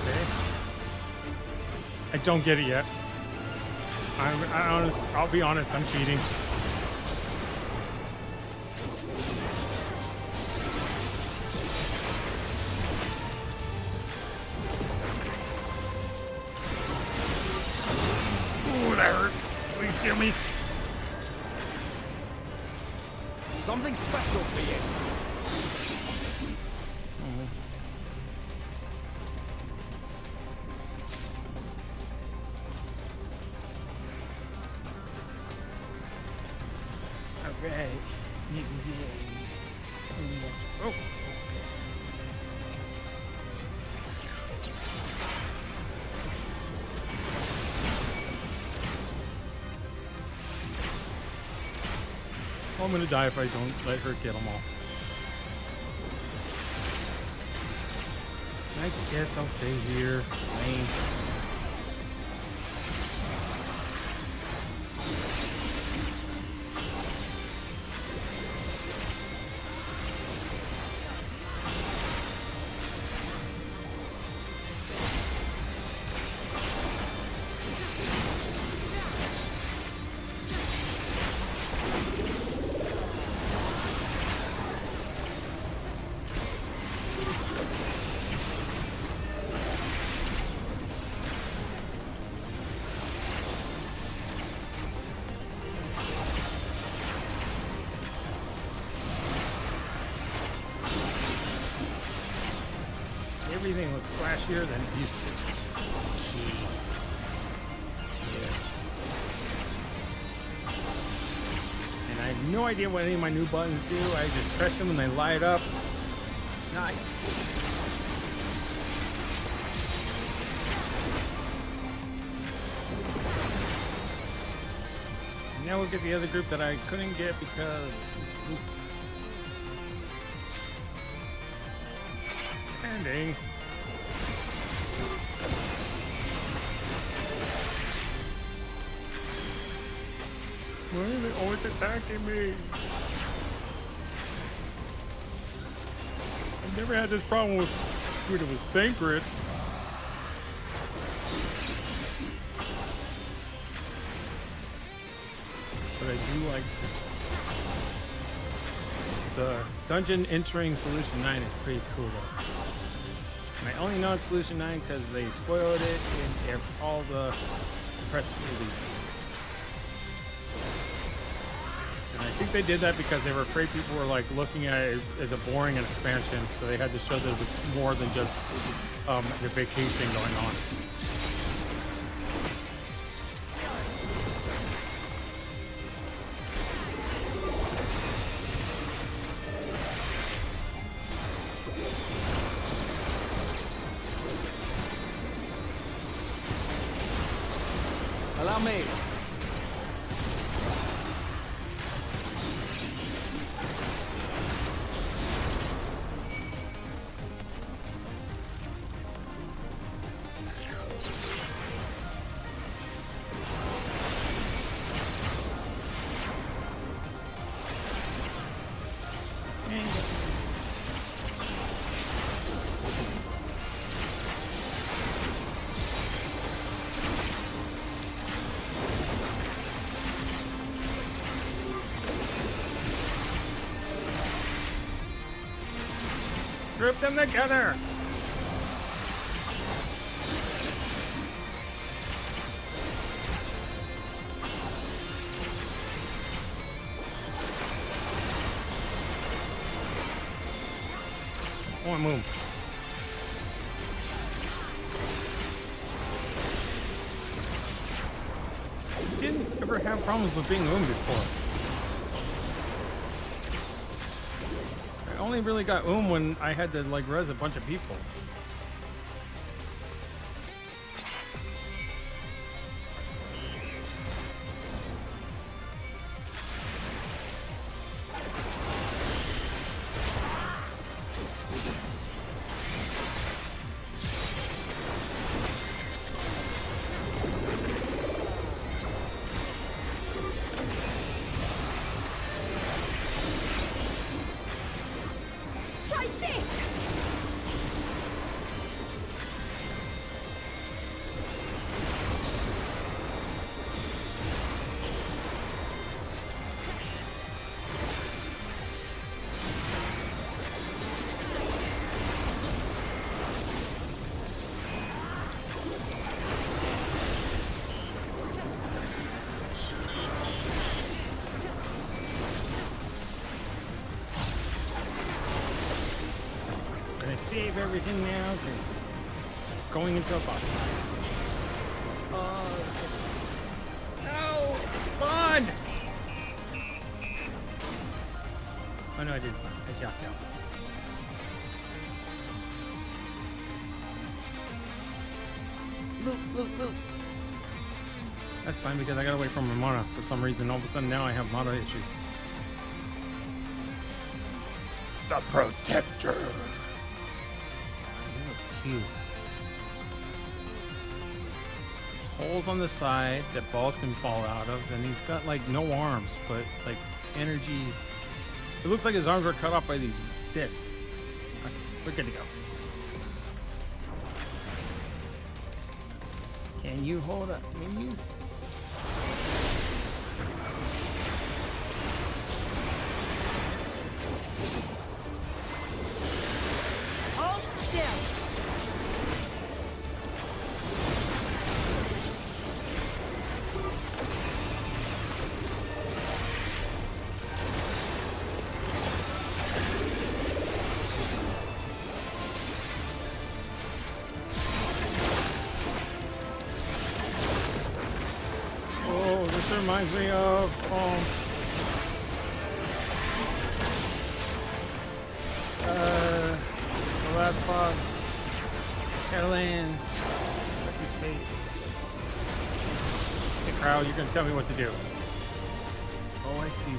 Speaker 7: Okay. I don't get it yet. I'll be honest, I'm cheating. Ooh, that hurt. Please kill me.
Speaker 10: Something special for you.
Speaker 1: Alright. Need to see it. Oh.
Speaker 7: I'm gonna die if I don't let her get them all. I guess I'll stay here. Lame. Everything looks flashier than it used to. Yeah. And I have no idea what any of my new buttons do. I just press them and they light up. Nice. And now we'll get the other group that I couldn't get because... Ending. Why are they always attacking me? I've never had this problem with Thankred. But I do like the dungeon entering Solution 9 is pretty cool though. And I only know it's Solution 9 because they spoiled it in all the press releases. And I think they did that because they were afraid people were like looking at it as a boring expansion, so they had to show that it was more than just the vacation going on.
Speaker 10: Allow me.
Speaker 7: Group them together! I want to move. Didn't ever have problems with being owned before. I only really got when I had to like res a bunch of people.
Speaker 22: Try
Speaker 1: save everything now. Going into a boss fight. No! Spawn! Oh no, I didn't spawn. I jumped out. Loop. That's fine because I got away from my mana for some reason. All of a sudden now I have mana issues. The Protector. You look cute. There's holes on the side that balls can fall out of, and he's got like no arms, but like energy. It looks like his arms are cut off by these discs. Okay, we're good to go. Can you hold up? Can you?
Speaker 22: Hold still.
Speaker 1: This reminds me of the last boss, Catalan's. What's his face? Hey, Crow, you're gonna tell me what to do. Oh, I see.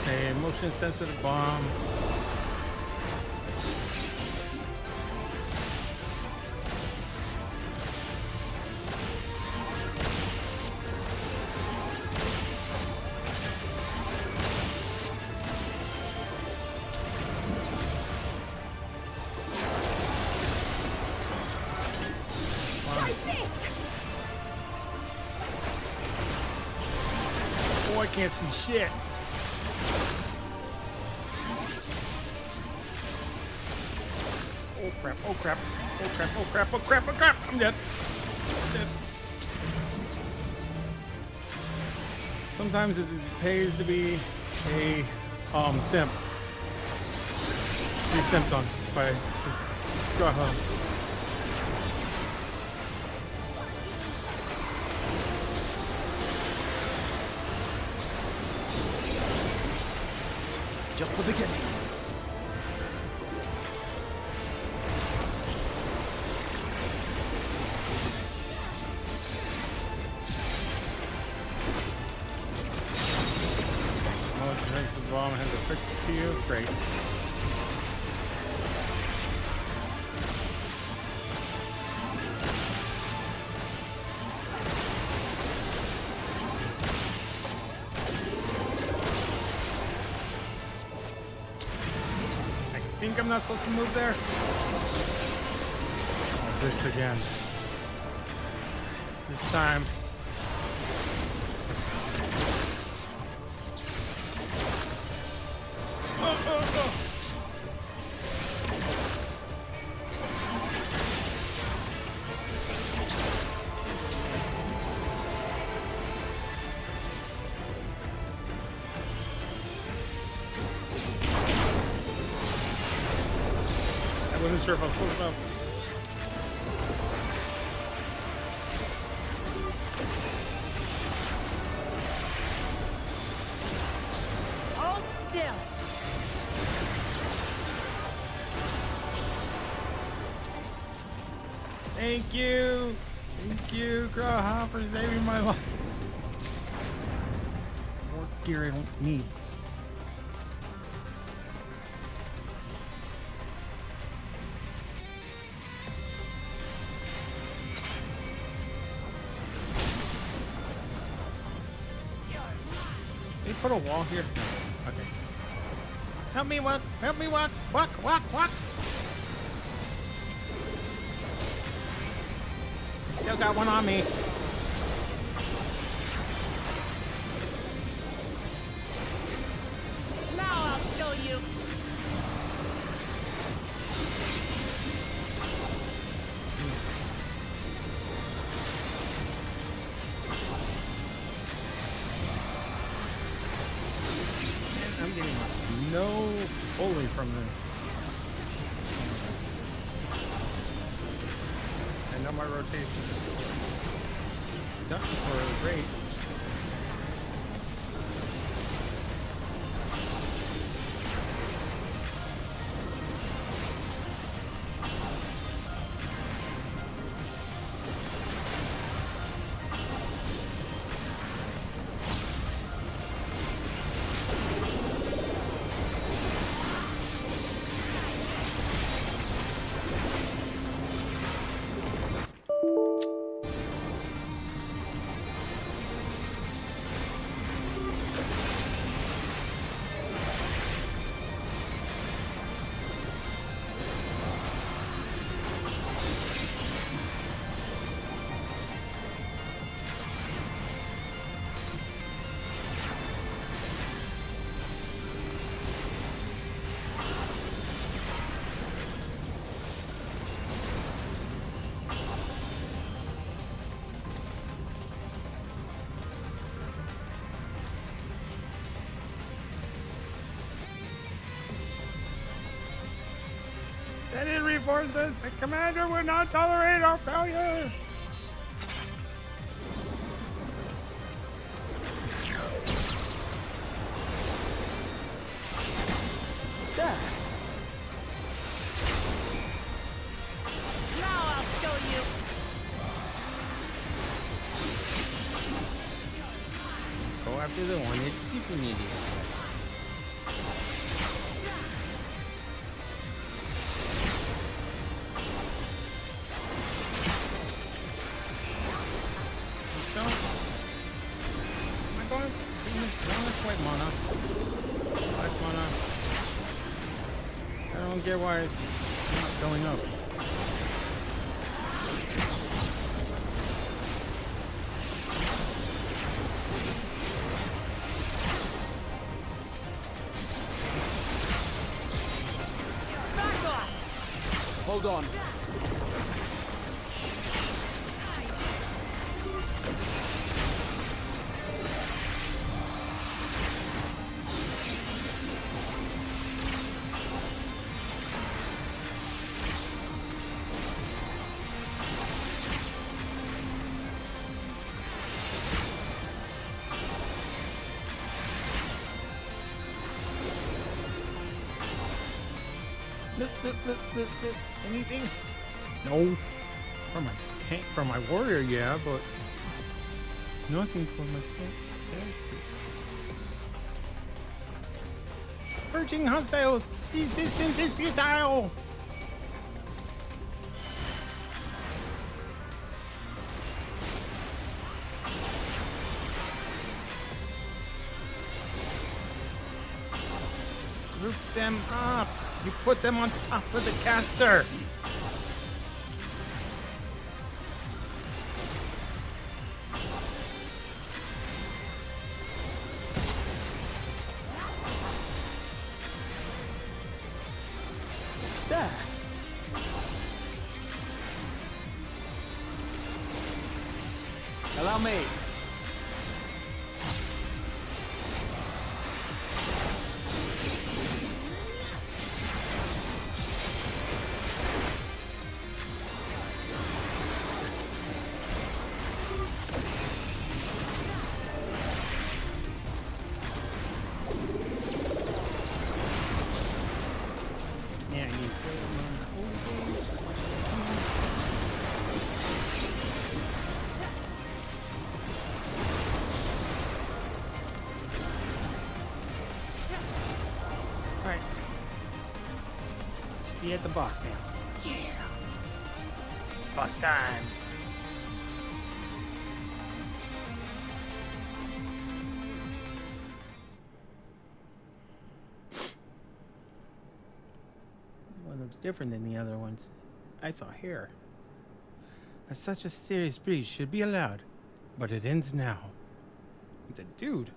Speaker 1: Okay, motion sensitive bomb. Oh, I can't see shit. Oh crap, oh crap, oh crap, oh crap, oh crap, oh crap, I'm dead. I'm dead. Sometimes it pays to be a simp. Be simped on by just
Speaker 18: Just the beginning.
Speaker 1: The bomb has a fix to you. Great. I think I'm not supposed to move there. Oh, this again. This time. I wasn't sure if I was close enough.
Speaker 22: Hold still.
Speaker 1: Thank you. Thank you, Graha, for saving my life. More gear I don't need. They put a wall here? Okay. Help me walk. Help me walk. Walk, walk, walk. Still got one on me.
Speaker 22: Now I'll show you.
Speaker 1: I'm getting no bully from this. I know my rotation. Ducks were great.
Speaker 7: Send in reinforcements. The commander will not tolerate our failure.
Speaker 22: Now I'll show you.
Speaker 1: Go after the one that's keeping idiot. So, am I going? No, that's white mana. White mana. I don't get why it's not going up.
Speaker 6: Hold on.
Speaker 1: Look. Anything? No. For my tank, for my warrior, yeah, but nothing for my tank. Purging hostiles. Resistance is futile. Group them up. You put them on top of the caster. There. Allow me. Alright. Be at the boss now. Yeah. Boss time.
Speaker 2: different than the other ones. I saw hair. Such a serious breach should be allowed, but it ends now. It's a dude.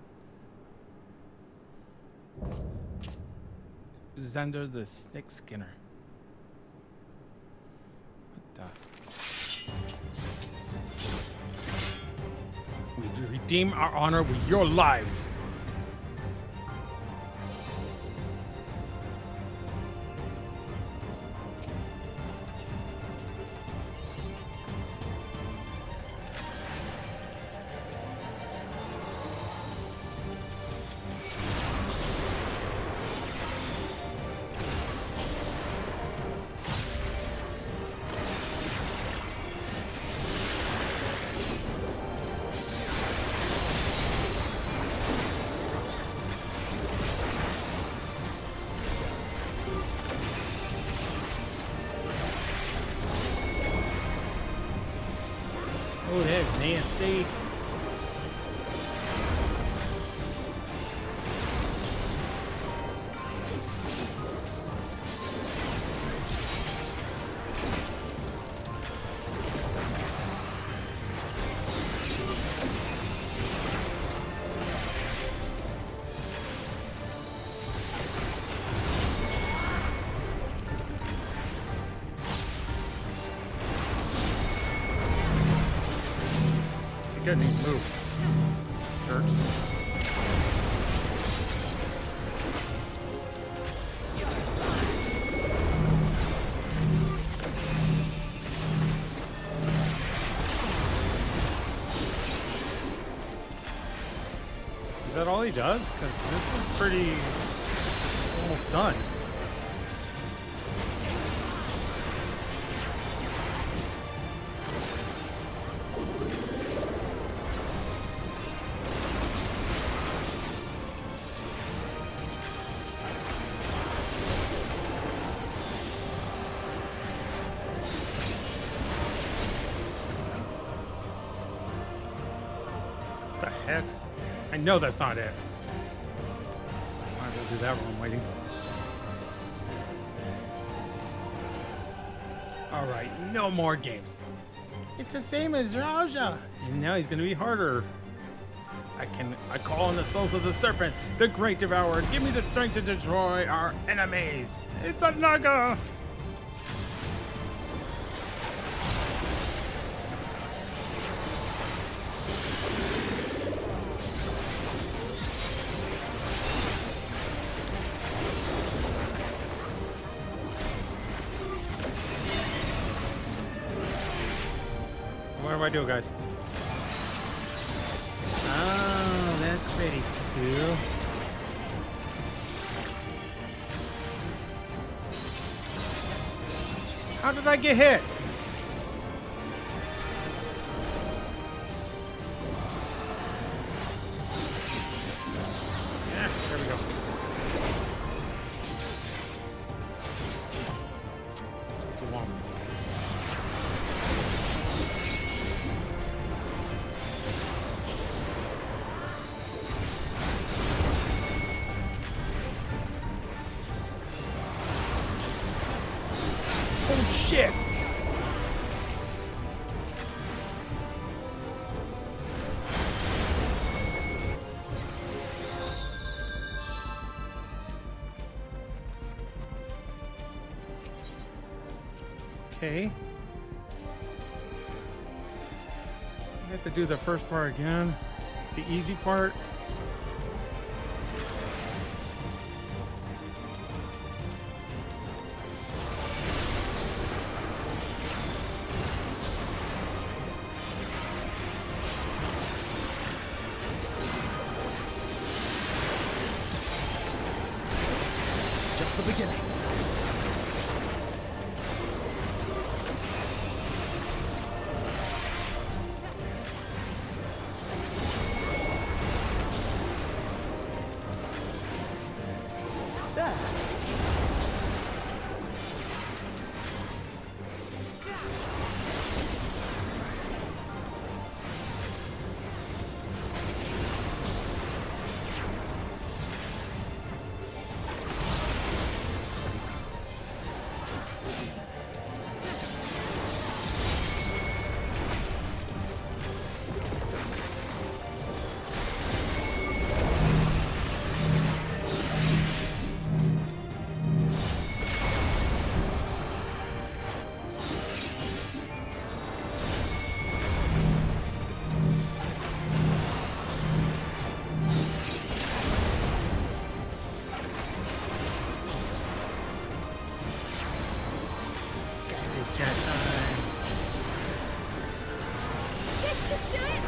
Speaker 2: Xander the Snake Skinner. What the? We redeem our honor with your lives. Oh, that's nasty. Couldn't even move. Jerks. Is that all he does? Because this is pretty almost done. The heck? I know that's not it. Might as well do that while I'm waiting. Alright, no more games. It's the same as Raja. And now he's gonna be harder. I call on the souls of the serpent, the great devourer. Give me the strength to destroy our enemies. It's a Naga! What do I do, guys? Oh, that's pretty cool. How did I get hit? Yeah, there we go. Too long. Oh shit! Okay. I have to do the first part again. The easy part.
Speaker 10: Just the beginning.
Speaker 15: should do it!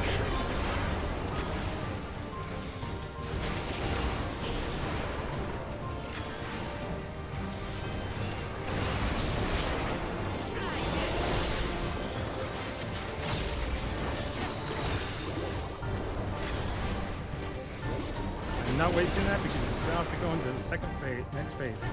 Speaker 7: I'm not wasting that because we now have to go into the second phase, next phase.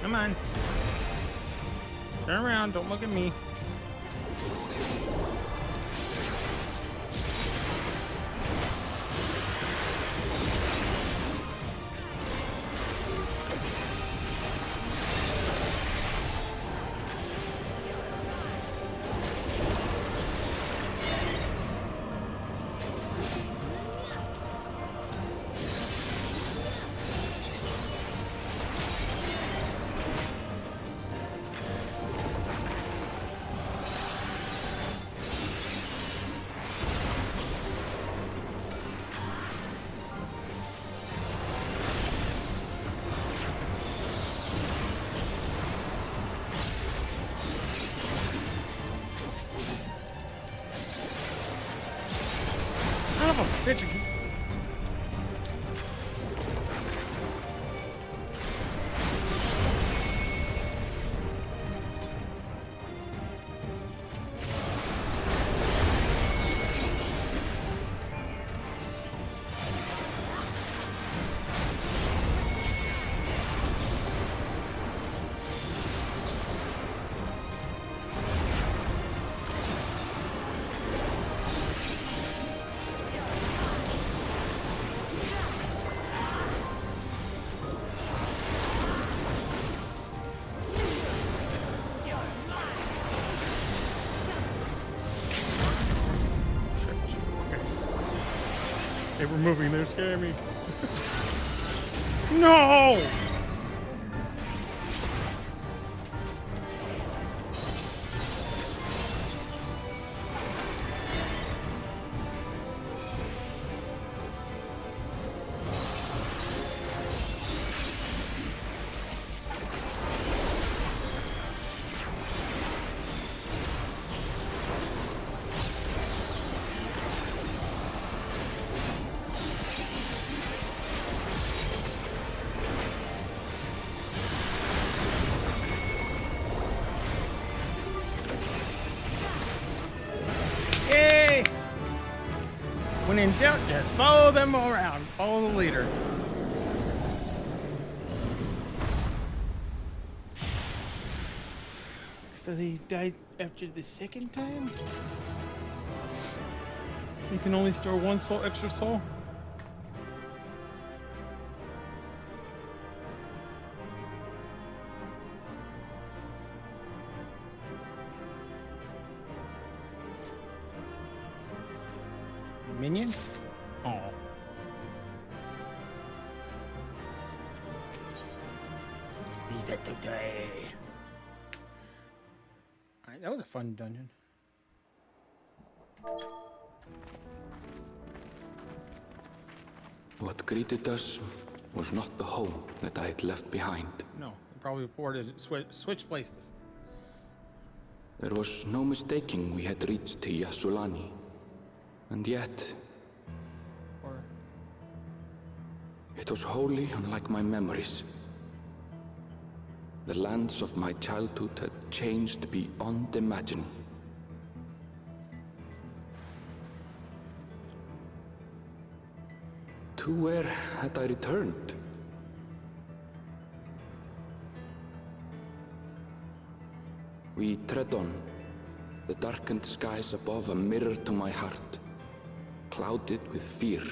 Speaker 7: Come on. Turn around, don't look at me. Bitch. They were moving, they're scaring me. No! When in doubt, just follow them around. Follow the leader. So they died after the second time? You can only store one extra soul? Minion? Oh. Leave it today. Alright, that was a fun dungeon.
Speaker 6: What greeted us was not the home that I had left behind.
Speaker 1: No, probably reported switch places.
Speaker 6: There was no mistaking we had reached to Yassulani. And yet, it was wholly unlike my memories. The lands of my childhood had changed beyond imagining. To where had I returned? We tread on, the darkened skies above a mirror to my heart, clouded with fear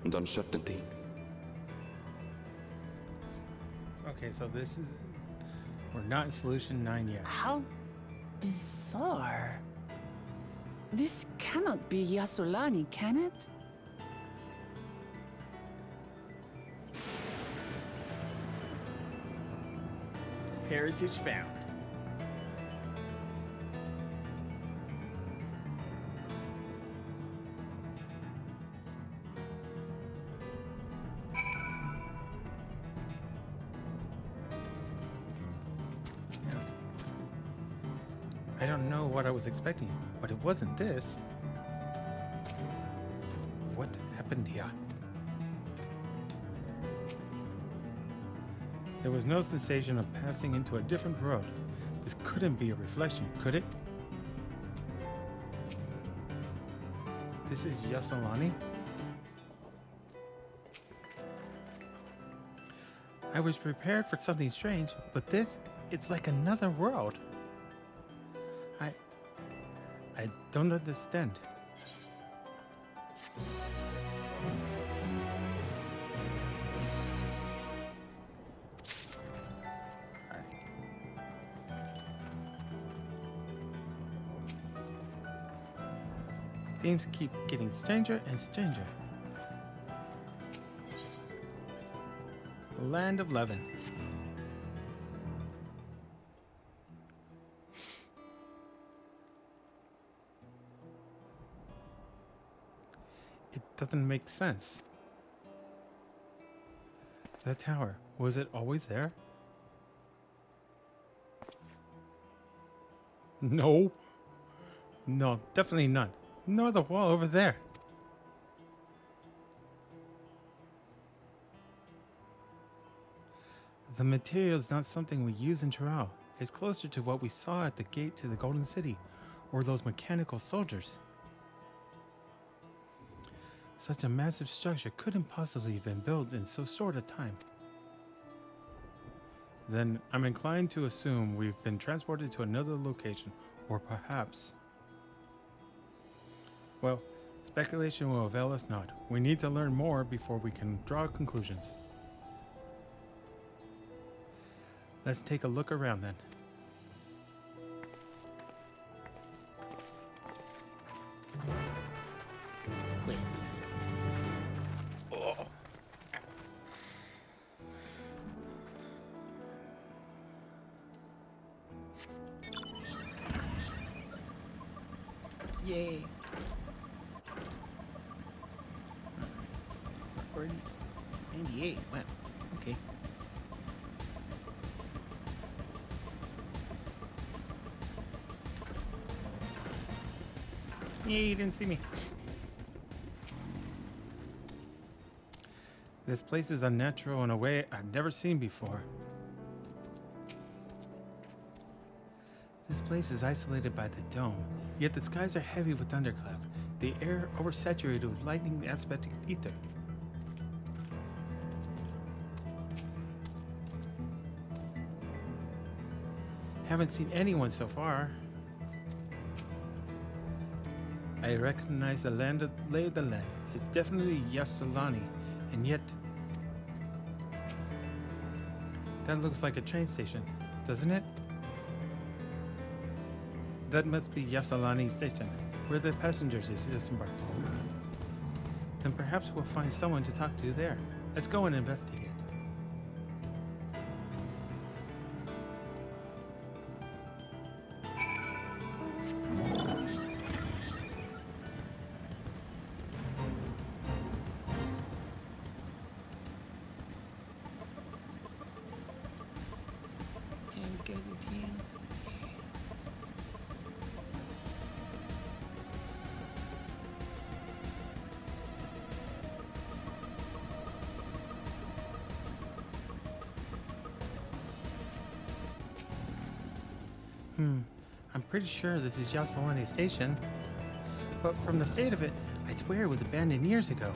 Speaker 6: and uncertainty.
Speaker 1: Okay, so this is... We're not in Solution 9 yet.
Speaker 5: How bizarre. This cannot be Yassulani, can it?
Speaker 1: heritage found.
Speaker 2: I don't know what I was expecting, but it wasn't this. What happened here?
Speaker 7: There was no sensation of passing into a different world. This couldn't be a reflection, could it? This is Yasselani?
Speaker 2: I was prepared for something strange, but this, it's like another world.
Speaker 7: I don't understand.
Speaker 2: Themes keep getting stranger and stranger.
Speaker 1: Land of Levin.
Speaker 7: It doesn't make sense. That tower, was it always there? No. No, definitely not. Nor the wall over there. The material is not something we use in Toral. It's closer to what we saw at the gate to the Golden City, or those mechanical soldiers. Such a massive structure couldn't possibly have been built in so short a time. Then I'm inclined to assume we've been transported to another location, or perhaps... Well, speculation will avail us not. We need to learn more before we can draw conclusions. Let's take a look around then.
Speaker 1: Oh. Yay. Or 98. Wow. Okay. Yeah, you didn't see me.
Speaker 7: This place is unnatural in a way I've never seen before.
Speaker 2: This place is isolated by the dome, yet the skies are heavy with thunderclouds. The air oversaturated with lightning aspect ether. Haven't seen anyone so far. I recognize the lay of the land. It's definitely Yasselani, and yet that looks like a train station, doesn't it? That must be Yasselani Station, where the passengers is disembarked. Then perhaps we'll find someone to talk to there. Let's go and investigate. I'm pretty sure this is Yasselani Station, but from the state of it, I swear it was abandoned years ago.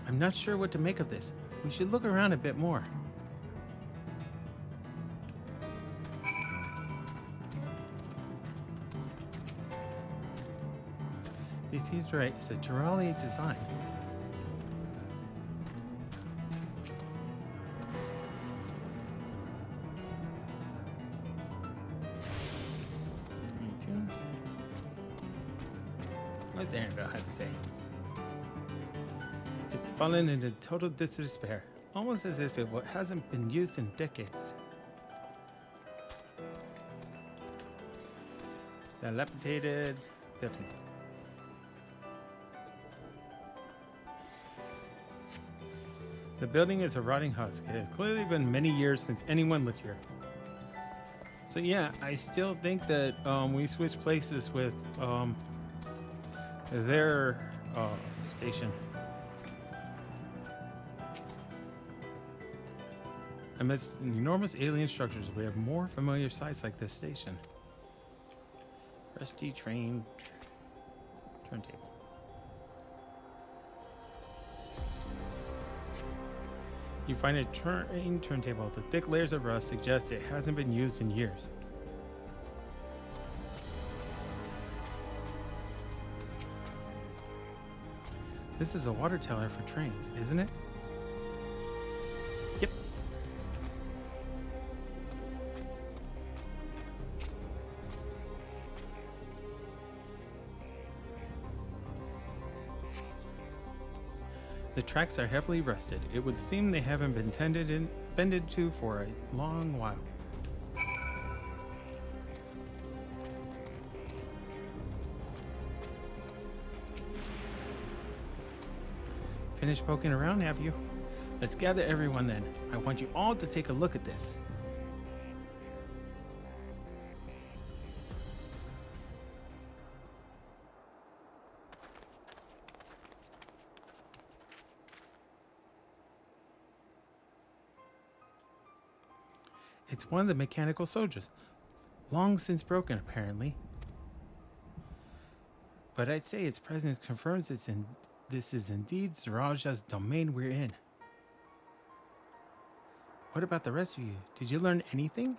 Speaker 2: I'm not sure what to make of this. We should look around a bit more. This seems right. It's a Turali design.
Speaker 1: What's Annabelle have to say?
Speaker 7: It's fallen into total despair.
Speaker 2: almost as if it hasn't been used in decades. Dilapidated building. The building is a rotting husk. It has clearly been many years since anyone lived here. So yeah, I still think that we switched places with their station. Amidst enormous alien structures, we have more familiar sights like this station. Rusty train turntable. You find a train turntable. The thick layers of rust suggest it hasn't been used in years. This is a water tower for trains, isn't it? Yep. The tracks are heavily rusted. It would seem they haven't been bended to for a long while. Finished poking around, have you? Let's gather everyone then. I want you all to take a look at this. It's one of the mechanical soldiers. Long since broken, apparently. But I'd say its presence confirms this is indeed Zaraja's domain we're in. What about the rest of you? Did you learn anything?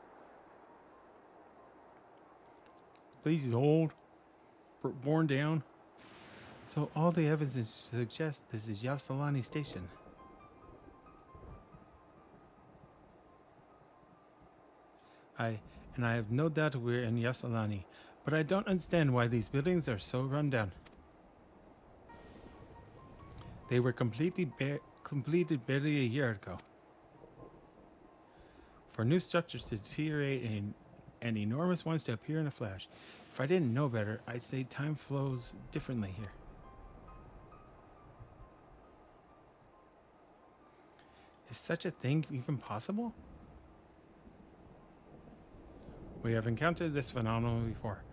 Speaker 2: This place is old, worn down. So all the evidence suggests this is Yassalani Station. I have no doubt we're in Yassalani, but I don't understand why these buildings are so run down. They were completed barely a year ago. For new structures to deteriorate and enormous ones to appear in a flash. If I didn't know better, I'd say time flows differently here. Is such a thing even possible? We have encountered this phenomenon before,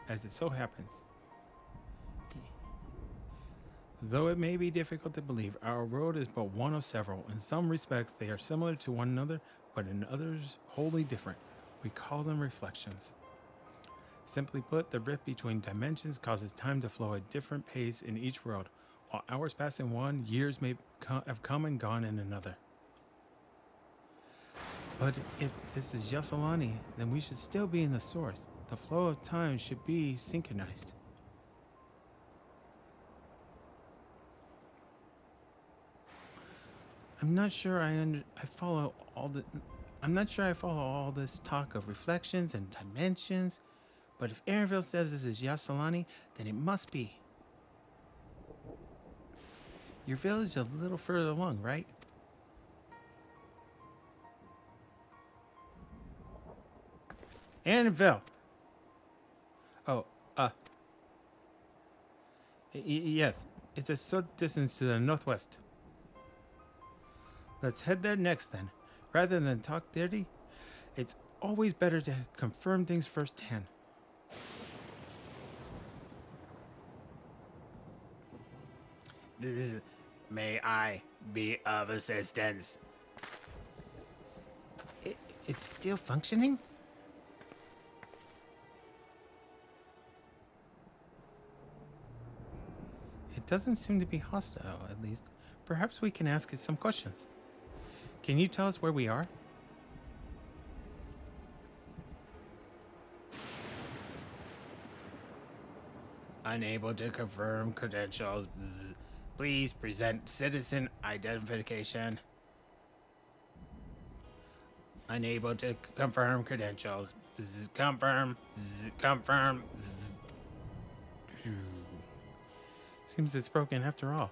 Speaker 2: as it so happens. Though it may be difficult to believe, our world is but one of several. In some respects, they are similar to one another, but in others, wholly different. We call them reflections. Simply put, the rift between dimensions causes time to flow at a different pace in each world. While hours pass in one, years may have come and gone in another. But if this is Yassalani, then we should still be in the source. The flow of time should be synchronized. I'm not sure I follow all this talk of reflections and dimensions, but if Aaronville says this is Yassalani, then it must be. Your village is a little further along, right? Annville. Oh, yes. It's a short distance to the northwest. Let's head there next then. Rather than talk dirty, it's always better to confirm things firsthand. May I be of assistance? It's still functioning? It doesn't seem to be hostile, at least. Perhaps we can ask it some questions. Can you tell us where we are? Unable to confirm credentials. Please present citizen identification. Unable to confirm credentials. Confirm. Confirm. Seems it's broken after all.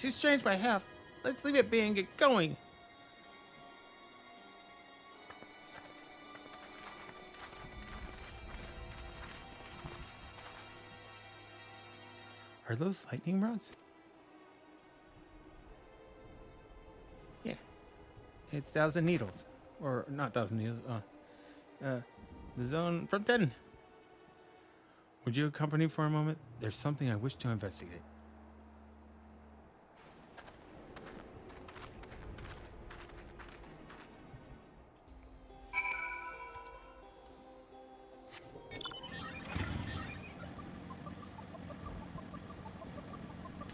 Speaker 2: too strange by half. Let's leave it be and get going. Are those lightning rods? Yeah. It's 1,000 needles. Or not 1,000 needles. The zone from 10. Would you accompany for a moment? There's something I wish to investigate.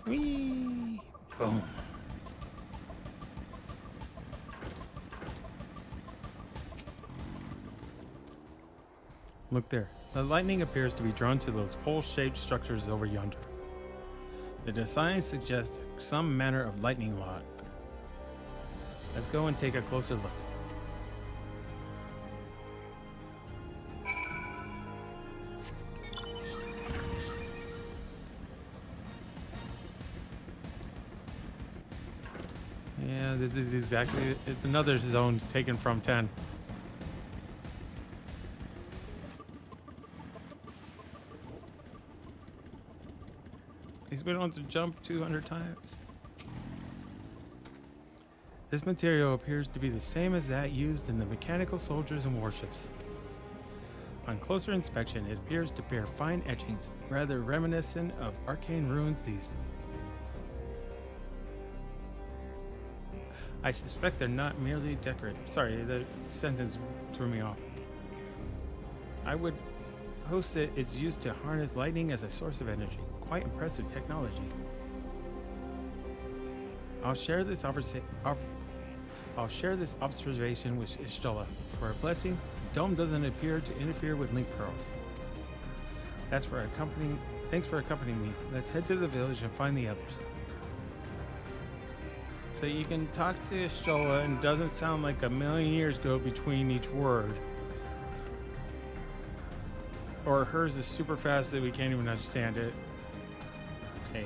Speaker 2: Whee! Boom. Look there. The lightning appears to be drawn to those pole-shaped structures over yonder. The design suggests some manner of lightning rod. Let's go and take a closer look. Yeah, this is exactly, it's another zone taken from 10. At least we don't have to jump 200 times. This material appears to be the same as that used in the mechanical soldiers and warships. On closer inspection, it appears to bear fine etchings, rather reminiscent of arcane ruins these. I suspect they're not merely decorative. Sorry, the sentence threw me off. I would post it it's used to harness lightning as a source of energy. Quite impressive technology. I'll share this observation with Ishtola. For a blessing, the dome doesn't appear to interfere with link pearls. Thanks for accompanying me. Let's head to the village and find the others. So you can talk to Ishtola and it doesn't sound like a million years go between each word. Or hers is super fast that we can't even understand it. Okay.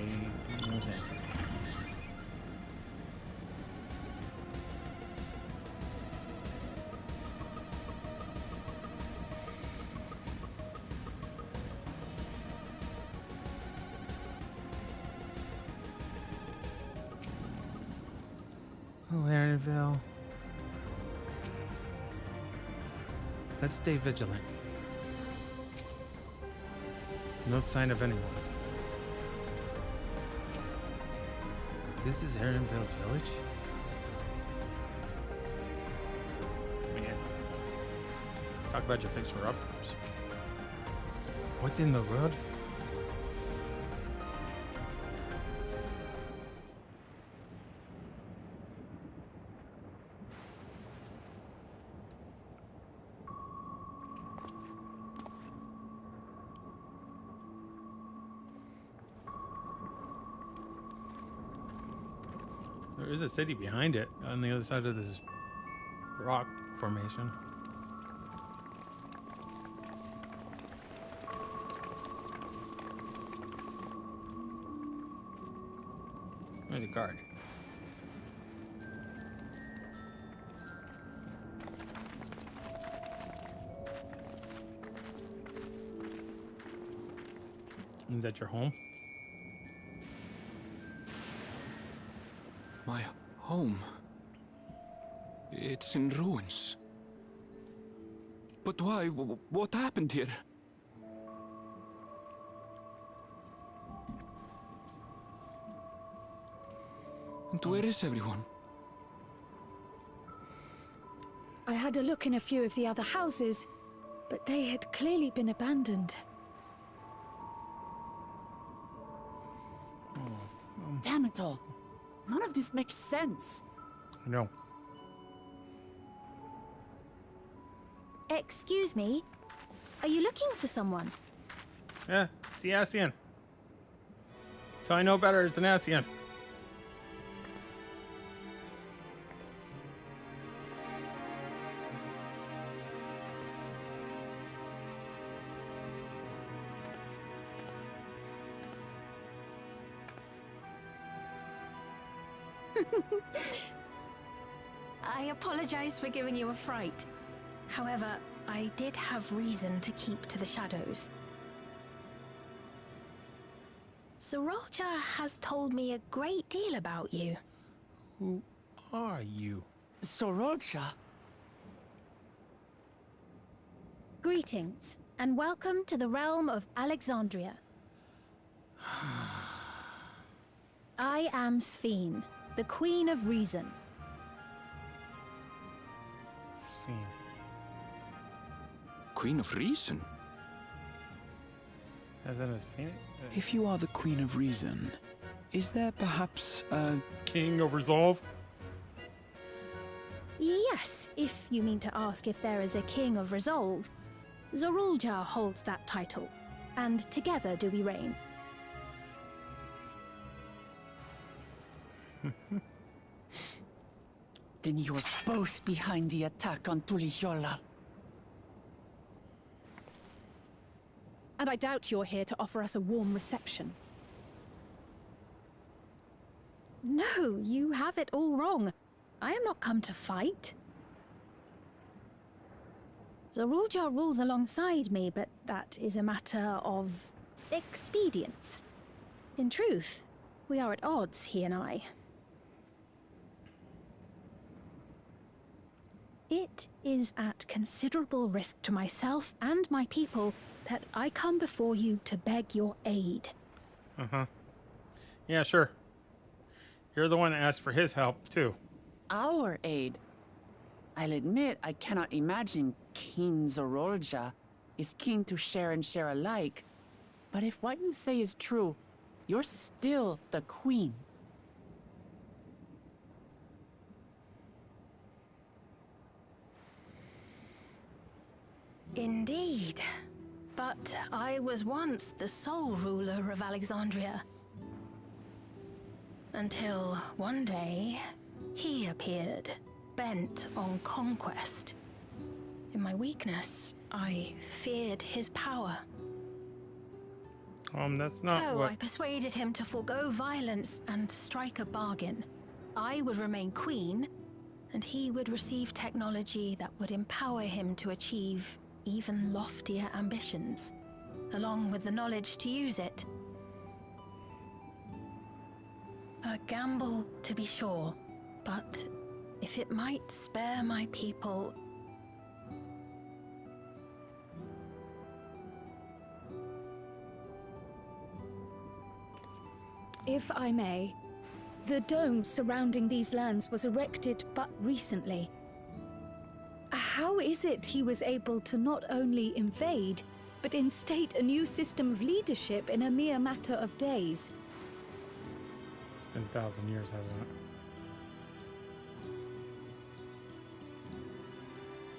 Speaker 2: Larenville. Let's stay vigilant. No sign of anyone. This is Aaronville's village? Man. Talk about your fixer-uppers. What in the world? There is a city behind it on the other side of this rock formation. Where's the guard? Is that your home?
Speaker 6: My home. It's in ruins. But why? What happened here? And where is everyone?
Speaker 15: I had a look in a few of the other houses, but they had clearly been abandoned.
Speaker 5: Damn it all. None of this makes sense.
Speaker 2: No.
Speaker 19: Excuse me? Are you looking for someone?
Speaker 2: Yeah, it's the Asian. So I know better, it's an Asian.
Speaker 9: I apologize for giving you a fright. However, I did have reason to keep to the shadows. Sorolja has told me a great deal about you.
Speaker 2: Who are you?
Speaker 5: Sorolja?
Speaker 19: Greetings, and welcome to the realm of Alexandria. I am Sphene, the Queen of Reason.
Speaker 2: Sphene.
Speaker 6: Queen of Reason?
Speaker 2: As in a Sphene?
Speaker 16: If you are the Queen of Reason, is there perhaps a
Speaker 7: King of Resolve?
Speaker 19: Yes, if you mean to ask if there is a King of Resolve. Zorulja holds that title, and together do we reign.
Speaker 5: Then you are both behind the attack on Tuliyollal.
Speaker 11: And I doubt you're here to offer us a warm reception.
Speaker 19: No, you have it all wrong. I am not come to fight. Zorulja rules alongside me, but that is a matter of expedience. In truth, we are at odds, he and I. It is at considerable risk to myself and my people that I come before you to beg your aid.
Speaker 7: Uh-huh. Yeah, sure. You're the one that asked for his help, too.
Speaker 5: Our aid? I'll admit I cannot imagine King Zorolja is keen to share and share alike. But if what you say is true, you're still the queen.
Speaker 9: Indeed. But I was once the sole ruler of Alexandria. Until one day, he appeared, bent on conquest. In my weakness, I feared his power.
Speaker 7: That's not
Speaker 9: so
Speaker 7: what...
Speaker 9: I persuaded him to forego violence and strike a bargain. I would remain queen, and he would receive technology that would empower him to achieve even loftier ambitions, along with the knowledge to use it. A gamble, to be sure, but if it might spare my people...
Speaker 11: If I may, the dome surrounding these lands was erected but recently. How is it he was able to not only invade, but instate a new system of leadership in a mere matter of days?
Speaker 7: It's been 1,000 years, hasn't it?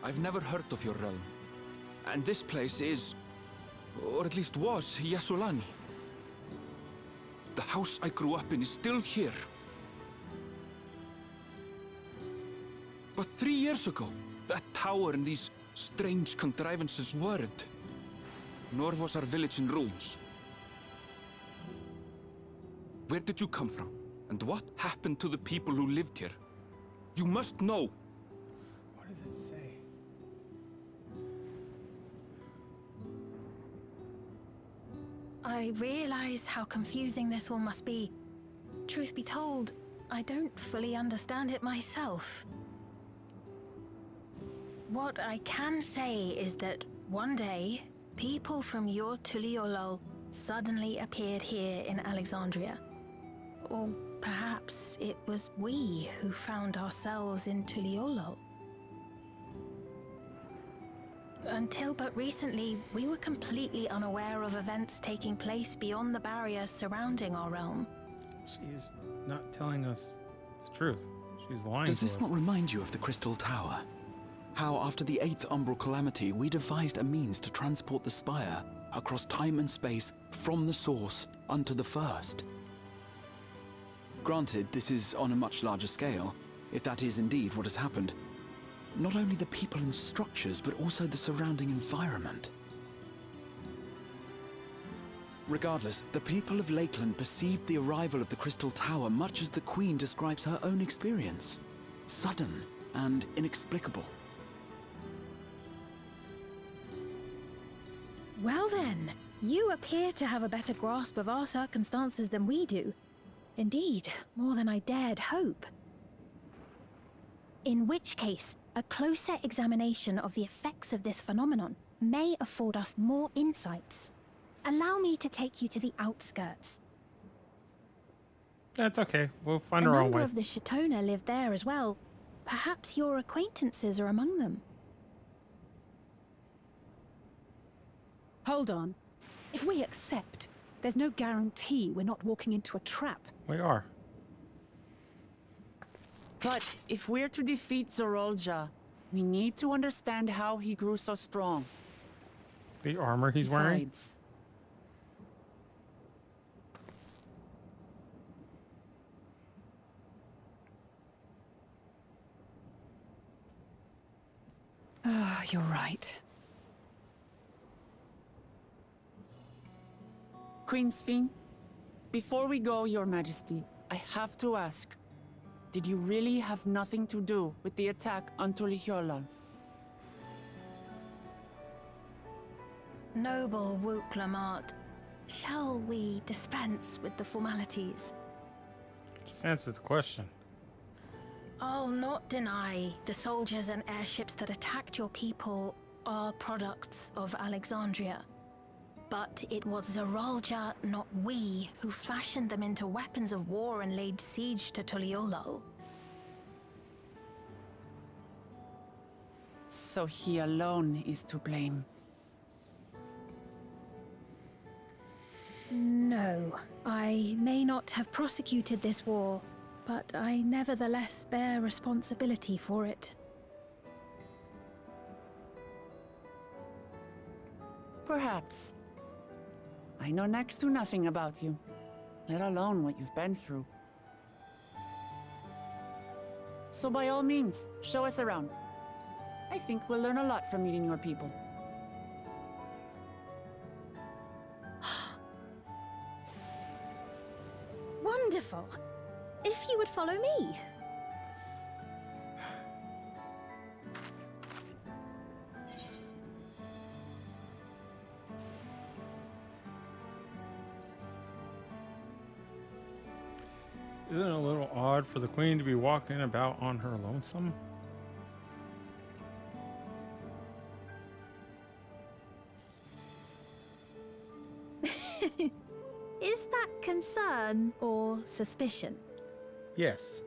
Speaker 6: I've never heard of your realm. And this place is, or at least was, Yasolani. The house I grew up in is still here. But 3 years ago, that tower and these strange contrivances weren't. Nor was our village in ruins. Where did you come from? And what happened to the people who lived here? You must know.
Speaker 2: What does it say?
Speaker 9: I realize how confusing this all must be. Truth be told, I don't fully understand it myself. What I can say is that one day, people from your Tuliyollal suddenly appeared here in Alexandria. Or perhaps it was we who found ourselves in Tuliyollal. Until but recently, we were completely unaware of events taking place beyond the barrier surrounding our realm.
Speaker 2: She's not telling us the truth. She's lying
Speaker 16: Does
Speaker 2: to
Speaker 16: this
Speaker 2: us.
Speaker 16: not remind you of the Crystal Tower? How after the 8th Umbral Calamity, we devised a means to transport the Spire across time and space from the source unto the First. Granted, this is on a much larger scale, if that is indeed what has happened. Not only the people and structures, but also the surrounding environment.
Speaker 6: Regardless, the people of Lakeland perceived the arrival of the Crystal Tower much as the Queen describes her own experience. Sudden and inexplicable.
Speaker 19: Well then, you appear to have a better grasp of our circumstances than we do. Indeed, more than I dared hope. In which case, a closer examination of the effects of this phenomenon may afford us more insights. Allow me to take you to the outskirts.
Speaker 7: That's okay. We'll find
Speaker 19: A
Speaker 7: our own
Speaker 19: number
Speaker 7: way.
Speaker 19: of the Shatona live there as well. Perhaps your acquaintances are among them.
Speaker 14: Hold on. If we accept, there's no guarantee we're not walking into a trap.
Speaker 7: We are.
Speaker 5: But if we're to defeat Zorolja, we need to understand how he grew so strong.
Speaker 7: The armor he's wearing?
Speaker 5: Besides,
Speaker 14: You're right.
Speaker 5: Queen Sphene, before we go, Your Majesty, I have to ask, did you really have nothing to do with the attack on Tulihyolal?
Speaker 9: Noble Wook Lamart, shall we dispense with the formalities?
Speaker 7: Just answer the question.
Speaker 9: I'll not deny the soldiers and airships that attacked your people are products of Alexandria. But it was Zorolja, not we, who fashioned them into weapons of war and laid siege to Tuliolal.
Speaker 5: So he alone is to blame.
Speaker 19: No, I may not have prosecuted this war, but I nevertheless bear responsibility for it.
Speaker 5: Perhaps. I know next to nothing about you, let alone what you've been through. So by all means, show us around. I think we'll learn a lot from meeting your people.
Speaker 19: Wonderful. If you would follow me.
Speaker 7: Isn't it a little odd for the Queen to be walking about on her lonesome?
Speaker 19: Is that concern or suspicion?
Speaker 7: Yes.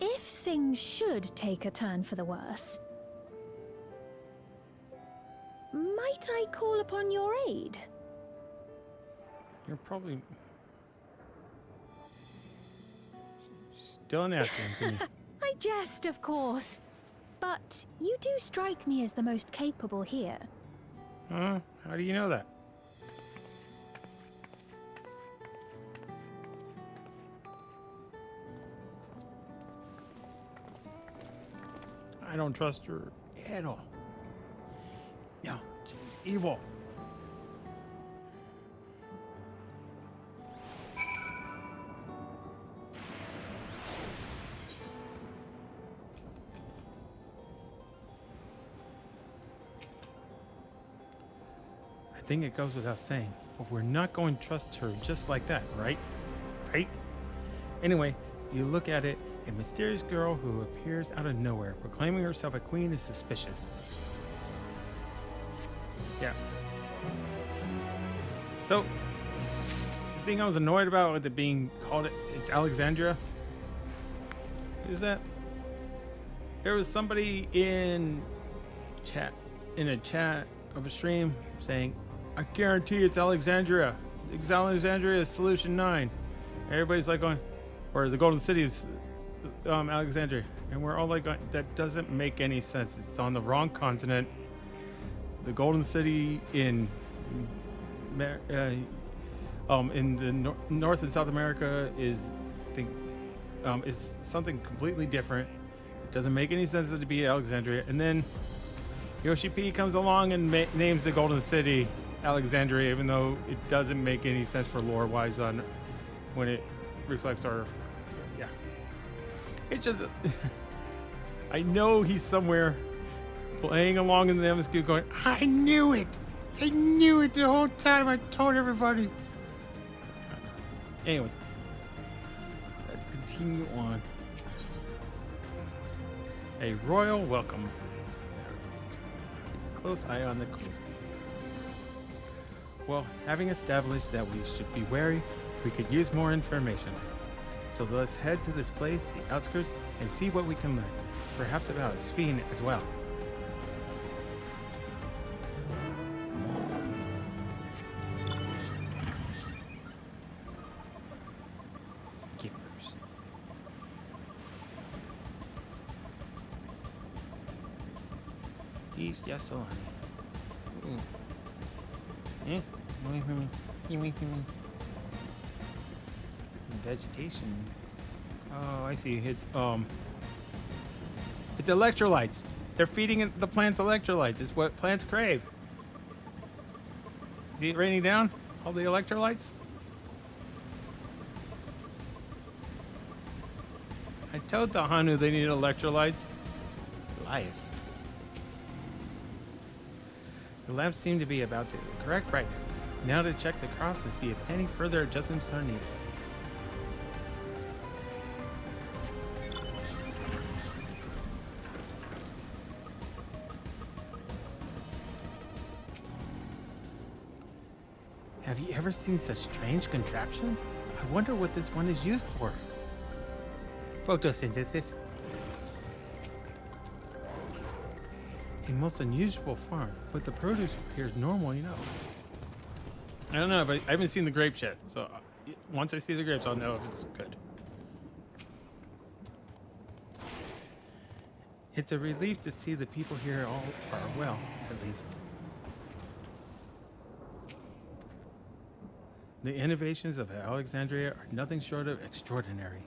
Speaker 19: If things should take a turn for the worse, might I call upon your aid?
Speaker 7: You're probably... Still an asking to me.
Speaker 19: I jest, of course. But you do strike me as the most capable here.
Speaker 7: Huh? How do you know that? I don't trust her at all. No, she's evil. I think it goes without saying, but we're not going to trust her just like that, right? Right? Anyway, you look at it, a mysterious girl who appears out of nowhere, proclaiming herself a queen is suspicious. Yeah. So, the thing I was annoyed about with it being called it's Alexandria is that there was somebody in a chat of a stream saying, I guarantee it's Alexandria. It's Alexandria is Solution 9. Everybody's like going, or the Golden City is Alexandria. And we're all like, going, that doesn't make any sense. It's on the wrong continent. The Golden City in the North and South America is, I think, is something completely different. It doesn't make any sense to be Alexandria. And then Yoshi P comes along and names the Golden City Alexandria, even though it doesn't make any sense for lore-wise on when it reflects our... Yeah. It's just... I know he's somewhere playing along in the MSQ going, I knew it! I knew it the whole time! I told everybody! Anyways. Let's continue on. A royal welcome. Close eye on the clue. Well, having established that we should be wary, we could use more information. So let's head to this place, the outskirts, and see what we can learn. Perhaps about Sphene as well. Skippers. He's Yasolani. Eh? Wait for me. You wait for me. Vegetation. Oh, I see. It's electrolytes. They're feeding the plants electrolytes. It's what plants crave. See it raining down? All the electrolytes? I told the Hanu they needed electrolytes. Elias. The lamps seem to be about to the correct brightness. Now to check the crops and see if any further adjustments are needed. Have you ever seen such strange contraptions? I wonder what this one is used for. Photosynthesis. A most unusual farm, but the produce appears normal enough. I don't know, but I haven't seen the grapes yet, so once I see the grapes, I'll know if it's good. It's a relief to see the people here all are well, at least. The innovations of Alexandria are nothing short of extraordinary.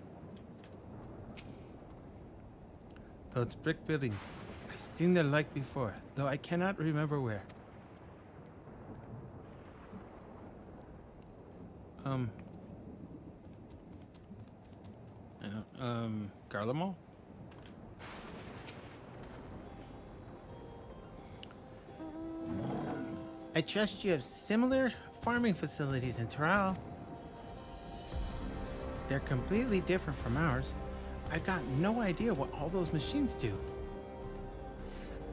Speaker 7: Those brick buildings, I've seen their like before, though I cannot remember where. Garlemald? I trust you have similar farming facilities in Taral. They're completely different from ours. I've got no idea what all those machines do.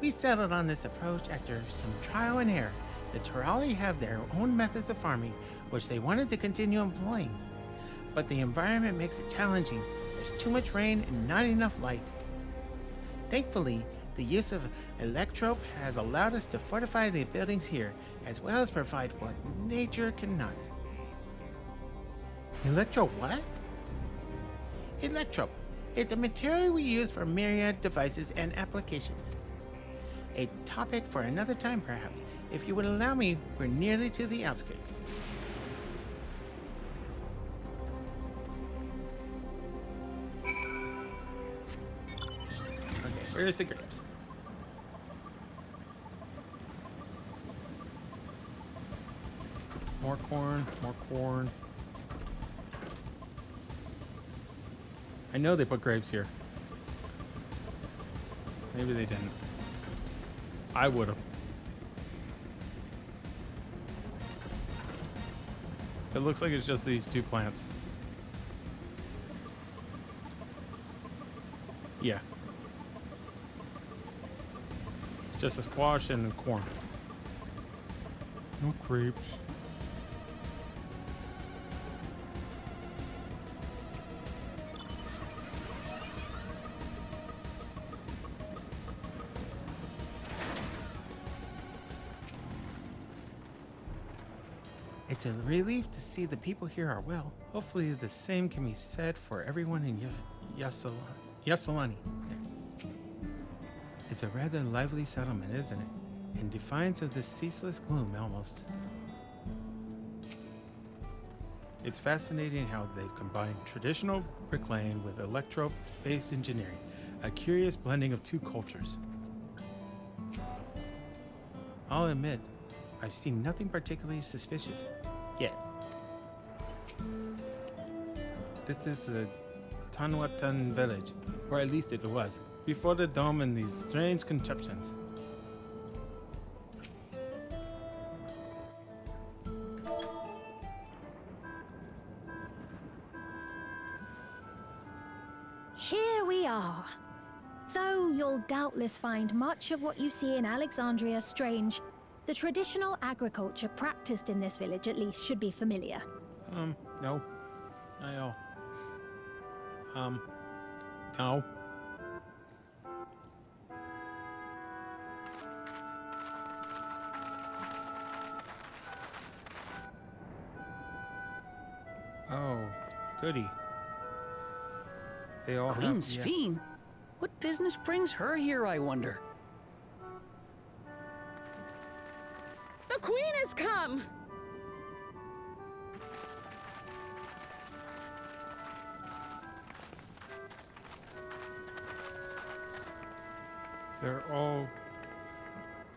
Speaker 7: We settled on this approach after some trial and error. The Tarali have their own methods of farming, which they wanted to continue employing. But the environment makes it challenging. There's too much rain and not enough light. Thankfully, the use of electrope has allowed us to fortify the buildings here, as well as provide what nature cannot. Electro what? Electrope. It's a material we use for myriad devices and applications. A topic for another time, perhaps. If you would allow me, we're nearly to the outskirts. Okay, where's the grapes? More corn, more corn. I know they put grapes here. Maybe they didn't. I would have. It looks like it's just these two plants. Yeah. Just a squash and corn. No grapes. It's a relief to see the people here are well. Hopefully the same can be said for everyone in Yasolani. It's a rather lively settlement, isn't it? In defiance of this ceaseless gloom, almost. It's fascinating how they've combined traditional bricklaying with electro-based engineering, a curious blending of two cultures. I'll admit,
Speaker 2: I've seen nothing particularly suspicious yet. This is the Tanwatan village, or at least it was, before the dome and these strange contraptions.
Speaker 19: Here we are. Though you'll doubtless find much of what you see in Alexandria strange, the traditional agriculture practiced in this village at least should be familiar.
Speaker 2: No. No. Oh, goody. They all
Speaker 20: Queen
Speaker 2: have, yeah.
Speaker 20: Sphene? What business brings her here, I wonder?
Speaker 5: The queen has come!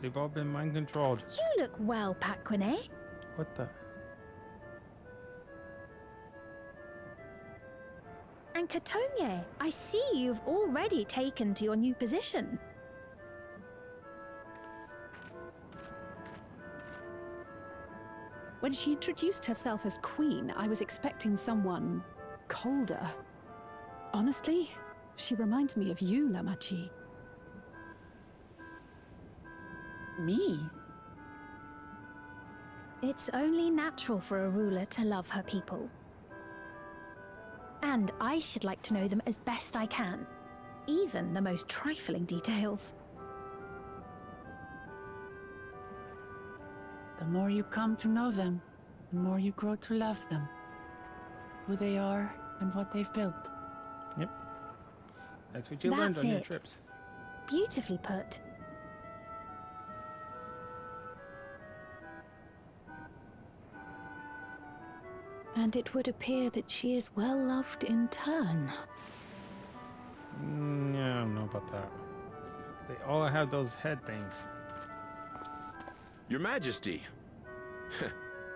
Speaker 2: They've all been mind controlled.
Speaker 19: You look well, Paquine.
Speaker 2: What the?
Speaker 19: And Katonye, I see you've already taken to your new position.
Speaker 14: When she introduced herself as queen, I was expecting someone colder. Honestly, she reminds me of you, Lamachi.
Speaker 5: Me?
Speaker 19: It's only natural for a ruler to love her people. And I should like to know them as best I can, even the most trifling details.
Speaker 5: The more you come to know them, the more you grow to love them. Who they are and what they've built.
Speaker 2: Yep. That's what you learned on your trips.
Speaker 19: Beautifully put.
Speaker 14: And it would appear that she is well loved in turn.
Speaker 2: Yeah, I don't know about that. They all have those head things.
Speaker 3: Your Majesty,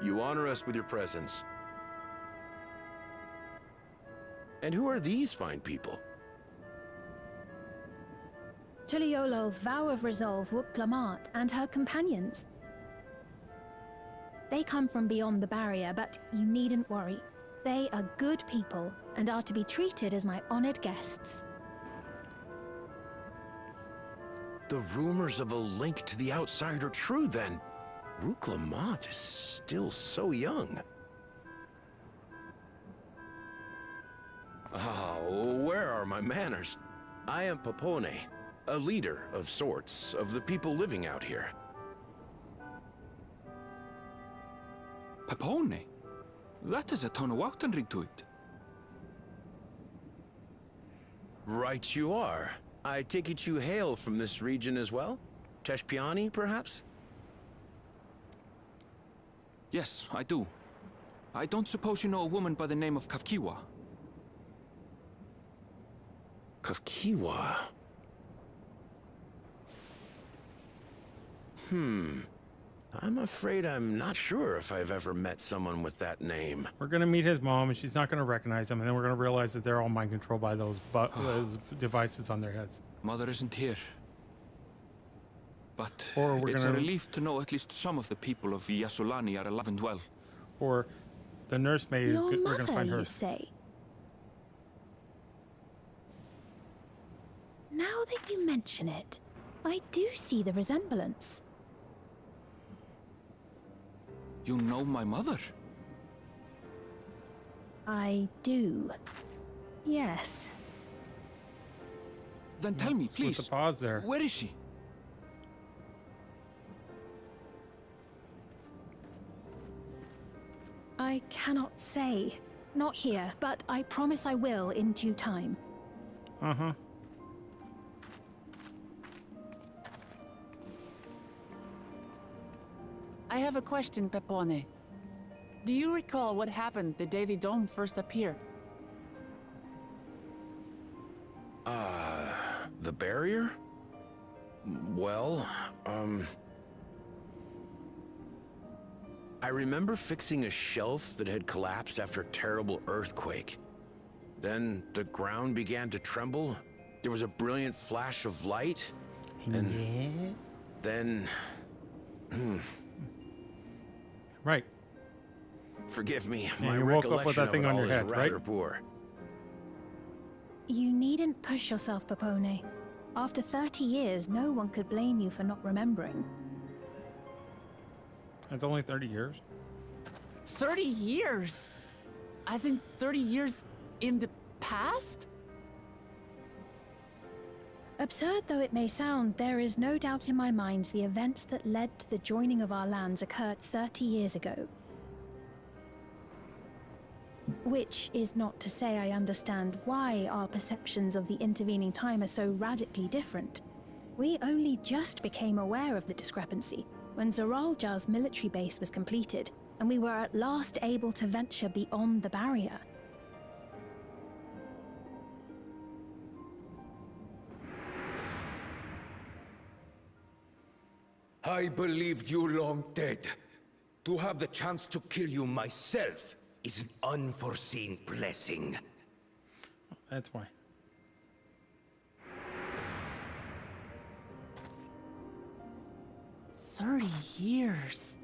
Speaker 3: you honor us with your presence. And who are these fine people?
Speaker 19: Tuliolo's vow of resolve Wuk-Lamat and her companions. They come from beyond the barrier, but you needn't worry. They are good people and are to be treated as my honored guests.
Speaker 3: The rumors of a link to the outside are true, then. Wuk-Lamat is still so young. Where are my manners? I am Papone, a leader of sorts of the people living out here.
Speaker 6: Papone? That is a Tonawautan ring to it.
Speaker 3: Right you are. I take it you hail from this region as well? Teshpiani, perhaps?
Speaker 6: Yes, I do. I don't suppose you know a woman by the name of Kafkiwa?
Speaker 3: Kafkiwa? I'm afraid I'm not sure if I've ever met someone with that name.
Speaker 2: We're gonna meet his mom, and she's not gonna recognize him, and then we're gonna realize that they're all mind controlled by those devices on their heads.
Speaker 6: Mother isn't here. But
Speaker 2: Or we're
Speaker 6: it's
Speaker 2: gonna-
Speaker 6: a relief to know at least some of the people of Yasolani are alive and well.
Speaker 2: Or the nursemaid is
Speaker 19: Your
Speaker 2: we're gonna
Speaker 19: mother,
Speaker 2: find her.
Speaker 19: you say? Now that you mention it, I do see the resemblance.
Speaker 6: You know my mother?
Speaker 19: I do. Yes.
Speaker 6: Then tell me,
Speaker 2: With
Speaker 6: please.
Speaker 2: the pause there.
Speaker 6: Where is she?
Speaker 19: I cannot say. Not here, but I promise I will in due time.
Speaker 2: Uh-huh.
Speaker 5: I have a question, Pepone. Do you recall what happened the day the dome first appeared?
Speaker 3: The barrier? Well, I remember fixing a shelf that had collapsed after a terrible earthquake. Then the ground began to tremble. There was a brilliant flash of light. And then...
Speaker 7: Right.
Speaker 3: Forgive me,
Speaker 7: Yeah,
Speaker 3: my
Speaker 7: you woke up with
Speaker 3: recollection
Speaker 7: that
Speaker 3: of
Speaker 7: thing
Speaker 3: it
Speaker 7: on
Speaker 3: all
Speaker 7: your
Speaker 3: is
Speaker 7: head, right?
Speaker 3: rather poor.
Speaker 9: You needn't push yourself, Papone. After 30 years, no one could blame you for not remembering.
Speaker 7: It's only 30 years.
Speaker 5: 30 years? As in 30 years in the past?
Speaker 9: Absurd though it may sound, there is no doubt in my mind the events that led to the joining of our lands occurred 30 years ago. Which is not to say I understand why our perceptions of the intervening time are so radically different. We only just became aware of the discrepancy when Zoralja's military base was completed, and we were at last able to venture beyond the barrier.
Speaker 17: I believed you long dead. To have the chance to kill you myself is an unforeseen blessing.
Speaker 7: That's why.
Speaker 5: $30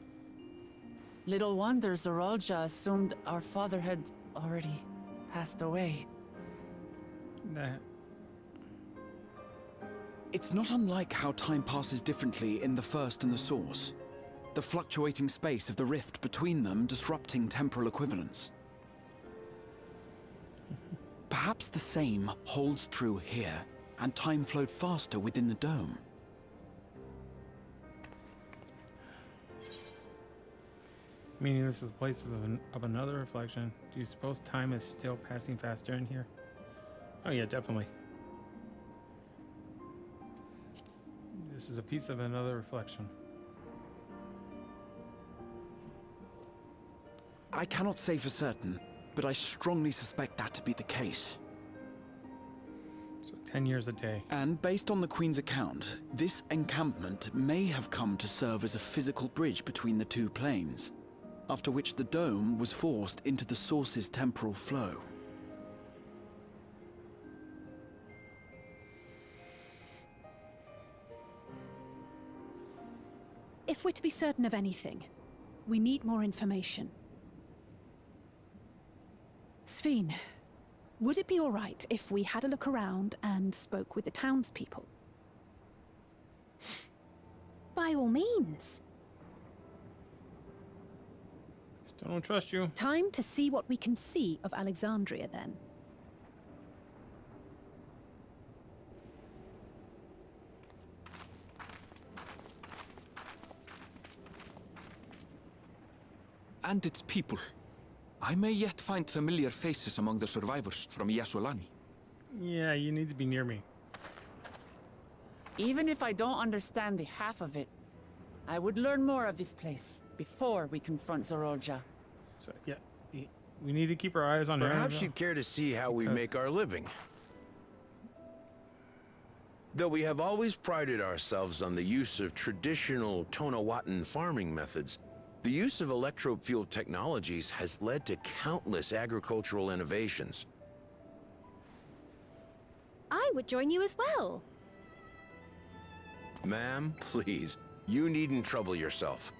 Speaker 5: Little wonder Zoralja assumed our father had already passed away.
Speaker 6: It's not unlike how time passes differently in the First and the Source. The fluctuating space of the rift between them disrupting temporal equivalence. Perhaps the same holds true here, and time flowed faster within the dome.
Speaker 7: Meaning this is places of another reflection. Do you suppose time is still passing faster in here? Oh yeah, definitely. This is a piece of another reflection.
Speaker 6: I cannot say for certain, but I strongly suspect that to be the case.
Speaker 7: So 10 years a day.
Speaker 6: And based on the Queen's account, this encampment may have come to serve as a physical bridge between the two planes, after which the dome was forced into the Source's temporal flow.
Speaker 14: If we're to be certain of anything, we need more information. Sveen, would it be all right if we had a look around and spoke with the townspeople?
Speaker 9: By all means.
Speaker 7: Still don't trust you.
Speaker 14: Time to see what we can see of Alexandria, then.
Speaker 6: And its people. I may yet find familiar faces among the survivors from Yasolani.
Speaker 7: Yeah, you need to be near me.
Speaker 5: Even if I don't understand the half of it, I would learn more of this place before we confront Zoralja.
Speaker 7: So yeah, we need to keep our eyes on her.
Speaker 3: Perhaps you'd care to see how we make our living. Though we have always prided ourselves on the use of traditional Tonawatan farming methods, the use of electro-fuel technologies has led to countless agricultural innovations.
Speaker 19: I would join you as well.
Speaker 3: Ma'am, please, you needn't trouble yourself.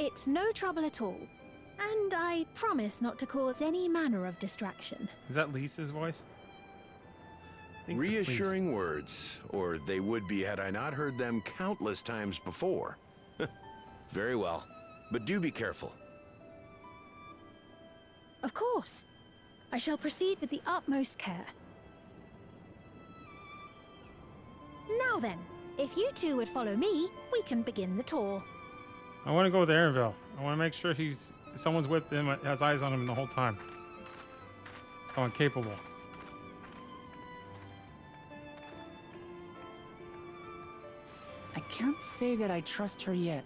Speaker 19: It's no trouble at all. And I promise not to cause any manner of distraction.
Speaker 7: Is that Lisa's voice?
Speaker 3: Reassuring words, or they would be had I not heard them countless times before. Very well, but do be careful.
Speaker 19: Of course. I shall proceed with the utmost care. Now then, if you two would follow me, we can begin the tour.
Speaker 7: I want to go with Aaronville. I want to make sure someone's with him, has eyes on him the whole time. Oh, I'm capable.
Speaker 5: I can't say that I trust her yet,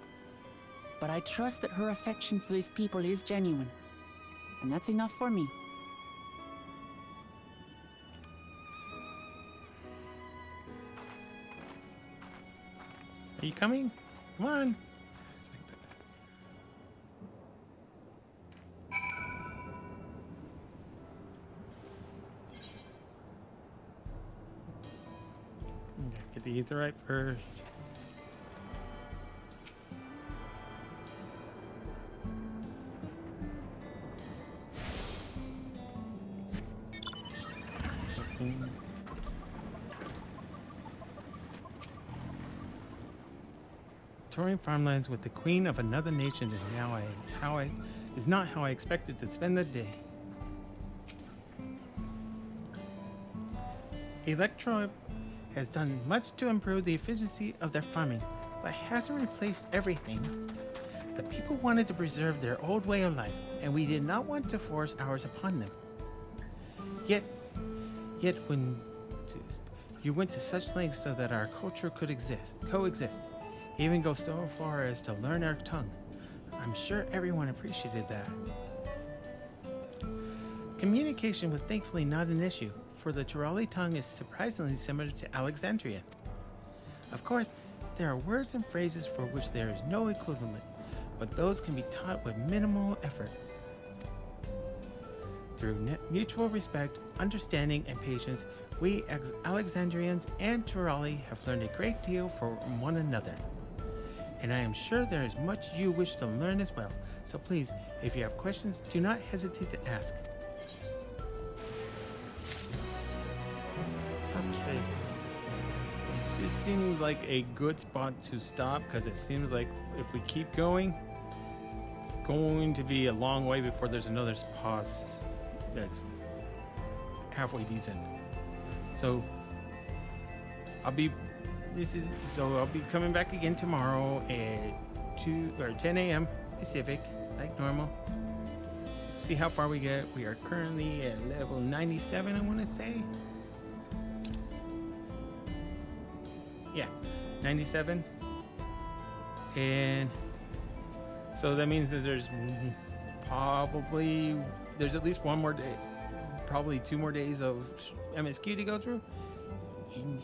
Speaker 5: but I trust that her affection for these people is genuine. And that's enough for me.
Speaker 7: Are you coming? Come on. Get the aetheryte first. Touring farmlands with the queen of another nation is not how I expected to spend the day. Electro has done much to improve the efficiency of their farming, but hasn't replaced everything. The people wanted to preserve their old way of life, and we did not want to force ours upon them. Yet when you went to such lengths so that our culture could coexist, even go so far as to learn our tongue, I'm sure everyone appreciated that. Communication was thankfully not an issue, for the Turali tongue is surprisingly similar to Alexandrian. Of course, there are words and phrases for which there is no equivalent, but those can be taught with minimal effort. Through mutual respect, understanding, and patience, we Alexandrians and Turali have learned a great deal from one another. And I am sure there is much you wish to learn as well, so please, if you have questions, do not hesitate to ask. Okay. This seems like a good spot to stop, because it seems like if we keep going, it's going to be a long way before there's another pause that's halfway decent. So I'll be coming back again tomorrow at 10 a.m. Pacific, like normal. See how far we get. We are currently at level 97, I want to say. Yeah, 97. And so that means that there's at least one more day, probably 2 more days of MSQ to go through. And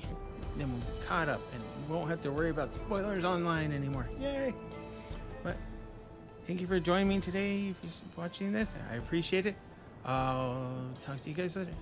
Speaker 7: then we're caught up and won't have to worry about spoilers online anymore. Yay! But thank you for joining me today. If you're watching this, I appreciate it. I'll talk to you guys later.